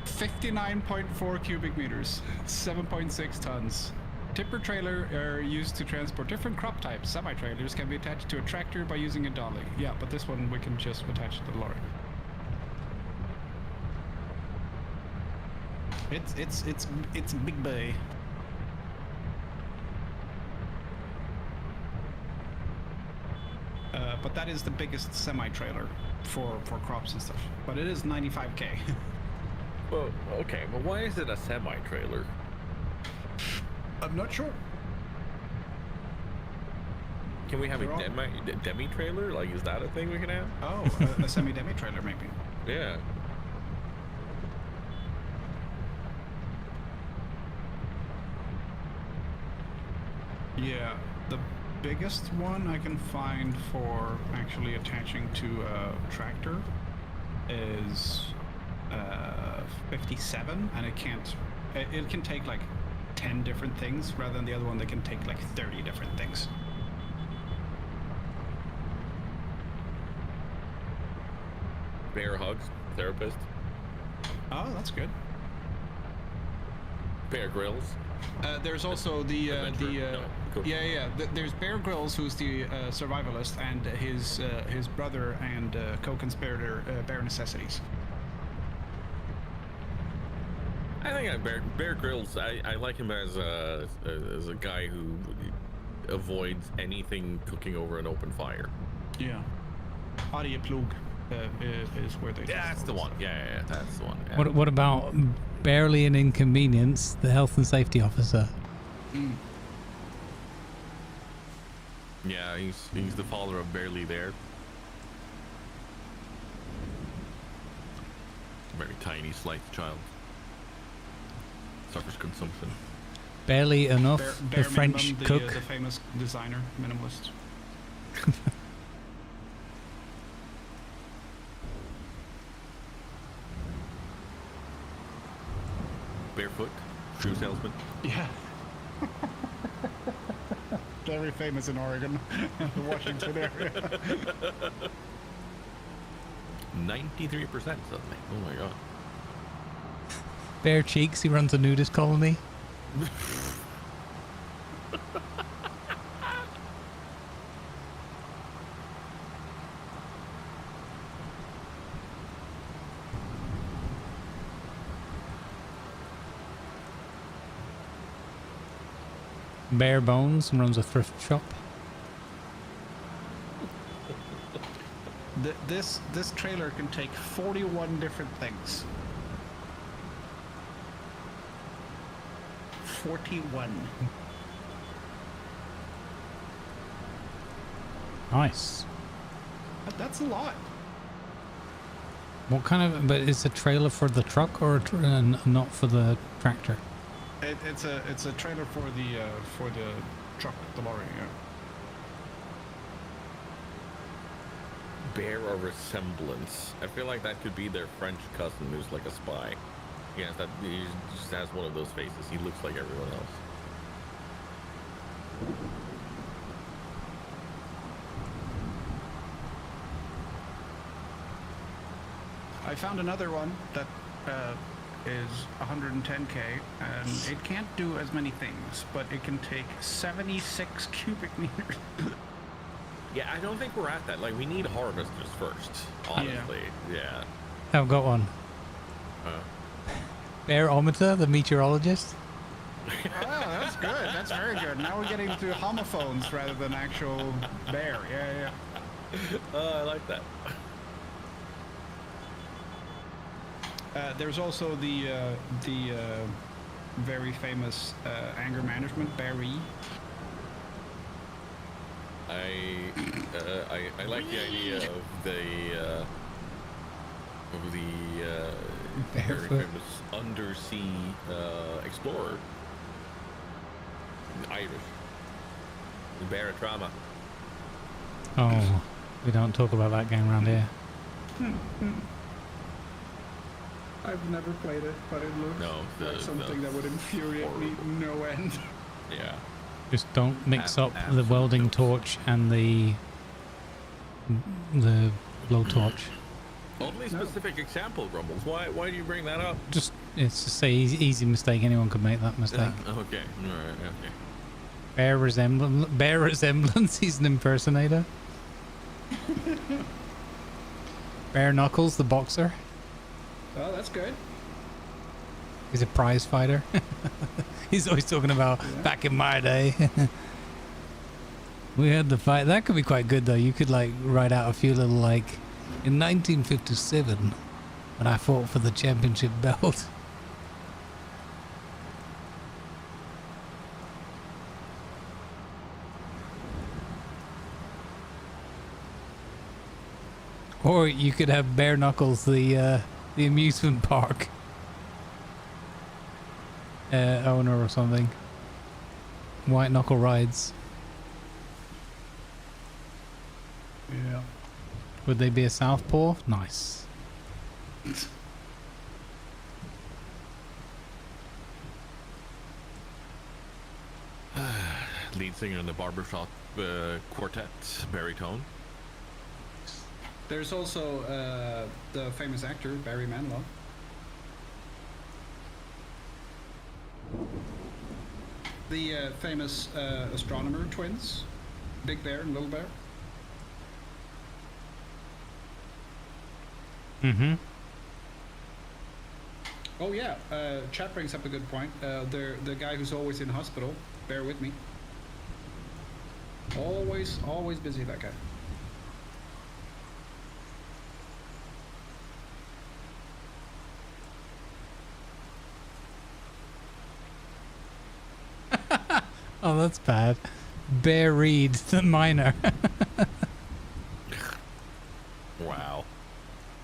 59.4 cubic meters, 7.6 tons. Tipper trailer are used to transport different crop types. Semi-trailers can be attached to a tractor by using a dolly. Yeah, but this one we can just attach to the lorry. It's big bay. But that is the biggest semi-trailer for crops and stuff. But it is 95K. Well, okay, but why is it a semi-trailer? I'm not sure. Can we have They're all- a demi-trailer? Like, is that a thing we can have? Oh, a semi-demi trailer maybe. Yeah. Yeah, the biggest one I can find for actually attaching to a tractor is 57, and it can take like 10 different things, rather than the other one that can take like 30 different things. Bear hugs, therapist. Oh, that's good. Bear Grylls. There's also the Adventurer. No, cool. There's Bear Grylls, who's the survivalist, and his brother and co-conspirator Bear Necessities. I think Bear Grylls. I like him as a guy who avoids anything cooking over an open fire. Yeah. Arjeplog is where they. Yeah, that's the one. Yeah, that's the one. Yeah. What about barely an inconvenience? The health and safety officer. Yeah, he's the father of Barely There. Very tiny, slight child. Suffers consumption. Barely enough. Bear The French Minimum, cook. the famous designer, minimalist. Barefoot, shoe salesman. Yeah. Very famous in Oregon, the Washington area. 93% suddenly. Oh my god. Bare cheeks. He runs a nudist colony. Bare Bones runs a thrift shop. This trailer can take 41 different things. 41. Nice. That's a lot. What kind of? But it's a trailer for the truck or not for the tractor? It's a trailer for the truck, the lorry. Yeah. Bear a resemblance. I feel like that could be their French cousin who's like a spy. He just has one of those faces. He looks like everyone else. I found another one that is 110k, and it can't do as many things, but it can take 76 cubic meters. Yeah, I don't think we're at that. Like, we need harvesters first, honestly. Yeah. I've got one. Barometer, the meteorologist. Oh, that's good. That's very good. Now we're getting to homophones rather than actual bear. Yeah. I like that. There's also the very famous anger management, Barry. I like the idea of the very famous undersea explorer, Irish, the Baratrama. Oh, we don't talk about that game around here. I've never played it, but it looks like something that would infuriate me no end. Yeah. Just don't mix up the welding torch and the blowtorch. Only specific example, Grumbles. Why do you bring that up? Just it's just a easy mistake. Anyone could make that mistake. Okay. All right. Okay. Bear resemblance. He's an impersonator. Bare Knuckles, the boxer. Oh, that's good. He's a prize fighter. He's always talking about back in my day. We had the fight. That could be quite good though. You could like write out a few little like in 1957 when I fought for the championship belt. Or you could have Bare Knuckles, the amusement park owner or something. White Knuckle Rides. Yeah. Would they be a southpaw? Nice. Lead singer in the barbershop quartet, baritone. There's also the famous actor Barry Manilow. The famous astronomer twins, Big Bear and Little Bear. Mm-hmm. Oh yeah, chat brings up a good point. The guy who's always in hospital. Bear with me. Always busy, that guy. Oh, that's bad. Bear Reed, the miner. Wow.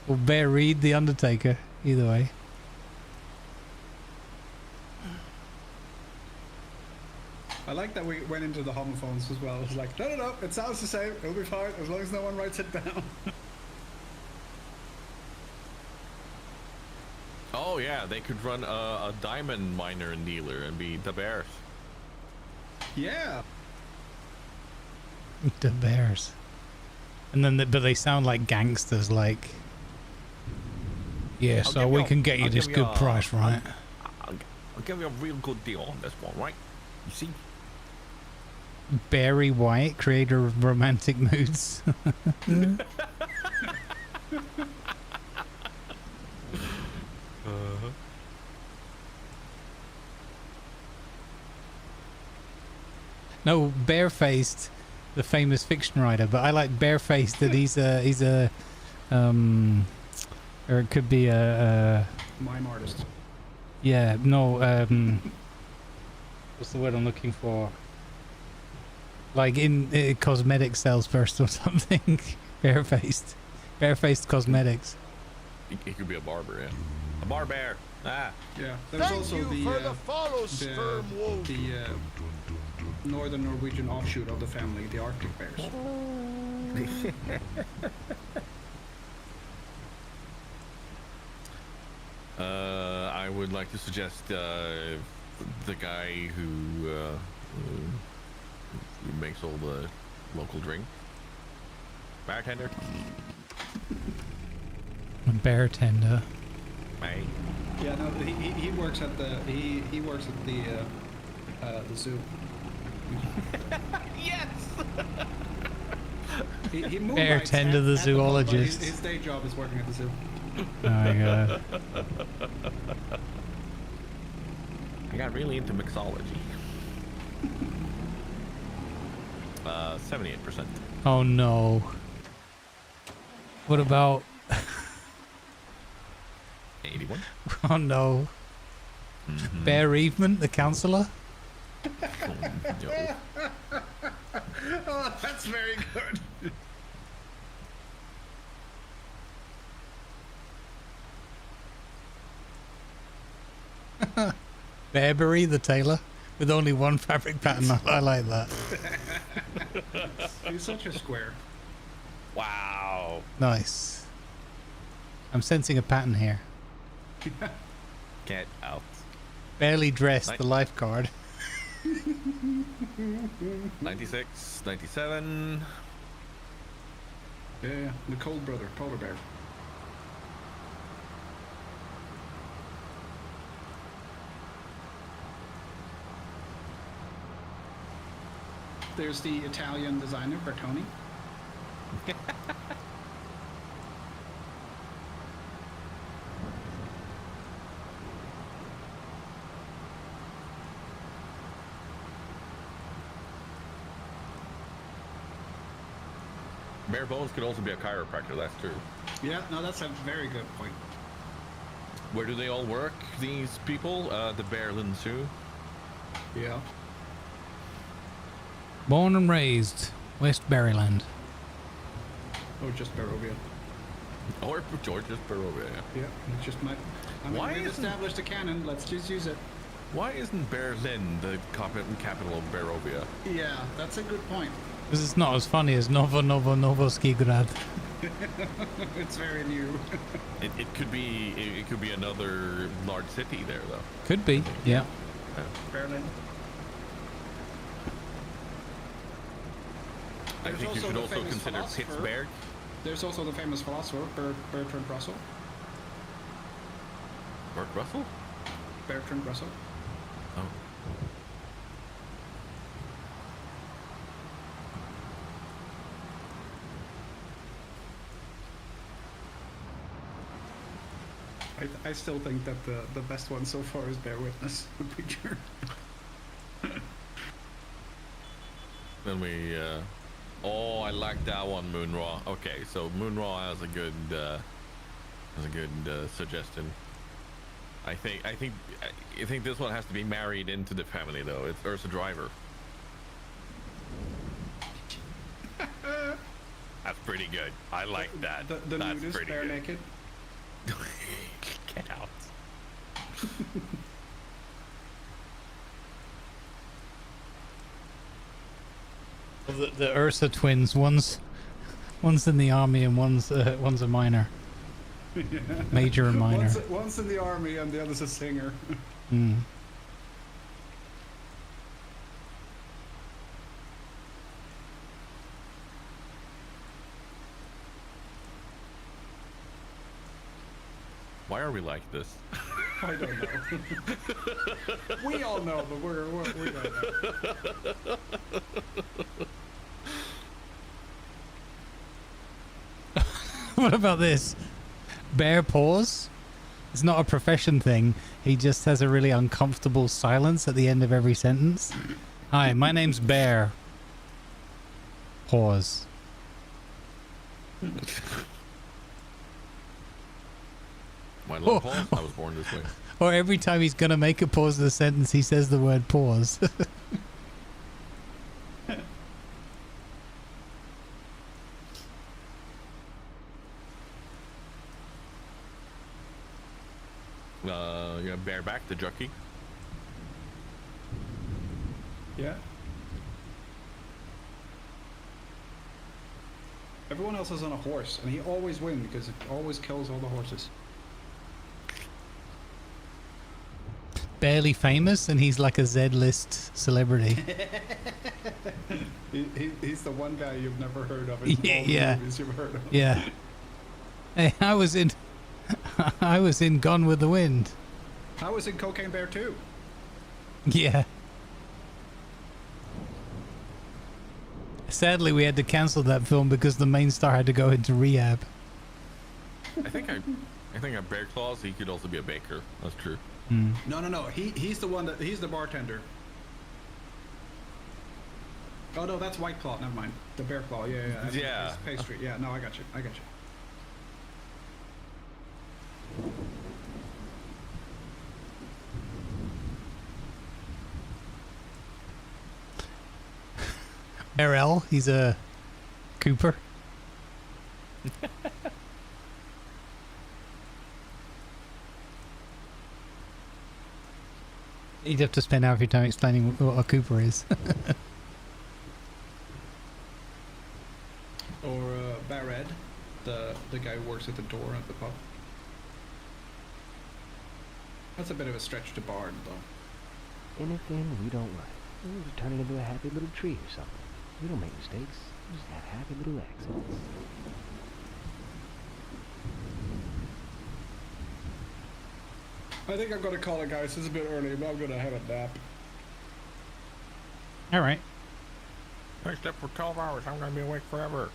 Or Bear Reed, the Undertaker. Either way. I like that we went into the homophones as well. It's like, no, it sounds the same. It'll be fine as long as no one writes it down. Oh yeah, they could run a diamond miner and dealer and be the Bears. Yeah. The Bears. And then, but they sound like gangsters, like... Yeah, so we can get you this good price, right? I'll give you a real good deal on this one, right? You see? Barry White, creator of Romantic Moods. No, Barefaced, the famous fiction writer, but I like Barefaced that he's a or it could be a Mime artist. yeah, no, what's the word I'm looking for? Like in cosmetic salesperson or something. Barefaced cosmetics. He could be a barber, yeah. A barber. Ah. Yeah. There's Thank also you the for the follow, sperm wolf. northern Norwegian offshoot of the family, the Arctic bears. I would like to suggest the guy who makes all the local drink. Bartender. A bartender. Hey. Yeah, no, he works at the he works at the zoo. Yes. He Bartender, the zoologist. His day job is working at the zoo. Oh my god. I got really into mixology. 78%. Oh no. What about 81. oh no. Bereavement, the counsellor? No. Oh, that's very good. Bearberry, the tailor, with only one fabric pattern. I like that. He's such a square. Wow. Nice. I'm sensing a pattern here. Get out. Barely dressed, Nice. the lifeguard. 96, 97. Yeah, the cold brother, polar bear. There's the Italian designer, Bertoni. Bare Bones could also be a chiropractor, that's true. Yeah, no, that's a very good point. Where do they all work, these people? The Berlin Zoo? Yeah. Born and raised, West Berryland. Or just Barovia. Or George's Barovia, yeah. Yeah, it's just my... I mean, Why we've isn't- established a canon, let's just use it. Why isn't Berlin the capital of Barovia? Yeah, that's a good point. Because it's not as funny as Novoskigrad. It's very new. It could be another large city there, though. Could be, yeah. Berlin. I There's think you also should the also famous consider philosopher. Pittsburgh. There's also the famous philosopher, Bertrand Russell. Mark Russell? Bertrand Russell. Oh. I still think that the best one so far is Bear Witness, the picture. Then we, oh, I like that one, Moonraw. Okay, so Moonraw has a good suggestion. I think this one has to be married into the family though. It's Ursa Driver. That's pretty good. I like that. The That's nudist, pretty bare good. naked. Get out. The Ursa twins, one's in the army and one's a minor. Major and minor. One's in the army and the other's a singer. Mm. Why are we like this? I don't know. We all know, but we don't know. What about this? Bear pause? It's not a profession thing. He just has a really uncomfortable silence at the end of every sentence. Hi, my name's Bear. Pause. My love pause? I was born this way. Or every time he's gonna make a pause in the sentence, he says the word pause. Yeah, bareback the jockey. Yeah. Everyone else is on a horse, and he always wins because it always kills all the horses. Barely famous, and he's like a Z-list celebrity. He's the one guy you've never heard of in all the Yeah. movies you've heard of. Yeah. Hey, I was in Gone with the Wind. I was in Cocaine Bear too. Yeah. Sadly, we had to cancel that film because the main star had to go into rehab. I think at Bear Claws he could also be a baker. That's true. No. He's the one he's the bartender. Oh no, that's White Claw. Never mind. The Bear Claw. Yeah. Yeah. It's pastry. Yeah. No, I got you. RL, he's a Cooper. You'd have to spend half your time explaining what a Cooper is. Or Barred, the guy who works at the door at the pub. That's a bit of a stretch to Bard, though. Anything we don't like, we'll just turn it into a happy little tree or something. We don't make mistakes. We just have happy little accidents. I think I'm gonna call it, guys. It's a bit early, but I'm gonna have a nap. All right. I slept for 12 hours. I'm gonna be awake forever.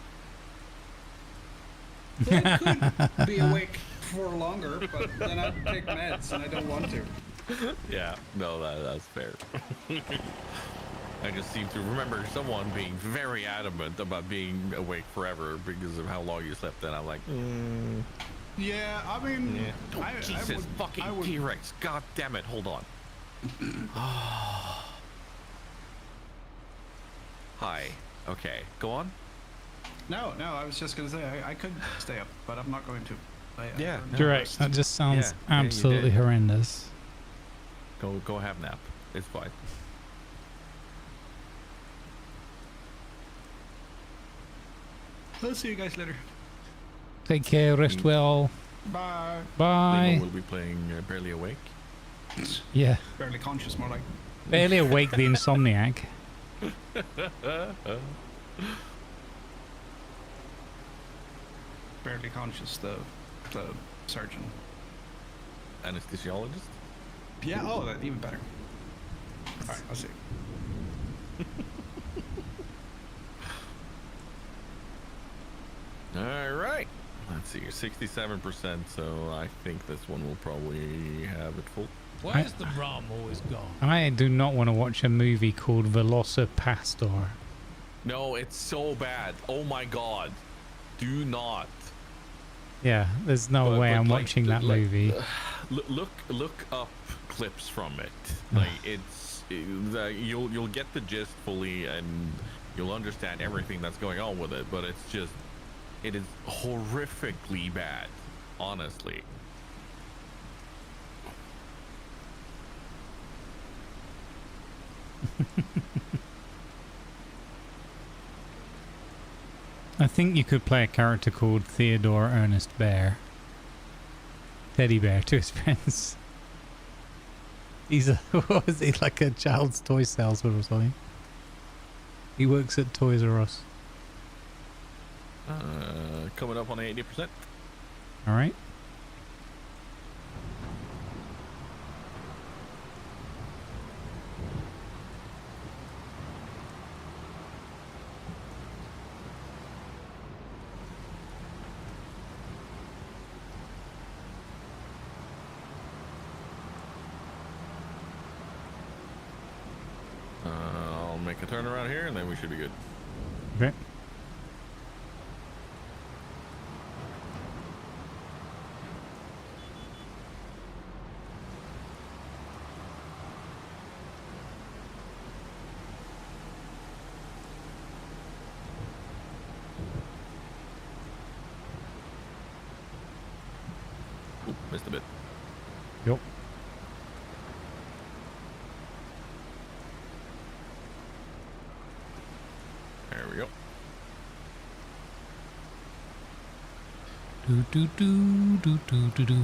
I could be awake for longer, but then I'd take meds, and I don't want to. Yeah, no, that's fair. I just seem to remember someone being very adamant about being awake forever because of how long you slept. And I'm like, Yeah, I mean, yeah. I Jesus, would, fucking I would, T-Rex! God damn it! Hold on. Hi. Okay, go on. No, I was just gonna say I could stay up, but I'm not going to. Yeah, no. Direct. That just sounds Yeah, you absolutely did. horrendous. Go have a nap. It's fine. I'll see you guys later. Take care. Rest well. Bye. Bye. We'll be playing Barely Awake. Yeah. Barely conscious, more like. Barely awake, the insomniac. barely conscious, the surgeon. Anesthesiologist? Yeah, oh, that even better. Alright, I'll see. Alright. Let's see, you're 67%, so I think this one will probably have it full. Why is the rum always gone? I do not want to watch a movie called Velocipastor. No, it's so bad. Oh my god. Do not. Yeah, there's no way I'm like, watching that like, movie. Look up clips from it. Like you'll get the gist fully and you'll understand everything that's going on with it, but it is horrifically bad, honestly. I think you could play a character called Theodore Ernest Bear. Teddy Bear to his friends. He's what was he, like a child's toy salesman or something? He works at Toys R Us. Coming up on 80%. Alright. I'll make a turn around here and then we should be good. Okay. Ooh, missed a bit. Yep. There we go. Do do do do do do do.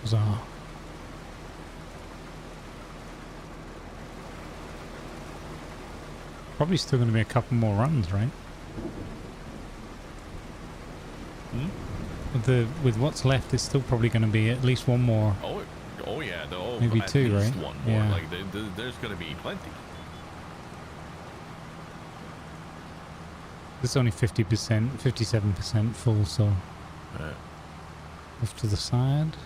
Huzzah. Probably still going to be a couple more runs, right? With what's left, it's still probably going to be at least one more. Oh yeah, Maybe at two, least right? one more. Yeah. Like there's going to be plenty. It's only 50%, 57% full, so off to the side.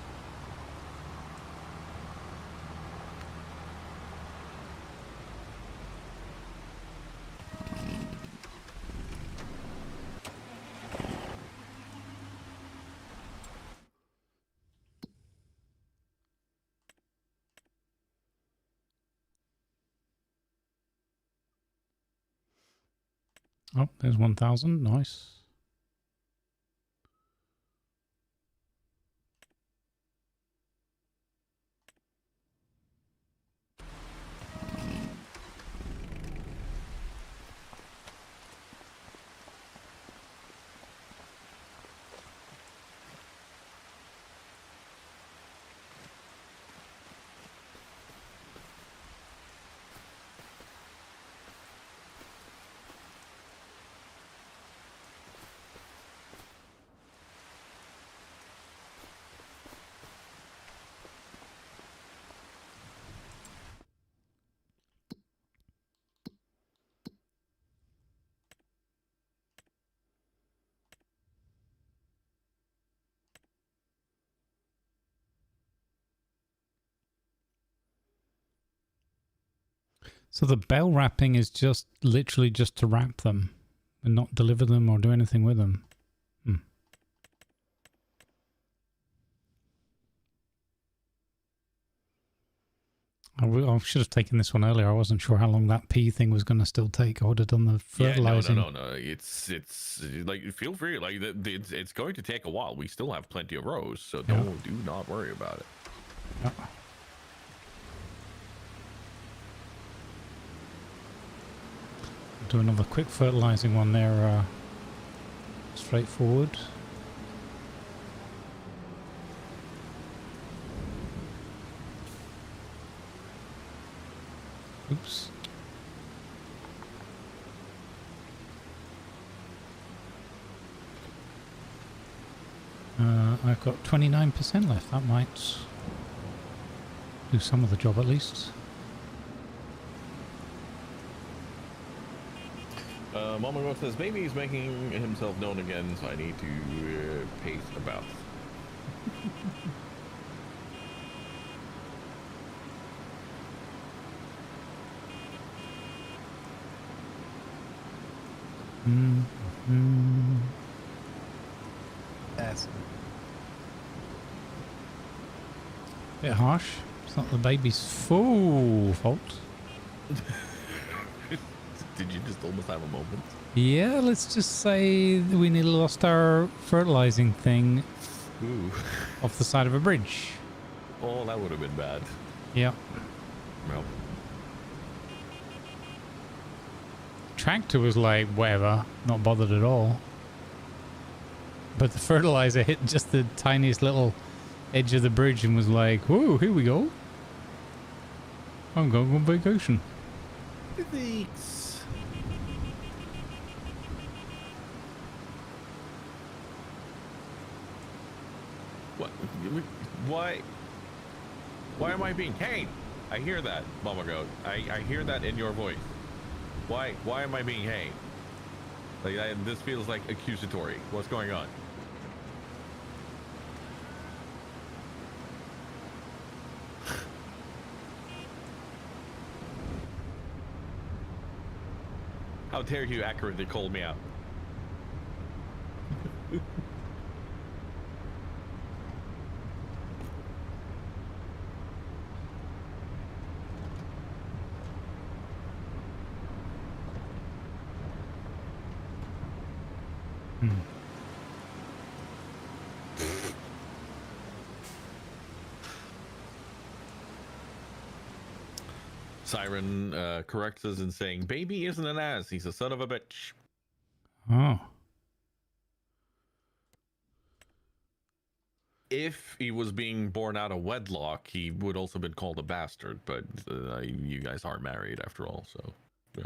Oh, there's 1,000. Nice. So the bell wrapping is just literally just to wrap them and not deliver them or do anything with them. I should have taken this one earlier. I wasn't sure how long that pea thing was going to still take. I would have done the fertilizing. Yeah, no. It's like, feel free. Like it's going to take a while. We still have plenty of rows, so do not worry about it. Yeah. Do another quick fertilizing one there. Straightforward. Oops. I've got 29% left. That might do some of the job at least. Mama Goat says, baby is making himself known again, so I need to pace about. That's a bit harsh. It's not the baby's full fault. Did you just almost have a moment? Yeah, let's just say that we nearly lost our fertilizing thing off the side of a bridge. Oh, that would have been bad. Yeah. Well, Tractor was like, whatever, not bothered at all. But the fertilizer hit just the tiniest little edge of the bridge and was like, whoa, here we go. I'm going on vacation. thanks. What? Why am I being caned? I hear that, Mama Goat. I hear that in your voice. Why am I being caned? Like this feels like accusatory. What's going on? How dare you accurately call me out? Siren corrects us in saying, baby isn't an ass, he's a son of a bitch. Oh. If he was being born out of wedlock, he would also been called a bastard, but you guys are married after all, so, yeah.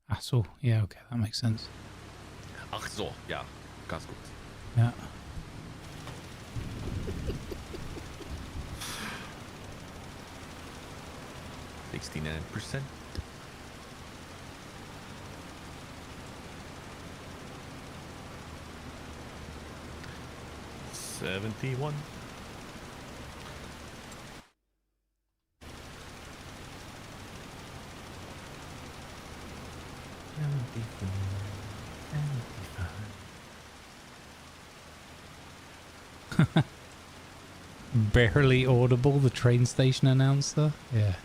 Ah, so, yeah, okay, that makes sense. Ach so, ja, ganz gut. Yeah. %. 71. Barely audible, the train station announcer. Yeah.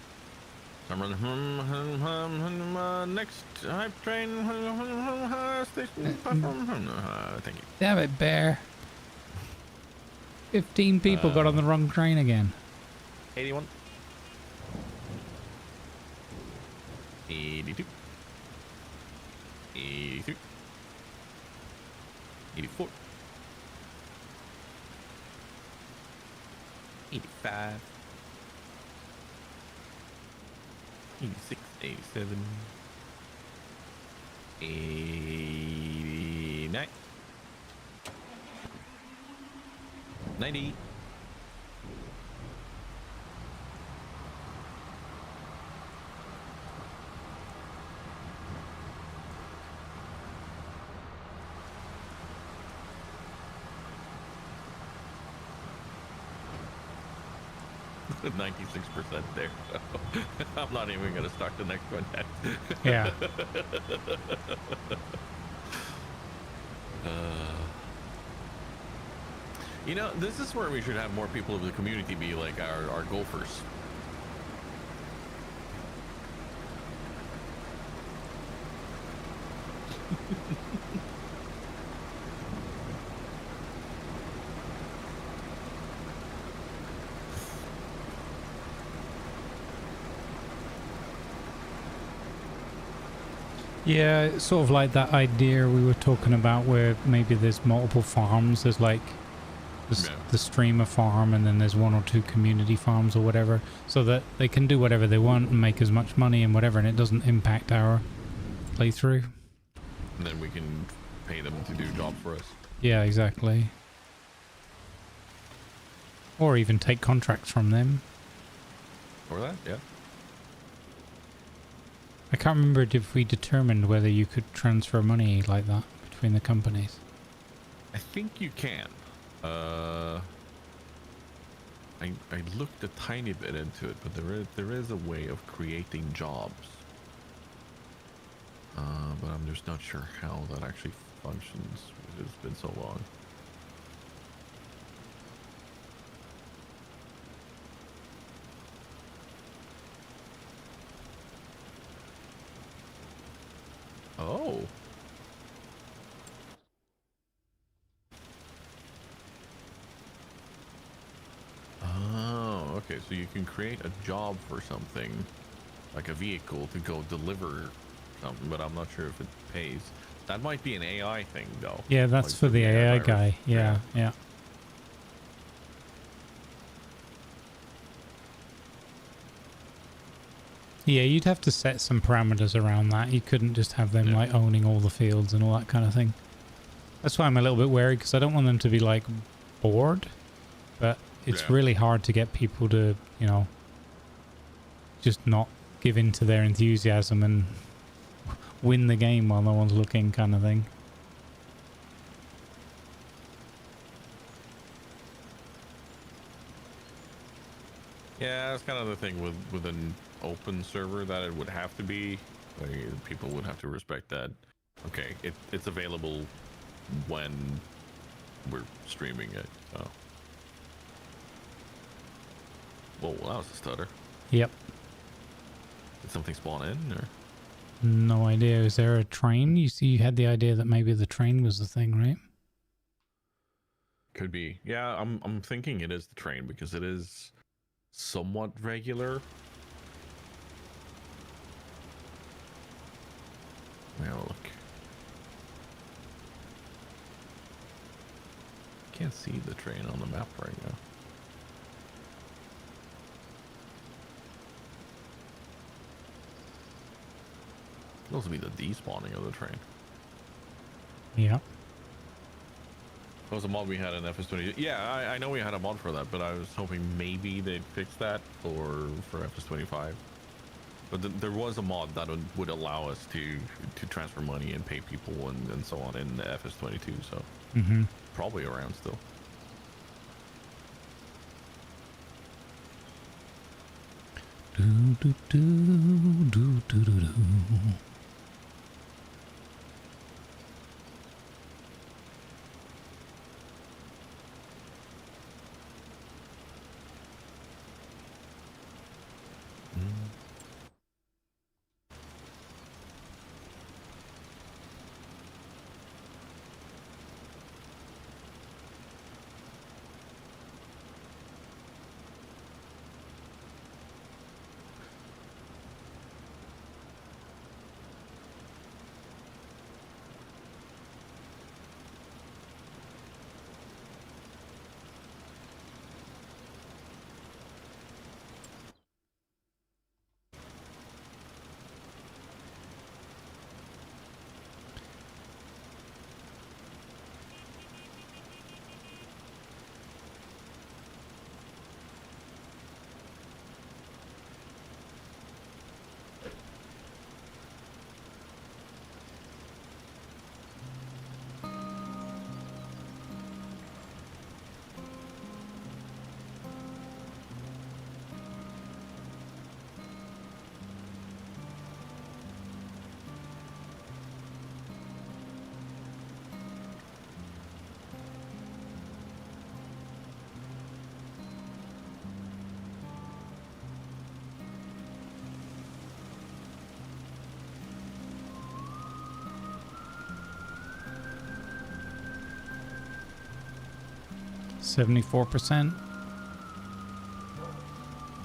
Next hype train station platform. Thank you. Damn it, Bear. 15 people got on the wrong train again. 81. 82. 83. 84. 85. 86, 87, 89, 90. The 96% there. I'm not even going to start the next one yet. Yeah. You know, this is where we should have more people of the community be like our golfers. Yeah, it's sort of like that idea we were talking about where maybe there's multiple farms. There's like the streamer farm, and then there's 1 or 2 community farms or whatever, so that they can do whatever they want and make as much money and whatever, and it doesn't impact our playthrough. And then we can pay them to do jobs for us. Yeah, exactly. Or even take contracts from them. Or that, yeah. I can't remember if we determined whether you could transfer money like that between the companies. I think you can. I looked a tiny bit into it, but there is a way of creating jobs. But I'm just not sure how that actually functions, because it's been so long. Oh. Oh, okay. So you can create a job for something, like a vehicle to go deliver something, but I'm not sure if it pays. That might be an AI thing, though. Yeah, that's like for the AI virus. guy. Yeah, yeah. Yeah, you'd have to set some parameters around that. You couldn't just have them like owning all the fields and all that kind of thing. That's why I'm a little bit wary, because I don't want them to be like bored, but it's really hard to get people to, you know, just not give in to their enthusiasm and win the game while no one's looking, kind of thing. Yeah, that's kind of the thing with an open server, that it would have to be, like, people would have to respect that. Okay, it's available when we're streaming it. So, whoa, that was a stutter. Yep. Did something spawn in, or? No idea. Is there a train? You see, you had the idea that maybe the train was the thing, right? Could be. Yeah, I'm thinking it is the train, because it is somewhat regular. Let me have a look. Can't see the train on the map right now. Could also be the despawning of the train. Yeah. That was a mod we had in FS20. Yeah, I know we had a mod for that, but I was hoping maybe they'd fix that for FS25. But there was a mod that would allow us to transfer money and pay people and so on in FS22. So probably around still. Do, do, do, do, do, do, do. $74%.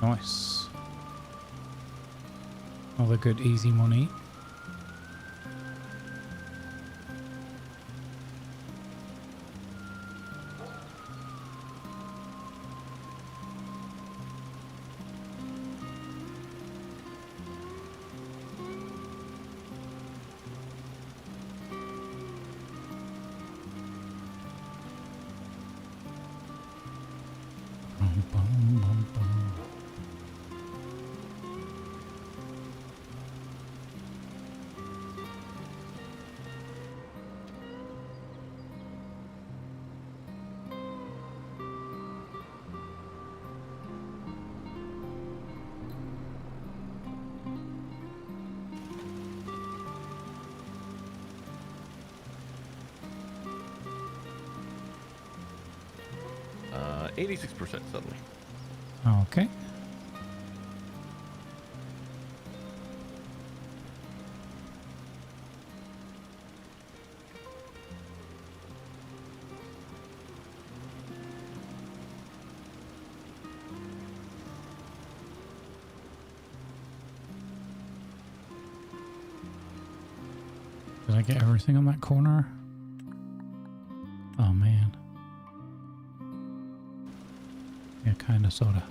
Nice. Another good easy money. 86% suddenly. Okay. Did I get everything on that corner? Oh man. Yeah, kinda, sorta.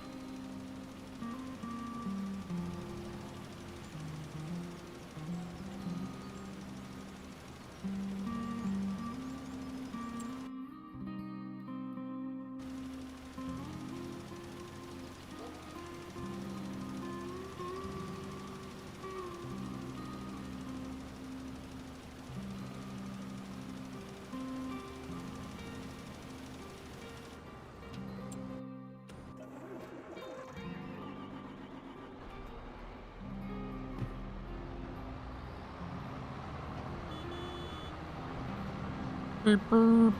Beep, boop.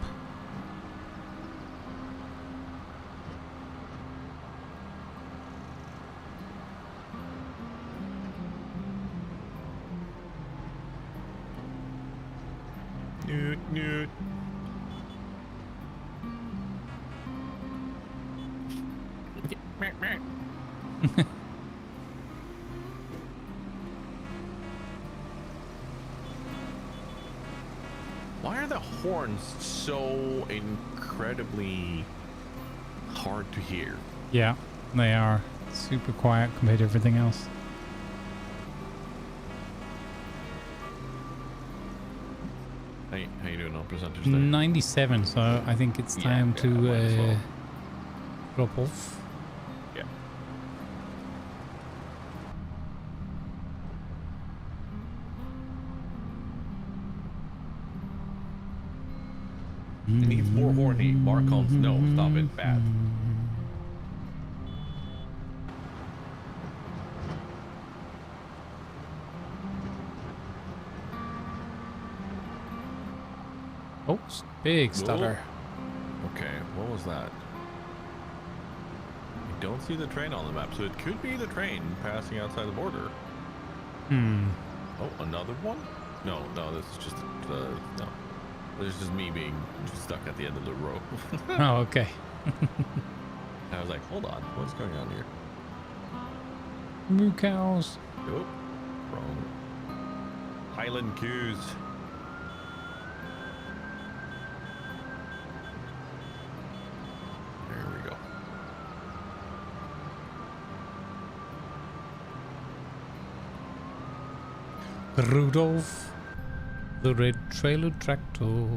Newt, newt. Why are the horns so incredibly hard to hear? Yeah, they are super quiet compared to everything else. How you doing on percentage there? 97, so I think it's time yeah, to might as well. drop off. Yeah. It needs more horny. Marcons, no, stop it, bad. Oh, big stutter. Okay, what was that? I don't see the train on the map, so it could be the train passing outside the border. Hmm. Oh, another one? No, this is just no. This is just me being stuck at the end of the row. Oh, okay. I was like, hold on, what's going on here? Moo cows. Oh, wrong. Highland coos. There we go. Rudolph, the red trailer tractor.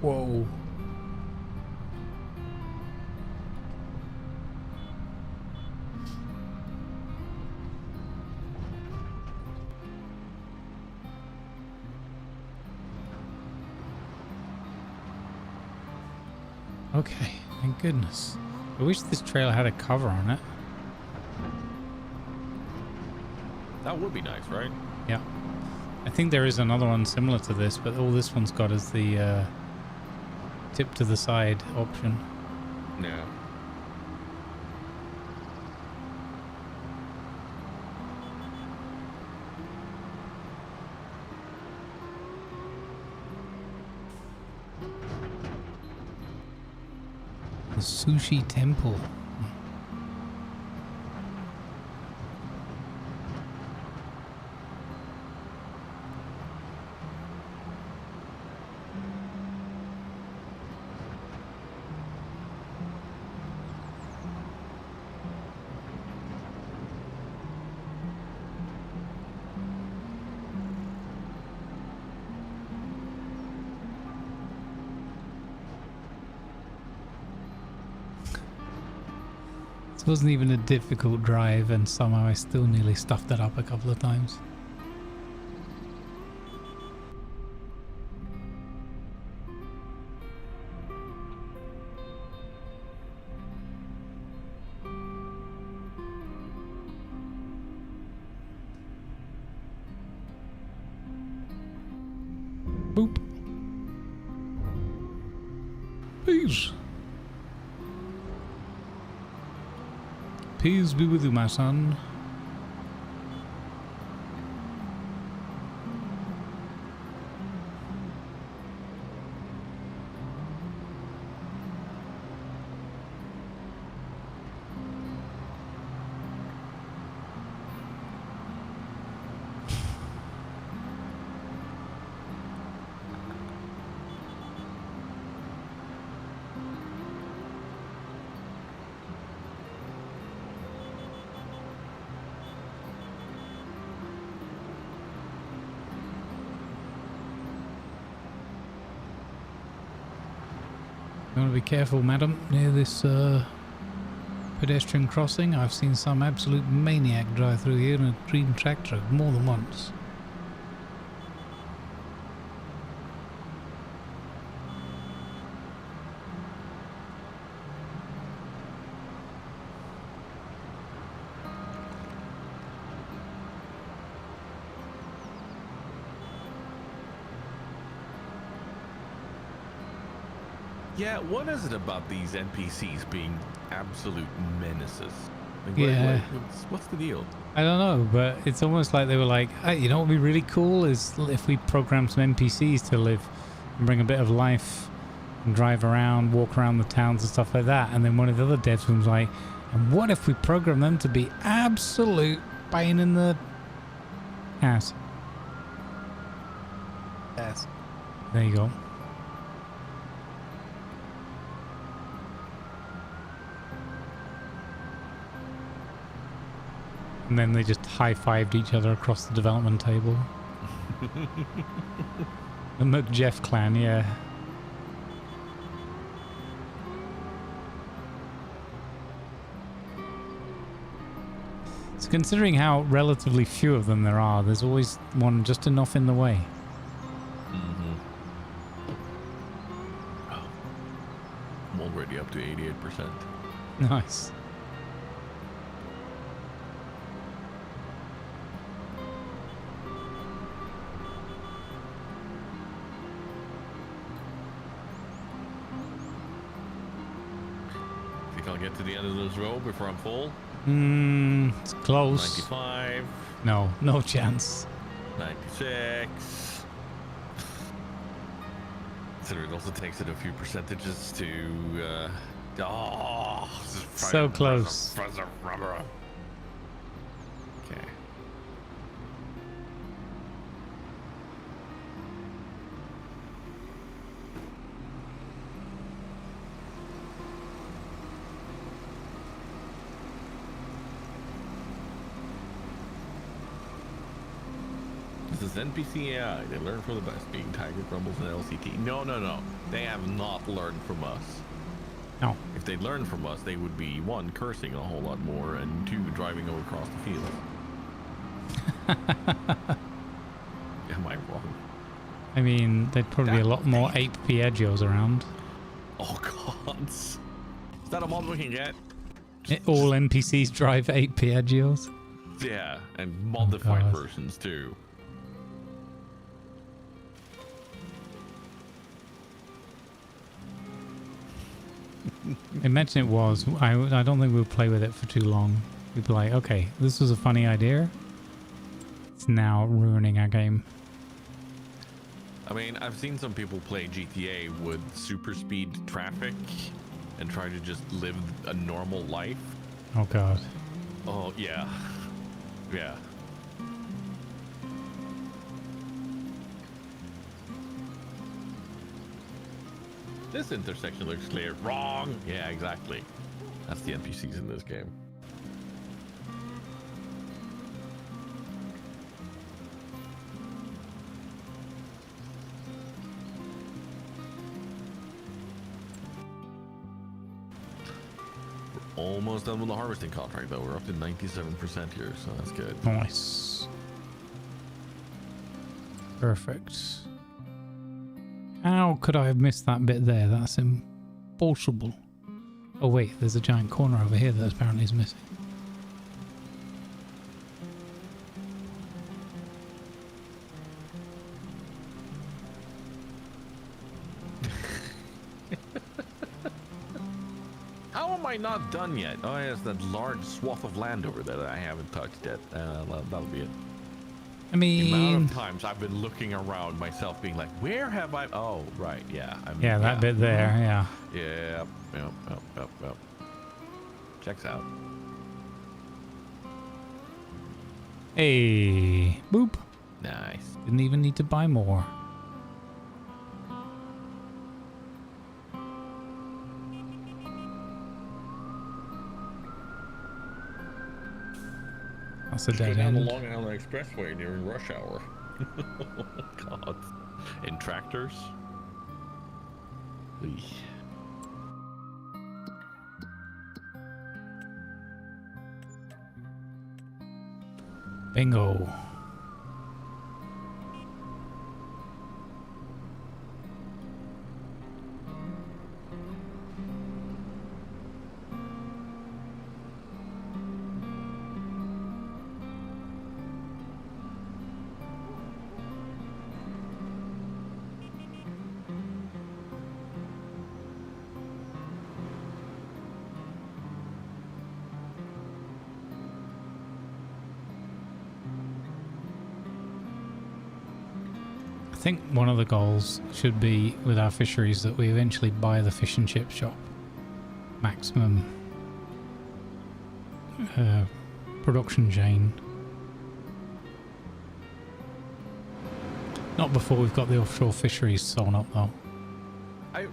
Whoa. Okay, thank goodness. I wish this trailer had a cover on it. That would be nice, right? Yeah. I think there is another one similar to this, but all this one's got is the tip to the side option. Yeah. The Sushi Temple. This wasn't even a difficult drive, and somehow I still nearly stuffed it up a couple of times. Boop. Peace. Peace be with you, my son. You want to be careful, madam, near this pedestrian crossing. I've seen some absolute maniac drive through here in a green tractor more than once. Yeah, what is it about these NPCs being absolute menaces? Like, Yeah. what's the deal? I don't know, but it's almost like they were like, hey, you know what would be really cool is if we program some NPCs to live and bring a bit of life and drive around, walk around the towns and stuff like that. And then one of the other devs was like, and what if we program them to be absolute pain in the ass? Yes. There you go. And then they just high-fived each other across the development table. The McJeff clan, yeah. So considering how relatively few of them there are, there's always one just enough in the way. I'm already up to 88%. Nice. Think I'll get to the end of this row before I'm full? It's close. 95. No, no chance. 96. Consider it also takes it a few percentages to So close. Okay. This is NPC AI. They learn from the best, being Tiger, Grumbles, and LCT. No. They have not learned from us. No. If they learned from us, they would be, one, cursing a whole lot more, and two, driving over across the field. Am I wrong? I mean, there'd probably be a lot more ape Piaggios around. Oh, God. Is that a mod we can get? All NPCs drive ape Piaggios. Yeah, and modified God. versions, too. Imagine it was. I don't think we'll play with it for too long. We'd be like, okay, this was a funny idea. It's now ruining our game. I mean, I've seen some people play GTA with super speed traffic and try to just live a normal life. Oh, God. Oh, yeah. Yeah. This intersection looks clear. Wrong. Yeah, exactly. That's the NPCs in this game. Almost done with the harvesting contract though. We're up to 97% here, so that's good. Nice. Perfect. How could I have missed that bit there? That's impossible. Oh wait, there's a giant corner over here that apparently is missing. How am I not done yet? Oh, yes, that large swath of land over there that I haven't touched yet. That'll be it. I mean, The amount of times I've been looking around myself, being like, "Where have I?" Oh, right, yeah. yeah, that bit there, yeah. Yep. Checks out. Hey, boop. Nice. Didn't even need to buy more. That's a dead down end. the Long Island Expressway during rush hour. Oh, God. In tractors. Eesh. Bingo. I think one of the goals should be with our fisheries that we eventually buy the fish and chip shop. Maximum production chain. Not before we've got the offshore fisheries sewn up though. I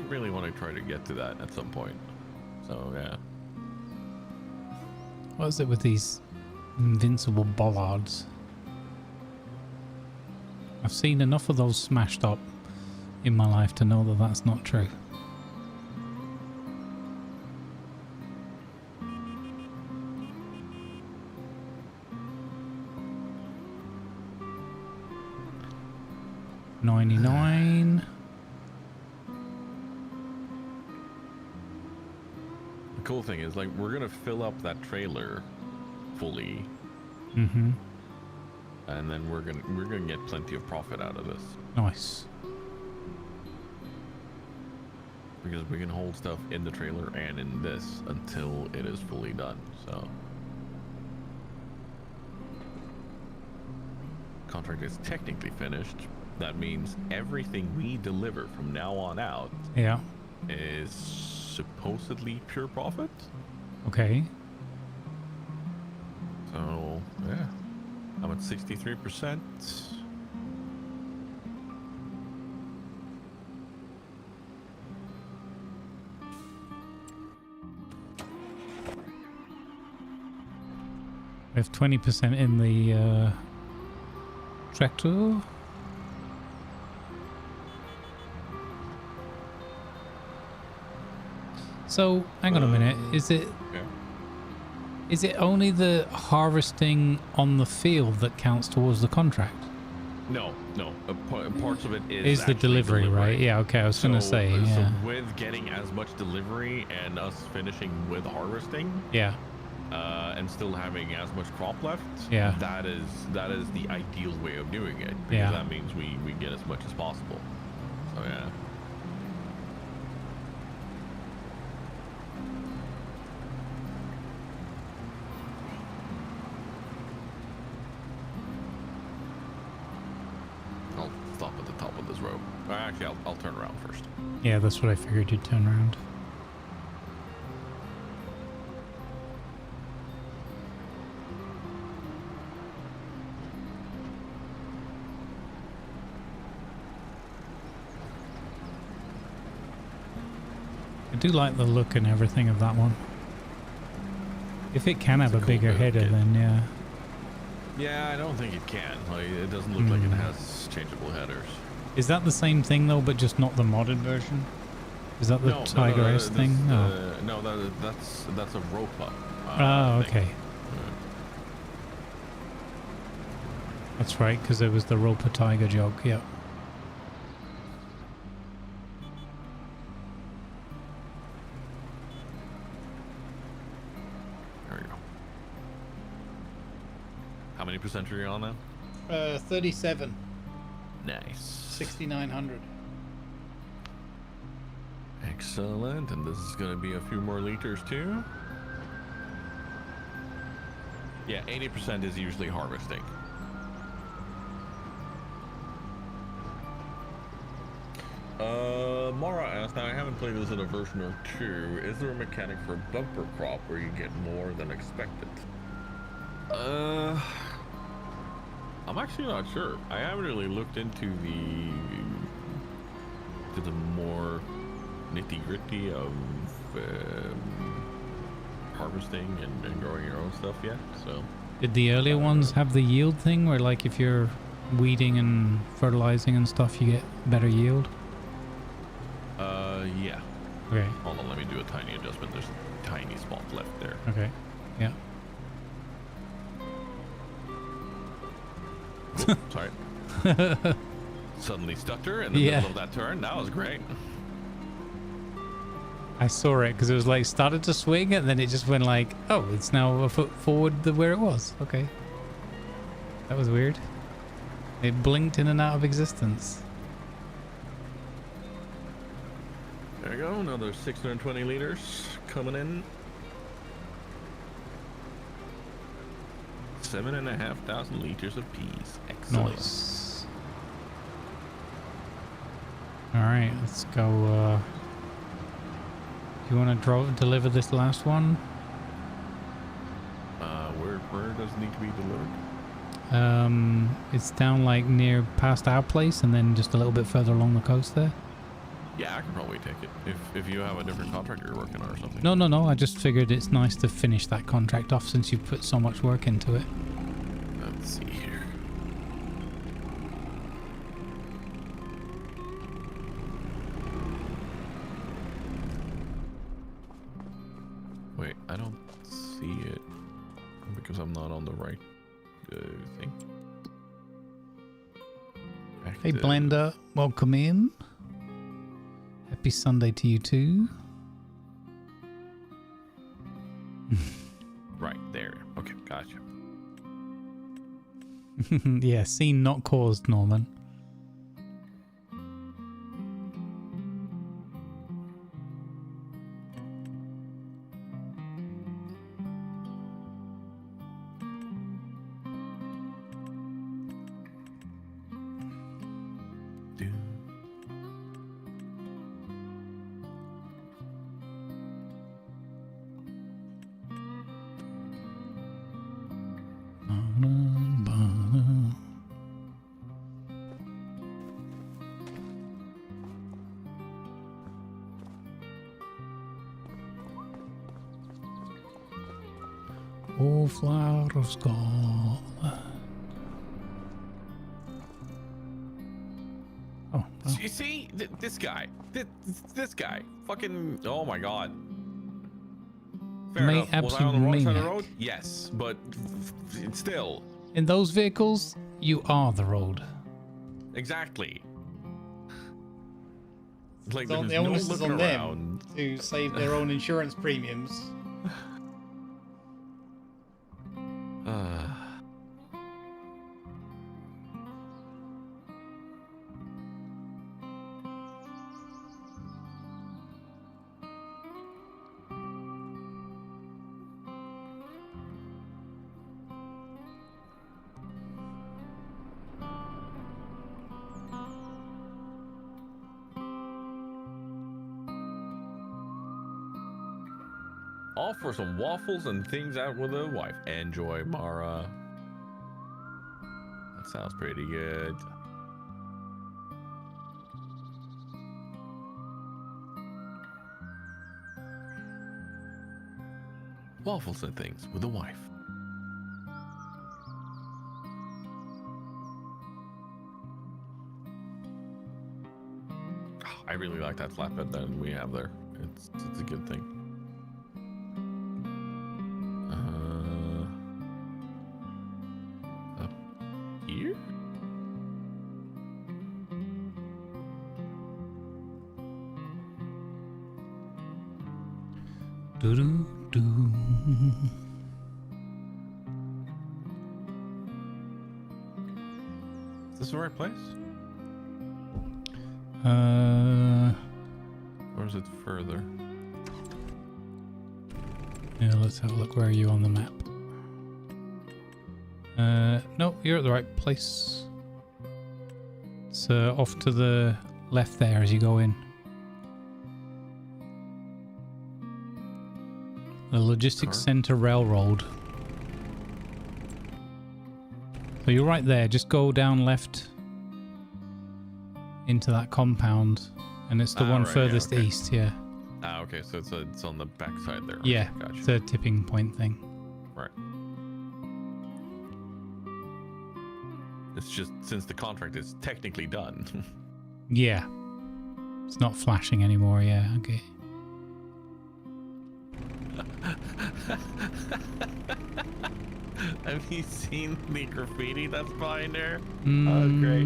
really want to try to get to that at some point. So yeah. What is it with these invincible bollards? I've seen enough of those smashed up in my life to know that that's not true. $99. The cool thing is, like, we're gonna fill up that trailer fully. Mm-hmm. And then we're gonna get plenty of profit out of this. Nice. Because we can hold stuff in the trailer and in this until it is fully done. So contract is technically finished. That means everything we deliver from now on out is supposedly pure profit. Okay. So yeah. I'm at 63%. We have 20% in the tractor. So, hang on a minute. Is it only the harvesting on the field that counts towards the contract? No. Parts of it is the delivery, right? Yeah, okay. I was going to say, yeah. So with getting as much delivery and us finishing with harvesting, yeah, and still having as much crop left, yeah, that is the ideal way of doing it. Because that means we get as much as possible. So yeah. I'll stop at the top of this road. Actually, I'll turn around first. Yeah, that's what I figured you'd turn around. I do like the look and everything of that one. If it can have a bigger header, then yeah. Yeah, I don't think it can. Like, it doesn't look like it has changeable headers. Is that the same thing though, but just not the modded version? Is that the Tiger S thing? No, that's a rope-up. Oh, thing. okay. That's right, because there was the Roper Tiger joke, yep. There we go. How many percent are you on now? 37. Nice. 6,900. Excellent, and this is going to be a few more liters too. Yeah, 80% is usually harvesting. Mara asked, now I haven't played this in a version or two. Is there a mechanic for bumper crop where you get more than expected? I'm actually not sure. I haven't really looked into the more nitty-gritty of harvesting and growing your own stuff yet. So did the earlier ones have the yield thing where, like, if you're weeding and fertilizing and stuff, you get better yield? Yeah. Okay. Hold on, let me do a tiny adjustment. There's a tiny spot left there. Okay. Yeah. Oops, sorry. Suddenly stutter in the middle of that turn. That was great. I saw it because it was like started to swing and then it just went like, oh, it's now a foot forward where it was. Okay. That was weird. It blinked in and out of existence. There you go. Another 620 liters coming in. 7,500 liters of peas. Excellent. Nice. All right, let's go. Do you want to deliver this last one? Where does it need to be delivered? It's down like near past our place, and then just a little bit further along the coast there. Yeah, I can probably take it if you have a different contractor you're working on or something. No. I just figured it's nice to finish that contract off since you put so much work into it. Let's see here. Wait, I don't see it because I'm not on the right thing. Hey Blender, welcome in. Happy Sunday to you too. Right there. Okay, gotcha. Yeah, scene not caused, Norman. Oh, flower of Scotland. Oh, well. You see, this guy, this guy, fucking, oh my god. Fair enough. Was I on the wrong side of the road? Yes, but still. In those vehicles, you are the road. Exactly. Like, So there's the no onus is looking on around. them to save their own insurance premiums. Off for some waffles and things out with the wife. Enjoy, Mara. That sounds pretty good. Waffles and things with the wife. I really like that flatbed that we have there. It's a good thing. Up here? Do-do-do. Is this the right place? Or is it further? Yeah, let's have a look. Where are you on the map? No, you're at the right place. It's off to the left there as you go in. The Logistics Center Railroad. So you're right there. Just go down left into that compound, and it's the one right, furthest yeah, okay. east. Yeah. Ah, okay. So it's on the back side there. Yeah. Okay, gotcha. It's a tipping point thing. Right. It's just since the contract is technically done. Yeah. It's not flashing anymore. Yeah. Okay. Have you seen the graffiti that's behind there? Oh, great.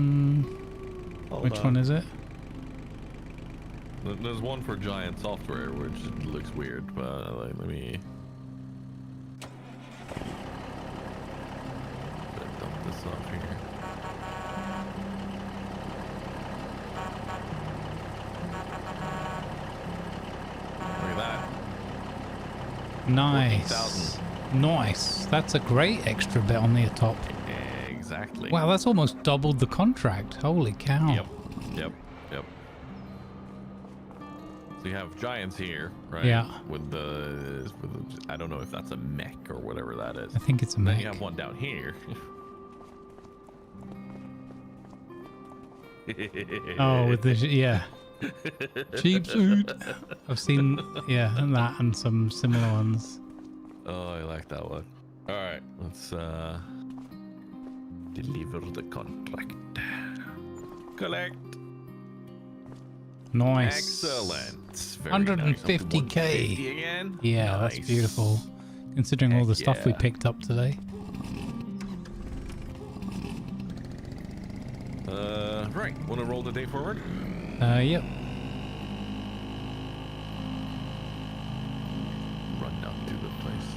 Hold Which on. one is it? There's one for Giant Software, which looks weird, but let me dump this off here. Look at that. Nice. 14,000. Nice. That's a great extra bit on the top. Exactly. Wow, that's almost doubled the contract. Holy cow. Yep. So you have giants here, right? Yeah. With the I don't know if that's a mech or whatever that is. I think it's a Then mech. you have one down here. Oh, with the yeah. Cheap suit. I've seen that and some similar ones. Oh, I like that one. All right, let's deliver the contract. Collect. Nice. Excellent. Very 150K. Nice. 150 again. Yeah, Nice. that's beautiful. Considering all the stuff we yeah. picked up today. Right. Want to roll the day forward? Yep. Run up to the place.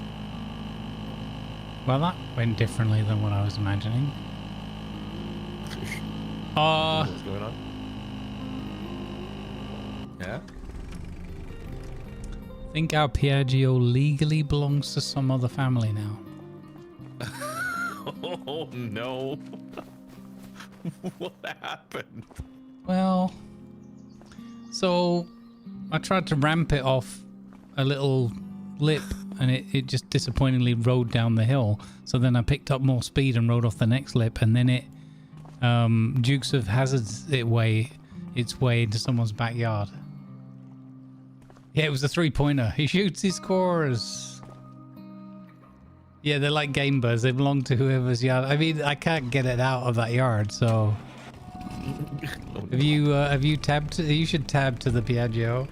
Well, that went differently than what I was imagining. What's going on? Yeah. I think our Piaggio legally belongs to some other family now. Oh no. What happened? Well, so I tried to ramp it off a little lip and it just disappointingly rode down the hill. So then I picked up more speed and rode off the next lip, and then it Dukes of Hazzard's its way into someone's backyard. Yeah, it was a 3-pointer. He shoots his cores. Yeah, they're like game birds. They belong to whoever's yard. I mean, I can't get it out of that yard, so... Have you tabbed? You should tab to the Piaggio.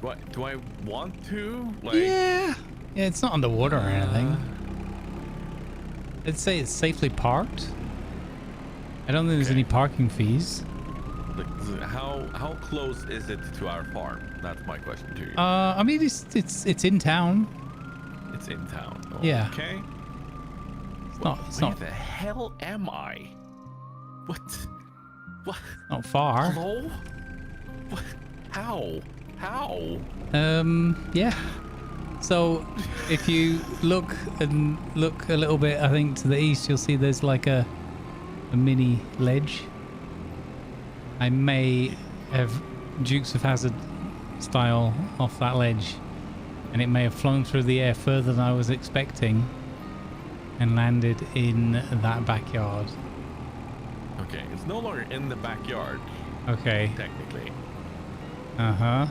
What? Do I want to? Like... Yeah, it's not underwater or anything. Let's say it's safely parked. I don't think there's any parking fees. Like, how close is it to our farm? That's my question to you. I mean, it's in town. It's in town. Yeah. Okay. It's Where not the hell am I? What? not far. Hello? What? How? Yeah. So if you look a little bit, I think to the east, you'll see there's like a mini ledge. I may have Dukes of Hazzard style off that ledge, and it may have flown through the air further than I was expecting and landed in that backyard. Okay, it's no longer in the backyard, Okay. technically. Uh-huh.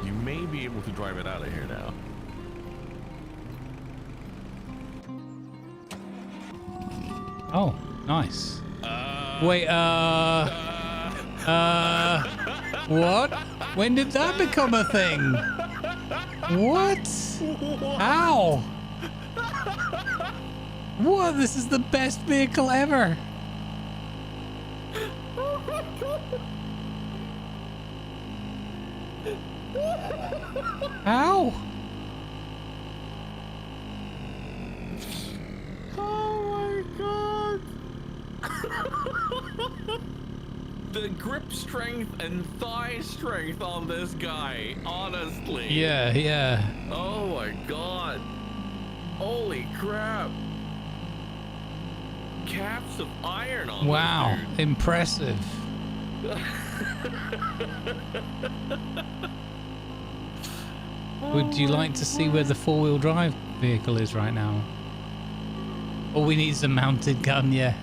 You may be able to drive it out of here now. Oh, nice. Wait, what? When did that become a thing? What? How? What? This is the best vehicle ever. How? Oh my god! The grip strength and thigh strength on this guy, honestly. Yeah, yeah. Oh my god. Holy crap. Caps of iron on Wow, this dude. impressive. Would you like to see where the four-wheel drive vehicle is right now? Oh, we need some mounted gun, yeah.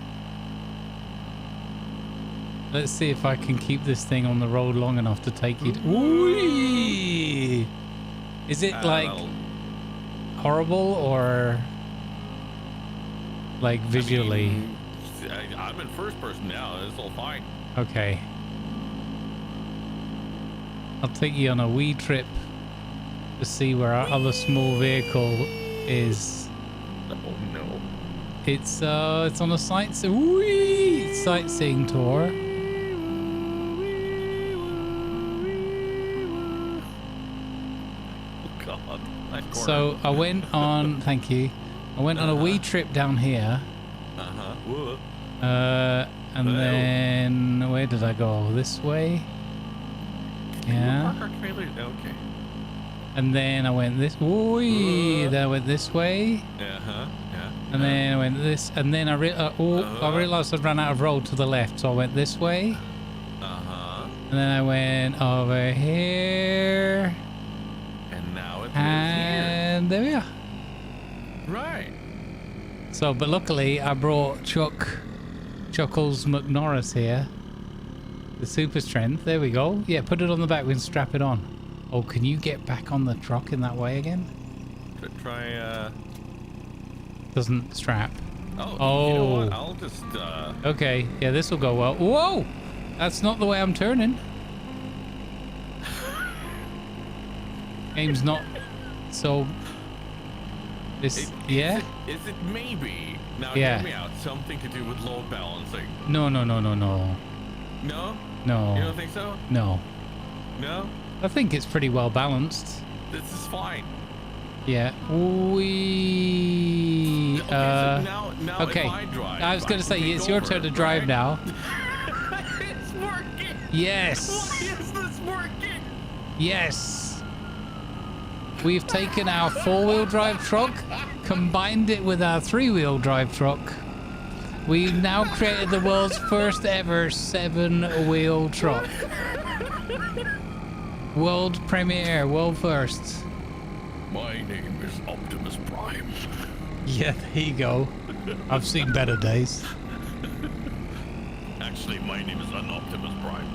Let's see if I can keep this thing on the road long enough to take it. Ooh! Is it like horrible or like visually? I'm in first person now. It's all fine. Okay. I'll take you on a wee trip to see where our other small vehicle is. Oh no. It's on a sightseeing tour. God. Nice corner. So I went on. Thank you. I went on a wee trip down here. Whoa. And then where did I go? This way. Yeah. Park our trailer. Okay. And then I went this. Ooh, then I went this way. Yeah. And then I went this. And then I realized I'd run out of road to the left, so I went this way. And then I went over here. And now it's And there we are. here. Right. So, but luckily I brought Chuckles McNorris here. The super strength. There we go. Yeah, put it on the back. We can strap it on. Oh, can you get back on the truck in that way again? Try, Doesn't strap. Oh. You know what? I'll just, Okay. Yeah, this will go well. Whoa! That's not the way I'm turning. Game's not so... Yeah? Is it maybe, now Yeah. hear me out, something to do with load balancing? No. No? No. You don't think so? No. No? I think it's pretty well balanced. This is fine. Yeah. We. Okay, so now Okay. if I drive, I was going to say, can it's take your over, turn to drive right? now. It's working! Yes. Why is this working? Yes. We've taken our four-wheel drive truck, combined it with our three-wheel drive truck. We've now created the world's first ever seven-wheel truck. World premiere, world first. My name is Optimus Prime. Yeah, there you go. I've seen better days. Actually, my name is Optimus Prime.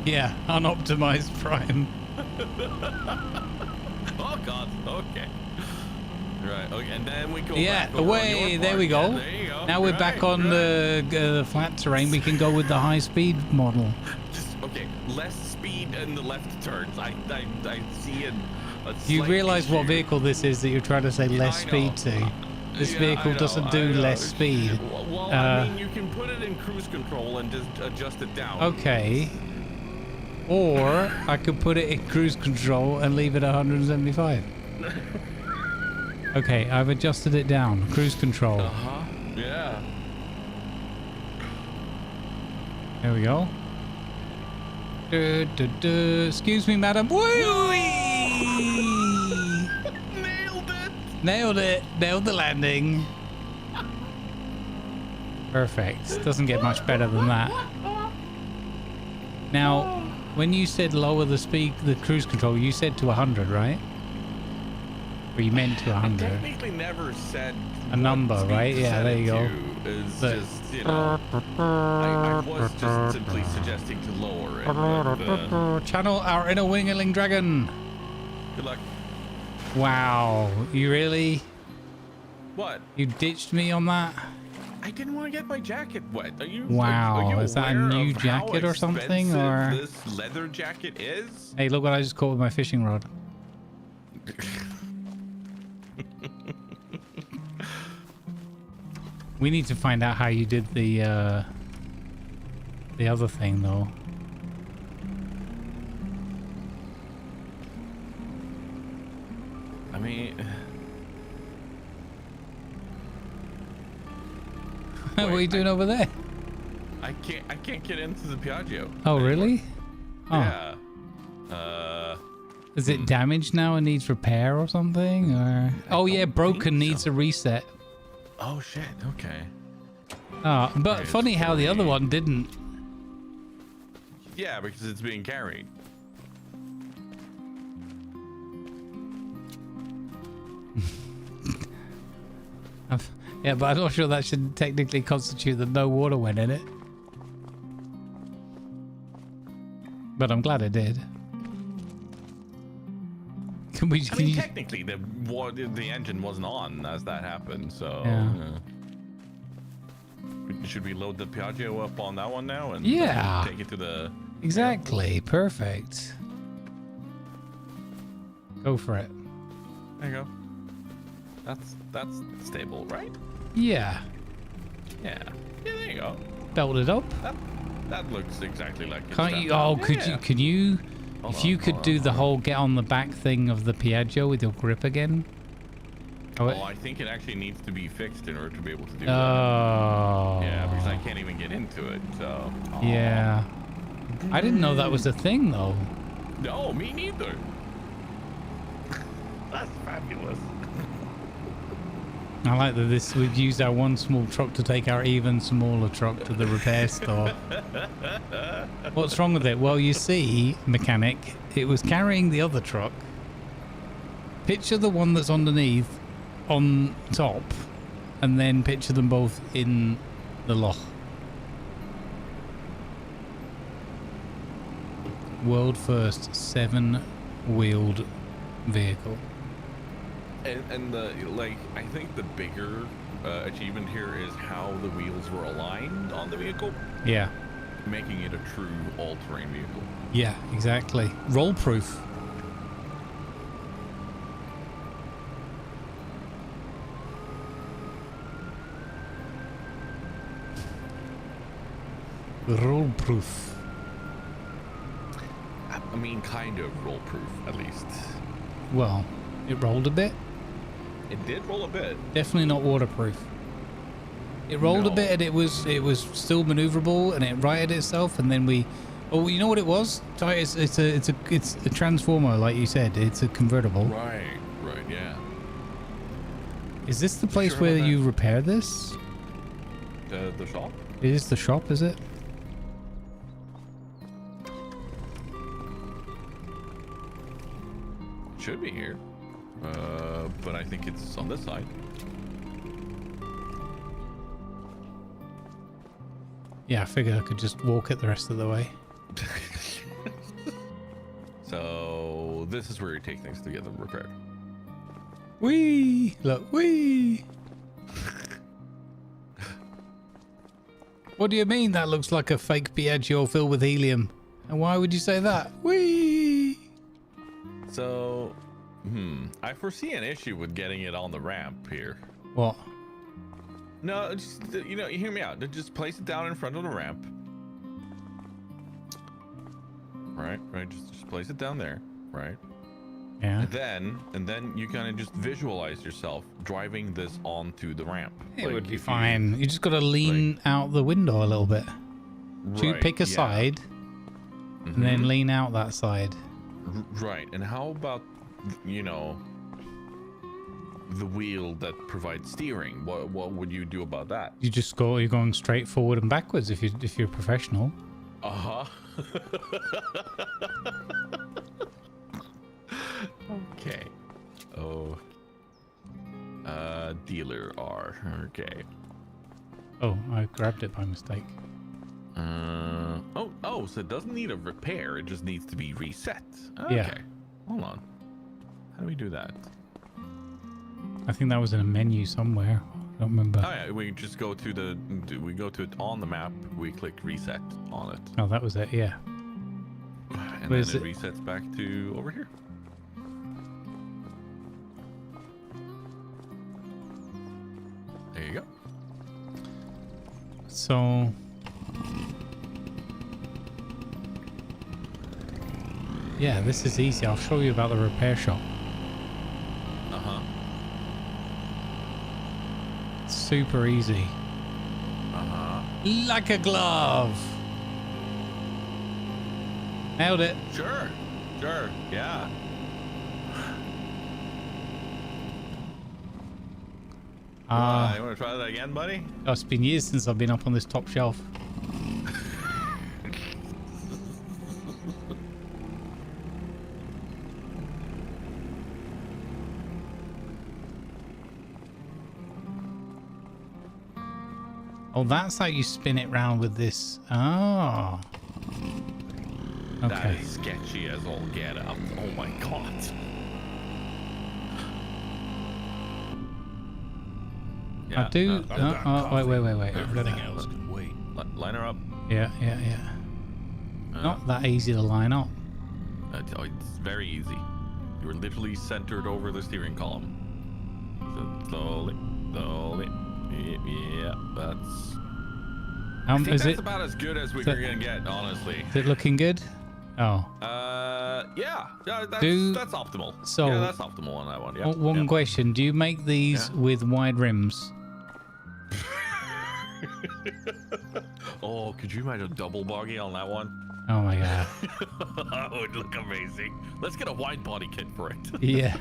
Yeah, unoptimized Prime. Oh God. Okay. Right. Okay. And then we go. Yeah, back over on away. your There part. we go. Yeah, there you go. Now we're back on the flat terrain. We can go with the high-speed model. Just, okay. Less speed in the left turns. I see it. You realise what vehicle this is that you're trying to say less I know. speed to? This Yeah, vehicle I know, doesn't I do know. less speed. Well, I mean, you can put it in cruise control and just adjust it down. Okay. Or I could put it in cruise control and leave it at 175. Okay, I've adjusted it down. Cruise control. Uh-huh. Yeah. There we go. Excuse me, madam. Whee! Nailed it! Nailed it. Nailed the landing. Perfect. Doesn't get much better than that. Now, when you said lower the speed, the cruise control, you said to 100, right? Or you meant to I 100? technically never said A number, what right? speed to Yeah, set there it you go. to. It's But- just, you know, I was just simply suggesting to lower it. But, Channel our inner wingerling dragon. good luck. Wow. You really? What? You ditched me on that? I didn't want to get my jacket wet. Are you? Wow, are you is that a aware new of how jacket or something, expensive or- this leather jacket is? Hey, look what I just caught with my fishing rod. We need to find out how you did the other thing, though. I mean, What are you doing over there? I can't get into the Piaggio. Oh, anymore. really? Oh. Yeah. Is it damaged now and needs repair or something? Or oh yeah, broken, needs a reset. Oh shit. Okay. Oh, but Right, funny it's how the other free. one didn't. Yeah, because it's being carried. Yeah, but I'm not sure that should technically constitute that no water went in it. But I'm glad it did. Can we? I Can mean, you, technically, the engine wasn't on as that happened, so. Yeah. Should we load the Piaggio up on that one now and Yeah. take it to the? exactly. Perfect. Go for it. There you go. That's stable, right? Yeah. Yeah. Yeah, there you go. Belt it up. That looks exactly like it's Can't you? done. Oh, could Yeah. you? Can you? Hold If on, you could hold do on, the hold whole get on the back thing of the Piaggio with your grip again. Oh, I think it actually needs to be fixed in order to be able to do that. Oh. Yeah, because I can't even get into it, so. Yeah. I didn't know that was a thing, though. No, me neither. That's fabulous. I like that we've used our one small truck to take our even smaller truck to the repair store. What's wrong with it? Well, you see, mechanic, it was carrying the other truck. Picture the one that's underneath on top, and then picture them both in the loch. World first 7-wheeled vehicle. And the I think the bigger achievement here is how the wheels were aligned on the vehicle, Yeah. making it a true all-terrain vehicle. Yeah, exactly. Roll proof. Roll proof. I mean, kind of roll-proof, at least. Well, it rolled a bit. It did roll a bit. Definitely not waterproof. It rolled a No. bit and it was still maneuverable and it righted itself, and then we. Oh, you know what it was? It's a transformer, like you said. It's a convertible. Right, yeah. Is this the place Sure where about you that? repair this? The shop? It is the shop, is it? Should be here. But I think it's on this side. Yeah, I figured I could just walk it the rest of the way. So this is where you take things to get them repaired. Whee! Look, whee! What do you mean that looks like a fake Piaggio filled with helium? And why would you say that? Whee! So, I foresee an issue with getting it on the ramp here. What? No, just, you hear me out. Just place it down in front of the ramp. Right. Just place it down there. Right. Yeah. And then you kind of just visualize yourself driving this onto the ramp. It Like, would be if fine. You just got to lean out the window a little bit. Right, Pick a yeah. side and then lean out that side. Right. And how about, the wheel that provides steering? What would you do about that? You just go. You're going straight forward and backwards if you're professional. Uh-huh. Okay. Oh. Dealer R. Okay. Oh, I grabbed it by mistake. Oh, so it doesn't need a repair. It just needs to be reset. Okay. Yeah. Hold on. How do we do that? I think that was in a menu somewhere. don't remember. Oh yeah, we just go to it on the map. We click reset on it, Oh, that was it. Yeah. and Where's then it it? resets back to over here. There you go. So. Yeah, this is easy. I'll show you about the repair shop. Super easy. Like a glove. Nailed it. Sure, yeah. You want to try that again, buddy? Oh, it's been years since I've been up on this top shelf. Oh, that's how you spin it round with this. Oh. Okay. That is sketchy as all get up. Oh my god. I do. Wait. Everything else can wait. Line her up. Yeah. Not that easy to line up. It's very easy. You're literally centered over the steering column. So slowly. Yeah, that's. I think that's about as good as we're gonna get, honestly. Is it looking good? Oh. Yeah. That's optimal. So, yeah, that's optimal on that one. Yeah. One question: do you make these with wide rims? Oh, could you imagine a double bogey on that one? Oh my god. That would look amazing. Let's get a wide body kit for it. Yeah.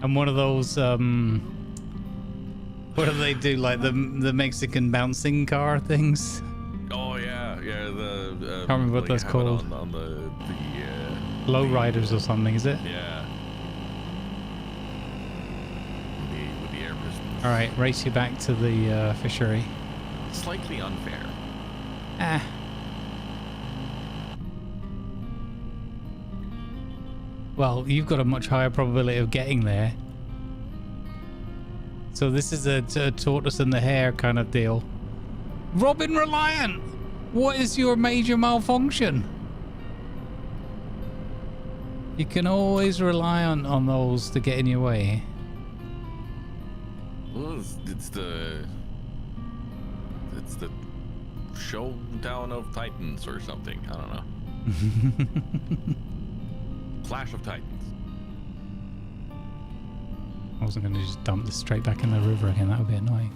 And one of those what do they do, like the Mexican bouncing car things? Oh yeah. The can't remember what that's called. On the low riders or something, is it? Yeah. With the air pistons. All right, race you back to the fishery. Slightly unfair. Well, you've got a much higher probability of getting there. So this is a tortoise and the hare kind of deal. Robin Reliant, what is your major malfunction? You can always rely on those to get in your way. Well, it's the showdown of Titans or something. I don't know. Clash of Titans. I wasn't going to just dump this straight back in the river again. That would be annoying.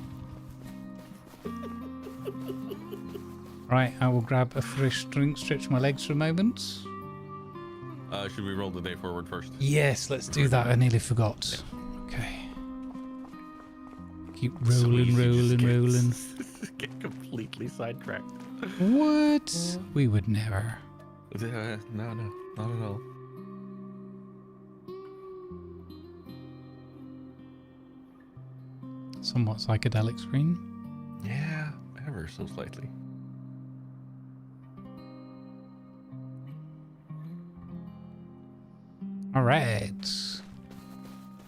Right, I will grab a fresh drink, stretch my legs for a moment. Should we roll the day forward first? Yes, let's do that. I nearly forgot. Okay. Keep rolling. Get completely sidetracked. What? We would never. No, not at all. Somewhat psychedelic screen. Yeah, ever so slightly. All right.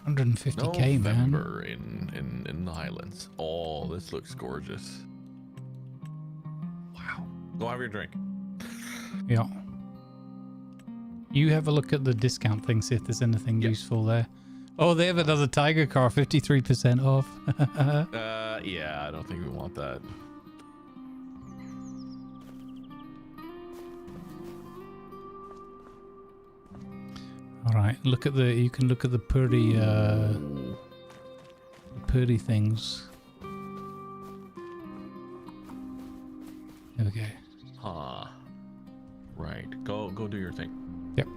150k, November man. in the Highlands. Oh, this looks gorgeous. Wow. Go have your drink. Yeah. You have a look at the discount thing, see if there's anything useful there. Oh, they have another Tiger car, 53% off. Yeah, I don't think we want that. All right, you can look at the pretty things. There we go. Right. Go do your thing. Yep.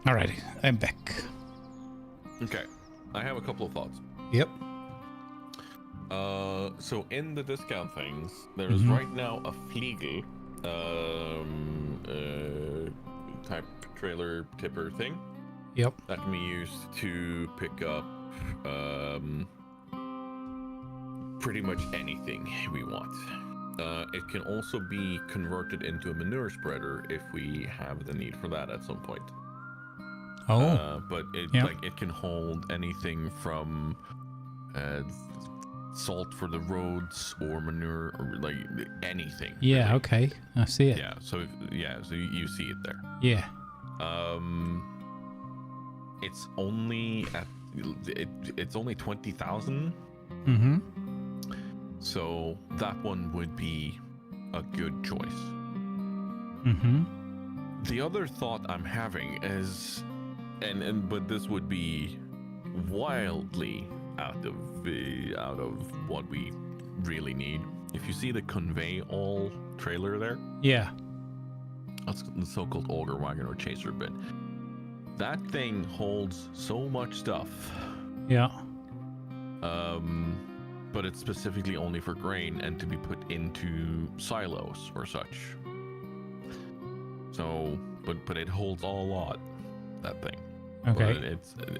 Alrighty, I'm back. Okay, I have a couple of thoughts. Yep. So in the discount things, there is right now a Fliegel type trailer tipper thing. Yep. That can be used to pick up pretty much anything we want. It can also be converted into a manure spreader if we have the need for that at some point. Oh. But it it can hold anything from salt for the roads or manure or like anything. Yeah. Really. Okay. I see it. Yeah. So you see it there. Yeah. It's only at it's only 20,000. Mm-hmm. So that one would be a good choice. Mm-hmm. The other thought I'm having is, but this would be wildly out of what we really need. If you see the convey all trailer there, Yeah. that's the so-called auger wagon or chaser bin. That thing holds so much stuff. Yeah. But it's specifically only for grain and to be put into silos or such. So, but it holds a lot. That thing. Okay. But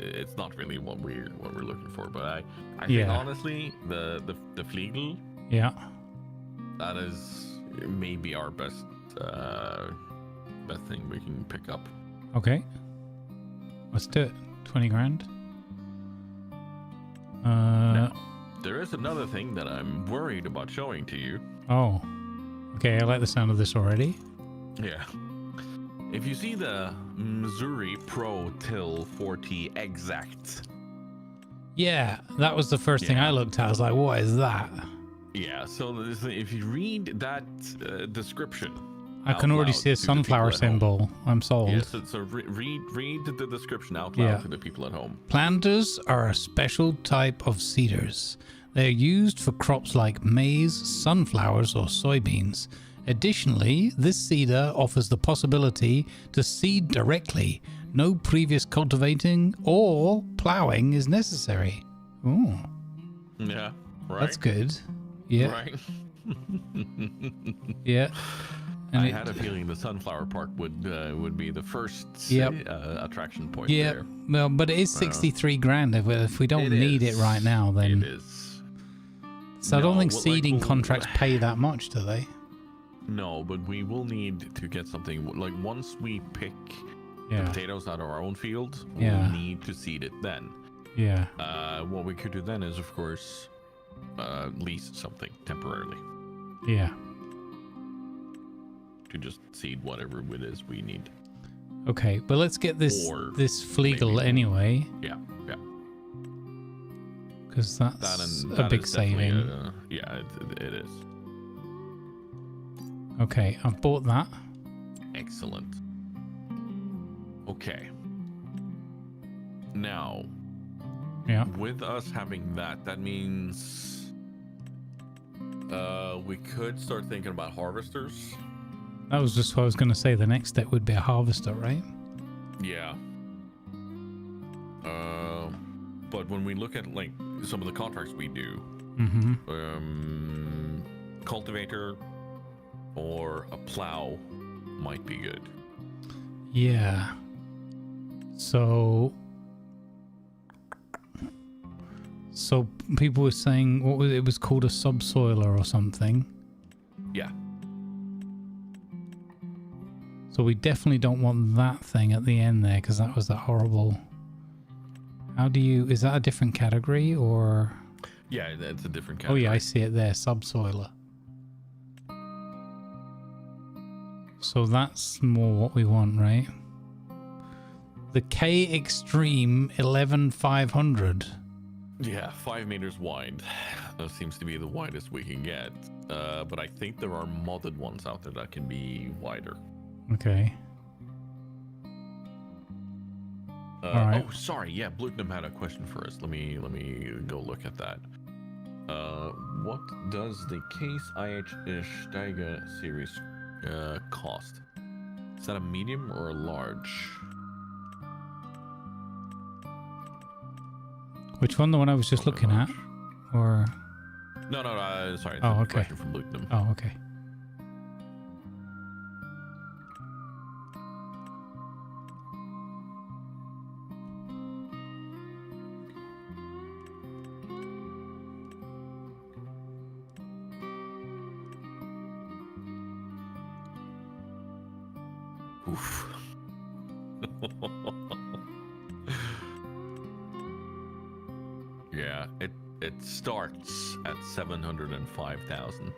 it's not really what we're looking for. But I think honestly the Fliegel, Yeah. that is maybe our best thing we can pick up. Okay. Let's do it. 20 grand. Now, there is another thing that I'm worried about showing to you. Oh. Okay, I like the sound of this already. Yeah. If you see the Missouri Pro Till 40 Exact. Yeah, that was the first thing I looked at. I was like, what is that? Yeah, so if you read that description, I can already see a sunflower symbol. I'm sold. Yes, so read the description out loud to the people at home. Planters are a special type of seeders. They are used for crops like maize, sunflowers, or soybeans. Additionally, this seeder offers the possibility to seed directly. No previous cultivating or plowing is necessary. Ooh. Yeah, right. That's good. Yeah. Right. Yeah. And I had a feeling the sunflower park would be the first attraction point there. Well, but it is 63 grand. If we don't need it right now, then it is. So I don't think seeding contracts pay that much, do they? No, but we will need to get something like once we pick the potatoes out of our own field, we'll need to seed it then. Yeah. What we could do then is, of course, lease something temporarily. Yeah. To just seed whatever it is we need. Okay, but let's get this Fliegel anyway. Yeah. Because that's a big saving. It is. Okay, I've bought that. Excellent. Okay. Now, with us having that means we could start thinking about harvesters. That was just what I was going to say. The next step would be a harvester, right? Yeah. But when we look at like some of the contracts we do, cultivator or a plow might be good. Yeah. So people were saying it was called a subsoiler or something. Yeah. So we definitely don't want that thing at the end there because that was that horrible. Is that a different category or? Yeah, that's a different category. Oh yeah, I see it there, subsoiler. So that's more what we want, right? The K Extreme 11500. Yeah, 5 meters wide. That seems to be the widest we can get. But I think there are modded ones out there that can be wider. Okay. All right. Oh, sorry. Yeah, Blutnum had a question for us. Let me go look at that. What does the Case IH Steiger series cost? Is that a medium or a large? Which one? The one I was just looking at? Or... No, sorry. Oh, the okay. question from Lukenham. Oh, okay. Oof. Yeah, it starts at 705,000.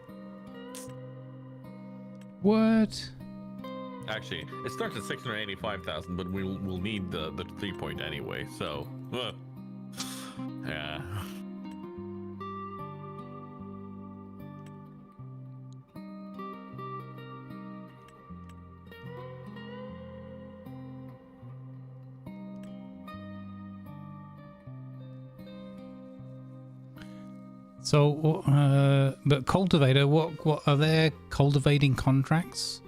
What? Actually, it starts at 685,000, but we'll need the 3 point anyway. So, yeah. So, but cultivator, what are there cultivating contracts?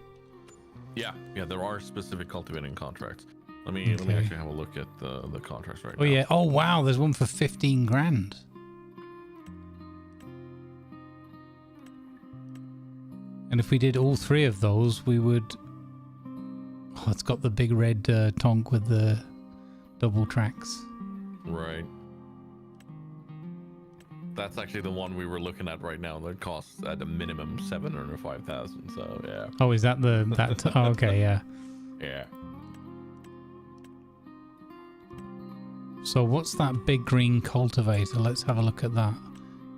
Yeah, there are specific cultivating contracts. Let me Okay. actually have a look at the contracts right Oh now. yeah. Oh wow, there's one for 15 grand. And if we did all three of those, we would... Oh, it's got the big red tonk with the double tracks. Right. That's actually the one we were looking at right now. That costs at a minimum 705,000. So yeah. Oh, is that oh, okay, yeah. Yeah. So what's that big green cultivator? Let's have a look at that.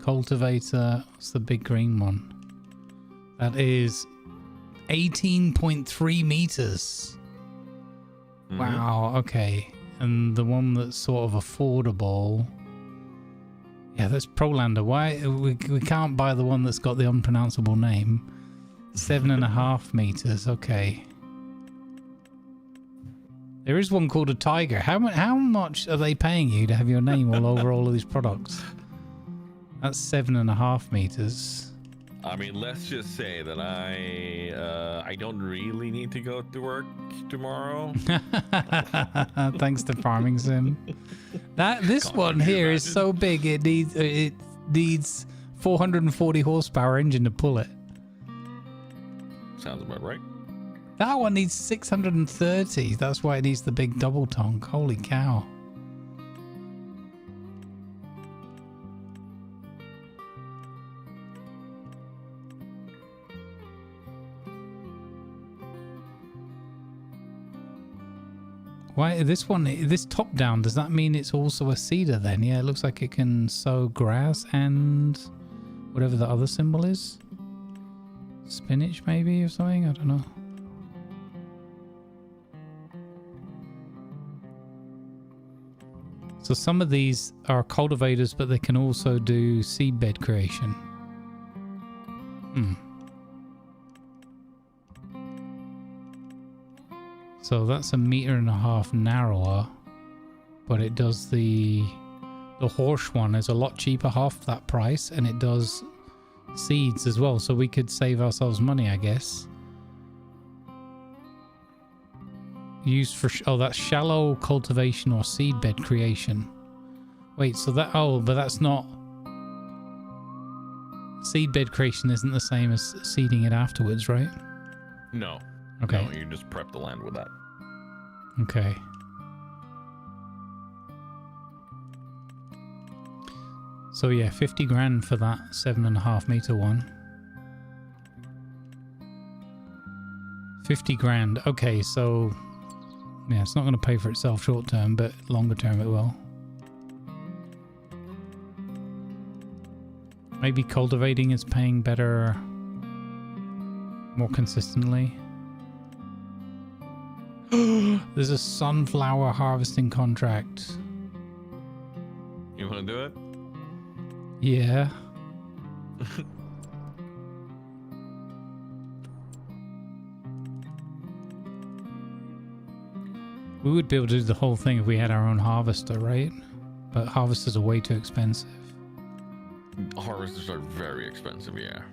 Cultivator, what's the big green one? That is 18.3 meters. Mhm. Wow, okay. And the one that's sort of affordable... Yeah, that's Prolander. Why we can't buy the one that's got the unpronounceable name? 7.5 meters. Okay. There is one called a Tiger. How much are they paying you to have your name all over all of these products? That's 7.5 meters. I mean, let's just say that I don't really need to go to work tomorrow. Thanks to Farming Sim. This God, one can you here is imagine? so big it needs 440 horsepower engine to pull it. Sounds about right. That one needs 630. That's why it needs the big double tonk. Holy cow. Why this one, this top down, does that mean it's also a seeder then? Yeah, it looks like it can sow grass and whatever the other symbol is. Spinach maybe or something? I don't know. So some of these are cultivators, but they can also do seed bed creation. So that's 1.5 meters narrower, but it does the horse one is a lot cheaper, half that price, and it does seeds as well. So we could save ourselves money, I guess. Used for that's shallow cultivation or seed bed creation. Wait, so that but that's not seed bed creation. Isn't the same as seeding it afterwards, right? No. Okay. No, you just prep the land with that. Okay. So yeah, 50 grand for that 7.5 meter one. 50 grand. Okay, so yeah, it's not going to pay for itself short term, but longer term it will. Maybe cultivating is paying better more consistently. There's a sunflower harvesting contract. You want to do it? Yeah. We would be able to do the whole thing if we had our own harvester, right? But harvesters are way too expensive. Harvesters are very expensive, yeah.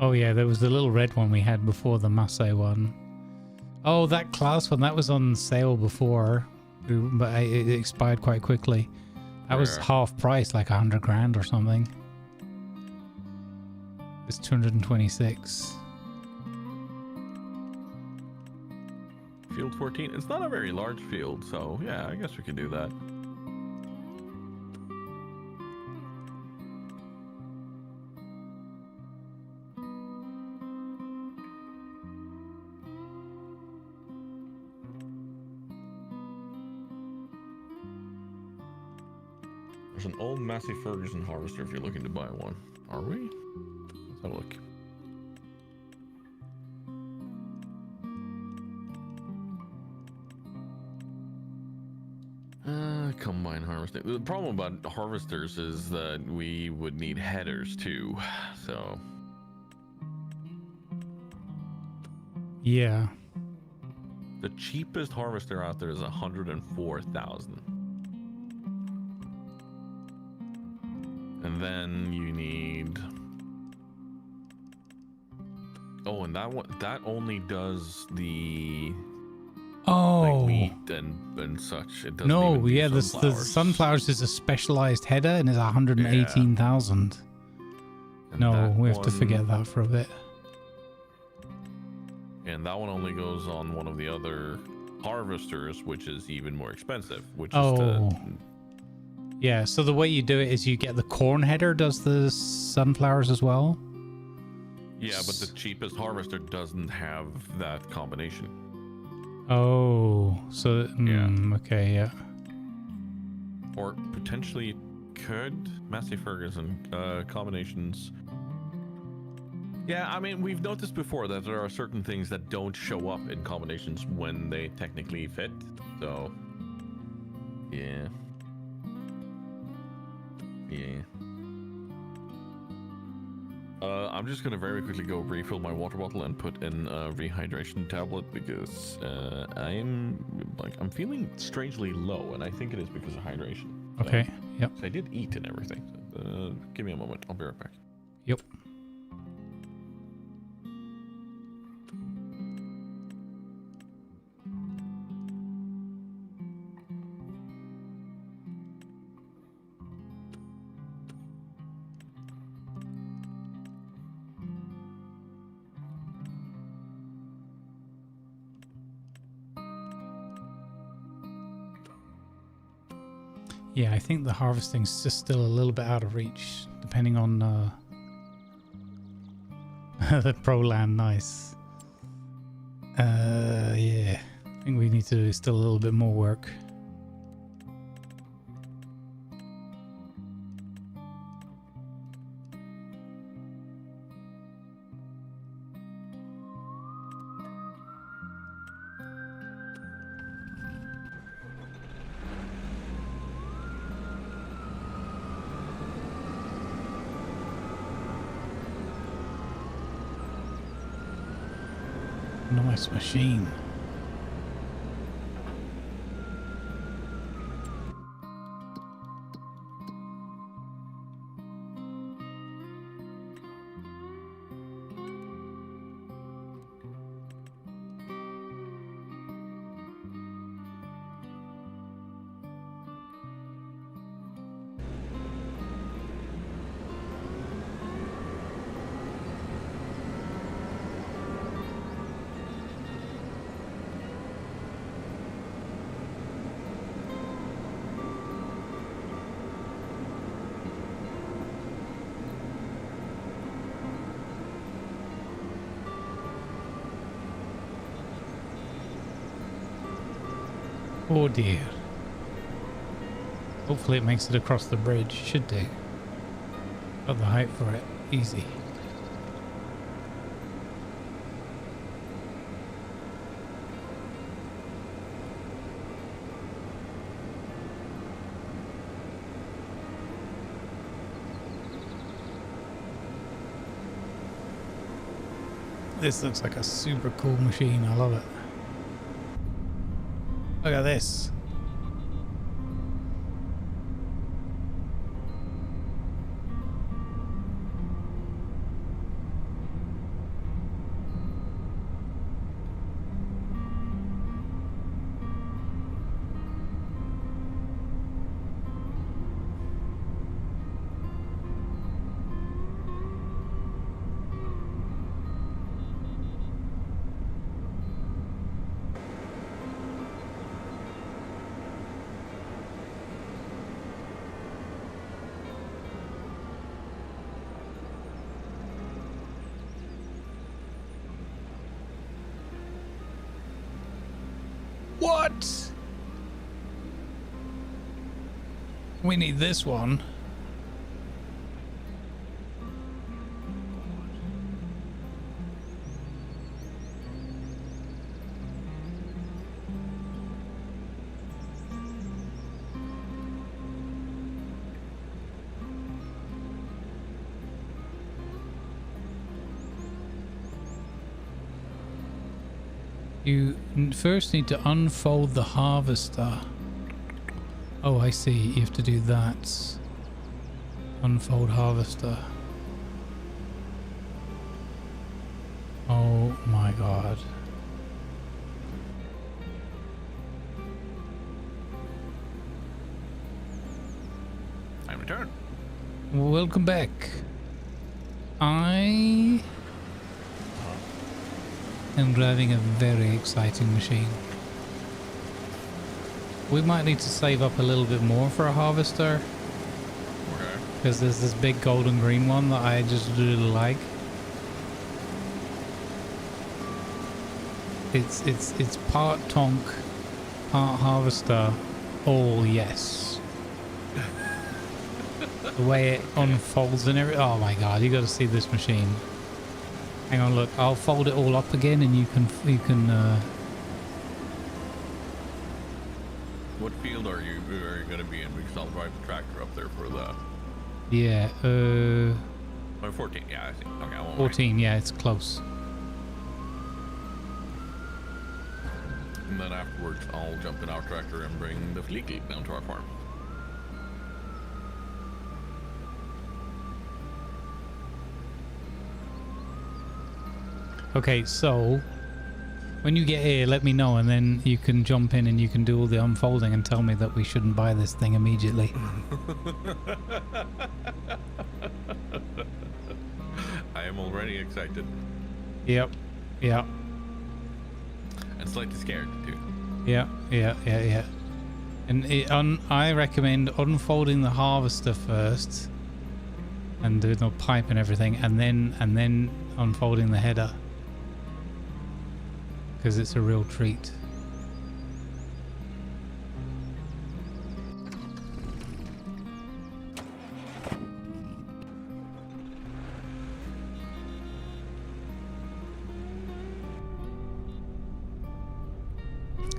Oh yeah, there was the little red one we had before the Massey one. Oh, that class one, that was on sale before, but it expired quite quickly. That was half price, like 100 grand or something. It's 226. Field 14. It's not a very large field, so yeah, I guess we could do that. There's an old Massey Ferguson harvester if you're looking to buy one. Are we? Let's have a look. Combine harvesting. The problem about harvesters is that we would need headers too, so. Yeah. The cheapest harvester out there is 104,000. And then you need. Oh, and that one, that only does the. Oh. Like wheat and such. It doesn't No, even do yeah, the sunflowers is a specialized header and is 118,000. No, we have to forget that for a bit. And that one only goes on one of the other harvesters, which is even more expensive. Which Oh. is Yeah, so the way you do it is you get the corn header does the sunflowers as well. yeah, but the cheapest harvester doesn't have that combination. Oh, so Yeah. okay, yeah. Or potentially could Massey Ferguson combinations. Yeah, I mean, we've noticed before that there are certain things that don't show up in combinations when they technically fit. So, yeah. Yeah. I'm just gonna very quickly go refill my water bottle and put in a rehydration tablet because I'm feeling strangely low, and I think it is because of hydration. So, Okay, yep. I did eat and everything. So, give me a moment. I'll be right back. Yep. Yeah, I think the harvesting's just still a little bit out of reach, depending on the pro land. Nice. Yeah, I think we need to do still a little bit more work. Nice machine. Oh dear. Hopefully it makes it across the bridge. Should do. Got the height for it. Easy. This looks like a super cool machine. I love it. Look at this. What? We need this one. You first need to unfold the harvester. Oh, I see. You have to do that. Unfold harvester. Oh my god. I return. Welcome back. I am driving a very exciting machine. We might need to save up a little bit more for a harvester. Okay. Because there's this big golden green one that I just really like. It's part tonk, part harvester. Oh yes. The way it unfolds and everything. Oh my god, you got to see this machine. Hang on, look. I'll fold it all up again, and you can. What field are you going to be in? Because I'll drive the tractor up there for the. Yeah. 14. Yeah, I see. Okay, I won't 14. Yeah, it's close. And then afterwards, I'll jump in our tractor and bring the fleet down to our farm. Okay, so when you get here, let me know, and then you can jump in and you can do all the unfolding and tell me that we shouldn't buy this thing immediately. I am already excited. Yep. Yeah. And slightly scared too. Yeah. And I recommend unfolding the harvester first, and doing the pipe and everything, and then unfolding the header, because it's a real treat.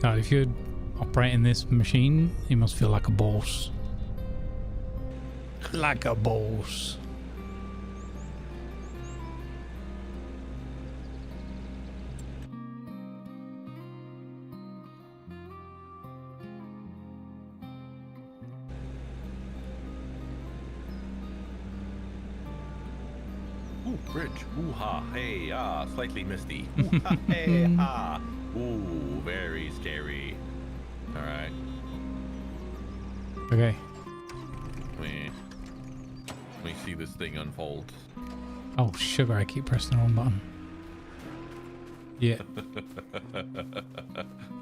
God, if you're operating this machine, you must feel like a boss. Like a boss. Ooh, bridge. Ooh ha, hey, ah, slightly misty. Ooh ha, hey, ha. Ooh, very scary. All right. Okay. Let me see this thing unfold. Oh, sugar, I keep pressing the wrong button. Yeah.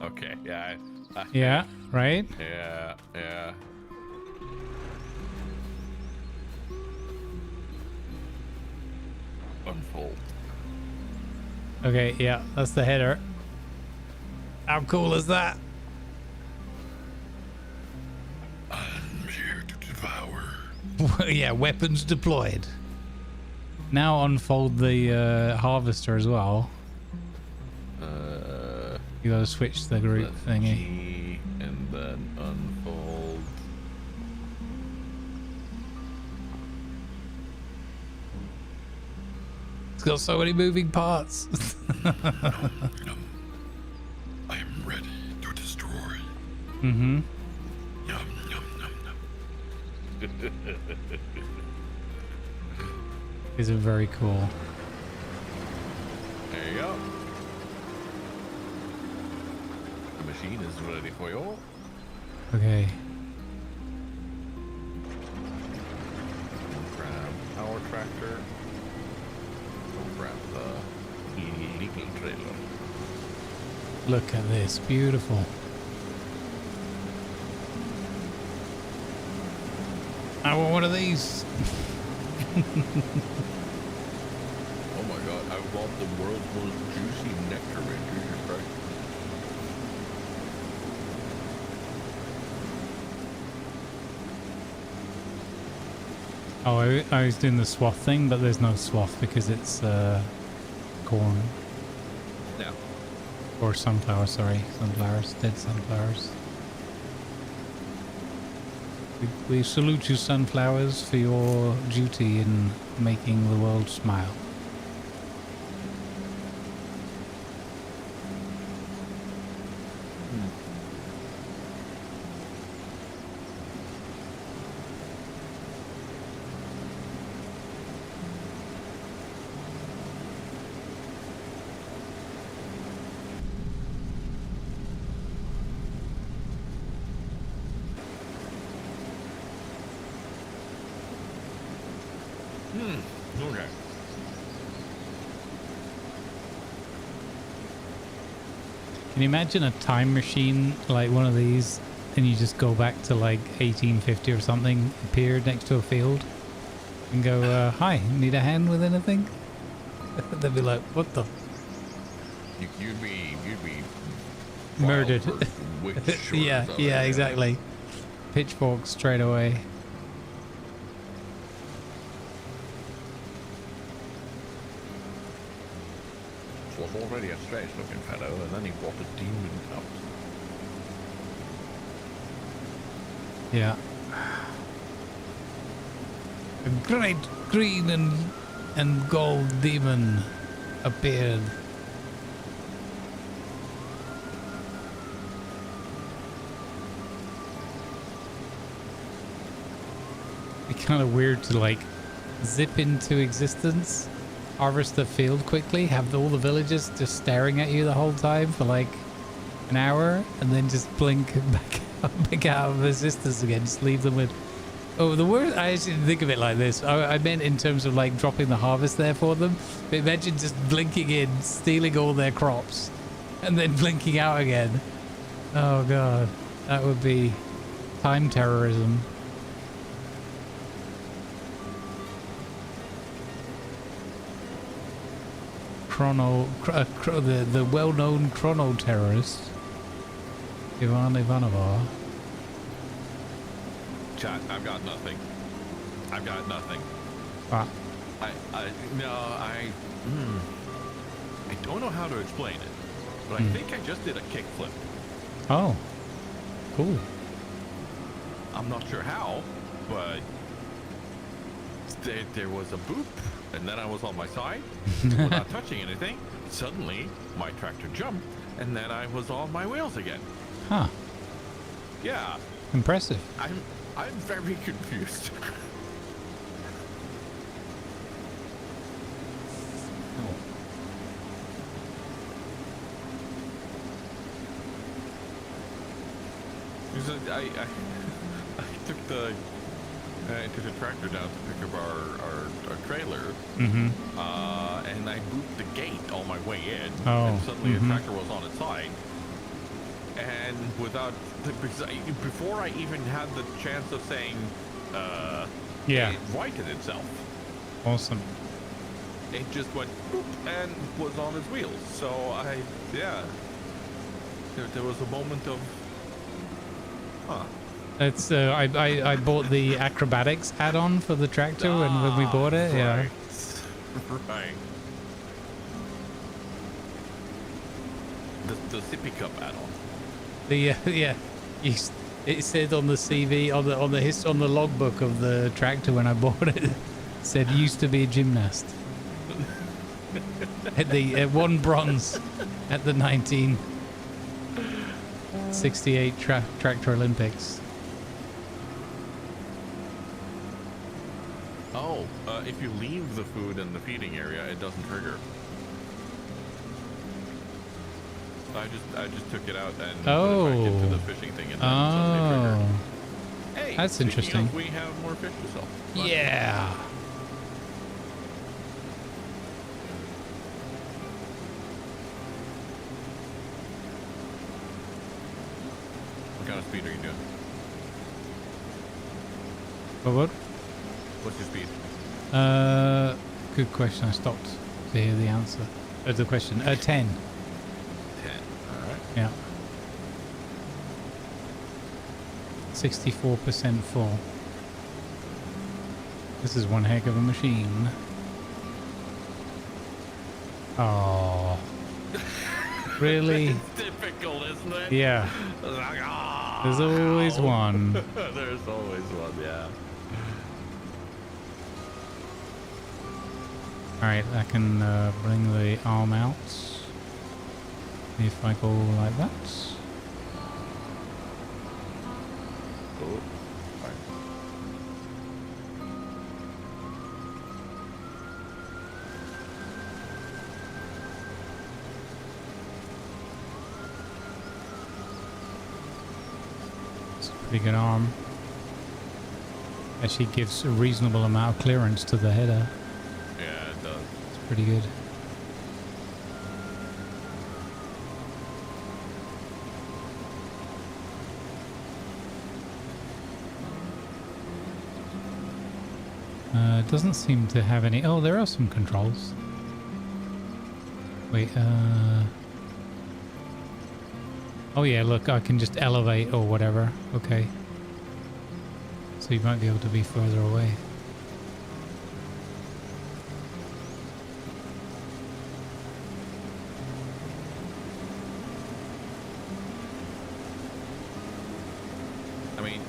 Okay, yeah. Yeah, right? Yeah. Unfold. Okay, yeah, that's the header. How cool is that? I'm here to devour. Yeah, weapons deployed. Now unfold the harvester as well. You gotta switch the group thingy. G and then unfold. It's got so many moving parts. I am ready to destroy. Mm-hmm. Yum, yum, yum, yum. These are very cool. There you go. The machine is ready for you. Okay. We'll grab our tractor. We'll grab the legal trailer. Look at this. Beautiful. I want one of these. Oh my god, I want the world's most juicy nectarine. Jesus Christ. Oh, I was doing the swath thing, but there's no swath because it's corn. Yeah. Or sunflower, sorry. Sunflowers. Dead sunflowers. We salute you, sunflowers, for your duty in making the world smile. Okay. Can you imagine a time machine like one of these and you just go back to like 1850 or something, appear next to a field and go, hi, need a hand with anything? They'd be like, what the? You'd be Murdered. way short Yeah, of yeah, it. exactly. Pitchfork straight away. Was already a strange looking fellow, and then he brought a demon out. Yeah. A great green and gold demon appeared. It's kind of weird to like zip into existence, harvest the field quickly, have all the villagers just staring at you the whole time for like an hour, and then just blink back out of existence again. Just leave them with. Oh, the worst. I actually didn't think of it like this. I meant in terms of like dropping the harvest there for them. But imagine just blinking in, stealing all their crops, and then blinking out again. Oh god, that would be time terrorism. The well-known chrono terrorist, Ivan Ivanova. Chat, I've got nothing. I've got nothing. Ah. I don't know how to explain it, but I think I just did a kickflip. Oh, cool. I'm not sure how, but there was a boop, and then I was on my side without touching anything. Suddenly, my tractor jumped, and then I was on my wheels again. Huh. Yeah. Impressive. I'm very confused. I took the tractor down to pick up our trailer, and I booped the gate on my way in, and suddenly the tractor was on its side, and before I even had the chance of saying, yeah, it righted itself. Awesome. It just went boop and was on its wheels. So there was a moment of, huh. It's I bought the acrobatics add-on for the tractor when we bought it. Right. Yeah. Right. The sippy cup add-on. The yeah. It said on the CV on the logbook of the tractor when I bought it, said used to be a gymnast. Had won bronze at the 1968 Tractor Olympics. Oh, if you leave the food in the feeding area, it doesn't trigger. I just took it out and put it back into the fishing thing, and then suddenly triggered. Hey, that's interesting. We have more fish to sell. Yeah. What kind of speed are you doing? What? What's your speed? Good question. I stopped to hear the answer. The question. 10. 10. All right. Yeah. 64% full. This is one heck of a machine. Oh. Really? It's difficult, isn't it? Yeah. Like, ah, There's always one. There's always one, yeah. Alright, I can bring the arm out. If I go like that. Oh, fine. It's a pretty good arm. Actually gives a reasonable amount of clearance to the header. Yeah, it does. It's pretty good. It doesn't seem to have any... Oh, there are some controls. Wait, Oh yeah, look, I can just elevate or whatever. Okay. So you might be able to be further away. I mean,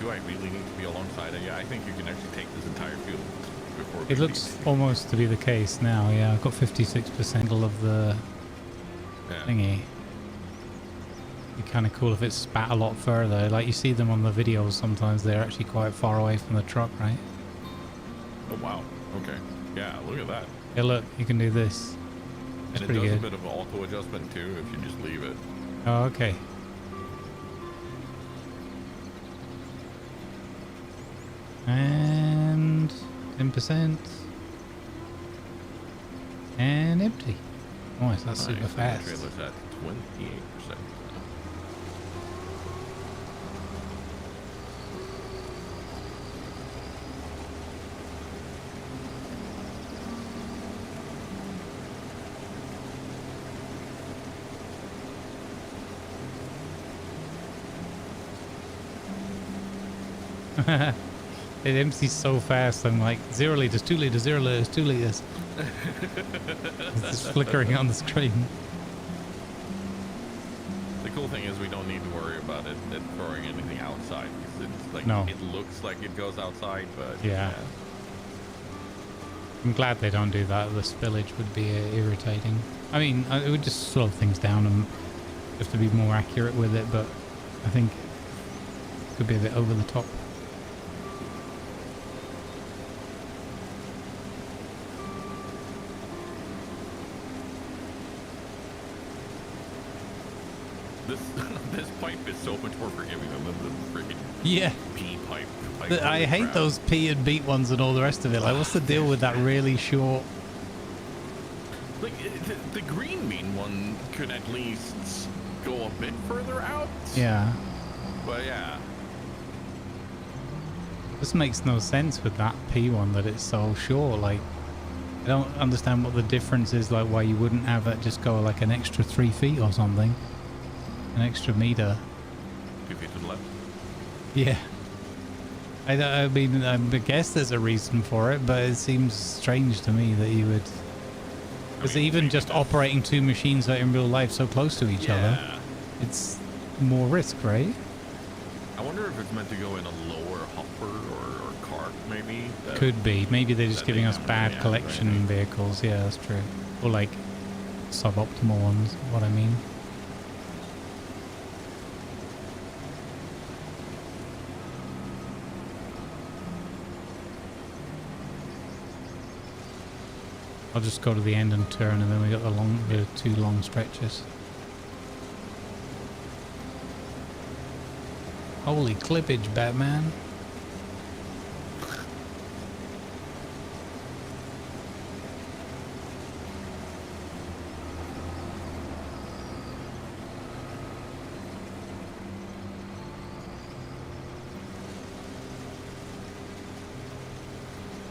do I really need to be alongside it? Yeah, I think you can actually take this entire field before It looks almost to be the case now. Yeah, I've got 56% of the thingy. It'd be kind of cool if it spat a lot further. Like you see them on the videos sometimes, they're actually quite far away from the truck, right? Oh, wow. Okay. Yeah, look at that. Yeah, look, you can do this. It's And it pretty does good. a bit of auto adjustment too if you just leave it. Oh, okay. And 10%. And empty. Oh, that's super Nice. fast. The trailer's at 28%. It empties so fast. I'm like 0 liters, 2 liters, 0 liters, 2 liters. It's just flickering on the screen. The cool thing is we don't need to worry about it throwing anything outside. It's like No. it looks like it goes outside, but Yeah. I'm glad they don't do that. The spillage would be irritating. I mean, it would just slow things down and have to be more accurate with it, but I think it could be a bit over the top. This pipe is so much more forgiving than the freaking Yeah. pea pipe. Like, I holy hate crap. those P and beat ones and all the rest of it. Like, what's the deal with that really short? Like the green bean one could at least go a bit further out. Yeah. But yeah. This makes no sense with that P one that it's so short. Like, I don't understand what the difference is. Like, why you wouldn't have it just go like an extra 3 feet or something, an extra meter. 2 feet to the left. Yeah. I mean, I guess there's a reason for it, but it seems strange to me that you would. Because even just operating 2 machines out in real life so close to each other, it's more risk, right? I wonder if it's meant to go in a lower hopper or cart, maybe. Could be. Maybe they're just that giving they us have, bad yeah, collection right. vehicles. Yeah, that's true. Or like suboptimal ones, what I mean. I'll just go to the end and turn, and then we got the 2 long stretches. Holy clippage, Batman.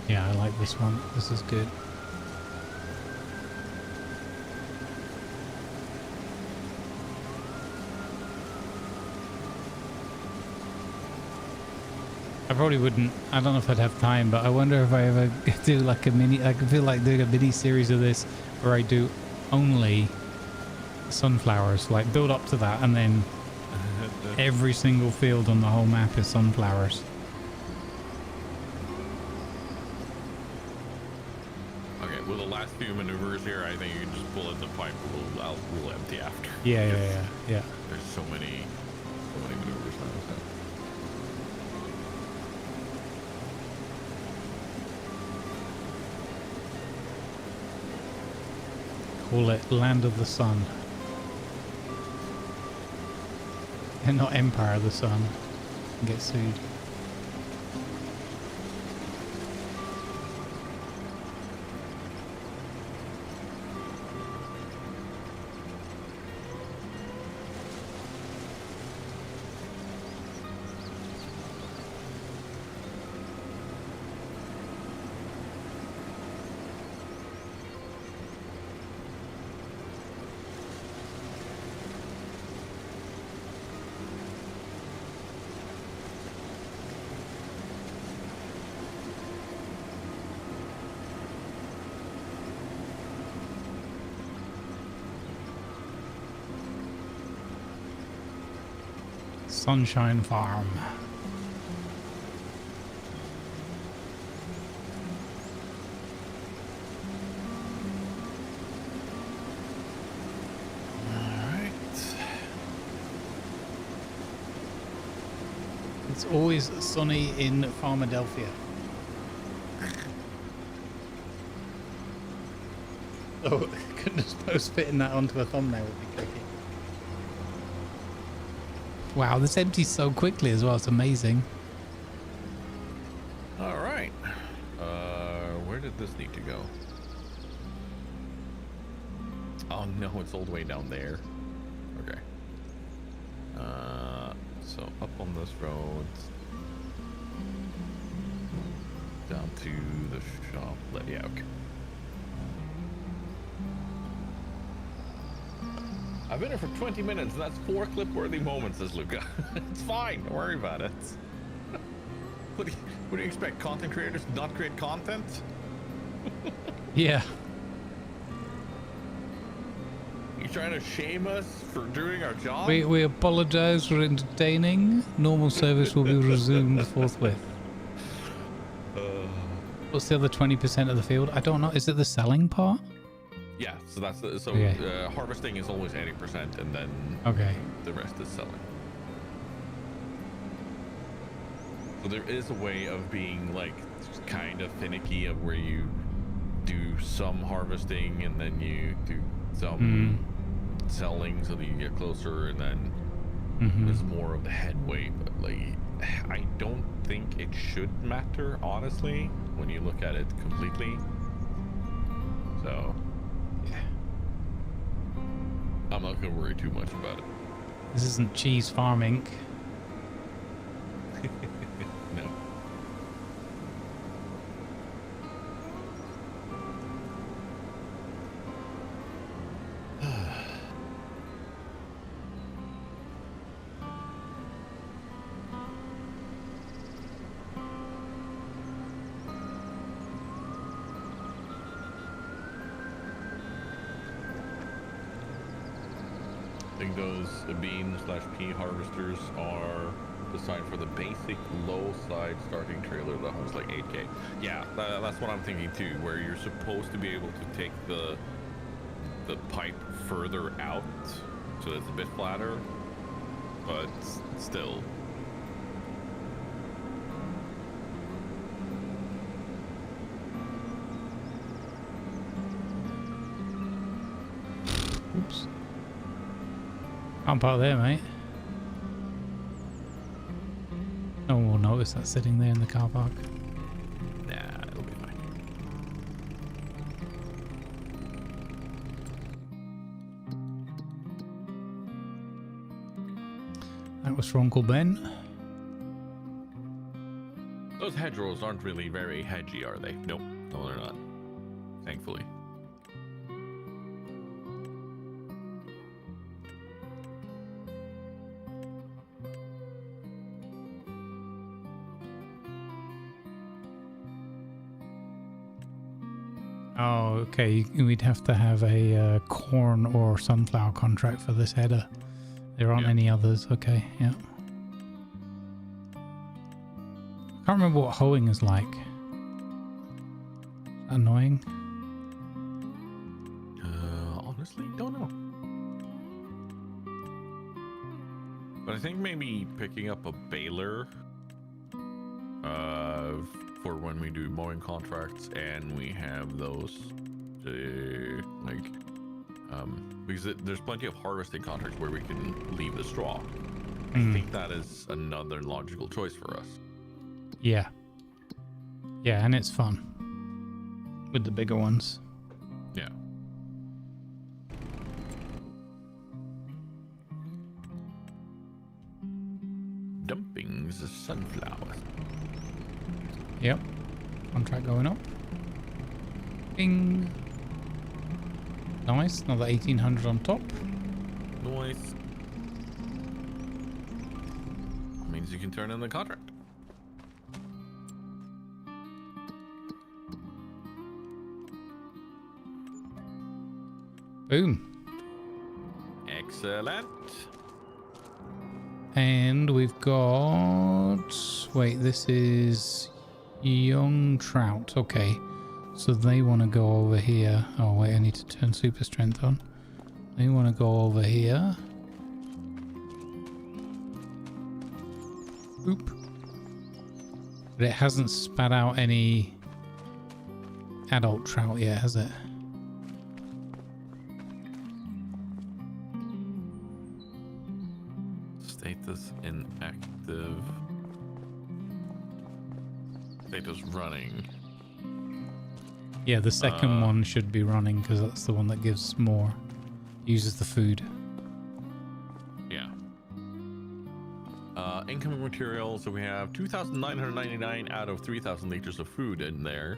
Yeah, I like this one. This is good. I probably wouldn't. I don't know if I'd have time, but I wonder if I ever do like a mini. I could feel like doing a mini series of this where I do only sunflowers, like build up to that, and then every single field on the whole map is sunflowers. Okay, well, the last few maneuvers here, I think you can just pull in the pipe. We'll empty after. Yeah. There's so many maneuvers now. So. Call it Land of the Sun. And not Empire of the Sun. And get sued. Sunshine Farm. Alright. It's always sunny in Philadelphia. Oh, goodness, suppose fitting that onto a thumbnail would be tricky. Wow, this empties so quickly as well. It's amazing. All right. Where did this need to go? Oh no, it's all the way down there. Okay. So up on this road, down to the shop. Yeah, okay. I've been here for 20 minutes. That's 4 clip-worthy moments, says Luca. It's fine. Don't worry about it. What do you expect? Content creators to not create content? Yeah. You trying to shame us for doing our job? We apologize for entertaining. Normal service will be resumed forthwith. What's the other 20% of the field? I don't know. Is it the selling part? Yeah, so that's Okay. harvesting is always 80%, and then Okay. the rest is selling. So there is a way of being like kind of finicky of where you do some harvesting and then you do some selling so that you get closer, and then there's more of the headway. But like, I don't think it should matter, honestly, when you look at it completely. So I'm not gonna worry too much about it. This isn't cheese farming. No. I think those bean/pea harvesters are designed for the basic low side starting trailer that holds like 8K. Yeah, that's what I'm thinking too, where you're supposed to be able to take the pipe further out so it's a bit flatter, but still. Oops. Can't park there, mate. No one will notice that sitting there in the car park. Nah, it'll be fine. That was for Uncle Ben. Those hedgerows aren't really very hedgy, are they? Nope. No, they're not. Thankfully. Oh, okay. We'd have to have a corn or sunflower contract for this header. There aren't any others. Okay, yeah. I can't remember what hoeing is like. Annoying. Honestly, don't know. But I think maybe picking up a baler for when we do mowing contracts and we have those because there's plenty of harvesting contracts where we can leave the straw. I think that is another logical choice for us. Yeah. Yeah, and it's fun with the bigger ones. Yeah. Dumpings of sunflowers. Yep. Contract going up. Bing. Nice. Another 1,800 on top. Nice. Means you can turn in the contract. Boom. Excellent. And we've got... Wait, this is young trout. Okay. So they want to go over here. Oh, wait, I need to turn super strength on. They want to go over here. Oop. But it hasn't spat out any adult trout yet, has it? Status inactive. Status running. Yeah, the second one should be running because that's the one that gives more. Uses the food. Yeah. Incoming material. So we have 2,999 out of 3,000 liters of food in there.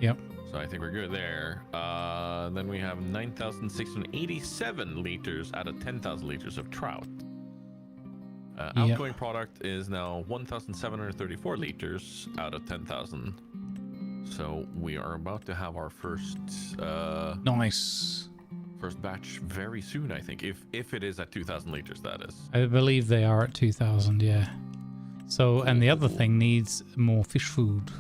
Yep. So I think we're good there. Then we have 9,687 liters out of 10,000 liters of trout. Outgoing product is now 1,734 liters out of 10,000. So we are about to have our first Nice. first batch very soon, I think. If it is at 2,000 liters, that is. I believe they are at 2,000, yeah. So, and the other thing needs more fish food.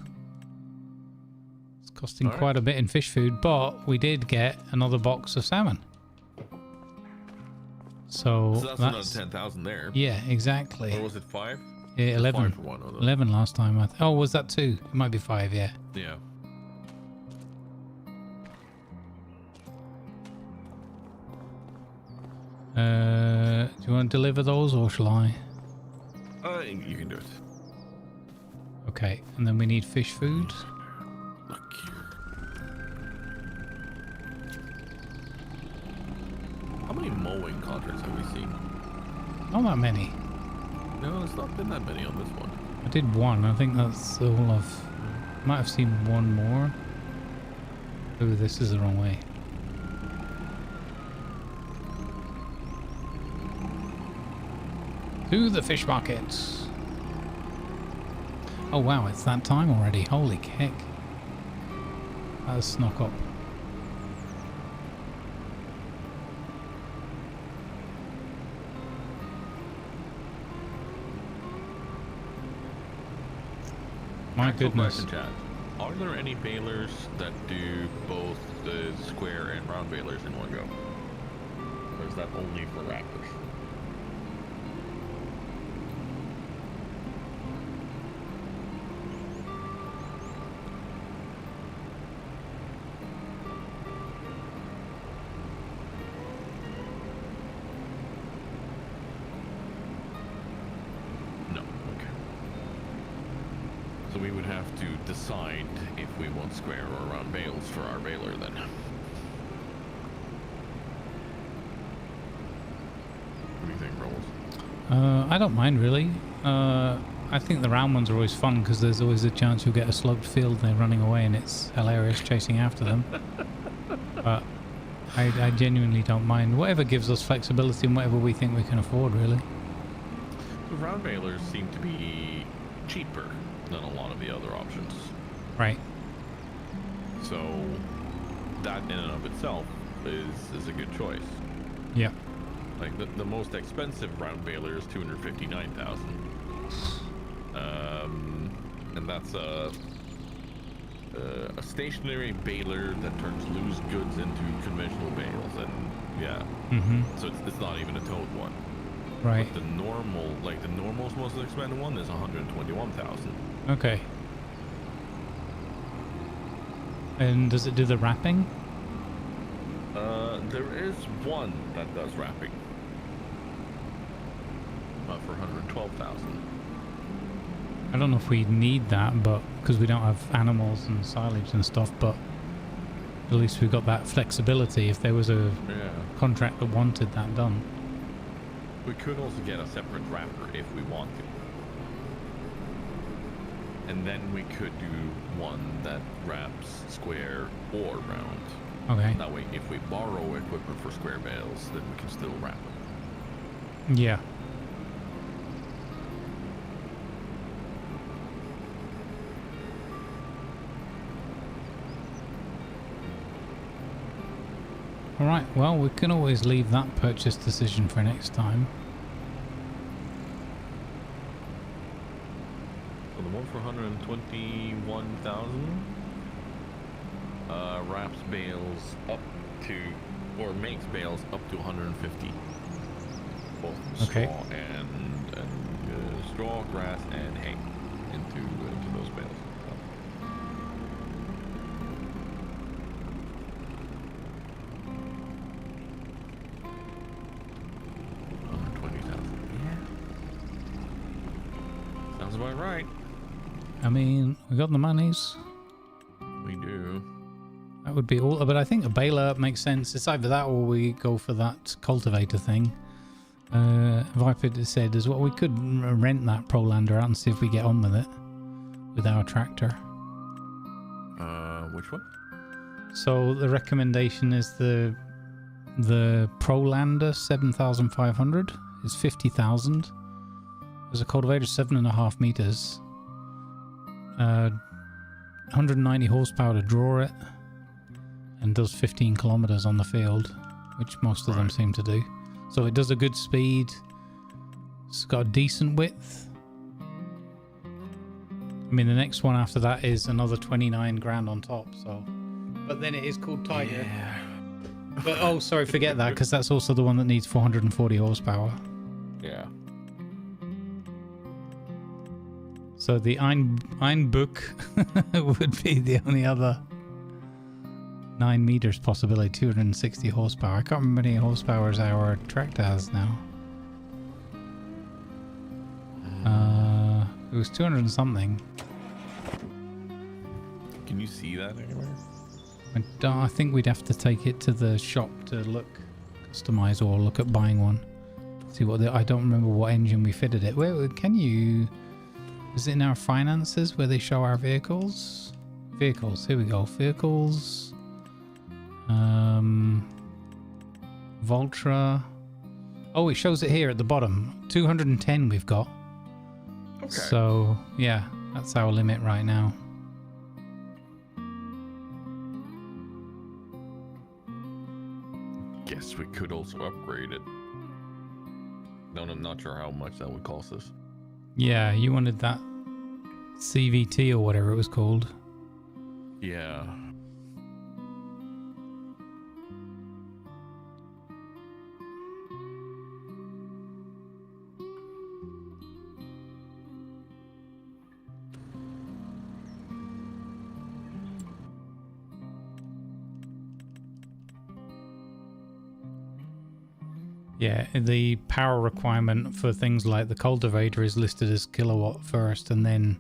It's costing quite a bit in fish food, but we did get another box of salmon. So that's another 10,000 there. Yeah, exactly. Or was it 5? Yeah, 11. 5 for one of them. 11 last time. Oh, was that 2? It might be 5, yeah. Yeah. Do you want to deliver those or shall I? You can do it. Okay, and then we need fish food. Look here. How many mowing contracts have we seen? Not that many. No, it's not been that many on this one. I did one. I think that's all I've... Might have seen one more. Oh, this is the wrong way. To the fish market. Oh wow, it's that time already. Holy heck. That's snuck up. My goodness. Are there any balers that do both the square and round balers in one go? Or is that only for raptors? No, okay. So we would have to decide if we want square or round bales for our baler then. What do you think, Rolls? I don't mind really. I think the round ones are always fun because there's always a chance you'll get a sloped field and they're running away and it's hilarious chasing after them. But I genuinely don't mind. Whatever gives us flexibility and whatever we think we can afford, really. The round balers seem to be cheaper than a lot of the other options. Right. So that in and of itself is a good choice. Yeah. Like the most expensive round baler is 259,000. And that's a stationary baler that turns loose goods into conventional bales, and yeah. So it's not even a towed one. Right. But the normal's most expensive one is 121,000. Okay. And does it do the wrapping? There is one that does wrapping. For 112,000. I don't know if we need that, but because we don't have animals and silage and stuff, but at least we've got that flexibility if there was a contract that wanted that done. We could also get a separate wrapper if we want to. And then we could do one that wraps square or round. Okay. That way, if we borrow equipment for square bales, then we can still wrap them. Yeah. Alright, well, we can always leave that purchase decision for next time. So the one for 121,000 wraps bales up to, or makes bales up to 150. Both straw and straw, grass, and hay into those bales. Sounds about right. I mean, we got the monies. We do. That would be all, but I think a baler makes sense. It's either that or we go for that cultivator thing. Viper said as well, we could rent that Prolander out and see if we get on with it with our tractor. Which one? So the recommendation is the Prolander 7,500 is 50,000. There's a cultivator 7.5 meters. 190 horsepower to draw it, and does 15 kilometers on the field, which most of them seem to do. So it does a good speed. It's got a decent width. I mean, the next one after that is another 29 grand on top. So, but then it is called Tiger. Yeah. But oh, sorry, forget that, because that's also the one that needs 440 horsepower. Yeah. So the Einbuch would be the only other 9 meters possibility, 260 horsepower. I can't remember how many horsepower our tractor has now. It was 200 and something. Can you see that anywhere? I think we'd have to take it to the shop to look, customize, or look at buying one. See what I don't remember what engine we fitted it. Where can you? Is it in our finances where they show our vehicles? Vehicles. Here we go. Vehicles. Voltra. Oh, it shows it here at the bottom. 210 we've got. Okay. So yeah, that's our limit right now. Guess we could also upgrade it. No, I'm not sure how much that would cost us. Yeah, you wanted that CVT or whatever it was called. Yeah. Yeah, the power requirement for things like the cultivator is listed as kilowatt first, and then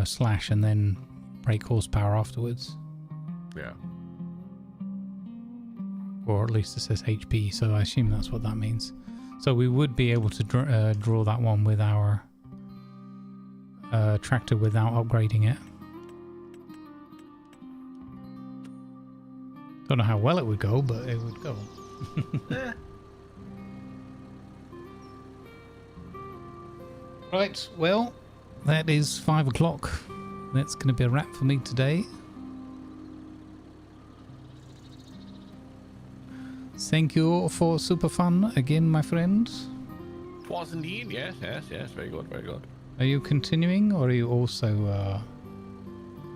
slash, and then brake horsepower afterwards. Yeah. Or at least it says HP, so I assume that's what that means. So we would be able to draw that one with our tractor without upgrading it. Don't know how well it would go, but it would go. Right, well, that is 5 o'clock. That's going to be a wrap for me today. thank you for super fun again, my friends. It was indeed. Yes, yes, yes. Very good, very good. Are you continuing, or are you also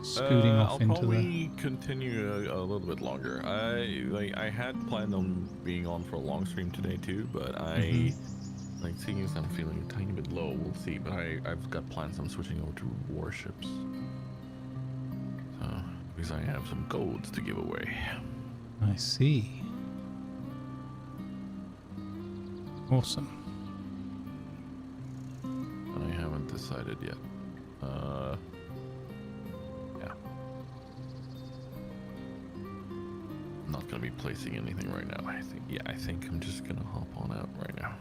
scooting off I'll into probably continue a little bit longer. I had planned on being on for a long stream today too, but seeing as I'm feeling a tiny bit low, we'll see. But I've got plans on switching over to warships. Because I have some golds to give away. I see. Awesome. I haven't decided yet. Yeah. I'm not gonna be placing anything right now. I think I'm just gonna hop on out right now.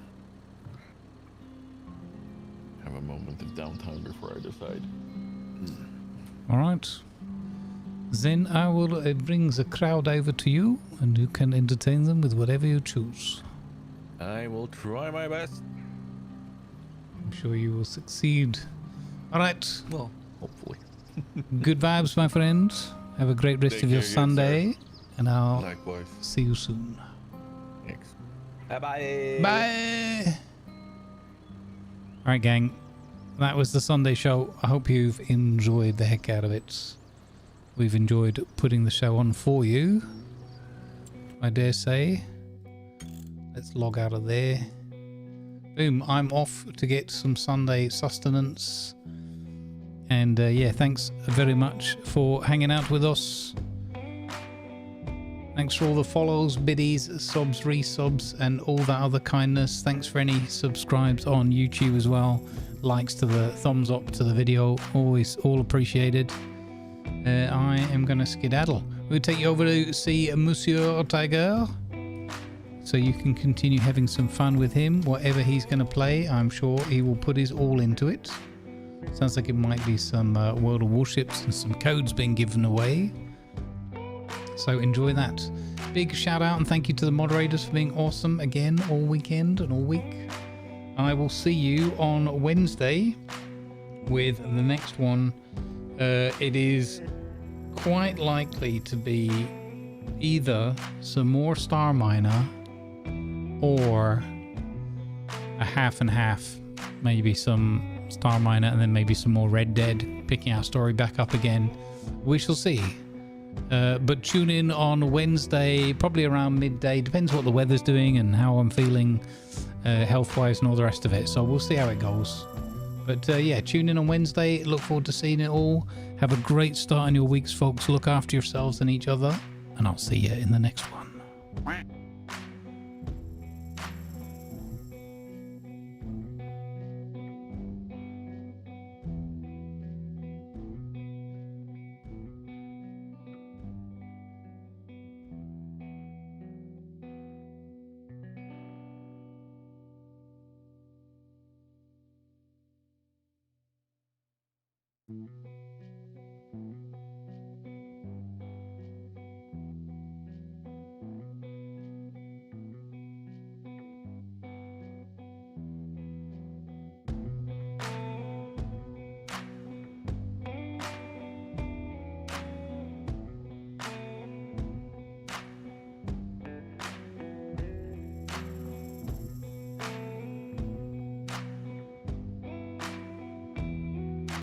Have a moment of downtime before I decide. All right. Then I will bring the crowd over to you, and you can entertain them with whatever you choose. I will try my best. I'm sure you will succeed. All right. Well, hopefully. Good vibes, my friends. Have a great rest Take of your care, good Sunday, and I'll Likewise. see you soon. Thanks. Bye-bye. Bye. All right, gang. That was the Sunday show. I hope you've enjoyed the heck out of it. We've enjoyed putting the show on for you, I dare say. Let's log out of there. Boom, I'm off to get some Sunday sustenance. And yeah, thanks very much for hanging out with us. Thanks for all the follows, biddies, subs, resubs, and all that other kindness. Thanks for any subscribes on YouTube as well. Likes to the thumbs up to the video. Always all appreciated. I am going to skedaddle. We'll take you over to see Monsieur Tiger, so you can continue having some fun with him. Whatever he's going to play, I'm sure he will put his all into it. Sounds like it might be some World of Warships and some codes being given away. So enjoy that. Big shout out and thank you to the moderators for being awesome again all weekend and all week. I will see you on Wednesday with the next one. It is quite likely to be either some more Star Miner or a half and half. Maybe some Star Miner and then maybe some more Red Dead, picking our story back up again. We shall see. But tune in on Wednesday, probably around midday. Depends what the weather's doing and how I'm feeling health-wise and all the rest of it. So we'll see how it goes. But yeah, tune in on Wednesday. Look forward to seeing it all. Have a great start in your weeks, folks. Look after yourselves and each other. And I'll see you in the next one.